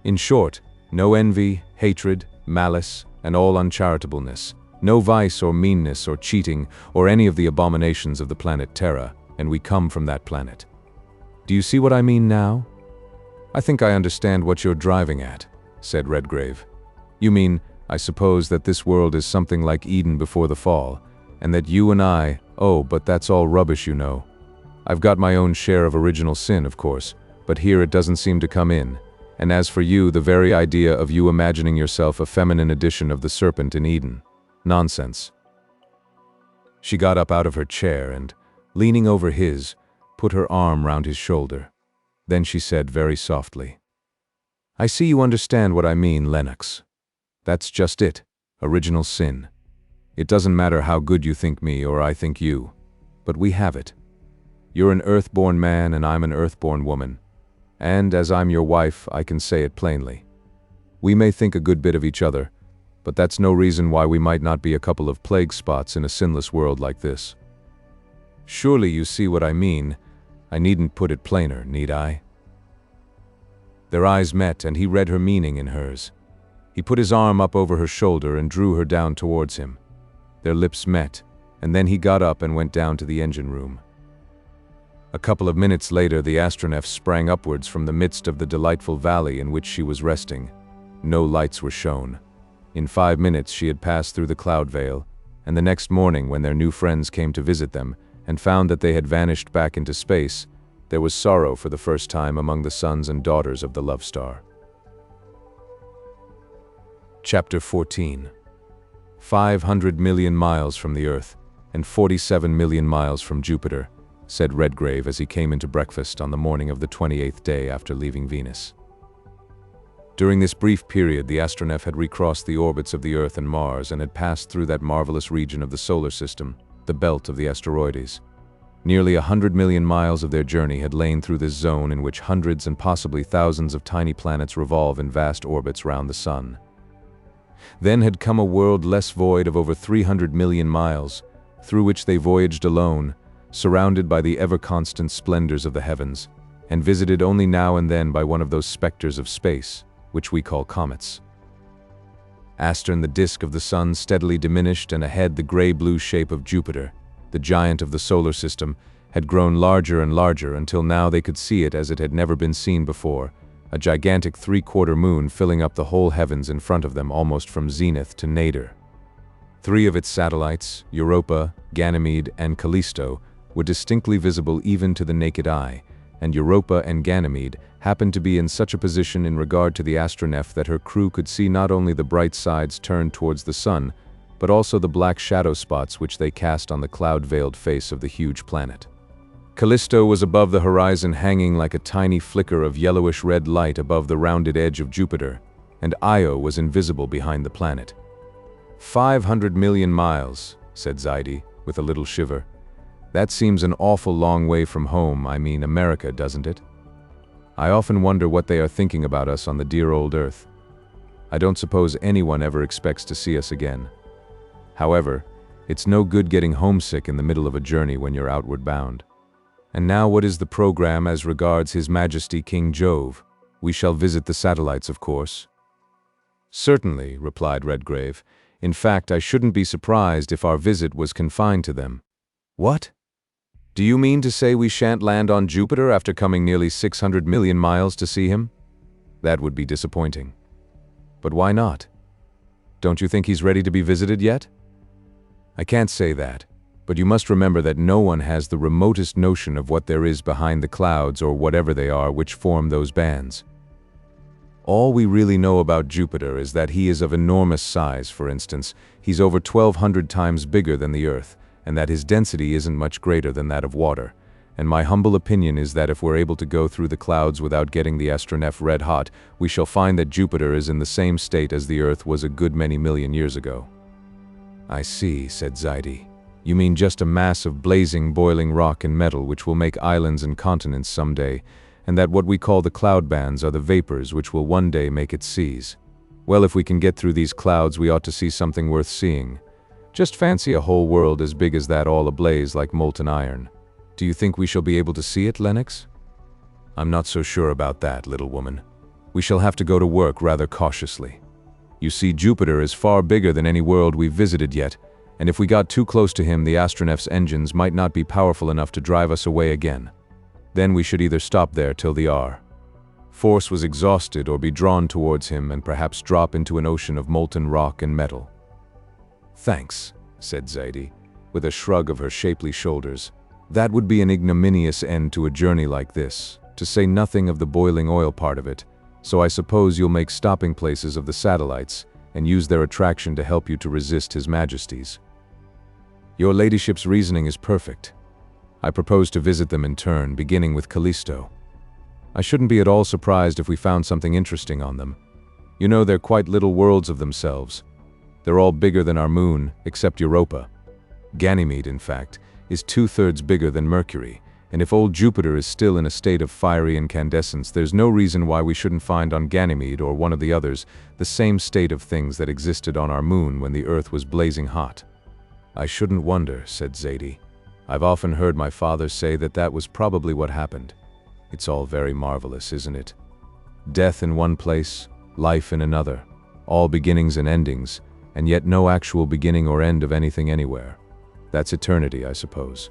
In short, no envy, hatred, malice, and all uncharitableness, no vice or meanness or cheating or any of the abominations of the planet Terra, and we come from that planet. Do you see what I mean now? I think I understand what you're driving at, said Redgrave. You mean, I suppose, that this world is something like Eden before the fall, and that you and I, oh, but that's all rubbish, you know. I've got my own share of original sin, of course, but here it doesn't seem to come in. And as for you, the very idea of you imagining yourself a feminine edition of the serpent in Eden. Nonsense. She got up out of her chair and, leaning over his, put her arm round his shoulder. Then she said very softly, I see you understand what I mean, Lennox. That's just it, original sin. It doesn't matter how good you think me or I think you, but we have it. You're an earthborn man and I'm an earthborn woman. And as I'm your wife, I can say it plainly. We may think a good bit of each other, but that's no reason why we might not be a couple of plague spots in a sinless world like this. Surely you see what I mean. I needn't put it plainer, need I? Their eyes met, and he read her meaning in hers. He put his arm up over her shoulder and drew her down towards him. Their lips met, and then he got up and went down to the engine room. A couple of minutes later, the Astronef sprang upwards from the midst of the delightful valley in which she was resting. No lights were shown. In 5 minutes she had passed through the cloud veil, and the next morning, when their new friends came to visit them, and found that they had vanished back into space, there was sorrow for the first time among the sons and daughters of the Love Star. Chapter 14. 500 million miles from the Earth, and 47 million miles from Jupiter, said Redgrave as he came into breakfast on the morning of the 28th day after leaving Venus. During this brief period, the Astronef had recrossed the orbits of the Earth and Mars and had passed through that marvelous region of the solar system, the belt of the asteroides. Nearly 100 million miles of their journey had lain through this zone in which hundreds and possibly thousands of tiny planets revolve in vast orbits round the Sun. Then had come a world less void of over 300 million miles, through which they voyaged alone, surrounded by the ever-constant splendors of the heavens, and visited only now and then by one of those specters of space, which we call comets. Astern, the disk of the Sun, steadily diminished, and ahead the gray-blue shape of Jupiter, the giant of the solar system, had grown larger and larger until now they could see it as it had never been seen before, a gigantic three-quarter moon filling up the whole heavens in front of them almost from zenith to nadir. 3 of its satellites, Europa, Ganymede, and Callisto, were distinctly visible even to the naked eye, and Europa and Ganymede happened to be in such a position in regard to the Astronef that her crew could see not only the bright sides turned towards the Sun, but also the black shadow spots which they cast on the cloud-veiled face of the huge planet. Callisto was above the horizon, hanging like a tiny flicker of yellowish-red light above the rounded edge of Jupiter, and Io was invisible behind the planet. 500 million miles, said Zaidi, with a little shiver. That seems an awful long way from home, I mean America, doesn't it? I often wonder what they are thinking about us on the dear old Earth. I don't suppose anyone ever expects to see us again. However, it's no good getting homesick in the middle of a journey when you're outward bound. And now what is the program as regards His Majesty King Jove? We shall visit the satellites, of course. Certainly, replied Redgrave. In fact, I shouldn't be surprised if our visit was confined to them. What? Do you mean to say we shan't land on Jupiter after coming nearly 600 million miles to see him? That would be disappointing. But why not? Don't you think he's ready to be visited yet? I can't say that, but you must remember that no one has the remotest notion of what there is behind the clouds or whatever they are which form those bands. All we really know about Jupiter is that he is of enormous size. For instance, he's over 1,200 times bigger than the Earth, and that his density isn't much greater than that of water. And my humble opinion is that if we're able to go through the clouds without getting the Astronef red hot, we shall find that Jupiter is in the same state as the Earth was a good many million years ago. I see, said Zaidi. You mean just a mass of blazing, boiling rock and metal which will make islands and continents someday, and that what we call the cloud bands are the vapors which will one day make its seas. Well, if we can get through these clouds, we ought to see something worth seeing. Just fancy a whole world as big as that, all ablaze like molten iron. Do you think we shall be able to see it, Lennox? I'm not so sure about that, little woman. We shall have to go to work rather cautiously. You see, Jupiter is far bigger than any world we've visited yet, and if we got too close to him, the Astronef's engines might not be powerful enough to drive us away again. Then we should either stop there till the force was exhausted, or be drawn towards him and perhaps drop into an ocean of molten rock and metal. Thanks, said Zaidie, with a shrug of her shapely shoulders. That would be an ignominious end to a journey like this, to say nothing of the boiling oil part of it, so I suppose you'll make stopping places of the satellites and use their attraction to help you to resist His Majesty's. Your ladyship's reasoning is perfect. I propose to visit them in turn, beginning with Callisto. I shouldn't be at all surprised if we found something interesting on them. You know, they're quite little worlds of themselves. They're all bigger than our moon, except Europa. Ganymede, in fact, is 2/3 bigger than Mercury, and if old Jupiter is still in a state of fiery incandescence, there's no reason why we shouldn't find on Ganymede or one of the others the same state of things that existed on our moon when the Earth was blazing hot. I shouldn't wonder, said Zaidie. I've often heard my father say that that was probably what happened. It's all very marvelous, isn't it? Death in one place, life in another, all beginnings and endings, and yet no actual beginning or end of anything anywhere. That's eternity, I suppose.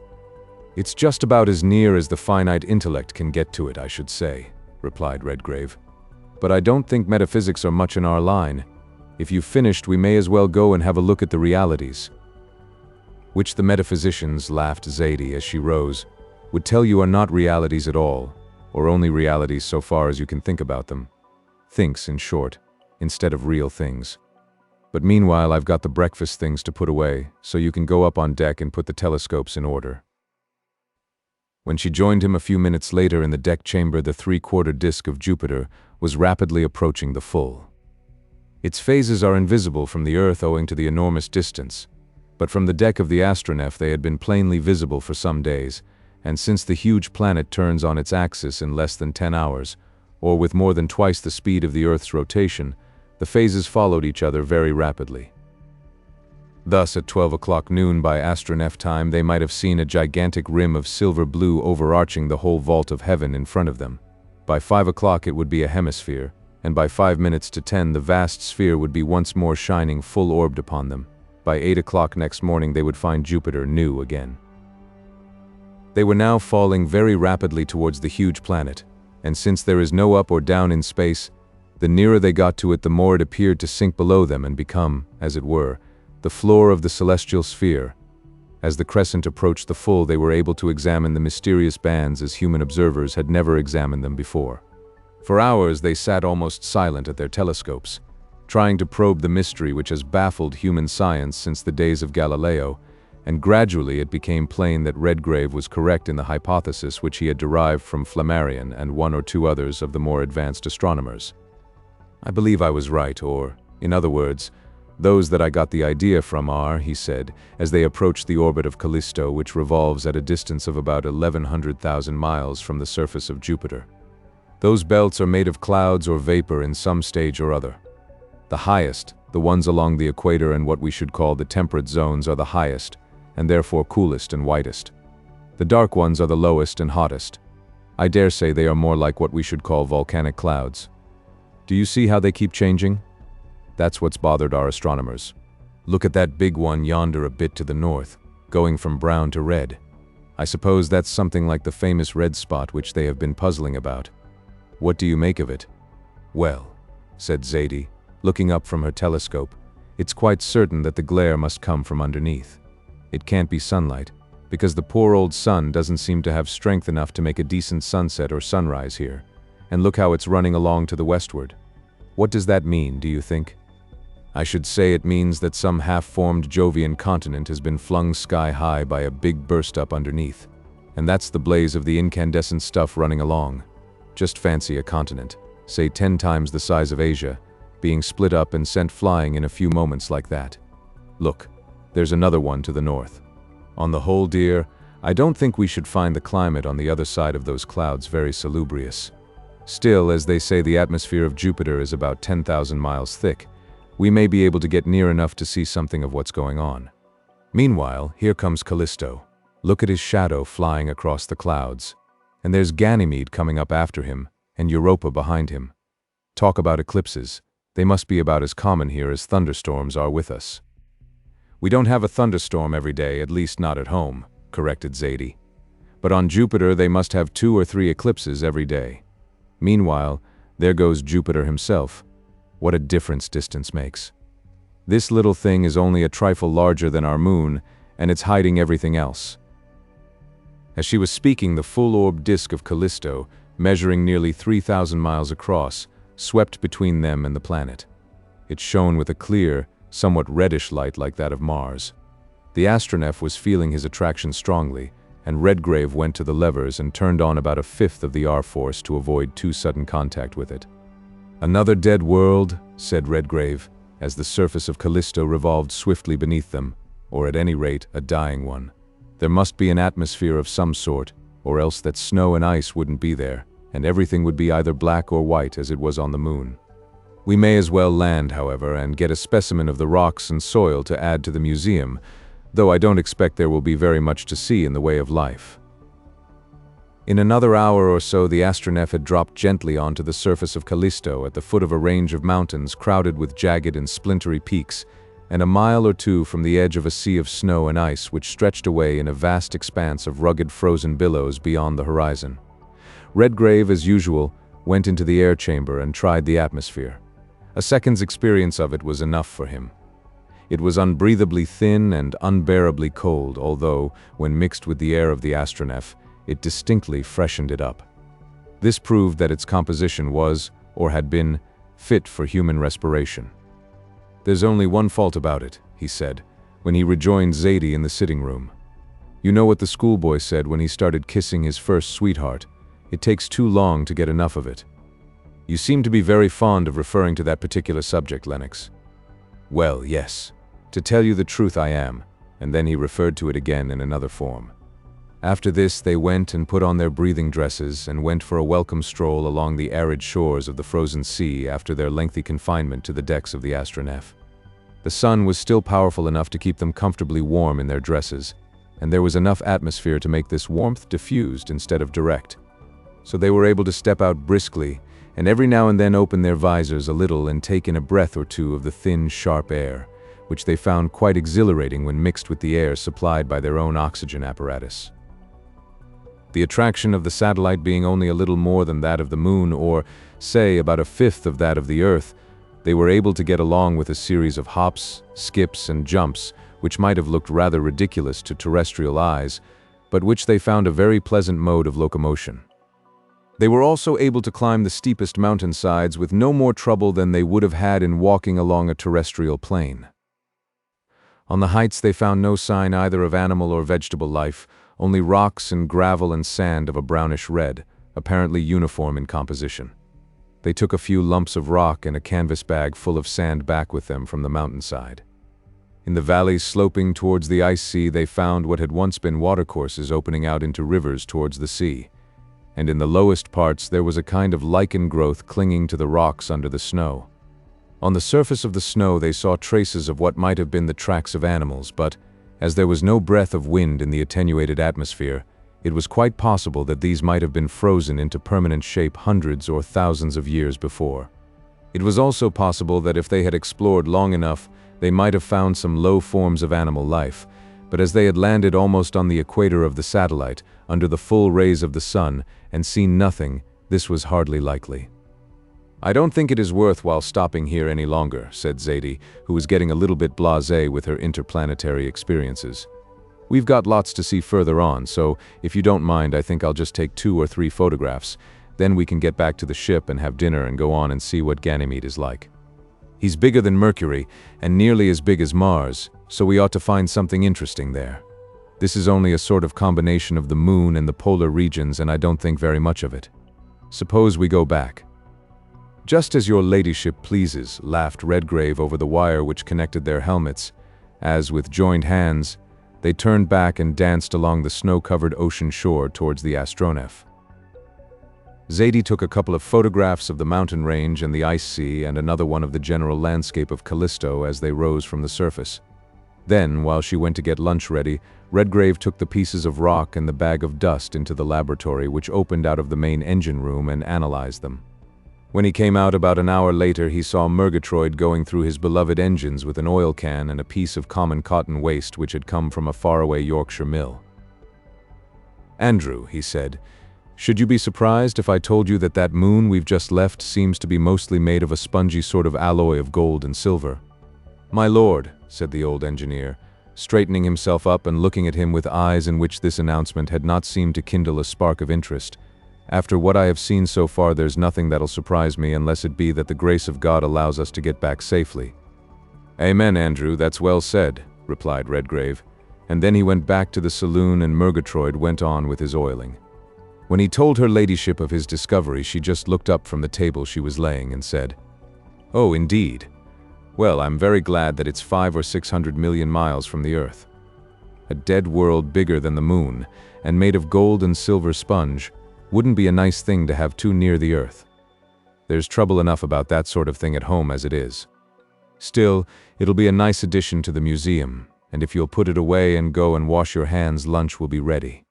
It's just about as near as the finite intellect can get to it, I should say, replied Redgrave. But I don't think metaphysics are much in our line. If you've finished, we may as well go and have a look at the realities. Which the metaphysicians, laughed Zaidie as she rose, would tell you are not realities at all, or only realities so far as you can think about them. Thinks, in short, instead of real things. But meanwhile, I've got the breakfast things to put away, so you can go up on deck and put the telescopes in order. When she joined him a few minutes later in the deck chamber, the 3/4 disk of Jupiter was rapidly approaching the full. Its phases are invisible from the Earth owing to the enormous distance, but from the deck of the Astronef they had been plainly visible for some days, and since the huge planet turns on its axis in less than 10 hours, or with more than twice the speed of the Earth's rotation, the phases followed each other very rapidly. Thus, at 12 o'clock noon by Astronef time, they might have seen a gigantic rim of silver blue overarching the whole vault of heaven in front of them. By 5 o'clock it would be a hemisphere, and by 5 minutes to 10 the vast sphere would be once more shining full-orbed upon them. By 8 o'clock next morning they would find Jupiter new again. They were now falling very rapidly towards the huge planet, and since there is no up or down in space, the nearer they got to it, the more it appeared to sink below them and become, as it were, the floor of the celestial sphere. As the crescent approached the full, they were able to examine the mysterious bands as human observers had never examined them before. For hours they sat almost silent at their telescopes, trying to probe the mystery which has baffled human science since the days of Galileo, and gradually it became plain that Redgrave was correct in the hypothesis which he had derived from Flammarion and one or two others of the more advanced astronomers. I believe I was right, or, in other words, those that I got the idea from are, he said, as they approached the orbit of Callisto, which revolves at a distance of about 1,100,000 miles from the surface of Jupiter. Those belts are made of clouds or vapor in some stage or other. The highest, the ones along the equator and what we should call the temperate zones, are the highest, and therefore coolest and whitest. The dark ones are the lowest and hottest. I dare say they are more like what we should call volcanic clouds. Do you see how they keep changing? That's what's bothered our astronomers. Look at that big one yonder a bit to the north, going from brown to red. I suppose that's something like the famous red spot which they have been puzzling about. What do you make of it? Well, said Zaidie, looking up from her telescope, it's quite certain that the glare must come from underneath. It can't be sunlight, because the poor old sun doesn't seem to have strength enough to make a decent sunset or sunrise here. And look how it's running along to the westward. What does that mean, do you think? I should say it means that some half-formed Jovian continent has been flung sky-high by a big burst-up underneath. And that's the blaze of the incandescent stuff running along. Just fancy a continent, say 10 times the size of Asia, being split up and sent flying in a few moments like that. Look, there's another one to the north. On the whole, dear, I don't think we should find the climate on the other side of those clouds very salubrious. Still, as they say the atmosphere of Jupiter is about 10,000 miles thick, we may be able to get near enough to see something of what's going on. Meanwhile, here comes Callisto. Look at his shadow flying across the clouds. And there's Ganymede coming up after him, and Europa behind him. Talk about eclipses. They must be about as common here as thunderstorms are with us. We don't have a thunderstorm every day, at least not at home, corrected XVIII. But on Jupiter they must have 2 or 3 eclipses every day. Meanwhile, there goes Jupiter himself. What a difference distance makes. This little thing is only a trifle larger than our moon, and it's hiding everything else. As she was speaking, the full-orbed disk of Callisto, measuring nearly 3,000 miles across, swept between them and the planet. It shone with a clear, somewhat reddish light like that of Mars. The Astronef was feeling his attraction strongly, and Redgrave went to the levers and turned on about a fifth of the R-force to avoid too sudden contact with it. "Another dead world," said Redgrave, as the surface of Callisto revolved swiftly beneath them, or at any rate, a dying one. There must be an atmosphere of some sort, or else that snow and ice wouldn't be there, and everything would be either black or white as it was on the moon. We may as well land, however, and get a specimen of the rocks and soil to add to the museum, though I don't expect there will be very much to see in the way of life. In another hour or so, the Astronef had dropped gently onto the surface of Callisto at the foot of a range of mountains crowded with jagged and splintery peaks, and a mile or two from the edge of a sea of snow and ice which stretched away in a vast expanse of rugged frozen billows beyond the horizon. Redgrave, as usual, went into the air chamber and tried the atmosphere. A second's experience of it was enough for him. It was unbreathably thin and unbearably cold, although, when mixed with the air of the Astronef, it distinctly freshened it up. This proved that its composition was, or had been, fit for human respiration. "There's only one fault about it," he said, when he rejoined XVIII in the sitting room. "You know what the schoolboy said when he started kissing his first sweetheart. It takes too long to get enough of it. You seem to be very fond of referring to that particular subject, Lennox." "Well, yes. To tell you the truth, I am," and then he referred to it again in another form. After this, they went and put on their breathing dresses and went for a welcome stroll along the arid shores of the frozen sea after their lengthy confinement to the decks of the Astronef. The sun was still powerful enough to keep them comfortably warm in their dresses, and there was enough atmosphere to make this warmth diffused instead of direct. So they were able to step out briskly, and every now and then open their visors a little and take in a breath or two of the thin, sharp air, which they found quite exhilarating when mixed with the air supplied by their own oxygen apparatus. The attraction of the satellite being only a little more than that of the moon, or, say, about a fifth of that of the Earth, they were able to get along with a series of hops, skips, and jumps, which might have looked rather ridiculous to terrestrial eyes, but which they found a very pleasant mode of locomotion. They were also able to climb the steepest mountainsides with no more trouble than they would have had in walking along a terrestrial plain. On the heights they found no sign either of animal or vegetable life, only rocks and gravel and sand of a brownish red, apparently uniform in composition. They took a few lumps of rock and a canvas bag full of sand back with them from the mountainside. In the valleys sloping towards the ice sea they found what had once been watercourses opening out into rivers towards the sea, and in the lowest parts there was a kind of lichen growth clinging to the rocks under the snow. On the surface of the snow they saw traces of what might have been the tracks of animals, but, as there was no breath of wind in the attenuated atmosphere, it was quite possible that these might have been frozen into permanent shape hundreds or thousands of years before. It was also possible that if they had explored long enough, they might have found some low forms of animal life, but as they had landed almost on the equator of the satellite, under the full rays of the sun, and seen nothing, this was hardly likely. "I don't think it is worthwhile stopping here any longer," said XVIII, who was getting a little bit blasé with her interplanetary experiences. "We've got lots to see further on, so if you don't mind, I think I'll just take 2 or 3 photographs. Then we can get back to the ship and have dinner and go on and see what Ganymede is like. He's bigger than Mercury, and nearly as big as Mars, so we ought to find something interesting there. This is only a sort of combination of the moon and the polar regions, and I don't think very much of it. Suppose we go back." "Just as your ladyship pleases," laughed Redgrave over the wire which connected their helmets, as, with joined hands, They turned back and danced along the snow-covered ocean shore towards the Astronef. Zadie took a couple of photographs of the mountain range and the ice sea and another one of the general landscape of Callisto as they rose from the surface. Then, while she went to get lunch ready, Redgrave took the pieces of rock and the bag of dust into the laboratory which opened out of the main engine room and analyzed them. When he came out about an hour later, he saw Murgatroyd going through his beloved engines with an oil can and a piece of common cotton waste which had come from a faraway Yorkshire mill. "Andrew," he said, "should you be surprised if I told you that that moon we've just left seems to be mostly made of a spongy sort of alloy of gold and silver?" "My lord," said the old engineer, straightening himself up and looking at him with eyes in which this announcement had not seemed to kindle a spark of interest, "after what I have seen so far, there's nothing that'll surprise me unless it be that the grace of God allows us to get back safely." "Amen, Andrew, that's well said," replied Redgrave, and then he went back to the saloon and Murgatroyd went on with his oiling. When he told her ladyship of his discovery, she just looked up from the table she was laying and said, "Oh, indeed. Well, I'm very glad that it's 500 or 600 million miles from the Earth. A dead world bigger than the moon, and made of gold and silver sponge, wouldn't be a nice thing to have too near the Earth. There's trouble enough about that sort of thing at home as it is. Still, it'll be a nice addition to the museum, and if you'll put it away and go and wash your hands, lunch will be ready."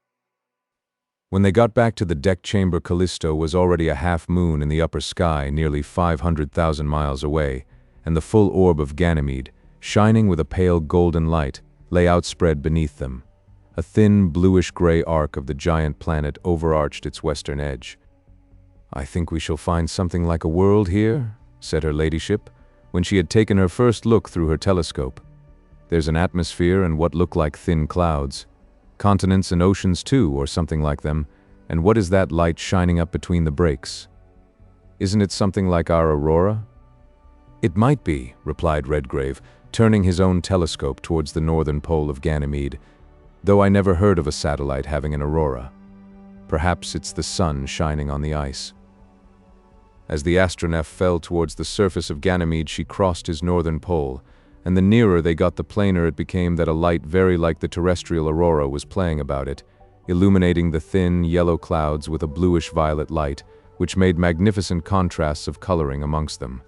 When they got back to the deck chamber, Callisto was already a half-moon in the upper sky nearly 500,000 miles away, and the full orb of Ganymede, shining with a pale golden light, lay outspread beneath them. A thin, bluish-gray arc of the giant planet overarched its western edge. "I think we shall find something like a world here," said her ladyship, when she had taken her first look through her telescope. "There's an atmosphere and what look like thin clouds. Continents and oceans too, or something like them, and what is that light shining up between the breaks? Isn't it something like our aurora?" "It might be," replied Redgrave, turning his own telescope towards the northern pole of Ganymede, "though I never heard of a satellite having an aurora. Perhaps it's the sun shining on the ice." As the Astronef fell towards the surface of Ganymede, she crossed his northern pole, and the nearer they got the plainer it became that a light very like the terrestrial aurora was playing about it, illuminating the thin, yellow clouds with a bluish-violet light, which made magnificent contrasts of coloring amongst them.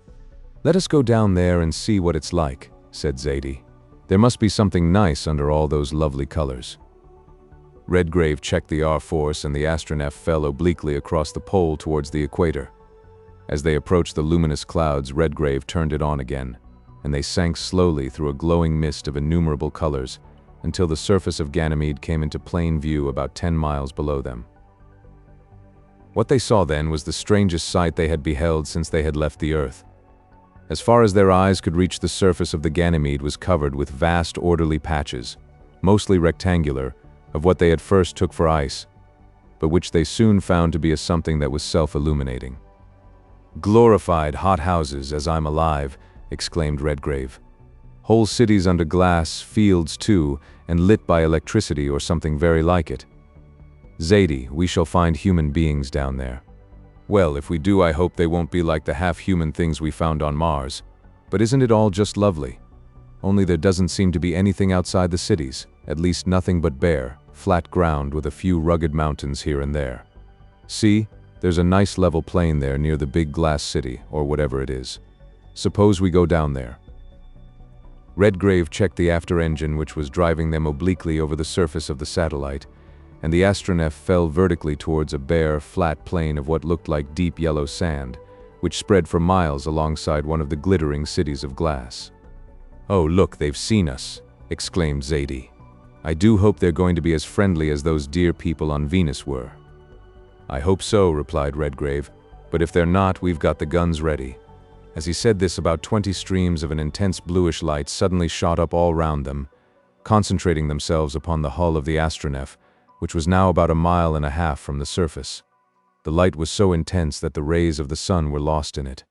"Let us go down there and see what it's like," said Zadie. "There must be something nice under all those lovely colors." Redgrave checked the R-force and the Astronef fell obliquely across the pole towards the equator. As they approached the luminous clouds, Redgrave turned it on again, and they sank slowly through a glowing mist of innumerable colors until the surface of Ganymede came into plain view about 10 miles below them. What they saw then was the strangest sight they had beheld since they had left the Earth. As far as their eyes could reach, the surface of the Ganymede was covered with vast orderly patches, mostly rectangular, of what they at first took for ice, but which they soon found to be a something that was self-illuminating. "Glorified hothouses as I'm alive," exclaimed Redgrave. "Whole cities under glass, fields too, and lit by electricity or something very like it. Zadie, we shall find human beings down there. Well, if we do, I hope they won't be like the half-human things we found on Mars. But isn't it all just lovely? Only there doesn't seem to be anything outside the cities, at least nothing but bare, flat ground with a few rugged mountains here and there. See, there's a nice level plain there near the big glass city, or whatever it is. Suppose we go down there." Redgrave checked the after engine which was driving them obliquely over the surface of the satellite, and the Astronef fell vertically towards a bare, flat plain of what looked like deep yellow sand, which spread for miles alongside one of the glittering cities of glass. "Oh, look, they've seen us," exclaimed Zadie. "I do hope they're going to be as friendly as those dear people on Venus were." "I hope so," replied Redgrave, "but if they're not, we've got the guns ready." As he said this, about 20 streams of an intense bluish light suddenly shot up all round them, concentrating themselves upon the hull of the Astronef, which was now about 1.5 miles from the surface. The light was so intense that the rays of the sun were lost in it.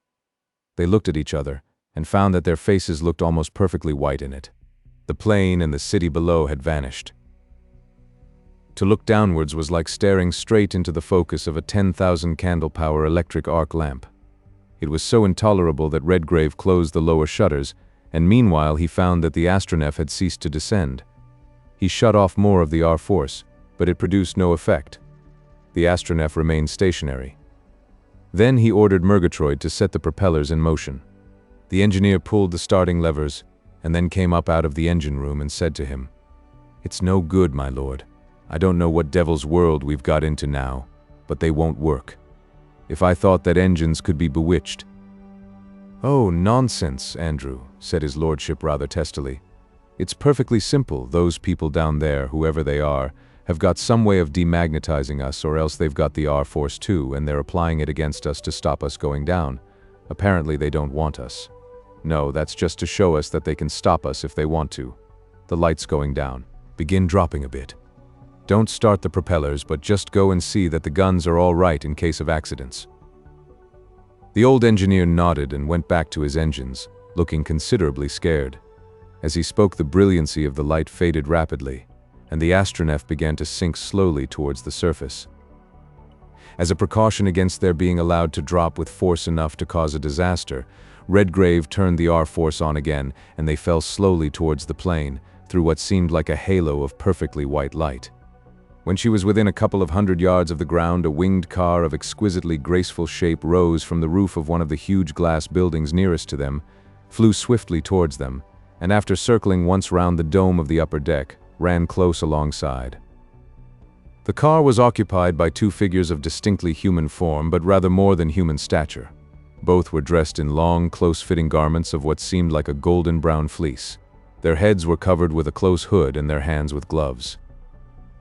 They looked at each other, and found that their faces looked almost perfectly white in it. The plain and the city below had vanished. To look downwards was like staring straight into the focus of a 10,000 candle-power electric arc lamp. It was so intolerable that Redgrave closed the lower shutters, and meanwhile he found that the Astronef had ceased to descend. He shut off more of the R-force, but it produced no effect. The Astronef remained stationary. Then he ordered Murgatroyd to set the propellers in motion. The engineer pulled the starting levers, and then came up out of the engine room and said to him, "It's no good, my lord. I don't know what devil's world we've got into now, but they won't work. If I thought that engines could be bewitched—" "Oh, nonsense, Andrew," said his lordship rather testily. "It's perfectly simple. Those people down there, whoever they are, have got some way of demagnetizing us, or else they've got the R-force too, and they're applying it against us to stop us going down. Apparently they don't want us. No, that's just to show us that they can stop us if they want to. The light's going down. Begin dropping a bit. Don't start the propellers, but just go and see that the guns are all right in case of accidents." The old engineer nodded and went back to his engines, looking considerably scared. As he spoke, the brilliancy of the light faded rapidly, and the Astronef began to sink slowly towards the surface. As a precaution against their being allowed to drop with force enough to cause a disaster, Redgrave turned the R-force on again, and they fell slowly towards the plane, through what seemed like a halo of perfectly white light. When she was within a couple of 100 yards of the ground, a winged car of exquisitely graceful shape rose from the roof of one of the huge glass buildings nearest to them, flew swiftly towards them, and after circling once round the dome of the upper deck, ran close alongside. The car was occupied by two figures of distinctly human form, but rather more than human stature. Both were dressed in long, close-fitting garments of what seemed like a golden-brown fleece. Their heads were covered with a close hood and their hands with gloves.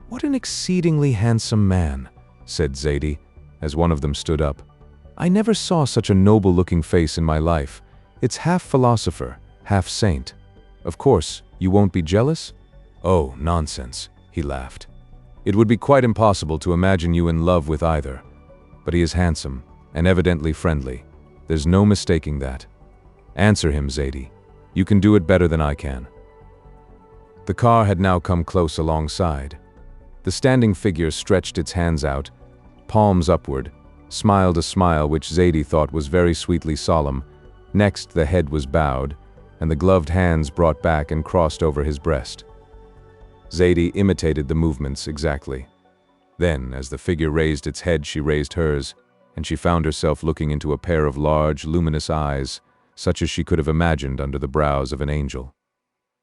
"What an exceedingly handsome man," said Zaidie, as one of them stood up. "I never saw such a noble-looking face in my life. It's half philosopher, half saint. Of course, you won't be jealous?" "Oh, nonsense," he laughed. "It would be quite impossible to imagine you in love with either. But he is handsome, and evidently friendly. There's no mistaking that. Answer him, Zaidie. You can do it better than I can." The car had now come close alongside. The standing figure stretched its hands out, palms upward, smiled a smile which Zaidie thought was very sweetly solemn. Next, the head was bowed, and the gloved hands brought back and crossed over his breast. Zaidie imitated the movements exactly. Then, as the figure raised its head, she raised hers, and she found herself looking into a pair of large, luminous eyes, such as she could have imagined under the brows of an angel.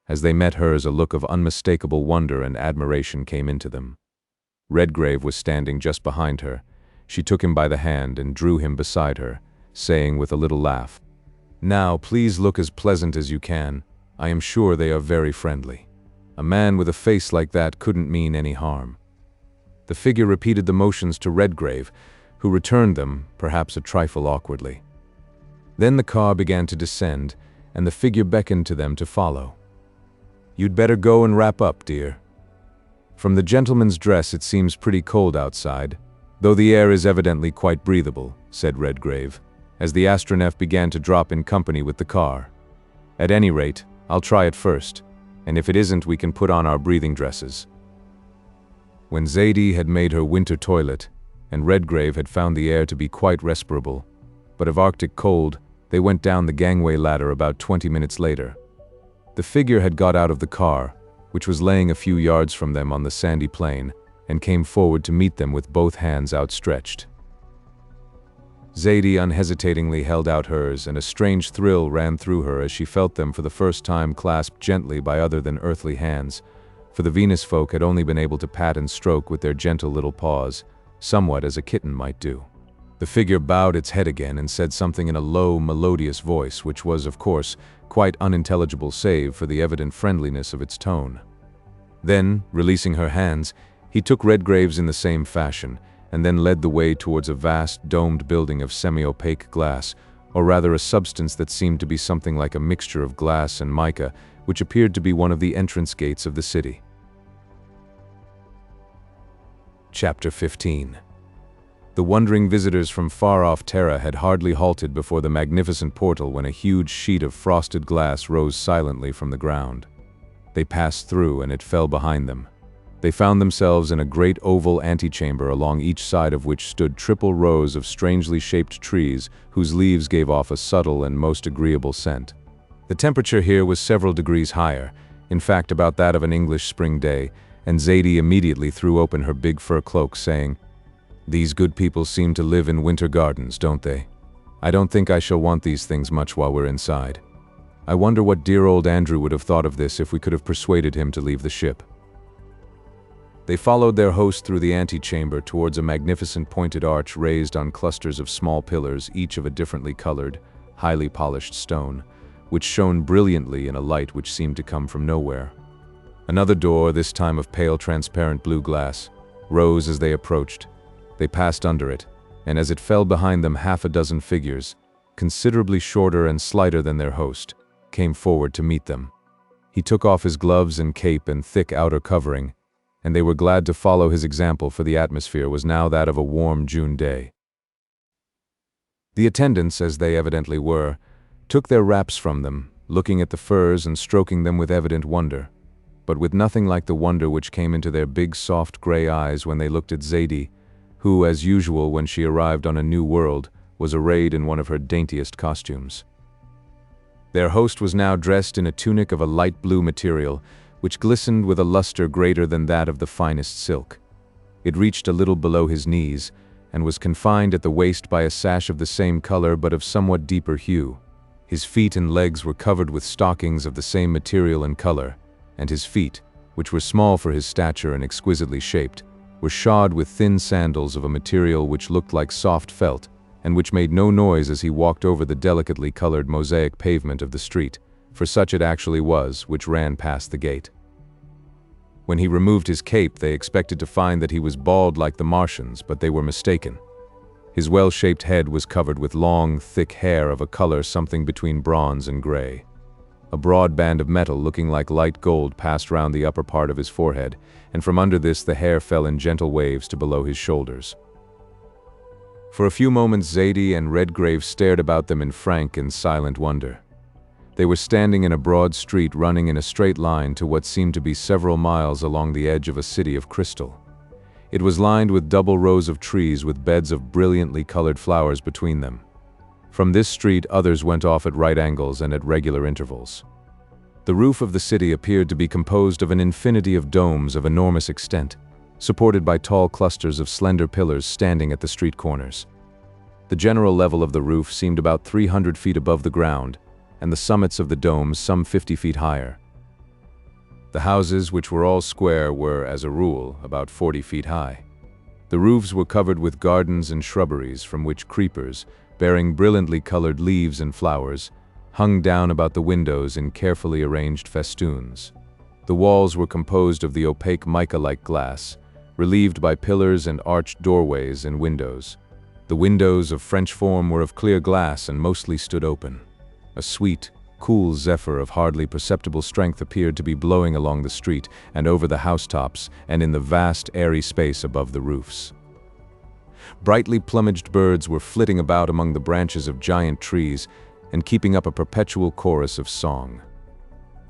As they met hers, a look of unmistakable wonder and admiration came into them. Redgrave was standing just behind her. She took him by the hand and drew him beside her, saying with a little laugh, "Now, please look as pleasant as you can. I am sure they are very friendly. A man with a face like that couldn't mean any harm." The figure repeated the motions to Redgrave, who returned them, perhaps a trifle awkwardly. Then the car began to descend, and the figure beckoned to them to follow. "You'd better go and wrap up, dear. From the gentleman's dress it seems pretty cold outside, though the air is evidently quite breathable," said Redgrave, as the Astronef began to drop in company with the car. "At any rate, I'll try it first, and if it isn't, we can put on our breathing dresses." When Zaidie had made her winter toilet, and Redgrave had found the air to be quite respirable, but of Arctic cold, they went down the gangway ladder about 20 minutes later. The figure had got out of the car, which was laying a few yards from them on the sandy plain, and came forward to meet them with both hands outstretched. Zaidie unhesitatingly held out hers, and a strange thrill ran through her as she felt them for the first time clasped gently by other than earthly hands, for the Venus folk had only been able to pat and stroke with their gentle little paws, somewhat as a kitten might do. The figure bowed its head again and said something in a low, melodious voice, which was, of course, quite unintelligible save for the evident friendliness of its tone. Then, releasing her hands, he took Redgrave's in the same fashion, and then led the way towards a vast, domed building of semi-opaque glass, or rather a substance that seemed to be something like a mixture of glass and mica, which appeared to be one of the entrance gates of the city. Chapter 15. The wondering visitors from far-off Terra had hardly halted before the magnificent portal when a huge sheet of frosted glass rose silently from the ground. They passed through, and it fell behind them. They found themselves in a great oval antechamber, along each side of which stood triple rows of strangely shaped trees whose leaves gave off a subtle and most agreeable scent. The temperature here was several degrees higher, in fact about that of an English spring day, and Zadie immediately threw open her big fur cloak, saying, "These good people seem to live in winter gardens, don't they? I don't think I shall want these things much while we're inside. I wonder what dear old Andrew would have thought of this if we could have persuaded him to leave the ship." They followed their host through the antechamber towards a magnificent pointed arch raised on clusters of small pillars, each of a differently colored, highly polished stone, which shone brilliantly in a light which seemed to come from nowhere. Another door, this time of pale transparent blue glass, rose as they approached. They passed under it, and as it fell behind them, half a dozen figures, considerably shorter and slighter than their host, came forward to meet them. He took off his gloves and cape and thick outer covering, and they were glad to follow his example, for the atmosphere was now that of a warm June day. The attendants, as they evidently were, took their wraps from them, looking at the furs and stroking them with evident wonder, but with nothing like the wonder which came into their big soft gray eyes when they looked at Zadie, who, as usual when she arrived on a new world, was arrayed in one of her daintiest costumes. Their host was now dressed in a tunic of a light blue material, which glistened with a luster greater than that of the finest silk. It reached a little below his knees, and was confined at the waist by a sash of the same color but of somewhat deeper hue. His feet and legs were covered with stockings of the same material and color, and his feet, which were small for his stature and exquisitely shaped, were shod with thin sandals of a material which looked like soft felt, and which made no noise as he walked over the delicately colored mosaic pavement of the street, for such it actually was, which ran past the gate. When he removed his cape, they expected to find that he was bald like the Martians, but they were mistaken. His well-shaped head was covered with long, thick hair of a color something between bronze and gray. A broad band of metal looking like light gold passed round the upper part of his forehead, and from under this the hair fell in gentle waves to below his shoulders. For a few moments Zadie and Redgrave stared about them in frank and silent wonder. They were standing in a broad street running in a straight line to what seemed to be several miles along the edge of a city of crystal. It was lined with double rows of trees with beds of brilliantly colored flowers between them. From this street others went off at right angles and at regular intervals. The roof of the city appeared to be composed of an infinity of domes of enormous extent, supported by tall clusters of slender pillars standing at the street corners. The general level of the roof seemed about 300 feet above the ground, and the summits of the domes some 50 feet higher. The houses, which were all square, were, as a rule, about 40 feet high. The roofs were covered with gardens and shrubberies from which creepers, bearing brilliantly colored leaves and flowers, hung down about the windows in carefully arranged festoons. The walls were composed of the opaque mica-like glass, relieved by pillars and arched doorways and windows. The windows of French form were of clear glass and mostly stood open. A sweet, cool zephyr of hardly perceptible strength appeared to be blowing along the street and over the housetops and in the vast, airy space above the roofs. Brightly plumaged birds were flitting about among the branches of giant trees and keeping up a perpetual chorus of song.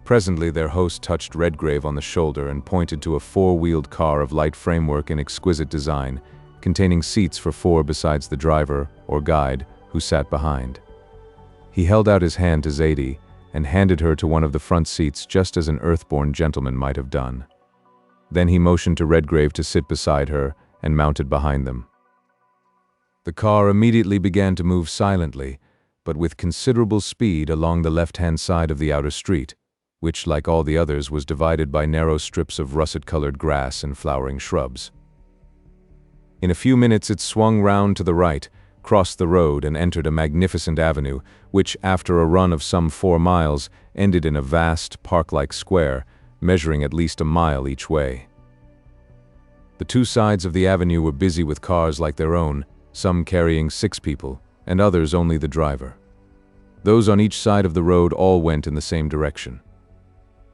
Presently their host touched Redgrave on the shoulder and pointed to a four-wheeled car of light framework and exquisite design, containing seats for four besides the driver, or guide, who sat behind. He held out his hand to Zadie and handed her to one of the front seats just as an earth-born gentleman might have done. Then he motioned to Redgrave to sit beside her and mounted behind them. The car immediately began to move silently, but with considerable speed along the left-hand side of the outer street, which, like all the others, was divided by narrow strips of russet-colored grass and flowering shrubs. In a few minutes it swung round to the right, crossed the road and entered a magnificent avenue, which, after a run of some 4 miles, ended in a vast, park-like square, measuring at least a mile each way. The two sides of the avenue were busy with cars like their own, some carrying 6 people, and others only the driver. Those on each side of the road all went in the same direction.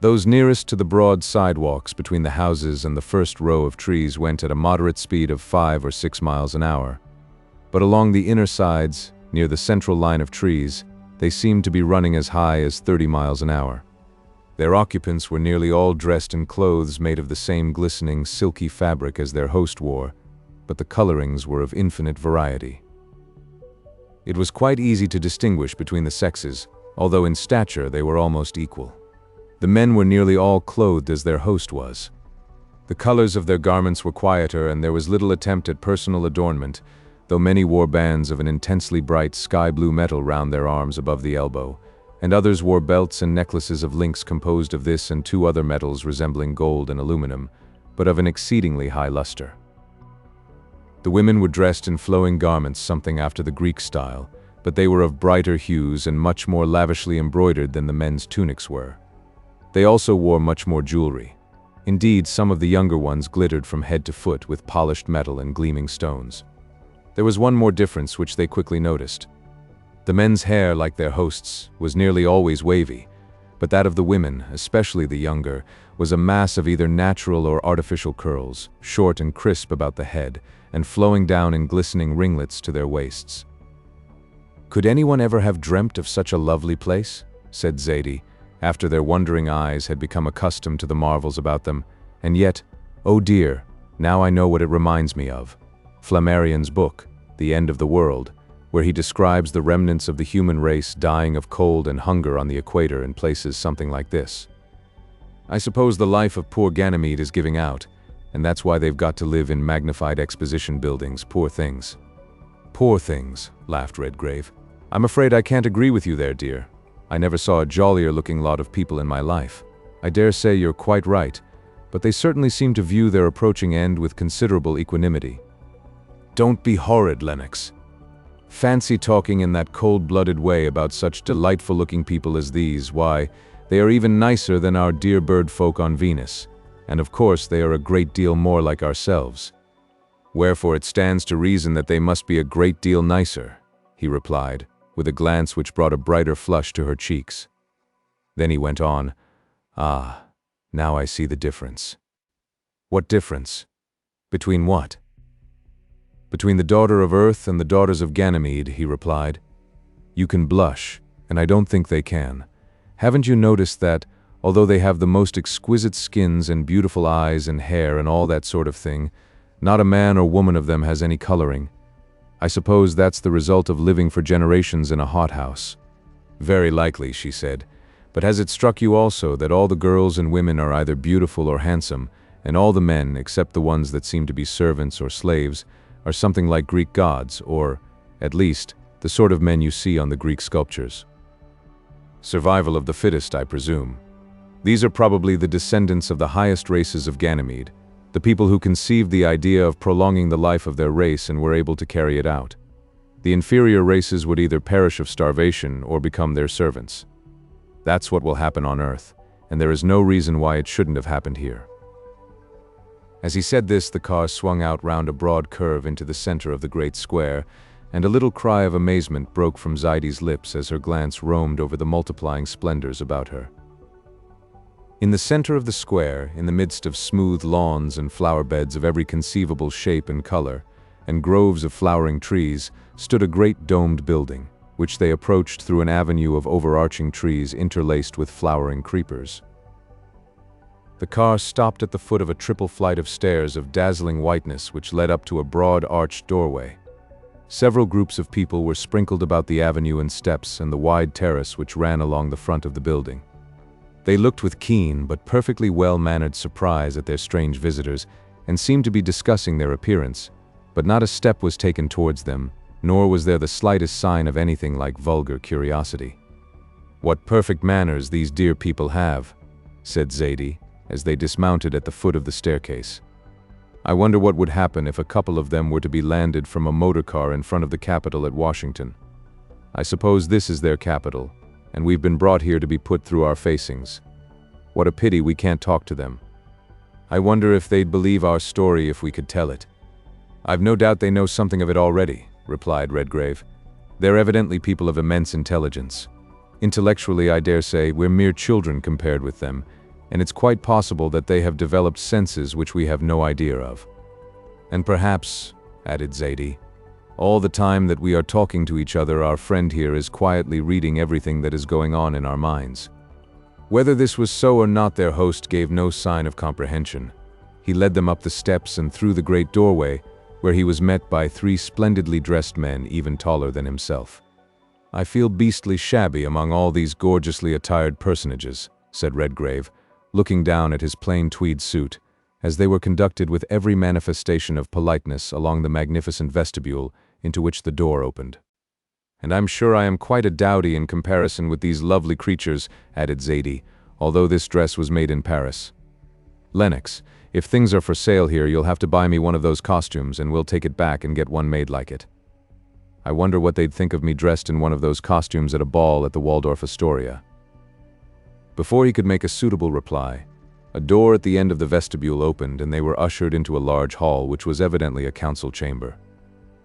Those nearest to the broad sidewalks between the houses and the first row of trees went at a moderate speed of 5 or 6 miles an hour. But along the inner sides, near the central line of trees, they seemed to be running as high as 30 miles an hour. Their occupants were nearly all dressed in clothes made of the same glistening, silky fabric as their host wore, but the colorings were of infinite variety. It was quite easy to distinguish between the sexes, although in stature they were almost equal. The men were nearly all clothed as their host was. The colors of their garments were quieter, and there was little attempt at personal adornment, though many wore bands of an intensely bright sky-blue metal round their arms above the elbow, and others wore belts and necklaces of links composed of this and two other metals resembling gold and aluminum, but of an exceedingly high luster. The women were dressed in flowing garments something after the Greek style, but they were of brighter hues and much more lavishly embroidered than the men's tunics were. They also wore much more jewelry. Indeed, some of the younger ones glittered from head to foot with polished metal and gleaming stones. There was one more difference which they quickly noticed. The men's hair, like their hosts', was nearly always wavy, but that of the women, especially the younger, was a mass of either natural or artificial curls, short and crisp about the head, and flowing down in glistening ringlets to their waists. "Could anyone ever have dreamt of such a lovely place?" said Zaidie, after their wondering eyes had become accustomed to the marvels about them. "And yet, oh dear, now I know what it reminds me of. Flammarion's book, The End of the World, where he describes the remnants of the human race dying of cold and hunger on the equator in places something like this. I suppose the life of poor Ganymede is giving out, and that's why they've got to live in magnified exposition buildings, poor things." "Poor things," laughed Redgrave. "I'm afraid I can't agree with you there, dear. I never saw a jollier-looking lot of people in my life. I dare say you're quite right, but they certainly seem to view their approaching end with considerable equanimity." "Don't be horrid, Lennox. Fancy talking in that cold-blooded way about such delightful-looking people as these. Why, they are even nicer than our dear bird folk on Venus, and of course they are a great deal more like ourselves. Wherefore it stands to reason that they must be a great deal nicer," he replied, with a glance which brought a brighter flush to her cheeks. Then he went on, "Ah, now I see the difference." "What difference? Between what?" "Between the daughter of Earth and the daughters of Ganymede," he replied. "You can blush, and I don't think they can. Haven't you noticed that, although they have the most exquisite skins and beautiful eyes and hair and all that sort of thing, not a man or woman of them has any coloring? I suppose that's the result of living for generations in a hothouse." "Very likely," she said. "But has it struck you also that all the girls and women are either beautiful or handsome, and all the men, except the ones that seem to be servants or slaves, are something like Greek gods, or, at least, the sort of men you see on the Greek sculptures? Survival of the fittest, I presume. These are probably the descendants of the highest races of Ganymede, the people who conceived the idea of prolonging the life of their race and were able to carry it out. The inferior races would either perish of starvation or become their servants. That's what will happen on Earth, and there is no reason why it shouldn't have happened here." As he said this, the car swung out round a broad curve into the center of the great square, and a little cry of amazement broke from Zaidie's lips as her glance roamed over the multiplying splendors about her. In the center of the square, in the midst of smooth lawns and flower beds of every conceivable shape and color, and groves of flowering trees, stood a great domed building, which they approached through an avenue of overarching trees interlaced with flowering creepers. The car stopped at the foot of a triple flight of stairs of dazzling whiteness which led up to a broad arched doorway. Several groups of people were sprinkled about the avenue and steps and the wide terrace which ran along the front of the building. They looked with keen but perfectly well-mannered surprise at their strange visitors and seemed to be discussing their appearance, but not a step was taken towards them, nor was there the slightest sign of anything like vulgar curiosity. "What perfect manners these dear people have," said Zaidie, as they dismounted at the foot of the staircase. "I wonder what would happen if a couple of them were to be landed from a motor car in front of the Capitol at Washington. I suppose this is their capital, and we've been brought here to be put through our facings. What a pity we can't talk to them. I wonder if they'd believe our story if we could tell it." "I've no doubt they know something of it already," replied Redgrave. "They're evidently people of immense intelligence. Intellectually, I dare say, we're mere children compared with them, and it's quite possible that they have developed senses which we have no idea of. And perhaps," added Zaidie, "all the time that we are talking to each other, our friend here is quietly reading everything that is going on in our minds." Whether this was so or not, their host gave no sign of comprehension. He led them up the steps and through the great doorway, where he was met by 3 splendidly dressed men even taller than himself. "I feel beastly shabby among all these gorgeously attired personages," said Redgrave, looking down at his plain tweed suit, as they were conducted with every manifestation of politeness along the magnificent vestibule into which the door opened. "And I'm sure I am quite a dowdy in comparison with these lovely creatures," added XVIII, "although this dress was made in Paris. Lennox, if things are for sale here, you'll have to buy me one of those costumes, and we'll take it back and get one made like it. I wonder what they'd think of me dressed in one of those costumes at a ball at the Waldorf Astoria." Before he could make a suitable reply, a door at the end of the vestibule opened and they were ushered into a large hall which was evidently a council chamber.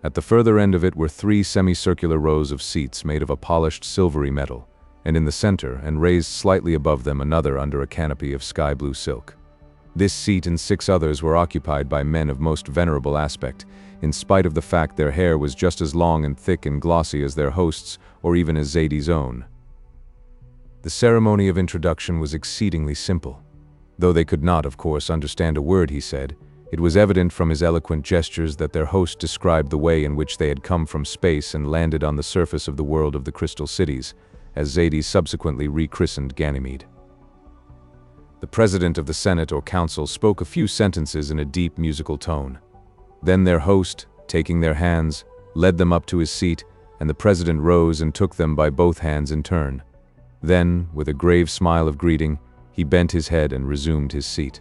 At the further end of it were 3 semicircular rows of seats made of a polished silvery metal, and in the center, and raised slightly above them, another under a canopy of sky-blue silk. This seat and 6 others were occupied by men of most venerable aspect, in spite of the fact their hair was just as long and thick and glossy as their host's, or even as XVIII's own. The ceremony of introduction was exceedingly simple. Though they could not, of course, understand a word he said, it was evident from his eloquent gestures that their host described the way in which they had come from space and landed on the surface of the world of the Crystal Cities, as XVIII subsequently rechristened Ganymede. The president of the Senate or Council spoke a few sentences in a deep musical tone. Then their host, taking their hands, led them up to his seat, and the president rose and took them by both hands in turn. Then, with a grave smile of greeting, he bent his head and resumed his seat.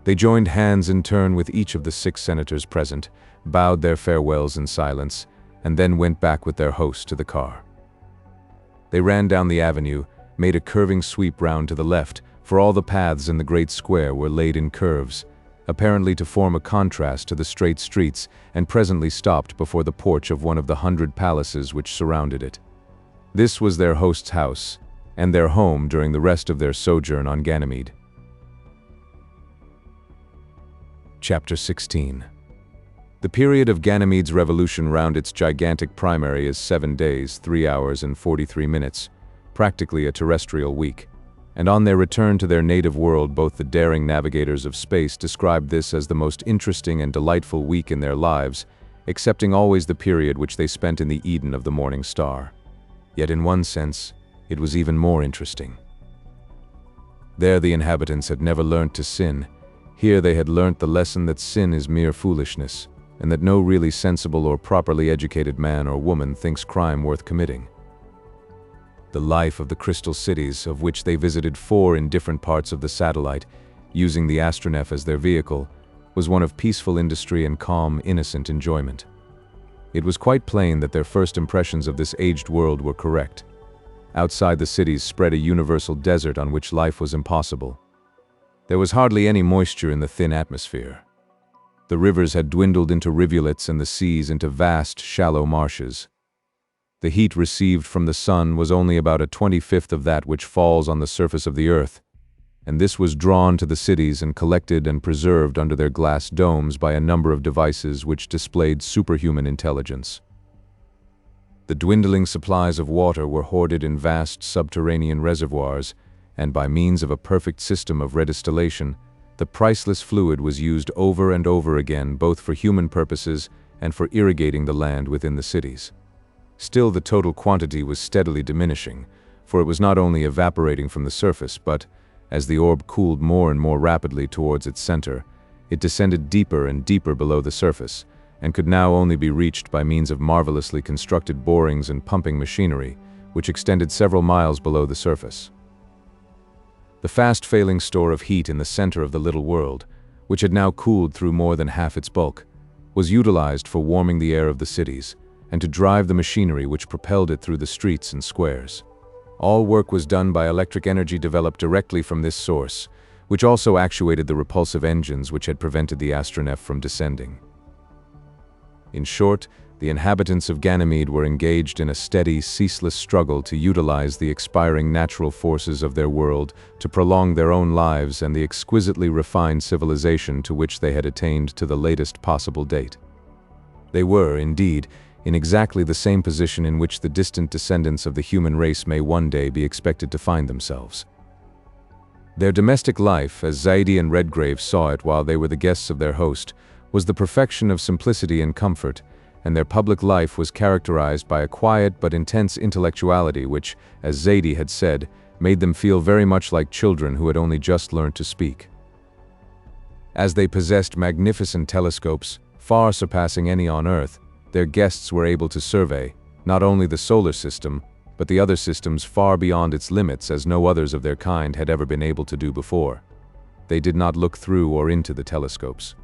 They joined hands in turn with each of the 6 senators present, bowed their farewells in silence, and then went back with their host to the car. They ran down the avenue, made a curving sweep round to the left, for all the paths in the great square were laid in curves, apparently to form a contrast to the straight streets, and presently stopped before the porch of one of the 100 palaces which surrounded it. This was their host's house, and their home during the rest of their sojourn on Ganymede. Chapter 16. The period of Ganymede's revolution round its gigantic primary is 7 days, 3 hours, and 43 minutes, practically a terrestrial week. And on their return to their native world, both the daring navigators of space described this as the most interesting and delightful week in their lives, excepting always the period which they spent in the Eden of the Morning Star. Yet in one sense, it was even more interesting. There the inhabitants had never learnt to sin. Here they had learnt the lesson that sin is mere foolishness, and that no really sensible or properly educated man or woman thinks crime worth committing. The life of the Crystal Cities, of which they visited 4 in different parts of the satellite, using the Astronef as their vehicle, was one of peaceful industry and calm, innocent enjoyment. It was quite plain that their first impressions of this aged world were correct. Outside the cities spread a universal desert on which life was impossible. There was hardly any moisture in the thin atmosphere. The rivers had dwindled into rivulets and the seas into vast, shallow marshes. The heat received from the sun was only about a 25th of that which falls on the surface of the earth, and this was drawn to the cities and collected and preserved under their glass domes by a number of devices which displayed superhuman intelligence. The dwindling supplies of water were hoarded in vast subterranean reservoirs, and by means of a perfect system of redistillation, the priceless fluid was used over and over again both for human purposes and for irrigating the land within the cities. Still, the total quantity was steadily diminishing, for it was not only evaporating from the surface, but, as the orb cooled more and more rapidly towards its center, it descended deeper and deeper below the surface, and could now only be reached by means of marvelously constructed borings and pumping machinery, which extended several miles below the surface. The fast-failing store of heat in the center of the little world, which had now cooled through more than half its bulk, was utilized for warming the air of the cities, and to drive the machinery which propelled it through the streets and squares. All work was done by electric energy developed directly from this source, which also actuated the repulsive engines which had prevented the Astronef from descending. In short, the inhabitants of Ganymede were engaged in a steady, ceaseless struggle to utilize the expiring natural forces of their world to prolong their own lives and the exquisitely refined civilization to which they had attained to the latest possible date. They were, indeed, in exactly the same position in which the distant descendants of the human race may one day be expected to find themselves. Their domestic life, as XVIII and Redgrave saw it while they were the guests of their host, was the perfection of simplicity and comfort, and their public life was characterized by a quiet but intense intellectuality which, as XVIII had said, made them feel very much like children who had only just learned to speak. As they possessed magnificent telescopes, far surpassing any on Earth, their guests were able to survey not only the solar system, but the other systems far beyond its limits, as no others of their kind had ever been able to do before. They did not look through or into the telescopes.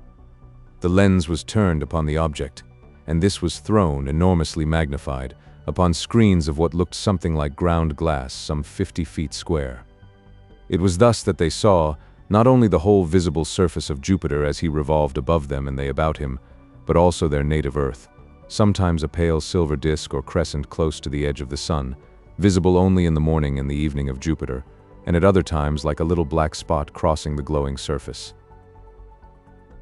The lens was turned upon the object, and this was thrown, enormously magnified, upon screens of what looked something like ground glass, some 50 feet square. It was thus that they saw not only the whole visible surface of Jupiter as he revolved above them and they about him, but also their native Earth, sometimes a pale silver disk or crescent close to the edge of the sun, visible only in the morning and the evening of Jupiter, and at other times like a little black spot crossing the glowing surface.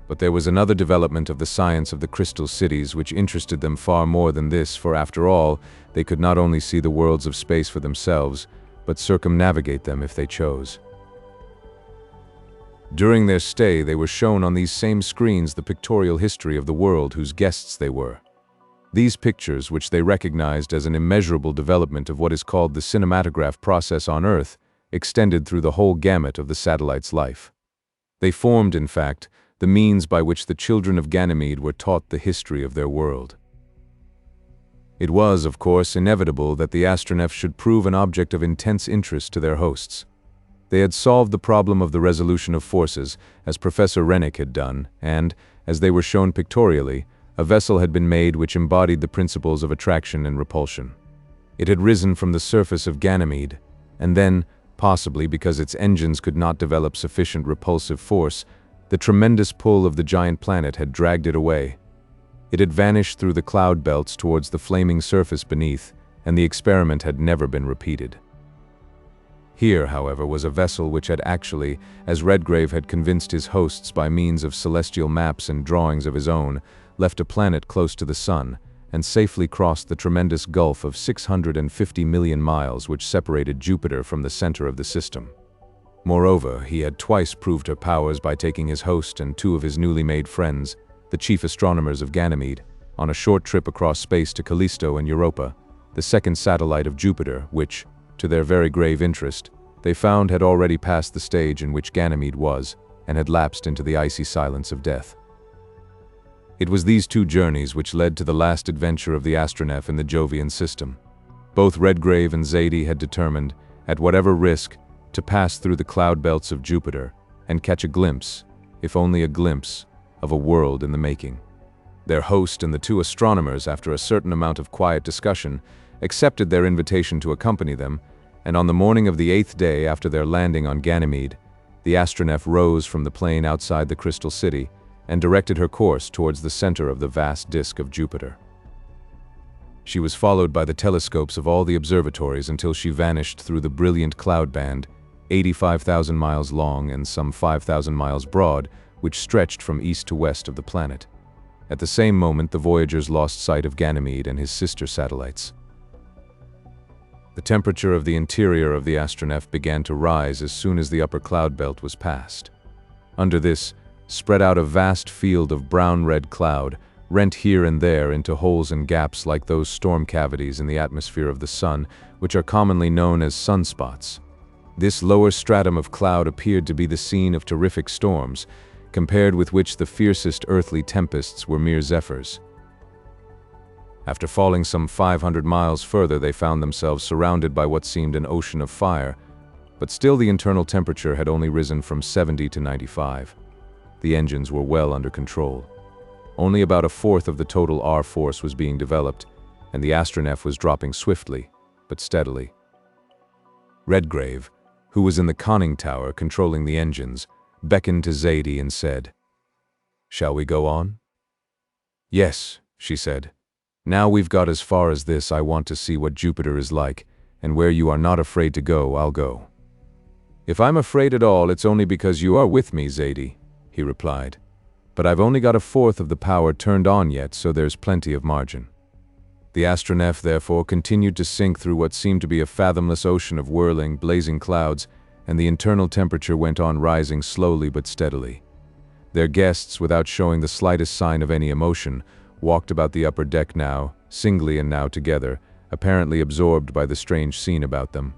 But there was another development of the science of the crystal cities which interested them far more than this, for after all, they could not only see the worlds of space for themselves, but circumnavigate them if they chose. During their stay, they were shown on these same screens the pictorial history of the world whose guests they were. These pictures, which they recognized as an immeasurable development of what is called the cinematograph process on Earth, extended through the whole gamut of the satellite's life. They formed, in fact, the means by which the children of Ganymede were taught the history of their world. It was, of course, inevitable that the Astronef should prove an object of intense interest to their hosts. They had solved the problem of the resolution of forces, as Professor Rennick had done, and, as they were shown pictorially, a vessel had been made which embodied the principles of attraction and repulsion. It had risen from the surface of Ganymede, and then, possibly because its engines could not develop sufficient repulsive force, the tremendous pull of the giant planet had dragged it away. It had vanished through the cloud belts towards the flaming surface beneath, and the experiment had never been repeated. Here, however, was a vessel which had actually, as Redgrave had convinced his hosts by means of celestial maps and drawings of his own, left a planet close to the sun, and safely crossed the tremendous gulf of 650 million miles which separated Jupiter from the center of the system. Moreover, he had twice proved her powers by taking his host and two of his newly made friends, the chief astronomers of Ganymede, on a short trip across space to Callisto and Europa, the second satellite of Jupiter, which, to their very grave interest, they found had already passed the stage in which Ganymede was, and had lapsed into the icy silence of death. It was these two journeys which led to the last adventure of the Astronef in the Jovian system. Both Redgrave and Zaidie had determined, at whatever risk, to pass through the cloud belts of Jupiter and catch a glimpse, if only a glimpse, of a world in the making. Their host and the two astronomers, after a certain amount of quiet discussion, accepted their invitation to accompany them, and on the morning of the 8th day after their landing on Ganymede, the Astronef rose from the plain outside the Crystal City and directed her course towards the center of the vast disk of Jupiter. She was followed by the telescopes of all the observatories until she vanished through the brilliant cloud band, 85,000 miles long and some 5,000 miles broad, which stretched from east to west of the planet. At the same moment, the voyagers lost sight of Ganymede and his sister satellites. The temperature of the interior of the Astronef began to rise as soon as the upper cloud belt was passed. Under this, spread out a vast field of brown-red cloud, rent here and there into holes and gaps like those storm cavities in the atmosphere of the sun, which are commonly known as sunspots. This lower stratum of cloud appeared to be the scene of terrific storms, compared with which the fiercest earthly tempests were mere zephyrs. After falling some 500 miles further, they found themselves surrounded by what seemed an ocean of fire, but still the internal temperature had only risen from 70 to 95. The engines were well under control. Only about a fourth of the total R force was being developed, and the Astronef was dropping swiftly, but steadily. Redgrave, who was in the conning tower controlling the engines, beckoned to Zaidie and said, "Shall we go on?" "Yes," she said. "Now we've got as far as this, I want to see what Jupiter is like, and where you are not afraid to go, I'll go." "If I'm afraid at all, it's only because you are with me, Zaidie," he replied. "But I've only got a fourth of the power turned on yet, so there's plenty of margin." The Astronef, therefore, continued to sink through what seemed to be a fathomless ocean of whirling, blazing clouds, and the internal temperature went on rising slowly but steadily. Their guests, without showing the slightest sign of any emotion, walked about the upper deck now, singly and now together, apparently absorbed by the strange scene about them.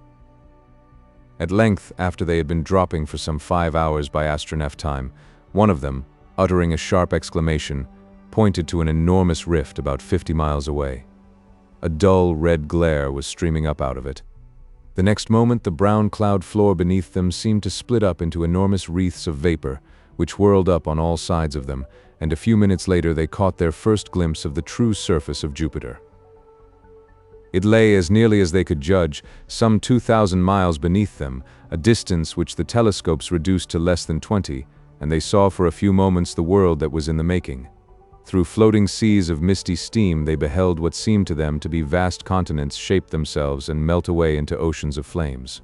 At length, after they had been dropping for some 5 hours by Astronef time, one of them, uttering a sharp exclamation, pointed to an enormous rift about 50 miles away. A dull red glare was streaming up out of it. The next moment, the brown cloud floor beneath them seemed to split up into enormous wreaths of vapor, which whirled up on all sides of them, and a few minutes later they caught their first glimpse of the true surface of Jupiter. It lay, as nearly as they could judge, some 2,000 miles beneath them, a distance which the telescopes reduced to less than 20, and they saw for a few moments the world that was in the making. Through floating seas of misty steam they beheld what seemed to them to be vast continents shape themselves and melt away into oceans of flames.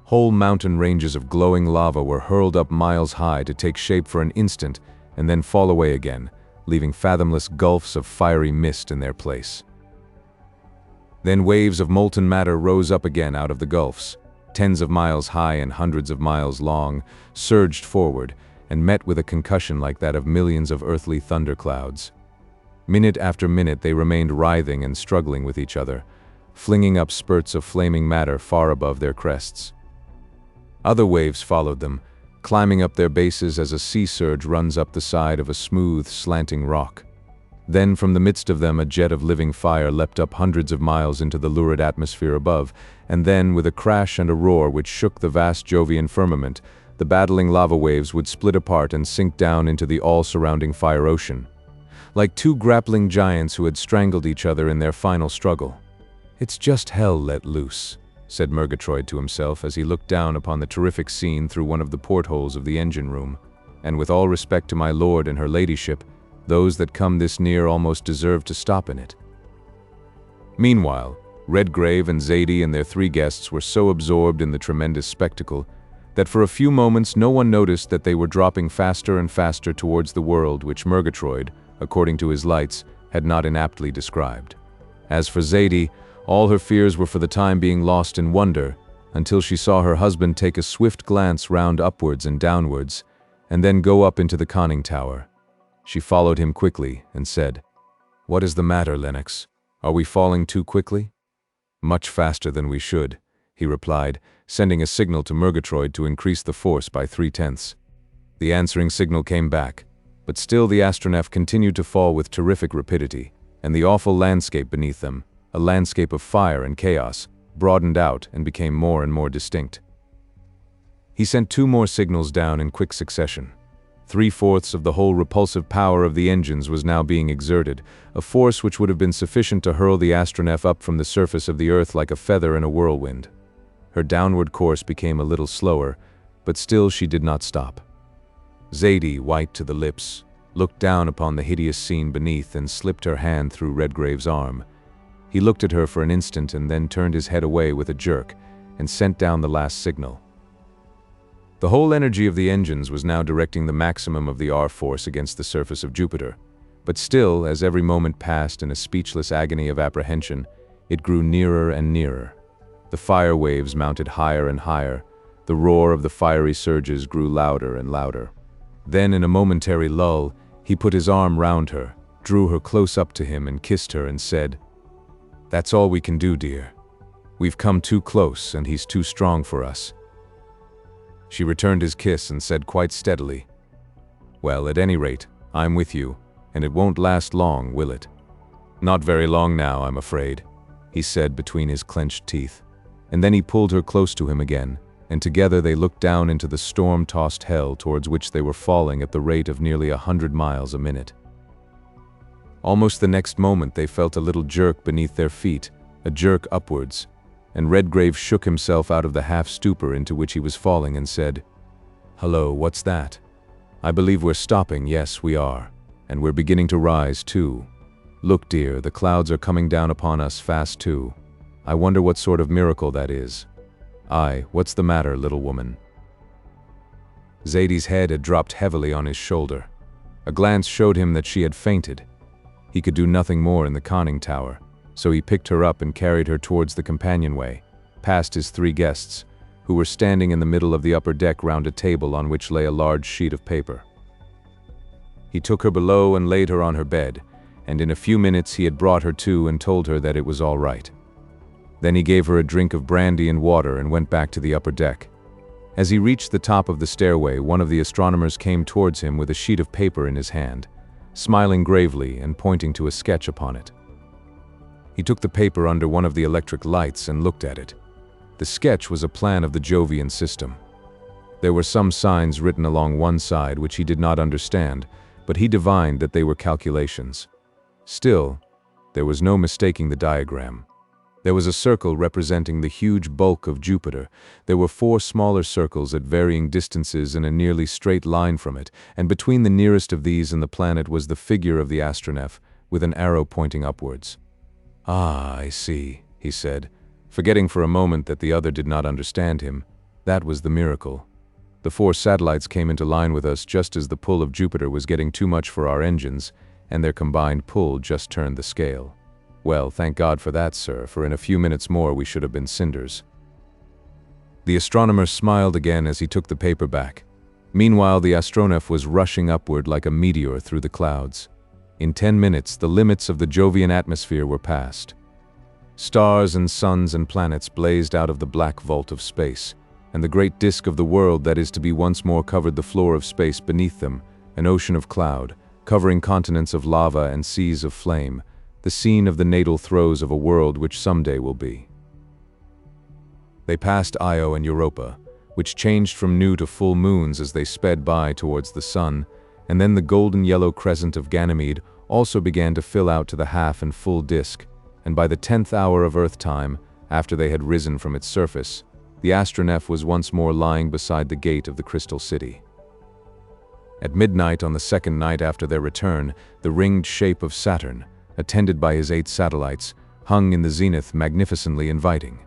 Whole mountain ranges of glowing lava were hurled up miles high to take shape for an instant and then fall away again, leaving fathomless gulfs of fiery mist in their place. Then waves of molten matter rose up again out of the gulfs, tens of miles high and hundreds of miles long, surged forward, and met with a concussion like that of millions of earthly thunderclouds. Minute after minute they remained writhing and struggling with each other, flinging up spurts of flaming matter far above their crests. Other waves followed them, climbing up their bases as a sea surge runs up the side of a smooth, slanting rock. Then from the midst of them a jet of living fire leapt up hundreds of miles into the lurid atmosphere above, and then, with a crash and a roar which shook the vast Jovian firmament, the battling lava waves would split apart and sink down into the all-surrounding fire ocean, like two grappling giants who had strangled each other in their final struggle. "It's just hell let loose," said Murgatroyd to himself as he looked down upon the terrific scene through one of the portholes of the engine room. "And with all respect to my lord and her ladyship, those that come this near almost deserve to stop in it." Meanwhile, Redgrave and Zaidie and their 3 guests were so absorbed in the tremendous spectacle that for a few moments no one noticed that they were dropping faster and faster towards the world which Murgatroyd, according to his lights, had not inaptly described. As for Zaidie, all her fears were for the time being lost in wonder, until she saw her husband take a swift glance round upwards and downwards, and then go up into the conning tower. She followed him quickly and said, "What is the matter, Lennox? Are we falling too quickly?" "Much faster than we should," he replied, sending a signal to Murgatroyd to increase the force by 3/10. The answering signal came back, but still the Astronef continued to fall with terrific rapidity, and the awful landscape beneath them, a landscape of fire and chaos, broadened out and became more and more distinct. He sent 2 more signals down in quick succession. 3/4 of the whole repulsive power of the engines was now being exerted, a force which would have been sufficient to hurl the Astronef up from the surface of the earth like a feather in a whirlwind. Her downward course became a little slower, but still she did not stop. Zaidie, white to the lips, looked down upon the hideous scene beneath and slipped her hand through Redgrave's arm. He looked at her for an instant and then turned his head away with a jerk and sent down the last signal. The whole energy of the engines was now directing the maximum of the R-force against the surface of Jupiter, but still, as every moment passed in a speechless agony of apprehension, it grew nearer and nearer. The fire waves mounted higher and higher. The roar of the fiery surges grew louder and louder. Then, in a momentary lull, he put his arm round her, drew her close up to him and kissed her and said, "That's all we can do, dear. We've come too close and he's too strong for us." She returned his kiss and said quite steadily, "Well, at any rate, I'm with you, and it won't last long, will it?" "Not very long now, I'm afraid," he said between his clenched teeth. And then he pulled her close to him again, and together they looked down into the storm-tossed hell towards which they were falling at the rate of nearly 100 miles a minute. Almost the next moment they felt a little jerk beneath their feet, a jerk upwards, and Redgrave shook himself out of the half-stupor into which he was falling and said, "Hello, what's that? I believe we're stopping, yes, we are, and we're beginning to rise, too. Look, dear, the clouds are coming down upon us fast, too. I wonder what sort of miracle that is. Aye, what's the matter, little woman?" Zaidie's head had dropped heavily on his shoulder. A glance showed him that she had fainted. He could do nothing more in the conning tower, so he picked her up and carried her towards the companionway, past his 3 guests, who were standing in the middle of the upper deck round a table on which lay a large sheet of paper. He took her below and laid her on her bed, and in a few minutes he had brought her to and told her that it was all right. Then he gave her a drink of brandy and water and went back to the upper deck. As he reached the top of the stairway, one of the astronomers came towards him with a sheet of paper in his hand, smiling gravely and pointing to a sketch upon it. He took the paper under one of the electric lights and looked at it. The sketch was a plan of the Jovian system. There were some signs written along one side which he did not understand, but he divined that they were calculations. Still, there was no mistaking the diagram. There was a circle representing the huge bulk of Jupiter. There were 4 smaller circles at varying distances in a nearly straight line from it, and between the nearest of these and the planet was the figure of the Astronef, with an arrow pointing upwards. "Ah, I see," he said, forgetting for a moment that the other did not understand him. That was the miracle. The 4 satellites came into line with us just as the pull of Jupiter was getting too much for our engines, and their combined pull just turned the scale. Well, thank God for that, sir, for in a few minutes more we should have been cinders. The astronomer smiled again as he took the paper back. Meanwhile, the Astronef was rushing upward like a meteor through the clouds. In 10 minutes, the limits of the Jovian atmosphere were passed. Stars and suns and planets blazed out of the black vault of space, and the great disk of the world that is to be once more covered the floor of space beneath them, an ocean of cloud, covering continents of lava and seas of flame, the scene of the natal throes of a world which someday will be. They passed Io and Europa, which changed from new to full moons as they sped by towards the sun, and then the golden yellow crescent of Ganymede also began to fill out to the half and full disk, and by the 10th hour of Earth time, after they had risen from its surface, the Astronef was once more lying beside the gate of the Crystal City. At midnight on the second night after their return, the ringed shape of Saturn, attended by his 8 satellites, hung in the zenith magnificently inviting.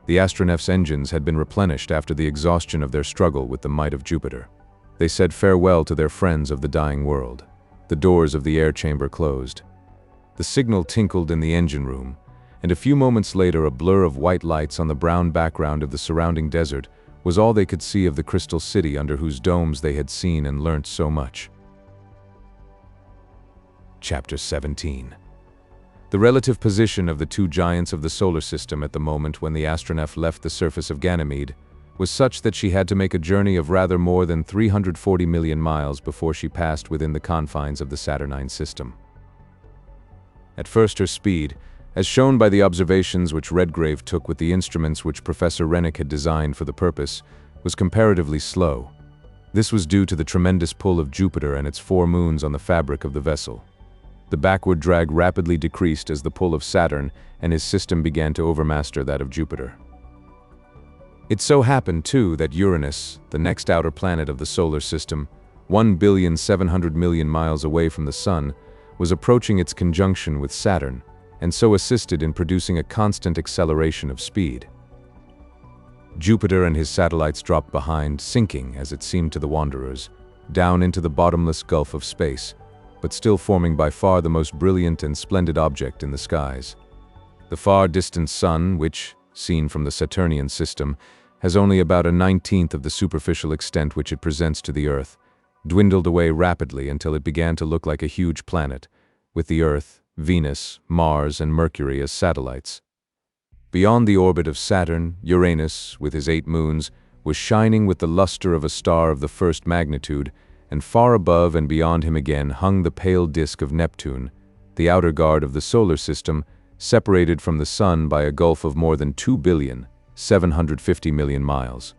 The Astronef's engines had been replenished after the exhaustion of their struggle with the might of Jupiter. They said farewell to their friends of the dying world. The doors of the air chamber closed. The signal tinkled in the engine room, and a few moments later a blur of white lights on the brown background of the surrounding desert was all they could see of the Crystal City under whose domes they had seen and learnt so much. Chapter 17. The relative position of the 2 giants of the solar system at the moment when the Astronef left the surface of Ganymede was such that she had to make a journey of rather more than 340 million miles before she passed within the confines of the Saturnine system. At first her speed, as shown by the observations which Redgrave took with the instruments which Professor Rennick had designed for the purpose, was comparatively slow. This was due to the tremendous pull of Jupiter and its 4 moons on the fabric of the vessel. The backward drag rapidly decreased as the pull of Saturn and his system began to overmaster that of Jupiter. It so happened, too, that Uranus, the next outer planet of the solar system, 1,700,000,000 miles away from the Sun, was approaching its conjunction with Saturn, and so assisted in producing a constant acceleration of speed. Jupiter and his satellites dropped behind, sinking, as it seemed to the wanderers, down into the bottomless gulf of space, but still forming by far the most brilliant and splendid object in the skies. The far distant Sun, which, seen from the Saturnian system, has only about a 19th of the superficial extent which it presents to the Earth, dwindled away rapidly until it began to look like a huge planet, with the Earth, Venus, Mars, and Mercury as satellites. Beyond the orbit of Saturn, Uranus, with his 8 moons, was shining with the luster of a star of the first magnitude, and far above and beyond him again hung the pale disk of Neptune, the outer guard of the solar system, separated from the Sun by a gulf of more than 2,750,000,000 miles.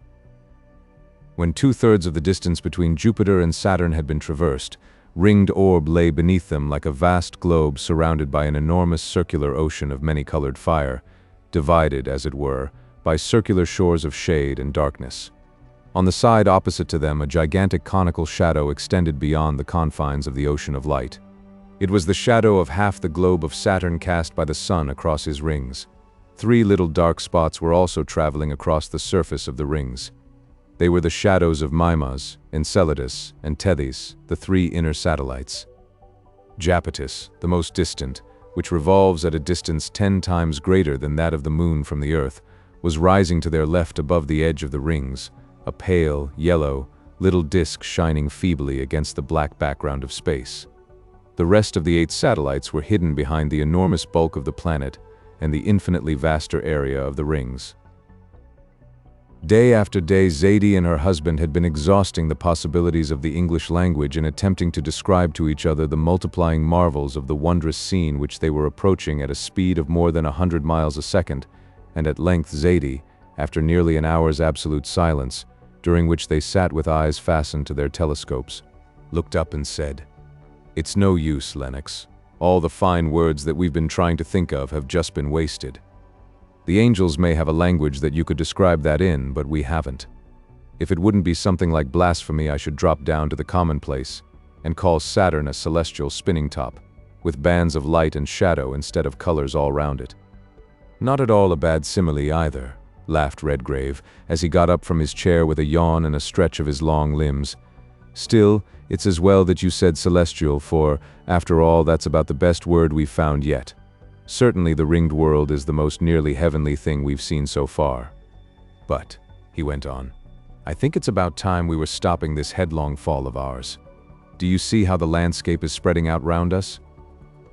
When 2/3 of the distance between Jupiter and Saturn had been traversed, ringed orb lay beneath them like a vast globe surrounded by an enormous circular ocean of many-colored fire, divided, as it were, by circular shores of shade and darkness. On the side opposite to them, a gigantic conical shadow extended beyond the confines of the ocean of light. It was the shadow of half the globe of Saturn cast by the Sun across his rings. 3 little dark spots were also traveling across the surface of the rings. They were the shadows of Mimas, Enceladus, and Tethys, the 3 inner satellites. Japetus, the most distant, which revolves at a distance 10 times greater than that of the Moon from the Earth, was rising to their left above the edge of the rings, a pale, yellow, little disk shining feebly against the black background of space. The rest of the 8 satellites were hidden behind the enormous bulk of the planet, and the infinitely vaster area of the rings. Day after day, Zadie and her husband had been exhausting the possibilities of the English language in attempting to describe to each other the multiplying marvels of the wondrous scene which they were approaching at a speed of more than 100 miles a second, and at length Zadie, after nearly an hour's absolute silence, during which they sat with eyes fastened to their telescopes, looked up and said, "It's no use, Lennox. All the fine words that we've been trying to think of have just been wasted. The angels may have a language that you could describe that in, but we haven't. If it wouldn't be something like blasphemy, I should drop down to the commonplace and call Saturn a celestial spinning top, with bands of light and shadow instead of colors all round it." "Not at all a bad simile either," laughed Redgrave, as he got up from his chair with a yawn and a stretch of his long limbs. "Still, it's as well that you said celestial, for, after all, that's about the best word we've found yet. Certainly the ringed world is the most nearly heavenly thing we've seen so far. But," he went on, "I think it's about time we were stopping this headlong fall of ours. Do you see how the landscape is spreading out round us?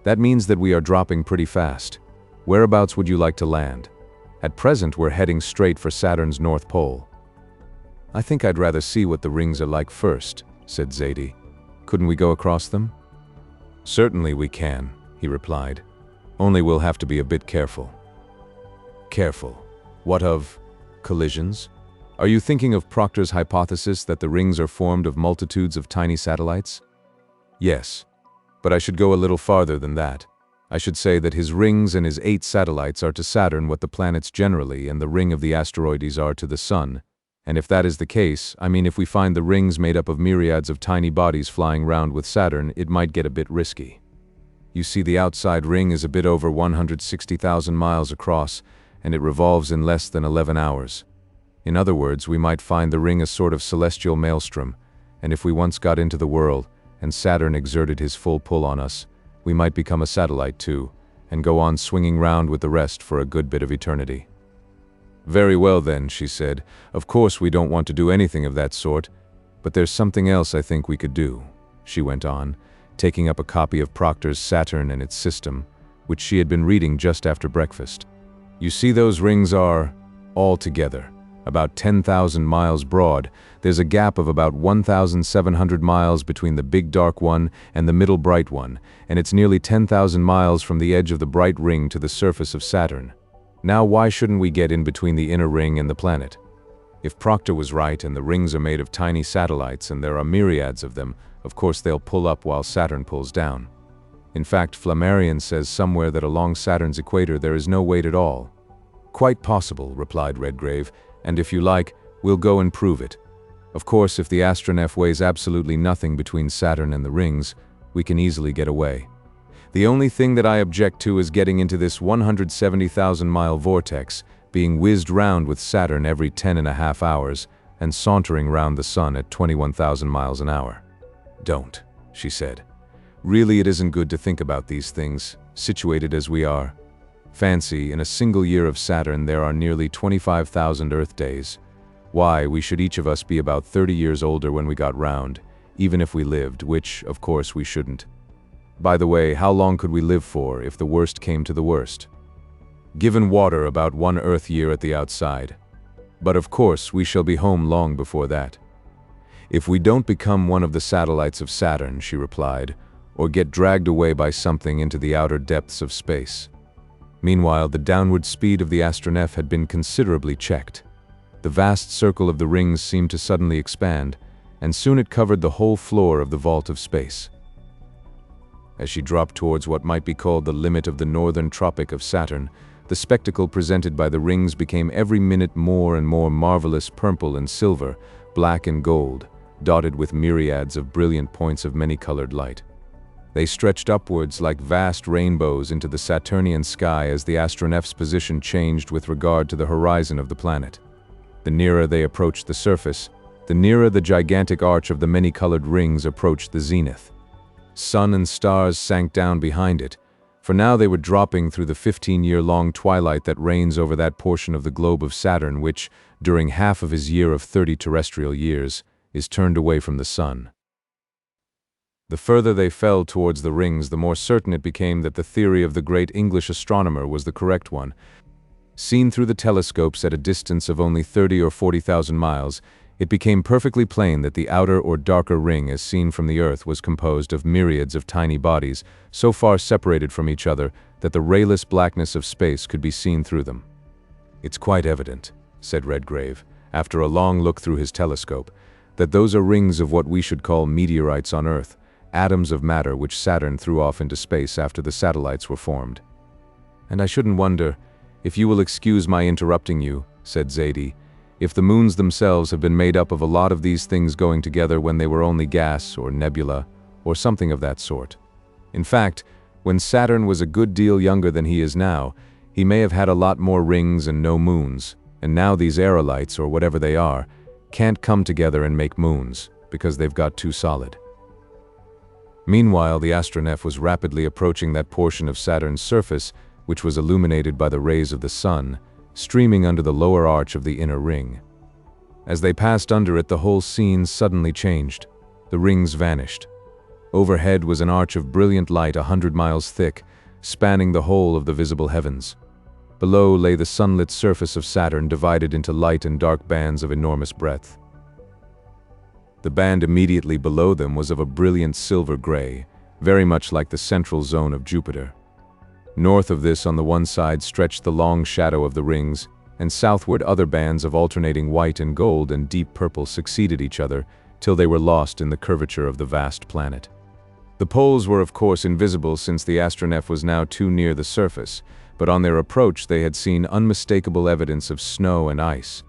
That means that we are dropping pretty fast. Whereabouts would you like to land? At present, we're heading straight for Saturn's North Pole." "I think I'd rather see what the rings are like first," said Zadie. "Couldn't we go across them?" "Certainly we can," he replied. "Only we'll have to be a bit careful." "Careful? What of collisions? Are you thinking of Proctor's hypothesis that the rings are formed of multitudes of tiny satellites?" "Yes, but I should go a little farther than that. I should say that his rings and his 8 satellites are to Saturn what the planets generally and the ring of the asteroides are to the Sun. And if that is the case, I mean if we find the rings made up of myriads of tiny bodies flying round with Saturn, it might get a bit risky. You see, the outside ring is a bit over 160,000 miles across, and it revolves in less than 11 hours. In other words, we might find the ring a sort of celestial maelstrom, and if we once got into the whirl, and Saturn exerted his full pull on us, we might become a satellite too, and go on swinging round with the rest for a good bit of eternity." "Very well then," she said. "Of course we don't want to do anything of that sort, but there's something else I think we could do," she went on, taking up a copy of Proctor's Saturn and its System, which she had been reading just after breakfast. "You see, those rings are, all together, about 10,000 miles broad. There's a gap of about 1,700 miles between the big dark one and the middle bright one, and it's nearly 10,000 miles from the edge of the bright ring to the surface of Saturn. Now why shouldn't we get in between the inner ring and the planet? If Proctor was right and the rings are made of tiny satellites and there are myriads of them, of course they'll pull up while Saturn pulls down. In fact, Flammarion says somewhere that along Saturn's equator there is no weight at all." "Quite possible," replied Redgrave, "and if you like, we'll go and prove it. Of course, if the Astronef weighs absolutely nothing between Saturn and the rings, we can easily get away. The only thing that I object to is getting into this 170,000-mile vortex, being whizzed round with Saturn every 10.5 hours, and sauntering round the Sun at 21,000 miles an hour." "Don't," she said. "Really, it isn't good to think about these things, situated as we are. Fancy, in a single year of Saturn there are nearly 25,000 Earth days. Why, we should each of us be about 30 years older when we got round, even if we lived, which, of course, we shouldn't. By the way, how long could we live for if the worst came to the worst? Given water, about 1 Earth year at the outside. But of course, we shall be home long before that. If we don't become one of the satellites of Saturn," she replied, "or get dragged away by something into the outer depths of space." Meanwhile, the downward speed of the Astronef had been considerably checked. The vast circle of the rings seemed to suddenly expand, and soon it covered the whole floor of the vault of space. As she dropped towards what might be called the limit of the northern tropic of Saturn, the spectacle presented by the rings became every minute more and more marvelous, purple and silver, black and gold, dotted with myriads of brilliant points of many-colored light. They stretched upwards like vast rainbows into the Saturnian sky as the Astronef's position changed with regard to the horizon of the planet. The nearer they approached the surface, the nearer the gigantic arch of the many-colored rings approached the zenith. Sun and stars sank down behind it, for now they were dropping through the 15-year-long twilight that reigns over that portion of the globe of Saturn which, during half of his year of 30 terrestrial years, is turned away from the Sun. The further they fell towards the rings, the more certain it became that the theory of the great English astronomer was the correct one. Seen through the telescopes at a distance of only 30 or 40,000 miles, it became perfectly plain that the outer or darker ring as seen from the Earth was composed of myriads of tiny bodies, so far separated from each other that the rayless blackness of space could be seen through them. "It's quite evident," said Redgrave, after a long look through his telescope, "that those are rings of what we should call meteorites on Earth, atoms of matter which Saturn threw off into space after the satellites were formed." "And I shouldn't wonder, if you will excuse my interrupting you," said Zaidi, "if the moons themselves have been made up of a lot of these things going together when they were only gas or nebula or something of that sort. In fact, when Saturn was a good deal younger than he is now, he may have had a lot more rings and no moons, and now these aerolites, or whatever they are, can't come together and make moons, because they've got too solid." Meanwhile, the Astronef was rapidly approaching that portion of Saturn's surface which was illuminated by the rays of the sun, streaming under the lower arch of the inner ring. As they passed under it, the whole scene suddenly changed. The rings vanished. Overhead was an arch of brilliant light 100 miles thick, spanning the whole of the visible heavens. Below lay the sunlit surface of Saturn, divided into light and dark bands of enormous breadth. The band immediately below them was of a brilliant silver gray, very much like the central zone of Jupiter. North of this, on the one side, stretched the long shadow of the rings, and southward other bands of alternating white and gold and deep purple succeeded each other till they were lost in the curvature of the vast planet. The poles were of course invisible, since the Astronef was now too near the surface, but on their approach they had seen unmistakable evidence of snow and ice.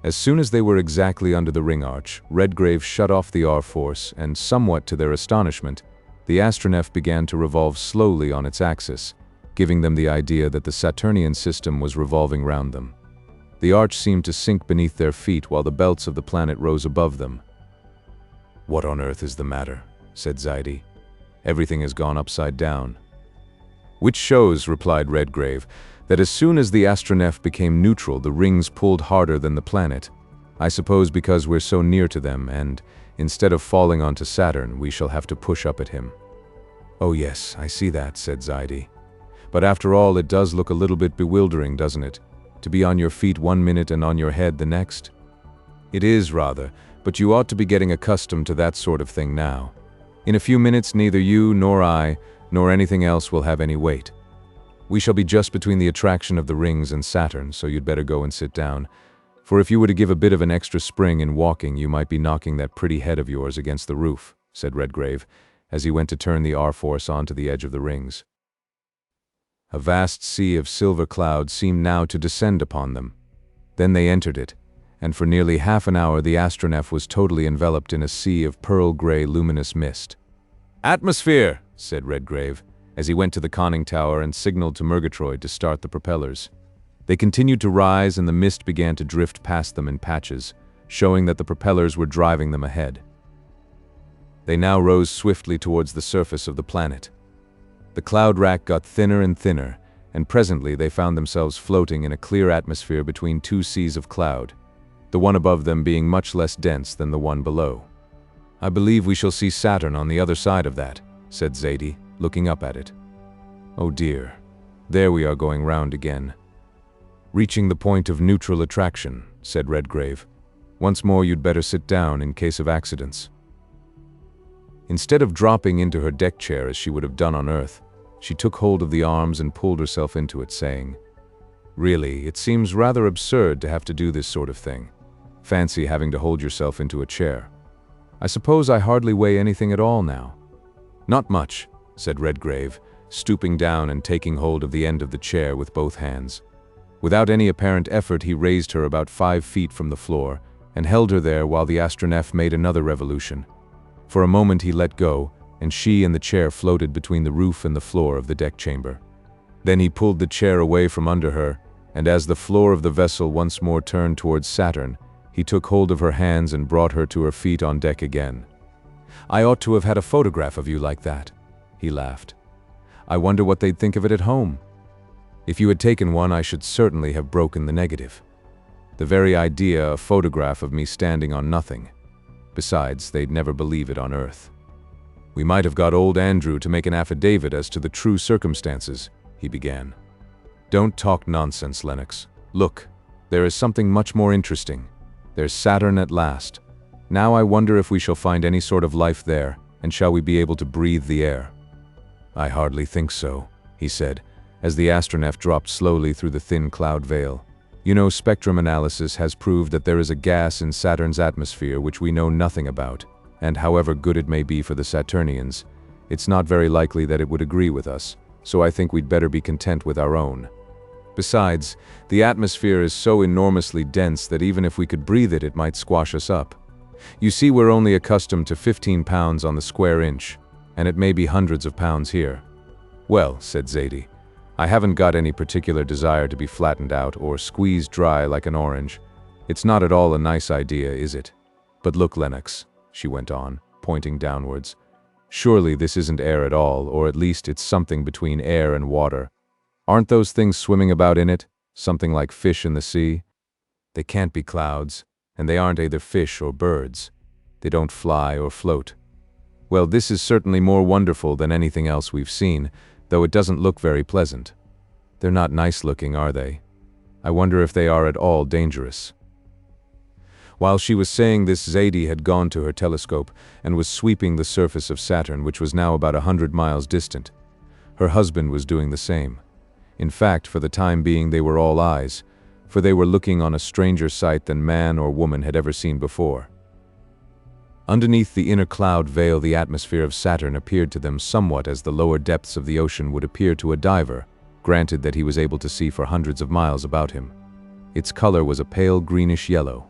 As soon as they were exactly under the ring arch, Redgrave shut off the R-force, and somewhat to their astonishment, the Astronef began to revolve slowly on its axis, giving them the idea that the Saturnian system was revolving round them. The arch seemed to sink beneath their feet while the belts of the planet rose above them. "What on earth is the matter?" said Zaidi. "Everything has gone upside down." "Which shows," replied Redgrave, "that as soon as the Astronef became neutral, the rings pulled harder than the planet. I suppose because we're so near to them, and instead of falling onto Saturn, we shall have to push up at him." "Oh yes, I see that," said Zaidi. "But after all, it does look a little bit bewildering, doesn't it? To be on your feet one minute and on your head the next." "It is, rather, but you ought to be getting accustomed to that sort of thing now. In a few minutes, neither you nor I, nor anything else will have any weight. We shall be just between the attraction of the rings and Saturn, so you'd better go and sit down. For if you were to give a bit of an extra spring in walking, you might be knocking that pretty head of yours against the roof," said Redgrave, as he went to turn the R-force onto the edge of the rings. A vast sea of silver cloud seemed now to descend upon them. Then they entered it, and for nearly half an hour the Astronef was totally enveloped in a sea of pearl-gray luminous mist. "Atmosphere!" said Redgrave, as he went to the conning tower and signaled to Murgatroyd to start the propellers. They continued to rise, and the mist began to drift past them in patches, showing that the propellers were driving them ahead. They now rose swiftly towards the surface of the planet. The cloud rack got thinner and thinner, and presently they found themselves floating in a clear atmosphere between two seas of cloud, the one above them being much less dense than the one below. "I believe we shall see Saturn on the other side of that," said Zaidi, looking up at it. "Oh dear, there we are going round again." "Reaching the point of neutral attraction," said Redgrave. "Once more you'd better sit down in case of accidents." Instead of dropping into her deck chair as she would have done on Earth, she took hold of the arms and pulled herself into it, saying, "Really, it seems rather absurd to have to do this sort of thing. Fancy having to hold yourself into a chair. I suppose I hardly weigh anything at all now." "Not much," said Redgrave, stooping down and taking hold of the end of the chair with both hands. Without any apparent effort, he raised her about 5 feet from the floor and held her there while the Astronef made another revolution. For a moment he let go, and she and the chair floated between the roof and the floor of the deck chamber. Then he pulled the chair away from under her, and as the floor of the vessel once more turned towards Saturn, he took hold of her hands and brought her to her feet on deck again. "I ought to have had a photograph of you like that," he laughed. "I wonder what they'd think of it at home. If you had taken one, I should certainly have broken the negative. The very idea, a photograph of me standing on nothing. Besides, they'd never believe it on Earth." "We might have got old Andrew to make an affidavit as to the true circumstances," he began. "Don't talk nonsense, Lennox. Look, there is something much more interesting. There's Saturn at last. Now I wonder if we shall find any sort of life there, and shall we be able to breathe the air?" "I hardly think so," he said, as the Astronef dropped slowly through the thin cloud veil. "You know, spectrum analysis has proved that there is a gas in Saturn's atmosphere which we know nothing about, and however good it may be for the Saturnians, it's not very likely that it would agree with us, so I think we'd better be content with our own. Besides, the atmosphere is so enormously dense that even if we could breathe it, it might squash us up. You see, we're only accustomed to 15 pounds on the square inch, and it may be hundreds of pounds here." "Well," said Zadie, "I haven't got any particular desire to be flattened out or squeezed dry like an orange. It's not at all a nice idea, is it? But look, Lennox," she went on, pointing downwards. "Surely this isn't air at all, or at least it's something between air and water. Aren't those things swimming about in it? Something like fish in the sea? They can't be clouds, and they aren't either fish or birds. They don't fly or float. Well, this is certainly more wonderful than anything else we've seen, though it doesn't look very pleasant. They're not nice looking, are they? I wonder if they are at all dangerous." While she was saying this, Zadie had gone to her telescope and was sweeping the surface of Saturn, which was now about 100 miles distant. Her husband was doing the same. In fact, for the time being, they were all eyes, for they were looking on a stranger sight than man or woman had ever seen before. Underneath the inner cloud veil, the atmosphere of Saturn appeared to them somewhat as the lower depths of the ocean would appear to a diver, granted that he was able to see for hundreds of miles about him. Its color was a pale greenish yellow.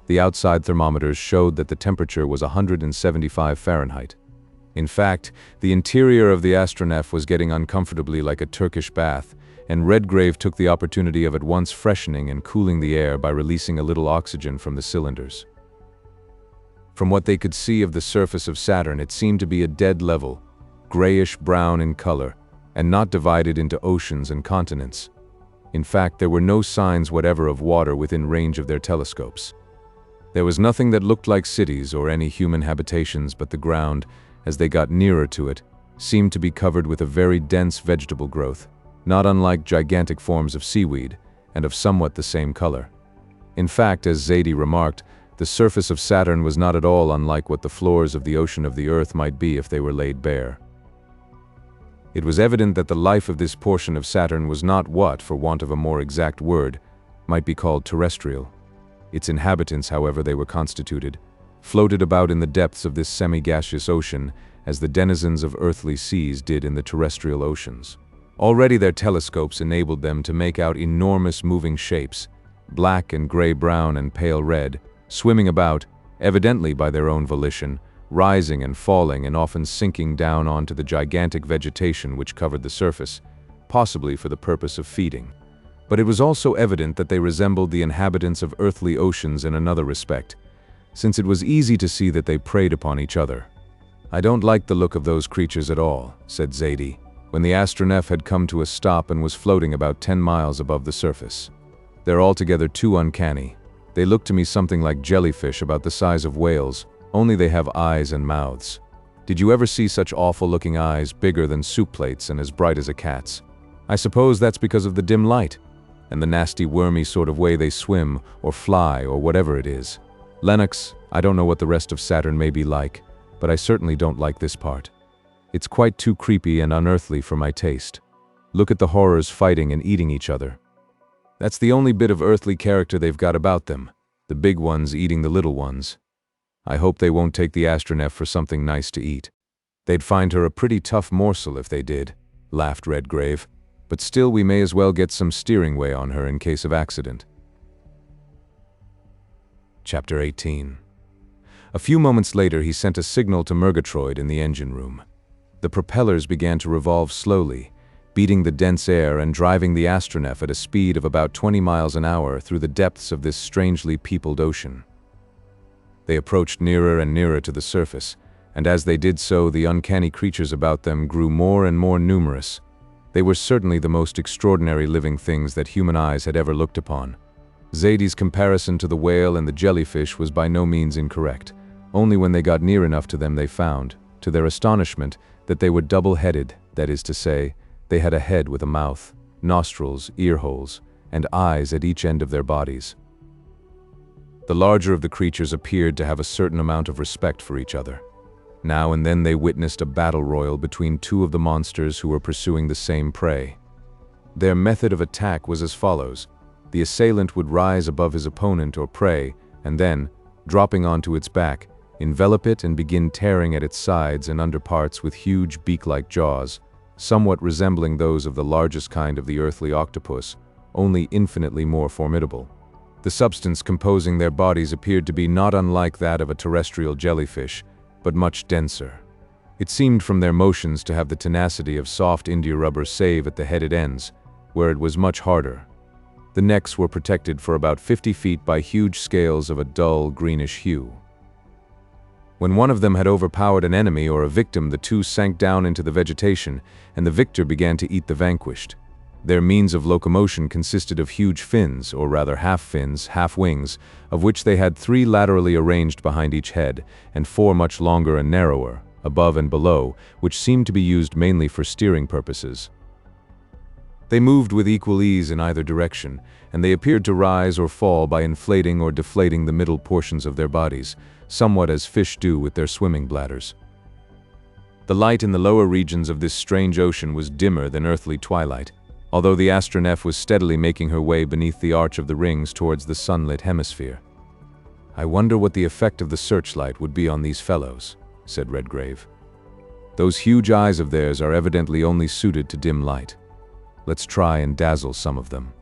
The outside thermometers showed that the temperature was 175 Fahrenheit. In fact, the interior of the Astronef was getting uncomfortably like a Turkish bath, and Redgrave took the opportunity of at once freshening and cooling the air by releasing a little oxygen from the cylinders. From what they could see of the surface of Saturn, it seemed to be a dead level, grayish-brown in color, and not divided into oceans and continents. In fact, there were no signs whatever of water within range of their telescopes. There was nothing that looked like cities or any human habitations, but the ground, as they got nearer to it, seemed to be covered with a very dense vegetable growth, not unlike gigantic forms of seaweed, and of somewhat the same color. In fact, as Zadie remarked, the surface of Saturn was not at all unlike what the floors of the ocean of the Earth might be if they were laid bare. It was evident that the life of this portion of Saturn was not what, for want of a more exact word, might be called terrestrial. Its inhabitants, however they were constituted, floated about in the depths of this semi-gaseous ocean as the denizens of earthly seas did in the terrestrial oceans. Already their telescopes enabled them to make out enormous moving shapes, black and gray-brown and pale red, swimming about, evidently by their own volition, rising and falling and often sinking down onto the gigantic vegetation which covered the surface, possibly for the purpose of feeding. But it was also evident that they resembled the inhabitants of earthly oceans in another respect, since it was easy to see that they preyed upon each other. "I don't like the look of those creatures at all," said Zadie, when the Astronef had come to a stop and was floating about 10 miles above the surface. "They're altogether too uncanny. They look to me something like jellyfish about the size of whales, only they have eyes and mouths. Did you ever see such awful-looking eyes, bigger than soup plates and as bright as a cat's? I suppose that's because of the dim light, and the nasty wormy sort of way they swim, or fly, or whatever it is. Lennox, I don't know what the rest of Saturn may be like, but I certainly don't like this part. It's quite too creepy and unearthly for my taste. Look at the horrors fighting and eating each other. That's the only bit of earthly character they've got about them, the big ones eating the little ones. I hope they won't take the Astronef for something nice to eat. They'd find her a pretty tough morsel if they did," laughed Redgrave. "But still, we may as well get some steering way on her in case of accident." Chapter 18. A few moments later, he sent a signal to Murgatroyd in the engine room. The propellers began to revolve slowly, beating the dense air and driving the Astronef at a speed of about 20 miles an hour through the depths of this strangely peopled ocean. They approached nearer and nearer to the surface, and as they did so, the uncanny creatures about them grew more and more numerous. They were certainly the most extraordinary living things that human eyes had ever looked upon. Zadie's comparison to the whale and the jellyfish was by no means incorrect. Only when they got near enough to them they found, to their astonishment, that they were double-headed, that is to say, they had a head with a mouth, nostrils, ear holes, and eyes at each end of their bodies. The larger of the creatures appeared to have a certain amount of respect for each other. Now and then they witnessed a battle royal between two of the monsters who were pursuing the same prey. Their method of attack was as follows. The assailant would rise above his opponent or prey, and then, dropping onto its back, envelop it and begin tearing at its sides and underparts with huge beak-like jaws, somewhat resembling those of the largest kind of the earthly octopus, only infinitely more formidable. The substance composing their bodies appeared to be not unlike that of a terrestrial jellyfish, but much denser. It seemed from their motions to have the tenacity of soft India rubber save at the headed ends, where it was much harder. The necks were protected for about 50 feet by huge scales of a dull greenish hue. When one of them had overpowered an enemy or a victim, the two sank down into the vegetation, and the victor began to eat the vanquished. Their means of locomotion consisted of huge fins, or rather half fins, half wings, of which they had 3 laterally arranged behind each head, and 4 much longer and narrower, above and below, which seemed to be used mainly for steering purposes. They moved with equal ease in either direction, and they appeared to rise or fall by inflating or deflating the middle portions of their bodies, somewhat as fish do with their swimming bladders. The light in the lower regions of this strange ocean was dimmer than earthly twilight, although the Astronef was steadily making her way beneath the arch of the rings towards the sunlit hemisphere. "I wonder what the effect of the searchlight would be on these fellows," said Redgrave. "Those huge eyes of theirs are evidently only suited to dim light. Let's try and dazzle some of them."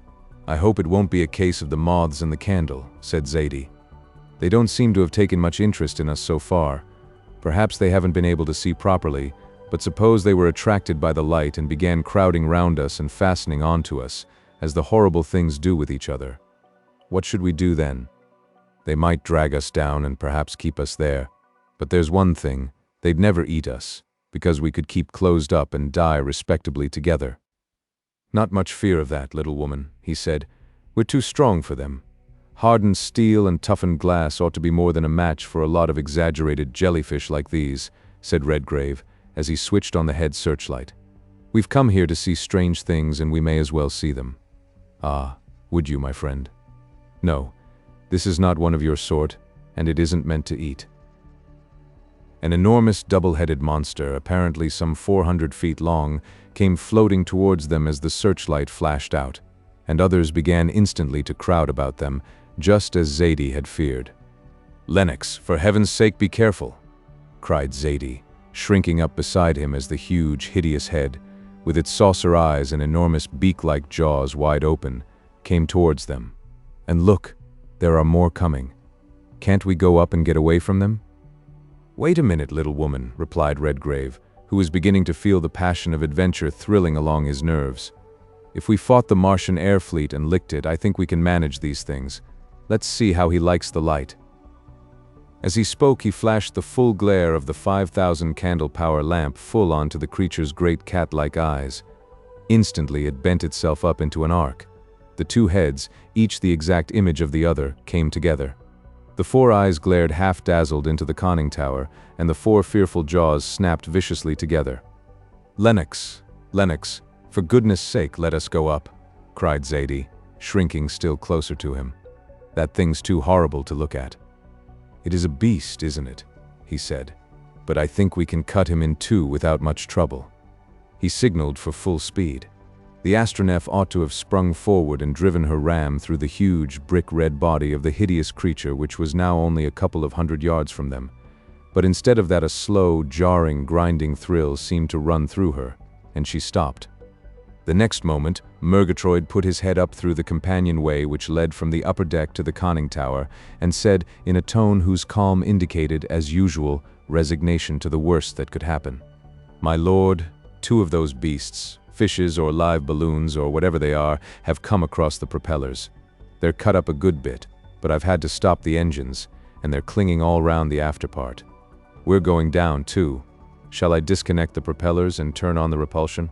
"I hope it won't be a case of the moths and the candle," said XVIII. "They don't seem to have taken much interest in us so far. Perhaps they haven't been able to see properly, but suppose they were attracted by the light and began crowding round us and fastening onto us, as the horrible things do with each other. What should we do then? They might drag us down and perhaps keep us there. But there's one thing, they'd never eat us, because we could keep closed up and die respectably together." "Not much fear of that, little woman," he said. "We're too strong for them. Hardened steel and toughened glass ought to be more than a match for a lot of exaggerated jellyfish like these," said Redgrave, as he switched on the head searchlight. "We've come here to see strange things, and we may as well see them." "Ah, would you, my friend? No, this is not one of your sort, and it isn't meant to eat." An enormous double-headed monster, apparently some 400 feet long, came floating towards them as the searchlight flashed out, and others began instantly to crowd about them, just as XVIII had feared. "Lennox, for heaven's sake be careful!" cried XVIII, shrinking up beside him as the huge, hideous head, with its saucer eyes and enormous beak-like jaws wide open, came towards them. "And look, there are more coming. Can't we go up and get away from them?" "Wait a minute, little woman," replied Redgrave, who was beginning to feel the passion of adventure thrilling along his nerves. "If we fought the Martian air fleet and licked it, I think we can manage these things. Let's see how he likes the light." As he spoke, he flashed the full glare of the 5,000 candle power lamp full onto the creature's great cat-like eyes. Instantly it bent itself up into an arc. The two heads, each the exact image of the other, came together. The 4 eyes glared half-dazzled into the conning tower, and the 4 fearful jaws snapped viciously together. "Lennox, Lennox, for goodness sake let us go up," cried XVIII, shrinking still closer to him. "That thing's too horrible to look at." "It is a beast, isn't it?" he said. "But I think we can cut him in 2 without much trouble." He signaled for full speed. The Astronef ought to have sprung forward and driven her ram through the huge, brick-red body of the hideous creature which was now only a couple of 100 yards from them. But instead of that, a slow, jarring, grinding thrill seemed to run through her, and she stopped. The next moment, Murgatroyd put his head up through the companionway which led from the upper deck to the conning tower, and said, in a tone whose calm indicated, as usual, resignation to the worst that could happen, "My lord, 2 of those beasts, fishes or live balloons or whatever they are, have come across the propellers. They're cut up a good bit, but I've had to stop the engines, and they're clinging all round the afterpart. We're going down, too. Shall I disconnect the propellers and turn on the repulsion?"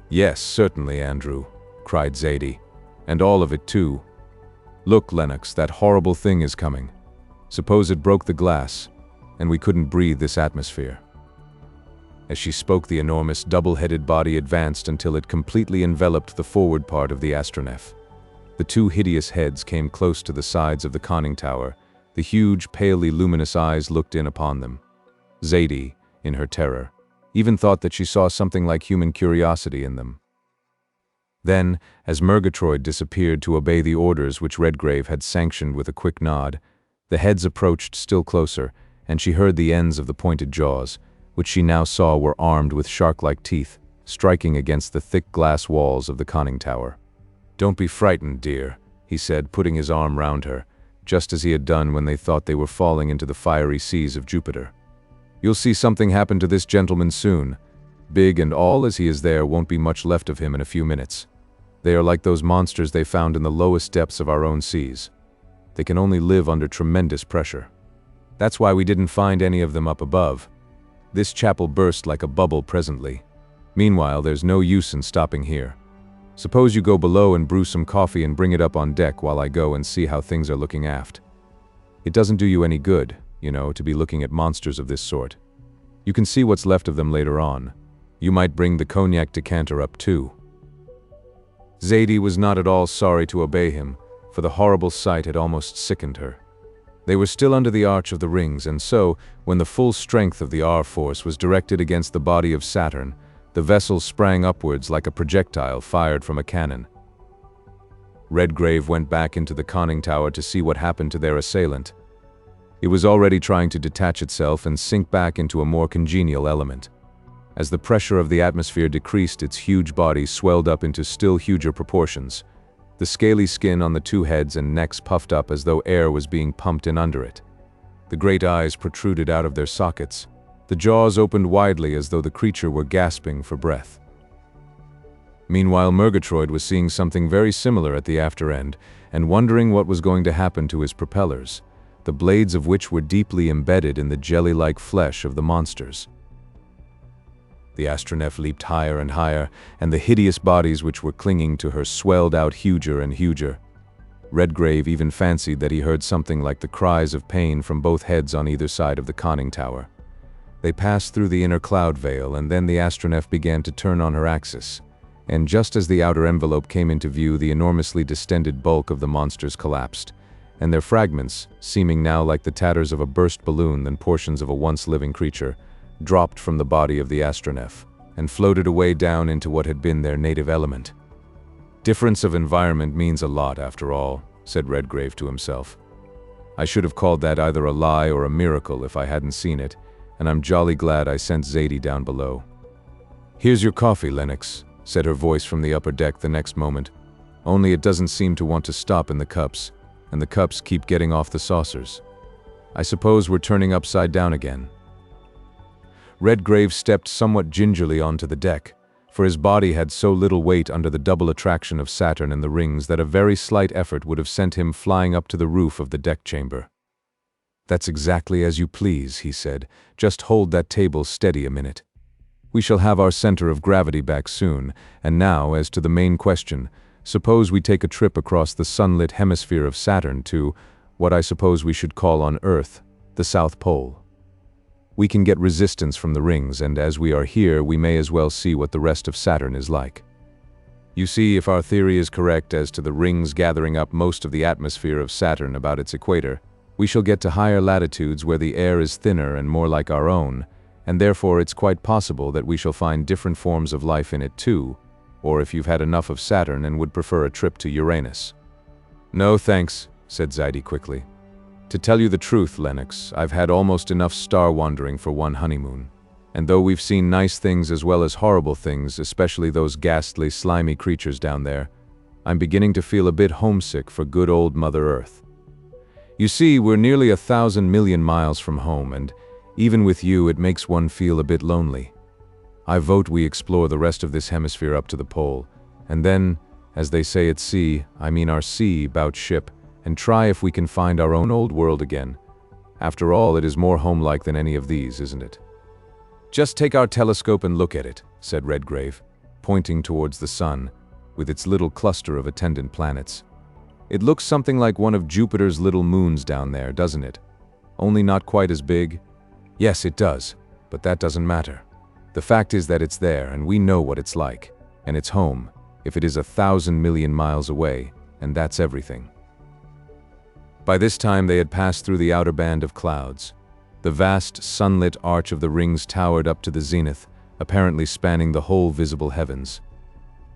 "Yes, certainly, Andrew," cried XVIII. "And all of it, too. Look, Lennox, that horrible thing is coming. Suppose it broke the glass, and we couldn't breathe this atmosphere." As she spoke, the enormous, double-headed body advanced until it completely enveloped the forward part of the Astronef. The two hideous heads came close to the sides of the conning tower. The huge, palely luminous eyes looked in upon them. Zadie, in her terror, even thought that she saw something like human curiosity in them. Then, as Murgatroyd disappeared to obey the orders which Redgrave had sanctioned with a quick nod, the heads approached still closer, and she heard the ends of the pointed jaws, which she now saw were armed with shark-like teeth, striking against the thick glass walls of the conning tower. "Don't be frightened, dear," he said, putting his arm round her, just as he had done when they thought they were falling into the fiery seas of Jupiter. "You'll see something happen to this gentleman soon. Big and all as he is, there won't be much left of him in a few minutes. They are like those monsters they found in the lowest depths of our own seas. They can only live under tremendous pressure. That's why we didn't find any of them up above. This chap'll burst like a bubble presently. Meanwhile, there's no use in stopping here. Suppose you go below and brew some coffee and bring it up on deck while I go and see how things are looking aft. It doesn't do you any good, you know, to be looking at monsters of this sort. You can see what's left of them later on. You might bring the cognac decanter up too." Zadie was not at all sorry to obey him, for the horrible sight had almost sickened her. They were still under the arch of the rings, and so, when the full strength of the R-force was directed against the body of Saturn, the vessel sprang upwards like a projectile fired from a cannon. Redgrave went back into the conning tower to see what happened to their assailant. It was already trying to detach itself and sink back into a more congenial element. As the pressure of the atmosphere decreased, its huge body swelled up into still huger proportions. The scaly skin on the two heads and necks puffed up as though air was being pumped in under it. The great eyes protruded out of their sockets. The jaws opened widely as though the creature were gasping for breath. Meanwhile, Murgatroyd was seeing something very similar at the after end and wondering what was going to happen to his propellers, the blades of which were deeply embedded in the jelly-like flesh of the monsters. The Astronef leaped higher and higher, and the hideous bodies which were clinging to her swelled out huger and huger. Redgrave even fancied that he heard something like the cries of pain from both heads on either side of the conning tower. They passed through the inner cloud veil, and then the Astronef began to turn on her axis. And just as the outer envelope came into view, the enormously distended bulk of the monsters collapsed, and their fragments, seeming now like the tatters of a burst balloon than portions of a once-living creature, dropped from the body of the Astronef and floated away down into what had been their native element. "Difference of environment means a lot, after all," said Redgrave to himself. "I should have called that either a lie or a miracle if I hadn't seen it, and I'm jolly glad I sent Zadie down below." "Here's your coffee, Lennox," said her voice from the upper deck the next moment. "Only it doesn't seem to want to stop in the cups, and the cups keep getting off the saucers. I suppose we're turning upside down again." Redgrave stepped somewhat gingerly onto the deck, for his body had so little weight under the double attraction of Saturn and the rings that a very slight effort would have sent him flying up to the roof of the deck chamber. "That's exactly as you please," he said. "Just hold that table steady a minute. We shall have our center of gravity back soon, and now, as to the main question, suppose we take a trip across the sunlit hemisphere of Saturn to what I suppose we should call on Earth, the South Pole. We can get resistance from the rings, and as we are here, we may as well see what the rest of Saturn is like. You see, if our theory is correct as to the rings gathering up most of the atmosphere of Saturn about its equator, we shall get to higher latitudes where the air is thinner and more like our own, and therefore it's quite possible that we shall find different forms of life in it too, or if you've had enough of Saturn and would prefer a trip to Uranus." "No, thanks," said Zadie quickly. "To tell you the truth, Lennox, I've had almost enough star-wandering for one honeymoon. And though we've seen nice things as well as horrible things, especially those ghastly, slimy creatures down there, I'm beginning to feel a bit homesick for good old Mother Earth. You see, we're nearly 1,000 million miles from home, and even with you, it makes one feel a bit lonely. I vote we explore the rest of this hemisphere up to the pole, and then, as they say at sea, I mean our sea-bout ship, and try if we can find our own old world again. After all, it is more home-like than any of these, isn't it?" "Just take our telescope and look at it," said Redgrave, pointing towards the sun, with its little cluster of attendant planets. "It looks something like one of Jupiter's little moons down there, doesn't it? Only not quite as big, Yes, it does, but that doesn't matter. The fact is that it's there, and we know what it's like. And it's home, if it is 1,000 million miles away, and that's everything. By this time they had passed through the outer band of clouds. The vast, sunlit arch of the rings towered up to the zenith, apparently spanning the whole visible heavens.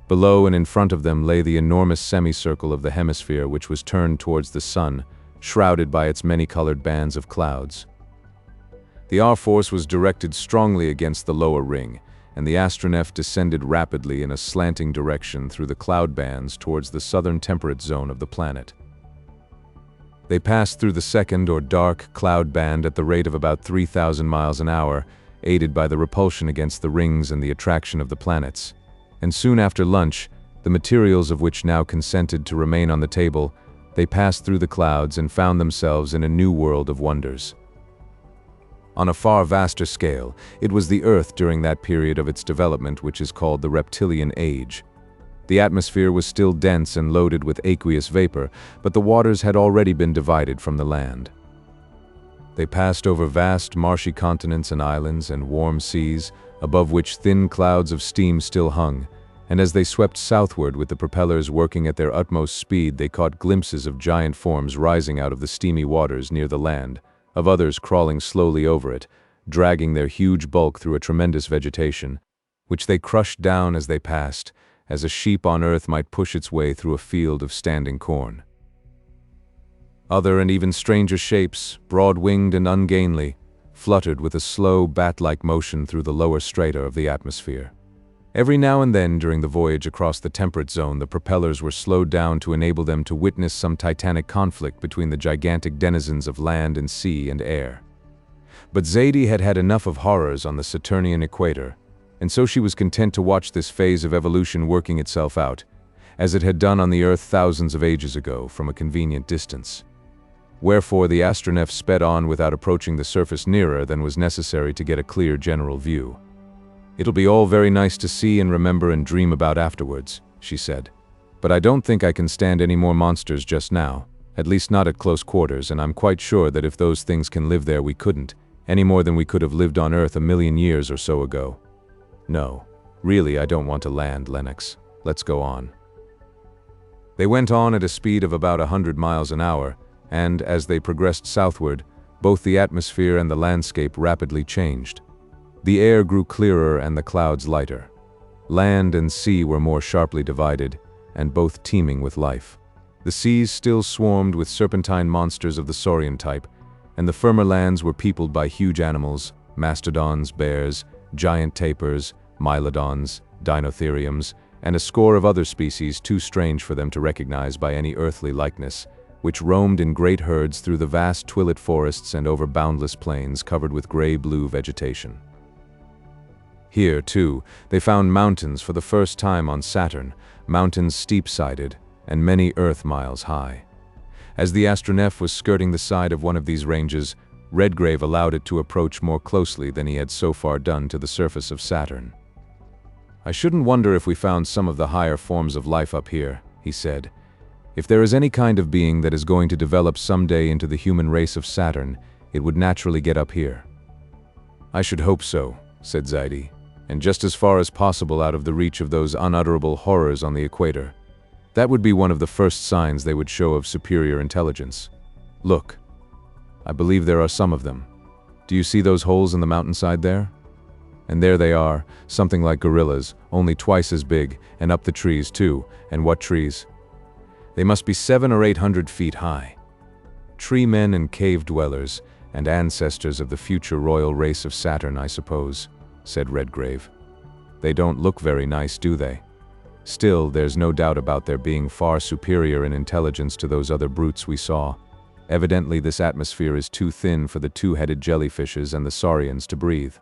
Below and in front of them lay the enormous semicircle of the hemisphere, which was turned towards the sun, shrouded by its many-colored bands of clouds. The R-force was directed strongly against the lower ring, and the Astronef descended rapidly in a slanting direction through the cloud bands towards the southern temperate zone of the planet. They passed through the second or dark cloud band at the rate of about 3,000 miles an hour, aided by the repulsion against the rings and the attraction of the planets. And soon after lunch, the materials of which now consented to remain on the table, they passed through the clouds and found themselves in a new world of wonders. On a far vaster scale, it was the Earth during that period of its development which is called the Reptilian Age. The atmosphere was still dense and loaded with aqueous vapor, but the waters had already been divided from the land. They passed over vast marshy continents and islands and warm seas, above which thin clouds of steam still hung, and as they swept southward with the propellers working at their utmost speed, they caught glimpses of giant forms rising out of the steamy waters near the land, of others crawling slowly over it, dragging their huge bulk through a tremendous vegetation, which they crushed down as they passed, as a sheep on earth might push its way through a field of standing corn. Other and even stranger shapes, broad-winged and ungainly, fluttered with a slow, bat-like motion through the lower strata of the atmosphere. Every now and then during the voyage across the temperate zone, the propellers were slowed down to enable them to witness some titanic conflict between the gigantic denizens of land and sea and air. But XVIII had had enough of horrors on the Saturnian equator, and so she was content to watch this phase of evolution working itself out, as it had done on the Earth thousands of ages ago, from a convenient distance. Wherefore the Astronef sped on without approaching the surface nearer than was necessary to get a clear general view. "It'll be all very nice to see and remember and dream about afterwards," she said. "But I don't think I can stand any more monsters just now, at least not at close quarters, and I'm quite sure that if those things can live there we couldn't, any more than we could have lived on Earth 1,000,000 years or so ago. No, really I don't want to land, Lennox. Let's go on." They went on at a speed of about 100 miles an hour, and as they progressed southward, both the atmosphere and the landscape rapidly changed. The air grew clearer and the clouds lighter. Land and sea were more sharply divided, and both teeming with life. The seas still swarmed with serpentine monsters of the saurian type, and the firmer lands were peopled by huge animals, mastodons, bears, giant tapirs, mylodons, dinotheriums, and a score of other species too strange for them to recognize by any earthly likeness, which roamed in great herds through the vast twilit forests and over boundless plains covered with gray-blue vegetation. Here, too, they found mountains for the first time on Saturn, mountains steep-sided and many Earth miles high. As the Astronef was skirting the side of one of these ranges, Redgrave allowed it to approach more closely than he had so far done to the surface of Saturn. "I shouldn't wonder if we found some of the higher forms of life up here," he said. "If there is any kind of being that is going to develop someday into the human race of Saturn, it would naturally get up here." "I should hope so," said XVIII, "and just as far as possible out of the reach of those unutterable horrors on the equator. That would be one of the first signs they would show of superior intelligence. Look. I believe there are some of them. Do you see those holes in the mountainside there? And there they are, something like gorillas, only twice as big, and up the trees too. And what trees? They must be 700 or 800 feet high. Tree men and cave dwellers, and ancestors of the future royal race of Saturn, I suppose," said Redgrave. "They don't look very nice, do they? Still, there's no doubt about their being far superior in intelligence to those other brutes we saw. Evidently this atmosphere is too thin for the two-headed jellyfishes and the saurians to breathe.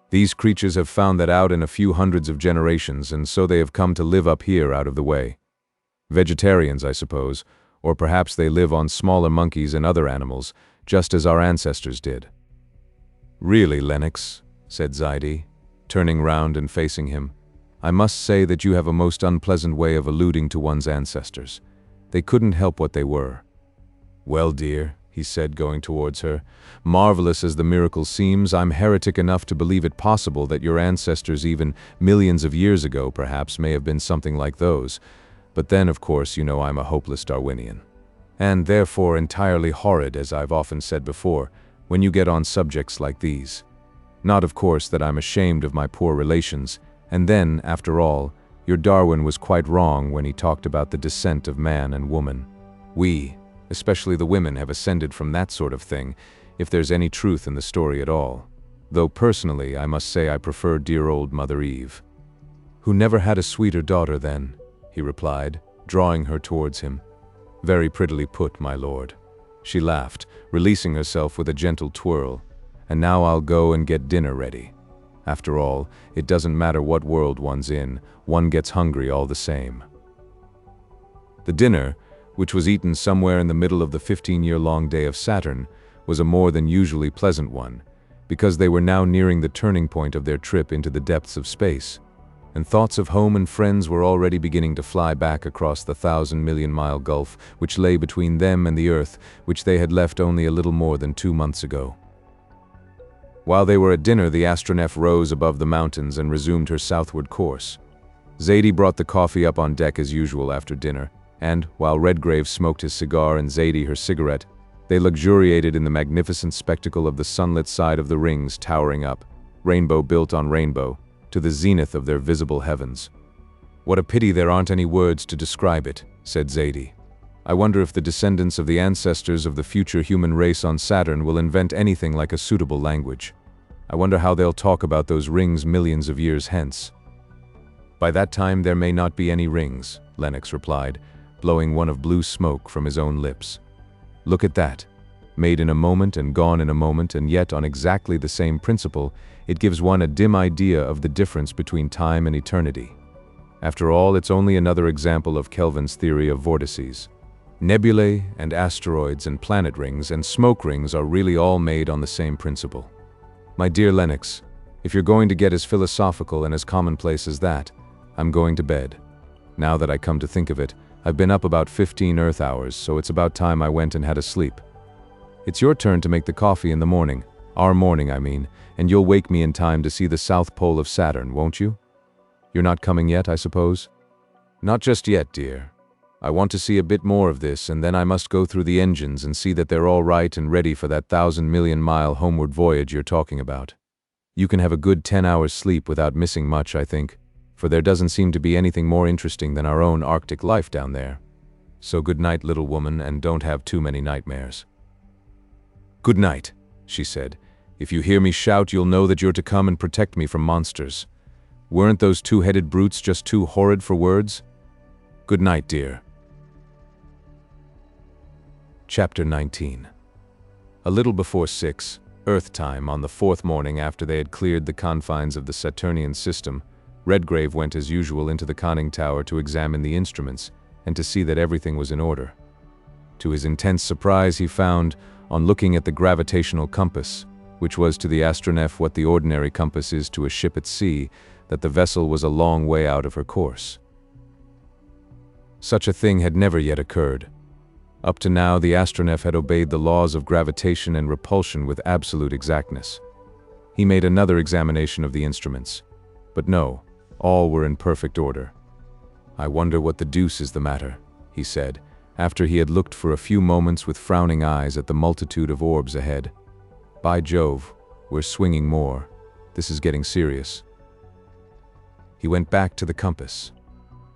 These creatures have found that out in a few hundreds of generations, and so they have come to live up here out of the way. Vegetarians, I suppose, or perhaps they live on smaller monkeys and other animals, just as our ancestors did." "Really, Lennox," said XVIII, turning round and facing him, "I must say that you have a most unpleasant way of alluding to one's ancestors. They couldn't help what they were." "Well, dear," he said, going towards her. "Marvelous as the miracle seems, I'm heretic enough to believe it possible that your ancestors even millions of years ago perhaps may have been something like those. But then, of course, you know I'm a hopeless Darwinian. And therefore entirely horrid, as I've often said before, when you get on subjects like these. Not, of course, that I'm ashamed of my poor relations, and then, after all, your Darwin was quite wrong when he talked about the descent of man and woman. We, especially the women, have ascended from that sort of thing, if there's any truth in the story at all. Though personally, I must say I prefer dear old Mother Eve." "Who never had a sweeter daughter then," he replied, drawing her towards him. "Very prettily put, my lord." She laughed, releasing herself with a gentle twirl. "And now I'll go and get dinner ready. After all, it doesn't matter what world one's in, one gets hungry all the same." The dinner, which was eaten somewhere in the middle of the 15-year-long day of Saturn, was a more than usually pleasant one, because they were now nearing the turning point of their trip into the depths of space, and thoughts of home and friends were already beginning to fly back across the 1,000-million-mile gulf which lay between them and the Earth, which they had left only a little more than 2 months ago. While they were at dinner, the Astronef rose above the mountains and resumed her southward course. XVIII brought the coffee up on deck as usual after dinner, and, while Redgrave smoked his cigar and XVIII her cigarette, they luxuriated in the magnificent spectacle of the sunlit side of the rings towering up, rainbow built on rainbow, to the zenith of their visible heavens. "What a pity there aren't any words to describe it," said XVIII. "I wonder if the descendants of the ancestors of the future human race on Saturn will invent anything like a suitable language. I wonder how they'll talk about those rings millions of years hence." "By that time there may not be any rings," Lennox replied, blowing one of blue smoke from his own lips. "Look at that. Made in a moment and gone in a moment, and yet on exactly the same principle, it gives one a dim idea of the difference between time and eternity. After all, it's only another example of Kelvin's theory of vortices. Nebulae and asteroids and planet rings and smoke rings are really all made on the same principle. My dear Lennox, if you're going to get as philosophical and as commonplace as that, I'm going to bed. Now that I come to think of it, I've been up about 15 Earth hours, so it's about time I went and had a sleep. It's your turn to make the coffee in the morning, our morning I mean, and you'll wake me in time to see the South Pole of Saturn, won't you? You're not coming yet, I suppose?" "Not just yet, dear. I want to see a bit more of this, and then I must go through the engines and see that they're all right and ready for that 1,000-million-mile homeward voyage you're talking about. You can have a good 10 hours sleep without missing much, I think, for there doesn't seem to be anything more interesting than our own Arctic life down there. So good night, little woman, and don't have too many nightmares." "Good night," she said. "If you hear me shout, you'll know that you're to come and protect me from monsters. Weren't those two-headed brutes just too horrid for words? Good night, dear." Chapter 19. A little before 6, Earth time, on the 4th morning after they had cleared the confines of the Saturnian system, Redgrave went as usual into the conning tower to examine the instruments and to see that everything was in order. To his intense surprise, he found, on looking at the gravitational compass, which was to the Astronef what the ordinary compass is to a ship at sea, that the vessel was a long way out of her course. Such a thing had never yet occurred. Up to now, the Astronef had obeyed the laws of gravitation and repulsion with absolute exactness. He made another examination of the instruments. But no, all were in perfect order. "I wonder what the deuce is the matter," he said, after he had looked for a few moments with frowning eyes at the multitude of orbs ahead. "By Jove, we're swinging more. This is getting serious." He went back to the compass.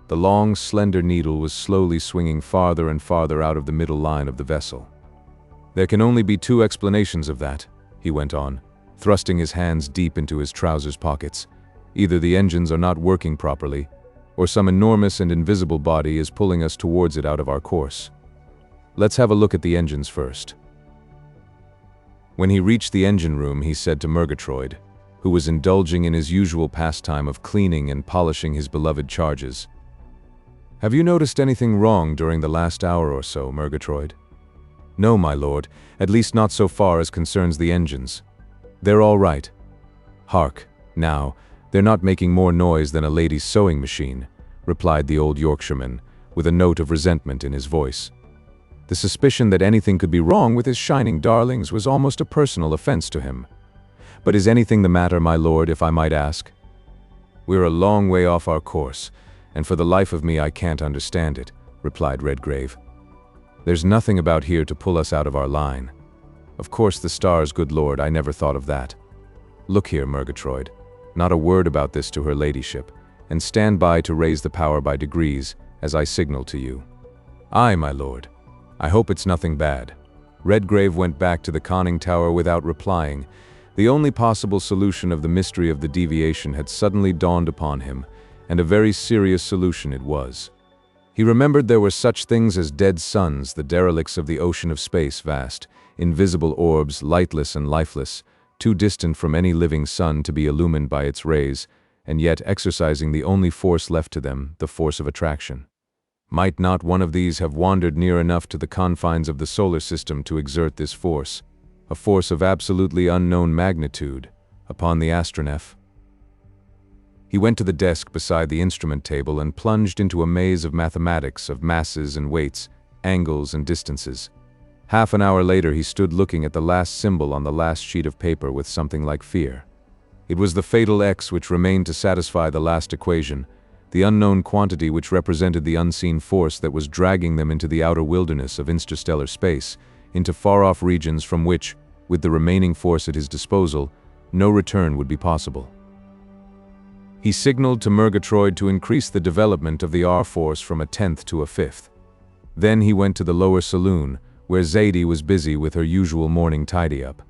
The long, slender needle was slowly swinging farther and farther out of the middle line of the vessel. "There can only be two explanations of that," he went on, thrusting his hands deep into his trousers pockets. "Either the engines are not working properly, or some enormous and invisible body is pulling us towards it out of our course. Let's have a look at the engines first." When he reached the engine room, he said to Murgatroyd, who was indulging in his usual pastime of cleaning and polishing his beloved charges, "Have you noticed anything wrong during the last hour or so, Murgatroyd?" "No, my lord, at least not so far as concerns the engines. They're all right. Hark, now, they're not making more noise than a lady's sewing machine," replied the old Yorkshireman, with a note of resentment in his voice. The suspicion that anything could be wrong with his shining darlings was almost a personal offense to him. "But is anything the matter, my lord, if I might ask?" "We're a long way off our course, and for the life of me I can't understand it," replied Redgrave. "There's nothing about here to pull us out of our line. Of course the stars, good lord, I never thought of that. Look here, Murgatroyd, not a word about this to her ladyship, and stand by to raise the power by degrees, as I signal to you." "Aye, my lord. I hope it's nothing bad." Redgrave went back to the conning tower without replying. The only possible solution of the mystery of the deviation had suddenly dawned upon him, and a very serious solution it was. He remembered there were such things as dead suns, the derelicts of the ocean of space vast, invisible orbs, lightless and lifeless, too distant from any living sun to be illumined by its rays, and yet exercising the only force left to them, the force of attraction. Might not one of these have wandered near enough to the confines of the solar system to exert this force, a force of absolutely unknown magnitude, upon the Astronef? He went to the desk beside the instrument table and plunged into a maze of mathematics, of masses and weights, angles and distances. Half an hour later he stood looking at the last symbol on the last sheet of paper with something like fear. It was the fatal X which remained to satisfy the last equation, the unknown quantity which represented the unseen force that was dragging them into the outer wilderness of interstellar space, into far-off regions from which, with the remaining force at his disposal, no return would be possible. He signaled to Murgatroyd to increase the development of the R-force from a 10th to a 5th. Then he went to the lower saloon, where XVIII was busy with her usual morning tidy-up.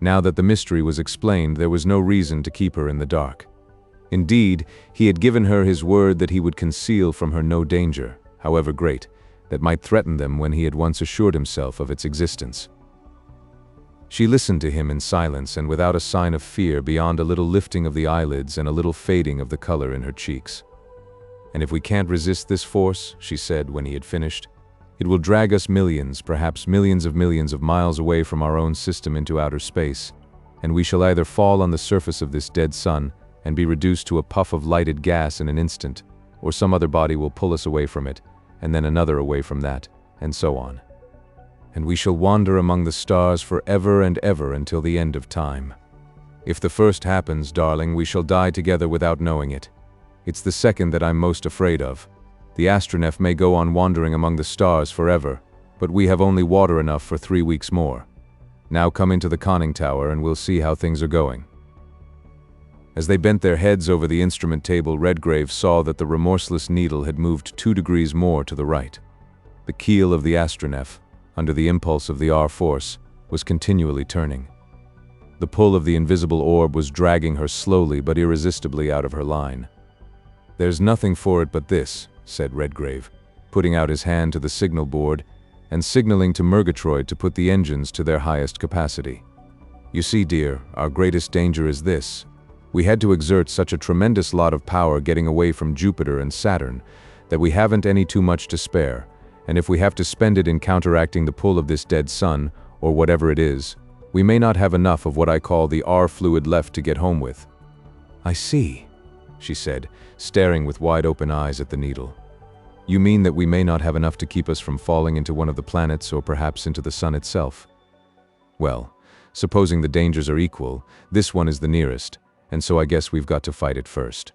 Now that the mystery was explained, there was no reason to keep her in the dark. Indeed, he had given her his word that he would conceal from her no danger, however great, that might threaten them when he had once assured himself of its existence. She listened to him in silence and without a sign of fear beyond a little lifting of the eyelids and a little fading of the color in her cheeks. "And if we can't resist this force," she said when he had finished, "it will drag us millions, perhaps millions of miles away from our own system into outer space, and we shall either fall on the surface of this dead sun and be reduced to a puff of lighted gas in an instant, or some other body will pull us away from it, and then another away from that, and so on. And we shall wander among the stars for ever and ever until the end of time. If the first happens, darling, we shall die together without knowing it. It's the second that I'm most afraid of. The Astronef may go on wandering among the stars forever, but we have only water enough for 3 weeks more. Now come into the conning tower and we'll see how things are going." As they bent their heads over the instrument table, Redgrave saw that the remorseless needle had moved 2 degrees more to the right. The keel of the Astronef, under the impulse of the R-force, was continually turning. The pull of the invisible orb was dragging her slowly but irresistibly out of her line. "There's nothing for it but this," said Redgrave, putting out his hand to the signal board and signaling to Murgatroyd to put the engines to their highest capacity. "You see, dear, our greatest danger is this. We had to exert such a tremendous lot of power getting away from Jupiter and Saturn that we haven't any too much to spare, and if we have to spend it in counteracting the pull of this dead sun, or whatever it is, we may not have enough of what I call the R-fluid left to get home with." "I see," she said, staring with wide-open eyes at the needle. "You mean that we may not have enough to keep us from falling into one of the planets or perhaps into the sun itself? Well, supposing the dangers are equal, this one is the nearest, and so I guess we've got to fight it first."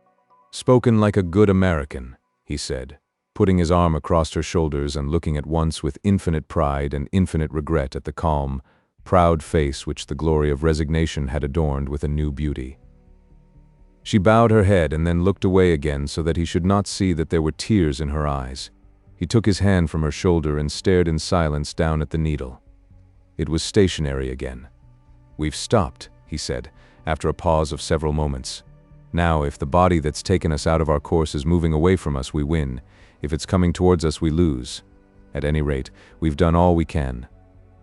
"Spoken like a good American," he said, putting his arm across her shoulders and looking at once with infinite pride and infinite regret at the calm, proud face which the glory of resignation had adorned with a new beauty. She bowed her head and then looked away again so that he should not see that there were tears in her eyes. He took his hand from her shoulder and stared in silence down at the needle. It was stationary again. "We've stopped," he said, after a pause of several moments. "Now, if the body that's taken us out of our course is moving away from us, we win. If it's coming towards us, we lose. At any rate, we've done all we can.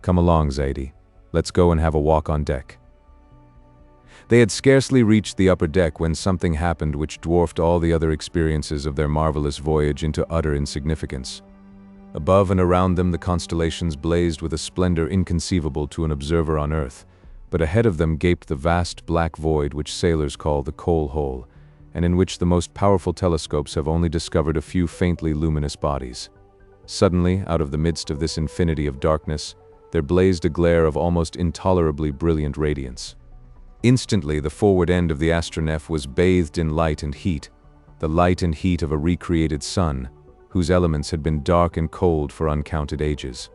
Come along, XVIII. Let's go and have a walk on deck." They had scarcely reached the upper deck when something happened which dwarfed all the other experiences of their marvelous voyage into utter insignificance. Above and around them the constellations blazed with a splendor inconceivable to an observer on Earth, but ahead of them gaped the vast black void which sailors call the coal hole, and in which the most powerful telescopes have only discovered a few faintly luminous bodies. Suddenly, out of the midst of this infinity of darkness, there blazed a glare of almost intolerably brilliant radiance. Instantly, the forward end of the Astronef was bathed in light and heat, the light and heat of a recreated sun, whose elements had been dark and cold for uncounted ages.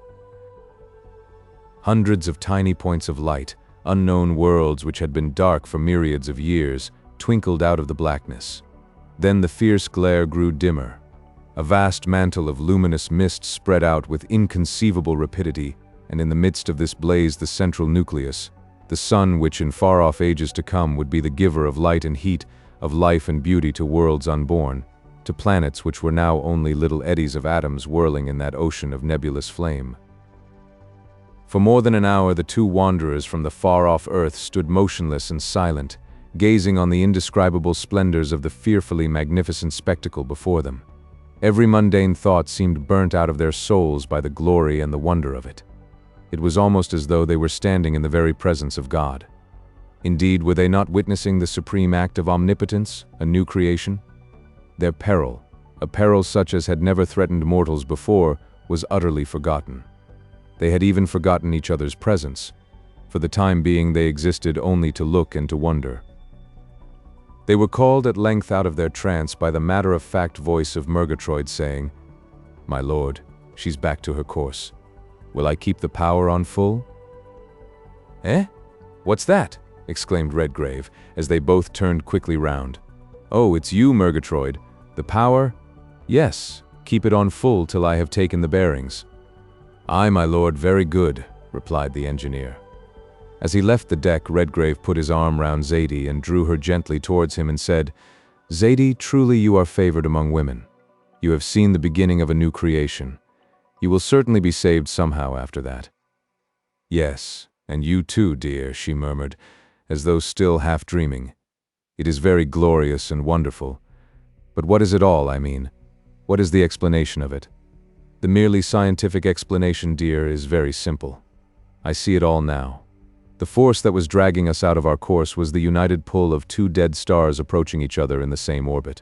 Hundreds of tiny points of light, unknown worlds which had been dark for myriads of years, twinkled out of the blackness. Then the fierce glare grew dimmer. A vast mantle of luminous mist spread out with inconceivable rapidity, and in the midst of this blazed the central nucleus, the sun which in far-off ages to come would be the giver of light and heat, of life and beauty to worlds unborn, to planets which were now only little eddies of atoms whirling in that ocean of nebulous flame. For more than an hour the two wanderers from the far-off Earth stood motionless and silent, gazing on the indescribable splendors of the fearfully magnificent spectacle before them. Every mundane thought seemed burnt out of their souls by the glory and the wonder of it. It was almost as though they were standing in the very presence of God. Indeed, were they not witnessing the supreme act of omnipotence, a new creation? Their peril, a peril such as had never threatened mortals before, was utterly forgotten. They had even forgotten each other's presence. For the time being they existed only to look and to wonder. They were called at length out of their trance by the matter-of-fact voice of Murgatroyd saying, "My lord, she's back to her course. Will I keep the power on full?" "Eh? What's that?" exclaimed Redgrave, as they both turned quickly round. "Oh, it's you, Murgatroyd. The power?" "Yes, keep it on full till I have taken the bearings." "Aye, my lord, very good," replied the engineer. As he left the deck, Redgrave put his arm round Zaidie and drew her gently towards him and said, "Zaidie, truly you are favored among women. You have seen the beginning of a new creation. You will certainly be saved somehow after that." "Yes, and you too, dear," she murmured, as though still half dreaming. "It is very glorious and wonderful. But what is it all, I mean? What is the explanation of it?" "The merely scientific explanation, dear, is very simple. I see it all now. The force that was dragging us out of our course was the united pull of two dead stars approaching each other in the same orbit.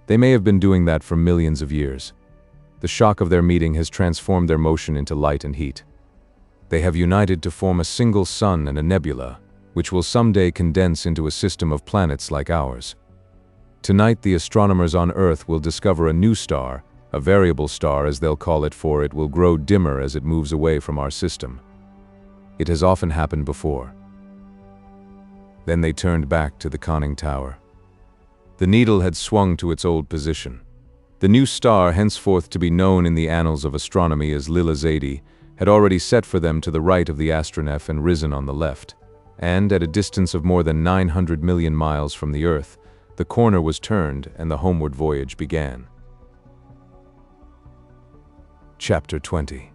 They may have been doing that for millions of years. The shock of their meeting has transformed their motion into light and heat. They have united to form a single sun and a nebula, which will someday condense into a system of planets like ours. Tonight the astronomers on Earth will discover a new star, a variable star as they'll call it, for it will grow dimmer as it moves away from our system. It has often happened before." Then they turned back to the conning tower. The needle had swung to its old position. The new star, henceforth to be known in the annals of astronomy as Lilla Zaidie, had already set for them to the right of the Astronef and risen on the left, and at a distance of more than 900 million miles from the Earth, the corner was turned and the homeward voyage began. Chapter 20.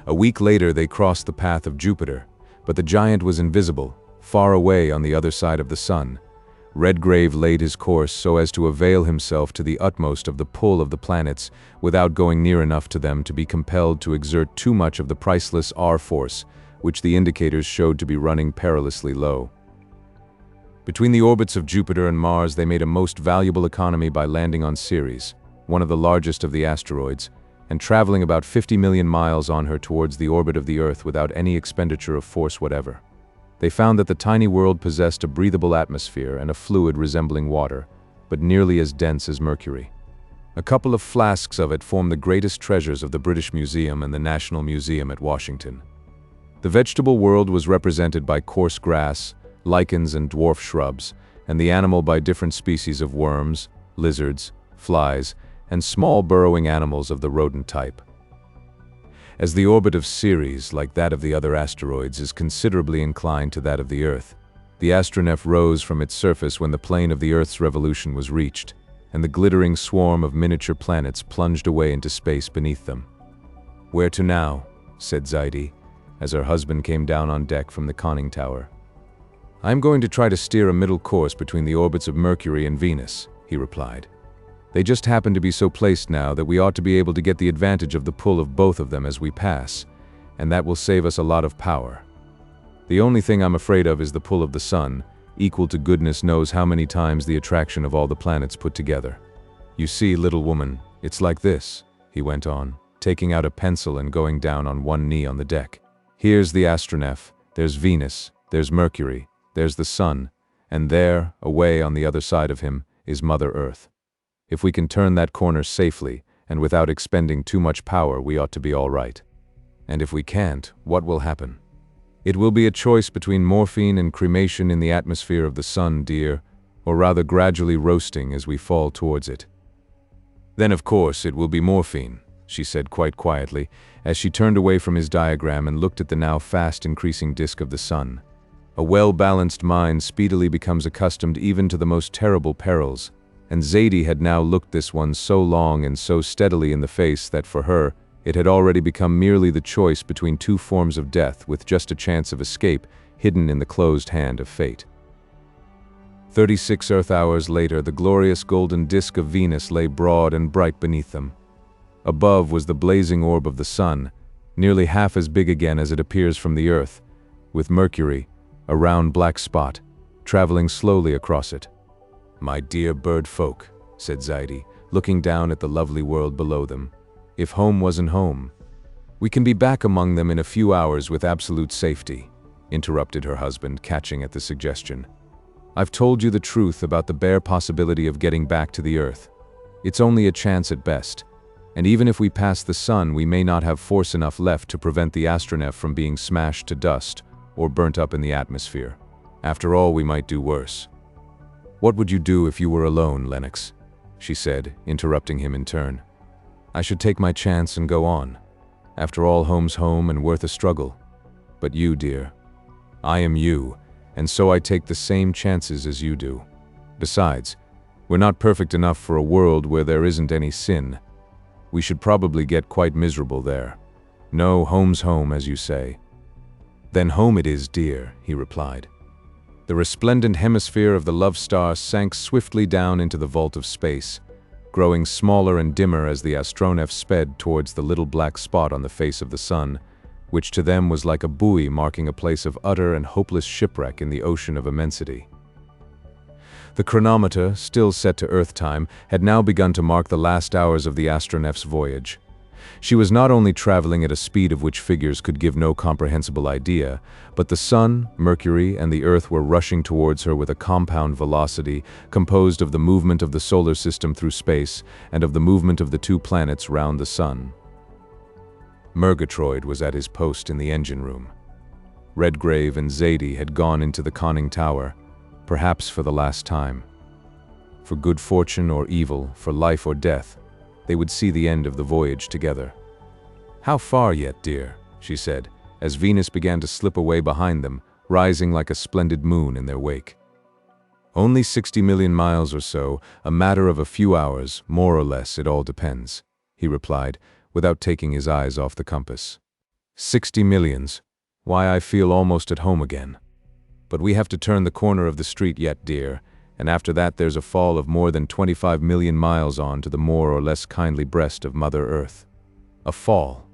A week later they crossed the path of Jupiter, but the giant was invisible, far away on the other side of the sun. Redgrave laid his course so as to avail himself to the utmost of the pull of the planets without going near enough to them to be compelled to exert too much of the priceless R-force, which the indicators showed to be running perilously low. Between the orbits of Jupiter and Mars they made a most valuable economy by landing on Ceres, one of the largest of the asteroids, and traveling about 50 million miles on her towards the orbit of the Earth without any expenditure of force whatever. They found that the tiny world possessed a breathable atmosphere and a fluid resembling water, but nearly as dense as mercury. A couple of flasks of it form the greatest treasures of the British Museum and the National Museum at Washington. The vegetable world was represented by coarse grass, lichens and dwarf shrubs, and the animal by different species of worms, lizards, flies, and small burrowing animals of the rodent type. As the orbit of Ceres, like that of the other asteroids, is considerably inclined to that of the Earth, the Astronef rose from its surface when the plane of the Earth's revolution was reached, and the glittering swarm of miniature planets plunged away into space beneath them. "Where to now?" said Zaidie, as her husband came down on deck from the conning tower. "I'm going to try to steer a middle course between the orbits of Mercury and Venus," he replied. "They just happen to be so placed now that we ought to be able to get the advantage of the pull of both of them as we pass, and that will save us a lot of power. The only thing I'm afraid of is the pull of the sun, equal to goodness knows how many times the attraction of all the planets put together. You see, little woman, it's like this," he went on, taking out a pencil and going down on one knee on the deck. Here's the Astronef, there's Venus, there's Mercury, there's the Sun, and there, away on the other side of him, is Mother Earth. If we can turn that corner safely, and without expending too much power, we ought to be all right. And if we can't, what will happen? It will be a choice between morphine and cremation in the atmosphere of the Sun, dear, or rather gradually roasting as we fall towards it. Then, of course, it will be morphine, she said quite quietly, as she turned away from his diagram and looked at the now fast increasing disk of the Sun. A well-balanced mind speedily becomes accustomed even to the most terrible perils, and Zadie had now looked this one so long and so steadily in the face that for her, it had already become merely the choice between two forms of death with just a chance of escape hidden in the closed hand of fate. 36 Earth hours later, the glorious golden disk of Venus lay broad and bright beneath them. Above was the blazing orb of the Sun, nearly half as big again as it appears from the Earth, with Mercury, a round black spot, traveling slowly across it. "My dear bird folk," said Zadie, looking down at the lovely world below them. "If home wasn't home." "We can be back among them in a few hours with absolute safety," interrupted her husband, catching at the suggestion. "I've told you the truth about the bare possibility of getting back to the Earth. It's only a chance at best, and even if we pass the Sun, we may not have force enough left to prevent the Astronef from being smashed to dust or burnt up in the atmosphere. After all, we might do worse." "What would you do if you were alone, Lennox?" she said, interrupting him in turn. "I should take my chance and go on. After all, home's home and worth a struggle. But you, dear, I am you, and so I take the same chances as you do. Besides, we're not perfect enough for a world where there isn't any sin. We should probably get quite miserable there. No, home's home, as you say." "Then home it is, dear," he replied. The resplendent hemisphere of the love star sank swiftly down into the vault of space, growing smaller and dimmer as the Astronef sped towards the little black spot on the face of the Sun, which to them was like a buoy marking a place of utter and hopeless shipwreck in the ocean of immensity. The chronometer, still set to Earth time, had now begun to mark the last hours of the Astronef's voyage. She was not only traveling at a speed of which figures could give no comprehensible idea, but the Sun, Mercury, and the Earth were rushing towards her with a compound velocity composed of the movement of the solar system through space and of the movement of the two planets round the Sun. Murgatroyd was at his post in the engine room. Redgrave and Zadie had gone into the conning tower, perhaps for the last time. For good fortune or evil, for life or death, they would see the end of the voyage together. "How far yet, dear?" she said, as Venus began to slip away behind them, rising like a splendid moon in their wake. "Only 60 million miles or so, a matter of a few hours, more or less, it all depends," he replied, without taking his eyes off the compass. 60 millions. Why, I feel almost at home again. But we have to turn the corner of the street yet, dear, and after that there's a fall of more than 25 million miles on to the more or less kindly breast of Mother Earth. A fall.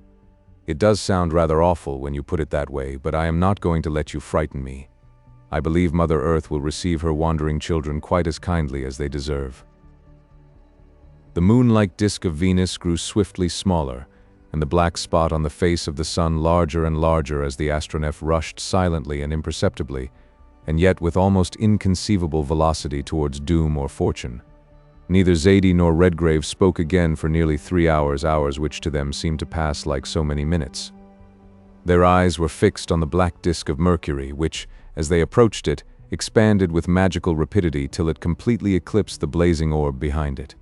It does sound rather awful when you put it that way, but I am not going to let you frighten me. I believe Mother Earth will receive her wandering children quite as kindly as they deserve. The moon-like disk of Venus grew swiftly smaller, and the black spot on the face of the Sun larger and larger as the Astronef rushed silently and imperceptibly, and yet with almost inconceivable velocity towards doom or fortune. Neither Zadie nor Redgrave spoke again for nearly 3 hours, hours which to them seemed to pass like so many minutes. Their eyes were fixed on the black disk of Mercury, which, as they approached it, expanded with magical rapidity till it completely eclipsed the blazing orb behind it.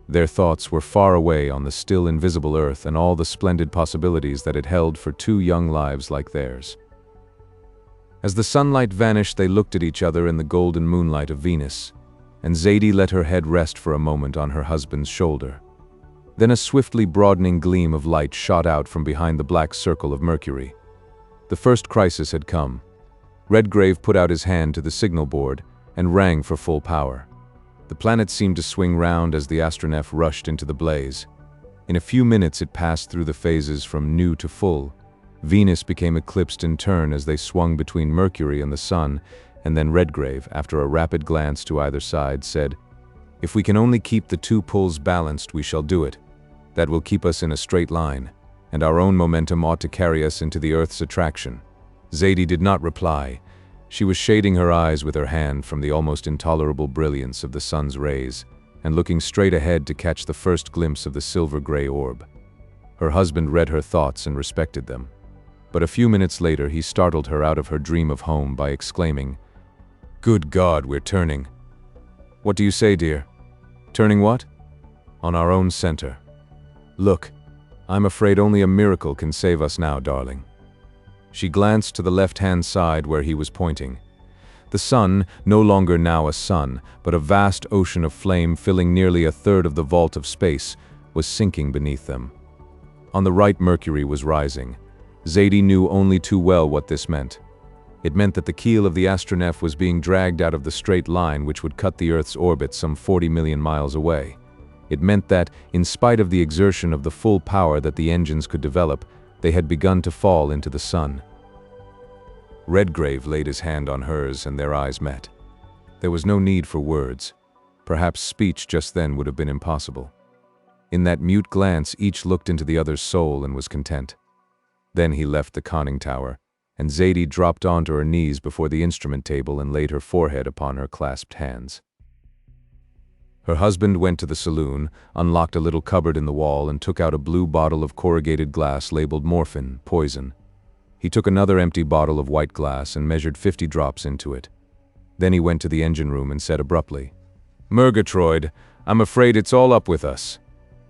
Their thoughts were far away on the still invisible Earth and all the splendid possibilities that it held for two young lives like theirs. As the sunlight vanished, they looked at each other in the golden moonlight of Venus, and Zadie let her head rest for a moment on her husband's shoulder. Then a swiftly broadening gleam of light shot out from behind the black circle of Mercury. The first crisis had come. Redgrave put out his hand to the signal board and rang for full power. The planet seemed to swing round as the Astronef rushed into the blaze. In a few minutes it passed through the phases from new to full. Venus became eclipsed in turn as they swung between Mercury and the Sun, and then Redgrave, after a rapid glance to either side, said, "If we can only keep the two pulls balanced, we shall do it. That will keep us in a straight line, and our own momentum ought to carry us into the Earth's attraction." Zadie did not reply. She was shading her eyes with her hand from the almost intolerable brilliance of the sun's rays, and looking straight ahead to catch the first glimpse of the silver-gray orb. Her husband read her thoughts and respected them. But a few minutes later he startled her out of her dream of home by exclaiming, "Good God, we're turning." "What do you say, dear?" "Turning what?" "On our own center. Look, I'm afraid only a miracle can save us now, darling." She glanced to the left-hand side where he was pointing. The sun, no longer now a sun, but a vast ocean of flame filling nearly a third of the vault of space, was sinking beneath them. On the right, Mercury was rising. Zadie knew only too well what this meant. It meant that the keel of the Astronef was being dragged out of the straight line which would cut the Earth's orbit some 40 million miles away. It meant that, in spite of the exertion of the full power that the engines could develop, they had begun to fall into the sun. Redgrave laid his hand on hers and their eyes met. There was no need for words. Perhaps speech just then would have been impossible. In that mute glance each looked into the other's soul and was content. Then he left the conning tower, and Zadie dropped onto her knees before the instrument table and laid her forehead upon her clasped hands. Her husband went to the saloon, unlocked a little cupboard in the wall, and took out a blue bottle of corrugated glass labeled morphine, poison. He took another empty bottle of white glass and measured 50 drops into it. Then he went to the engine room and said abruptly, "Murgatroyd, I'm afraid it's all up with us.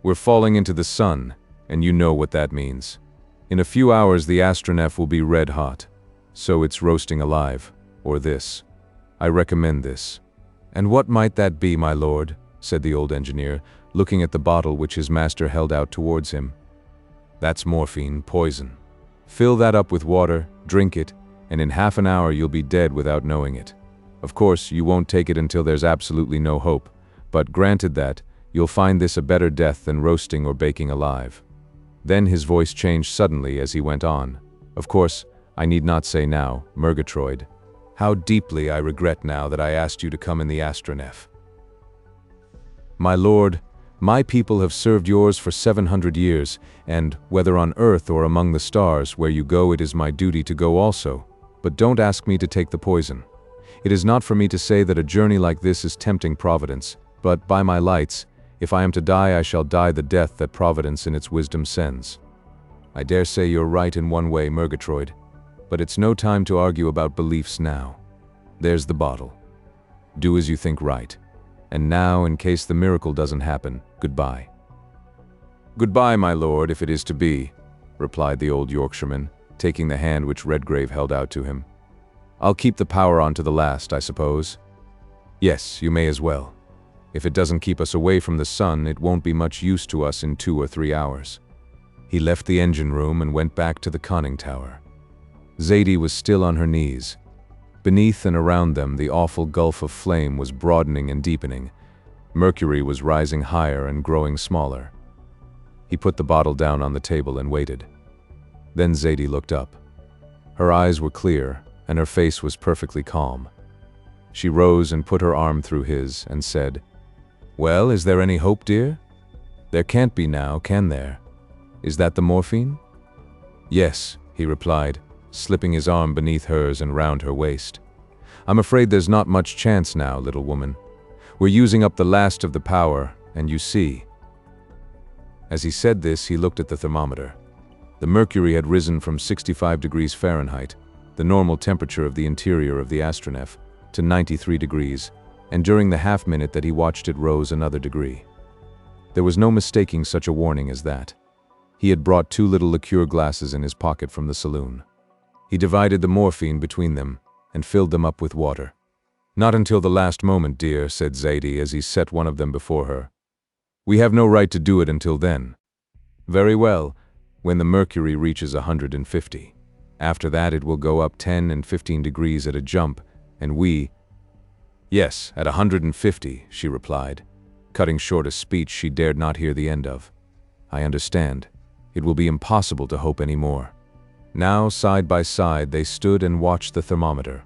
We're falling into the sun, and you know what that means. In a few hours the Astronef will be red hot. So it's roasting alive, or this. I recommend this." "And what might that be, my lord?" said the old engineer, looking at the bottle which his master held out towards him. "That's morphine, poison. Fill that up with water, drink it, and in half an hour you'll be dead without knowing it. Of course, you won't take it until there's absolutely no hope, but granted that, you'll find this a better death than roasting or baking alive." Then his voice changed suddenly as he went on. "Of course, I need not say now, Murgatroyd, how deeply I regret now that I asked you to come in the Astronef. My lord, my people have served yours for 700 years, and, whether on Earth or among the stars, where you go it is my duty to go also. But don't ask me to take the poison. It is not for me to say that a journey like this is tempting Providence, but, by my lights, if I am to die I shall die the death that Providence in its wisdom sends. I dare say you're right in one way, Murgatroyd, but it's no time to argue about beliefs now. There's the bottle. Do as you think right. And now, in case the miracle doesn't happen, goodbye." "Goodbye, my lord, if it is to be," replied the old Yorkshireman, taking the hand which Redgrave held out to him. "I'll keep the power on to the last, I suppose." "Yes, you may as well. If it doesn't keep us away from the sun, it won't be much use to us in 2 or 3 hours." He left the engine room and went back to the conning tower. Zadie was still on her knees. Beneath and around them, the awful gulf of flame was broadening and deepening. Mercury was rising higher and growing smaller. He put the bottle down on the table and waited. Then Zadie looked up. Her eyes were clear, and her face was perfectly calm. She rose and put her arm through his and said, "Well, is there any hope, dear? There can't be now, can there? Is that the morphine?" "Yes," he replied, slipping his arm beneath hers and round her waist. "I'm afraid there's not much chance now, little woman. We're using up the last of the power, and you see." As he said this, he looked at the thermometer. The mercury had risen from 65 degrees Fahrenheit, the normal temperature of the interior of the Astronef, to 93 degrees, and during the half-minute that he watched it rose another degree. There was no mistaking such a warning as that. He had brought 2 little liqueur glasses in his pocket from the saloon. He divided the morphine between them and filled them up with water. "Not until the last moment, dear," said Zadie as he set one of them before her. "We have no right to do it until then." "Very well, when the mercury reaches 150. After that it will go up 10 and 15 degrees at a jump, and we—" "Yes, at 150, she replied, cutting short a speech she dared not hear the end of. "I understand. It will be impossible to hope any more." Now, side by side, they stood and watched the thermometer.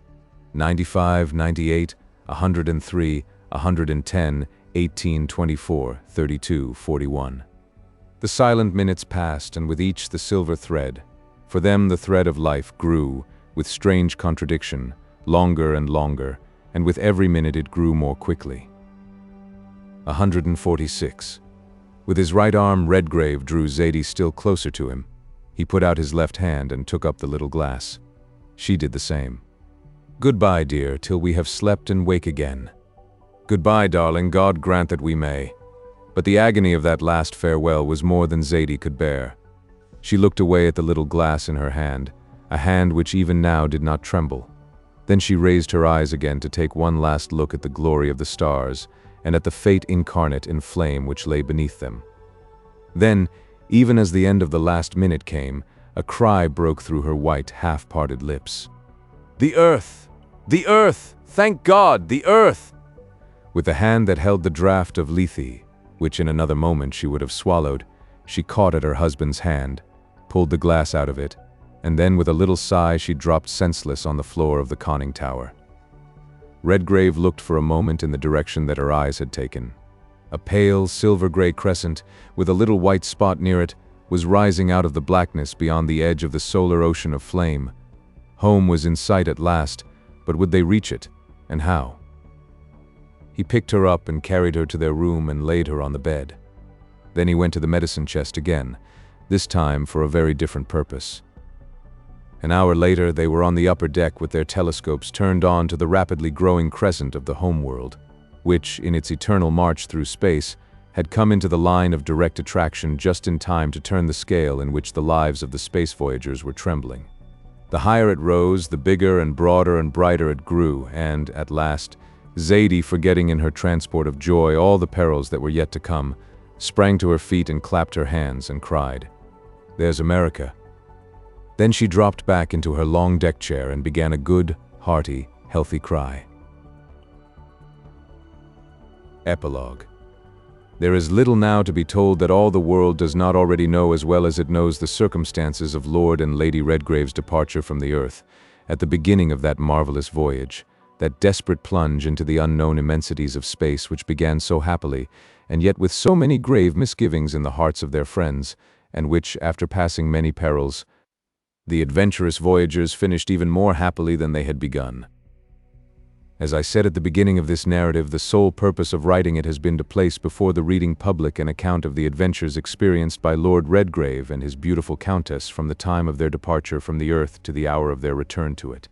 95, 98, 103, 110, 18, 24, 32, 41. The silent minutes passed, and with each the silver thread. For them the thread of life grew, with strange contradiction, longer and longer, and with every minute it grew more quickly. 146. With his right arm, Redgrave drew Zaidie still closer to him. He put out his left hand and took up the little glass. She did the same. "Goodbye, dear, till we have slept and wake again." "Goodbye, darling, God grant that we may." But the agony of that last farewell was more than Zaidie could bear. She looked away at the little glass in her hand, a hand which even now did not tremble. Then she raised her eyes again to take one last look at the glory of the stars and at the fate incarnate in flame which lay beneath them. Then, even as the end of the last minute came, a cry broke through her white, half-parted lips. "The earth! The earth! Thank God, the earth!" With the hand that held the draught of Lethe, which in another moment she would have swallowed, she caught at her husband's hand, pulled the glass out of it, and then with a little sigh she dropped senseless on the floor of the conning tower. Redgrave looked for a moment in the direction that her eyes had taken. A pale, silver-gray crescent, with a little white spot near it, was rising out of the blackness beyond the edge of the solar ocean of flame. Home was in sight at last, but would they reach it, and how? He picked her up and carried her to their room and laid her on the bed. Then he went to the medicine chest again, this time for a very different purpose. An hour later, they were on the upper deck with their telescopes turned on to the rapidly growing crescent of the homeworld, which, in its eternal march through space, had come into the line of direct attraction just in time to turn the scale in which the lives of the space voyagers were trembling. The higher it rose, the bigger and broader and brighter it grew, and, at last, Zaidie, forgetting in her transport of joy all the perils that were yet to come, sprang to her feet and clapped her hands and cried, "There's America." Then she dropped back into her long deck chair and began a good, hearty, healthy cry. Epilogue. There is little now to be told that all the world does not already know as well as it knows the circumstances of Lord and Lady Redgrave's departure from the earth, at the beginning of that marvelous voyage, that desperate plunge into the unknown immensities of space which began so happily, and yet with so many grave misgivings in the hearts of their friends, and which, after passing many perils, the adventurous voyagers finished even more happily than they had begun. As I said at the beginning of this narrative, the sole purpose of writing it has been to place before the reading public an account of the adventures experienced by Lord Redgrave and his beautiful Countess from the time of their departure from the earth to the hour of their return to it.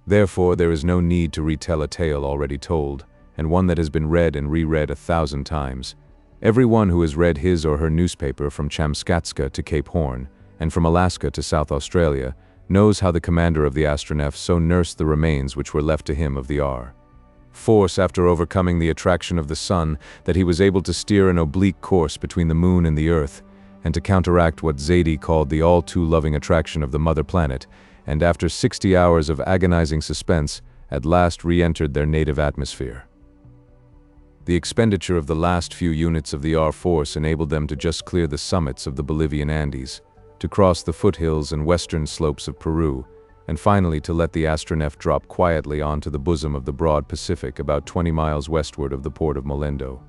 Therefore, there is no need to retell a tale already told, and one that has been read and reread 1,000 times. Everyone who has read his or her newspaper from Kamchatka to Cape Horn, and from Alaska to South Australia, knows how the commander of the Astronef so nursed the remains which were left to him of the force after overcoming the attraction of the sun, that he was able to steer an oblique course between the moon and the earth, and to counteract what Zaidie called the all-too-loving attraction of the mother planet, and after 60 hours of agonizing suspense, at last re-entered their native atmosphere. The expenditure of the last few units of the force enabled them to just clear the summits of the Bolivian Andes, to cross the foothills and western slopes of Peru, and finally to let the Astronef drop quietly onto the bosom of the broad Pacific about 20 miles westward of the port of Molendo.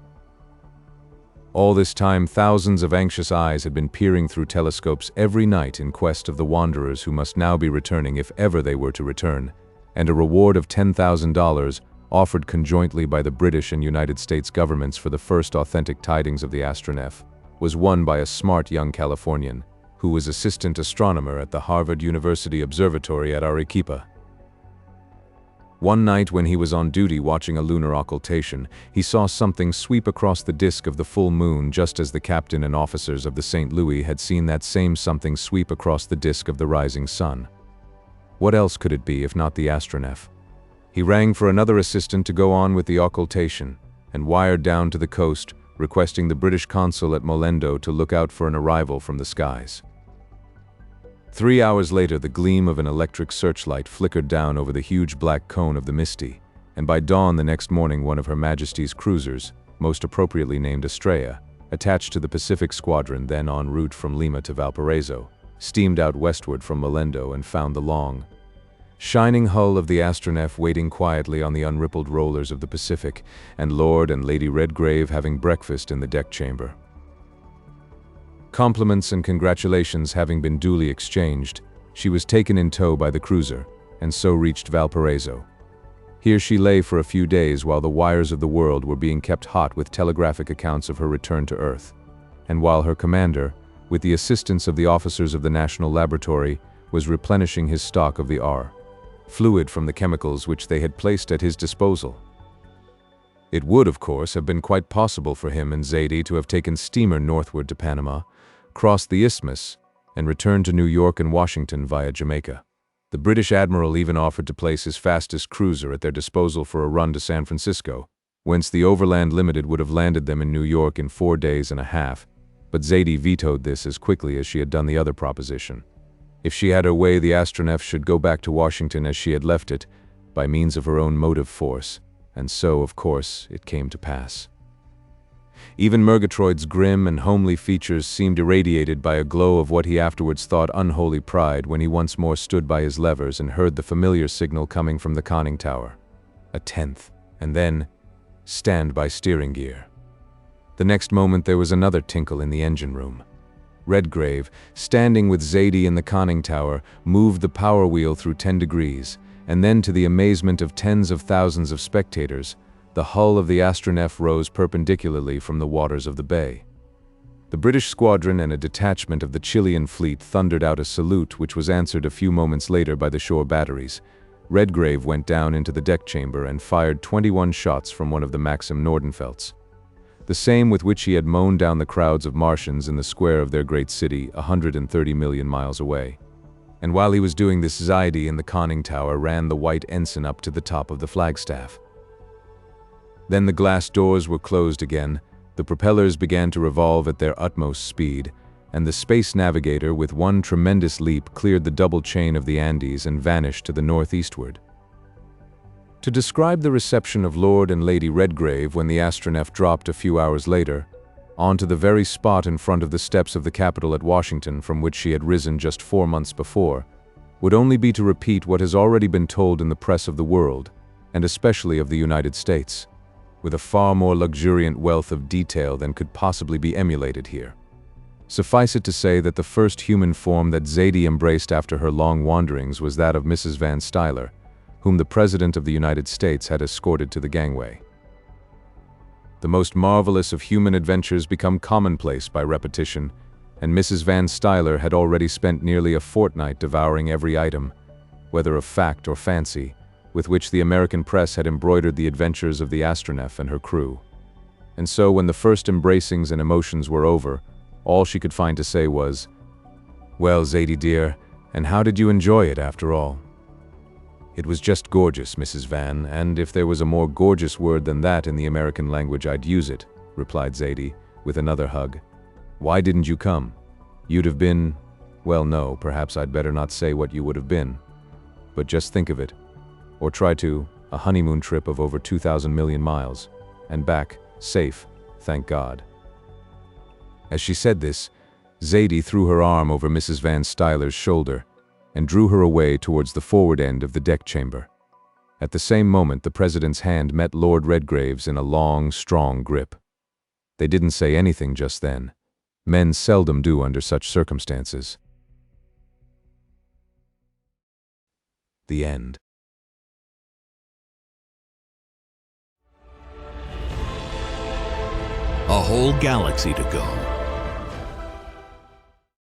All this time, thousands of anxious eyes had been peering through telescopes every night in quest of the wanderers who must now be returning if ever they were to return, and a reward of $10,000, offered conjointly by the British and United States governments for the first authentic tidings of the Astronef, was won by a smart young Californian, who was assistant astronomer at the Harvard University Observatory at Arequipa. One night when he was on duty watching a lunar occultation, he saw something sweep across the disk of the full moon just as the captain and officers of the St. Louis had seen that same something sweep across the disk of the rising sun. What else could it be if not the Astronef? He rang for another assistant to go on with the occultation, and wired down to the coast, requesting the British consul at Molendo to look out for an arrival from the skies. 3 hours later, the gleam of an electric searchlight flickered down over the huge black cone of the Misty, and by dawn the next morning one of Her Majesty's cruisers, most appropriately named Estrella, attached to the Pacific Squadron then en route from Lima to Valparaiso, steamed out westward from Molendo and found the long, shining hull of the Astronef waiting quietly on the unrippled rollers of the Pacific, and Lord and Lady Redgrave having breakfast in the deck chamber. Compliments and congratulations having been duly exchanged, she was taken in tow by the cruiser, and so reached Valparaiso. Here she lay for a few days while the wires of the world were being kept hot with telegraphic accounts of her return to Earth, and while her commander, with the assistance of the officers of the National Laboratory, was replenishing his stock of the fluid from the chemicals which they had placed at his disposal. It would, of course, have been quite possible for him and Zaidie to have taken steamer northward to Panama, crossed the isthmus, and returned to New York and Washington via Jamaica. The British admiral even offered to place his fastest cruiser at their disposal for a run to San Francisco, whence the Overland Limited would have landed them in New York in 4 days and a half, but Zaidie vetoed this as quickly as she had done the other proposition. If she had her way, the Astronef should go back to Washington as she had left it, by means of her own motive force, and so, of course, it came to pass. Even Murgatroyd's grim and homely features seemed irradiated by a glow of what he afterwards thought unholy pride when he once more stood by his levers and heard the familiar signal coming from the conning tower. A 10th, and then, stand by steering gear. The next moment there was another tinkle in the engine room. Redgrave, standing with Zaidie in the conning tower, moved the power wheel through 10 degrees, and then, to the amazement of tens of thousands of spectators, the hull of the Astronef rose perpendicularly from the waters of the bay. The British squadron and a detachment of the Chilean fleet thundered out a salute which was answered a few moments later by the shore batteries. Redgrave went down into the deck chamber and fired 21 shots from one of the Maxim Nordenfeldts, the same with which he had mown down the crowds of Martians in the square of their great city 130 million miles away. And while he was doing this, Zaidie in the conning tower ran the white ensign up to the top of the flagstaff. Then the glass doors were closed again, the propellers began to revolve at their utmost speed, and the space navigator with one tremendous leap cleared the double chain of the Andes and vanished to the northeastward. To describe the reception of Lord and Lady Redgrave when the Astronef dropped a few hours later, onto the very spot in front of the steps of the Capitol at Washington from which she had risen just 4 months before, would only be to repeat what has already been told in the press of the world, and especially of the United States, with a far more luxuriant wealth of detail than could possibly be emulated here. Suffice it to say that the first human form that Zaidie embraced after her long wanderings was that of Mrs. Van Stuyler, whom the President of the United States had escorted to the gangway. The most marvelous of human adventures become commonplace by repetition, and Mrs. Van Stuyler had already spent nearly a fortnight devouring every item, whether of fact or fancy, with which the American press had embroidered the adventures of the Astronef and her crew. And so when the first embracings and emotions were over, all she could find to say was, "Well, Zaidie dear, and how did you enjoy it after all?" "It was just gorgeous, Mrs. Van, and if there was a more gorgeous word than that in the American language, I'd use it," replied Zaidie, with another hug. "Why didn't you come? You'd have been, well, no, perhaps I'd better not say what you would have been. But just think of it. Or try to, a honeymoon trip of over 2,000 million miles, and back, safe, thank God." As she said this, Zaidie threw her arm over Mrs. Van Stuyler's shoulder and drew her away towards the forward end of the deck chamber. At the same moment, the President's hand met Lord Redgrave's in a long, strong grip. They didn't say anything just then. Men seldom do under such circumstances. The end. A whole galaxy to go.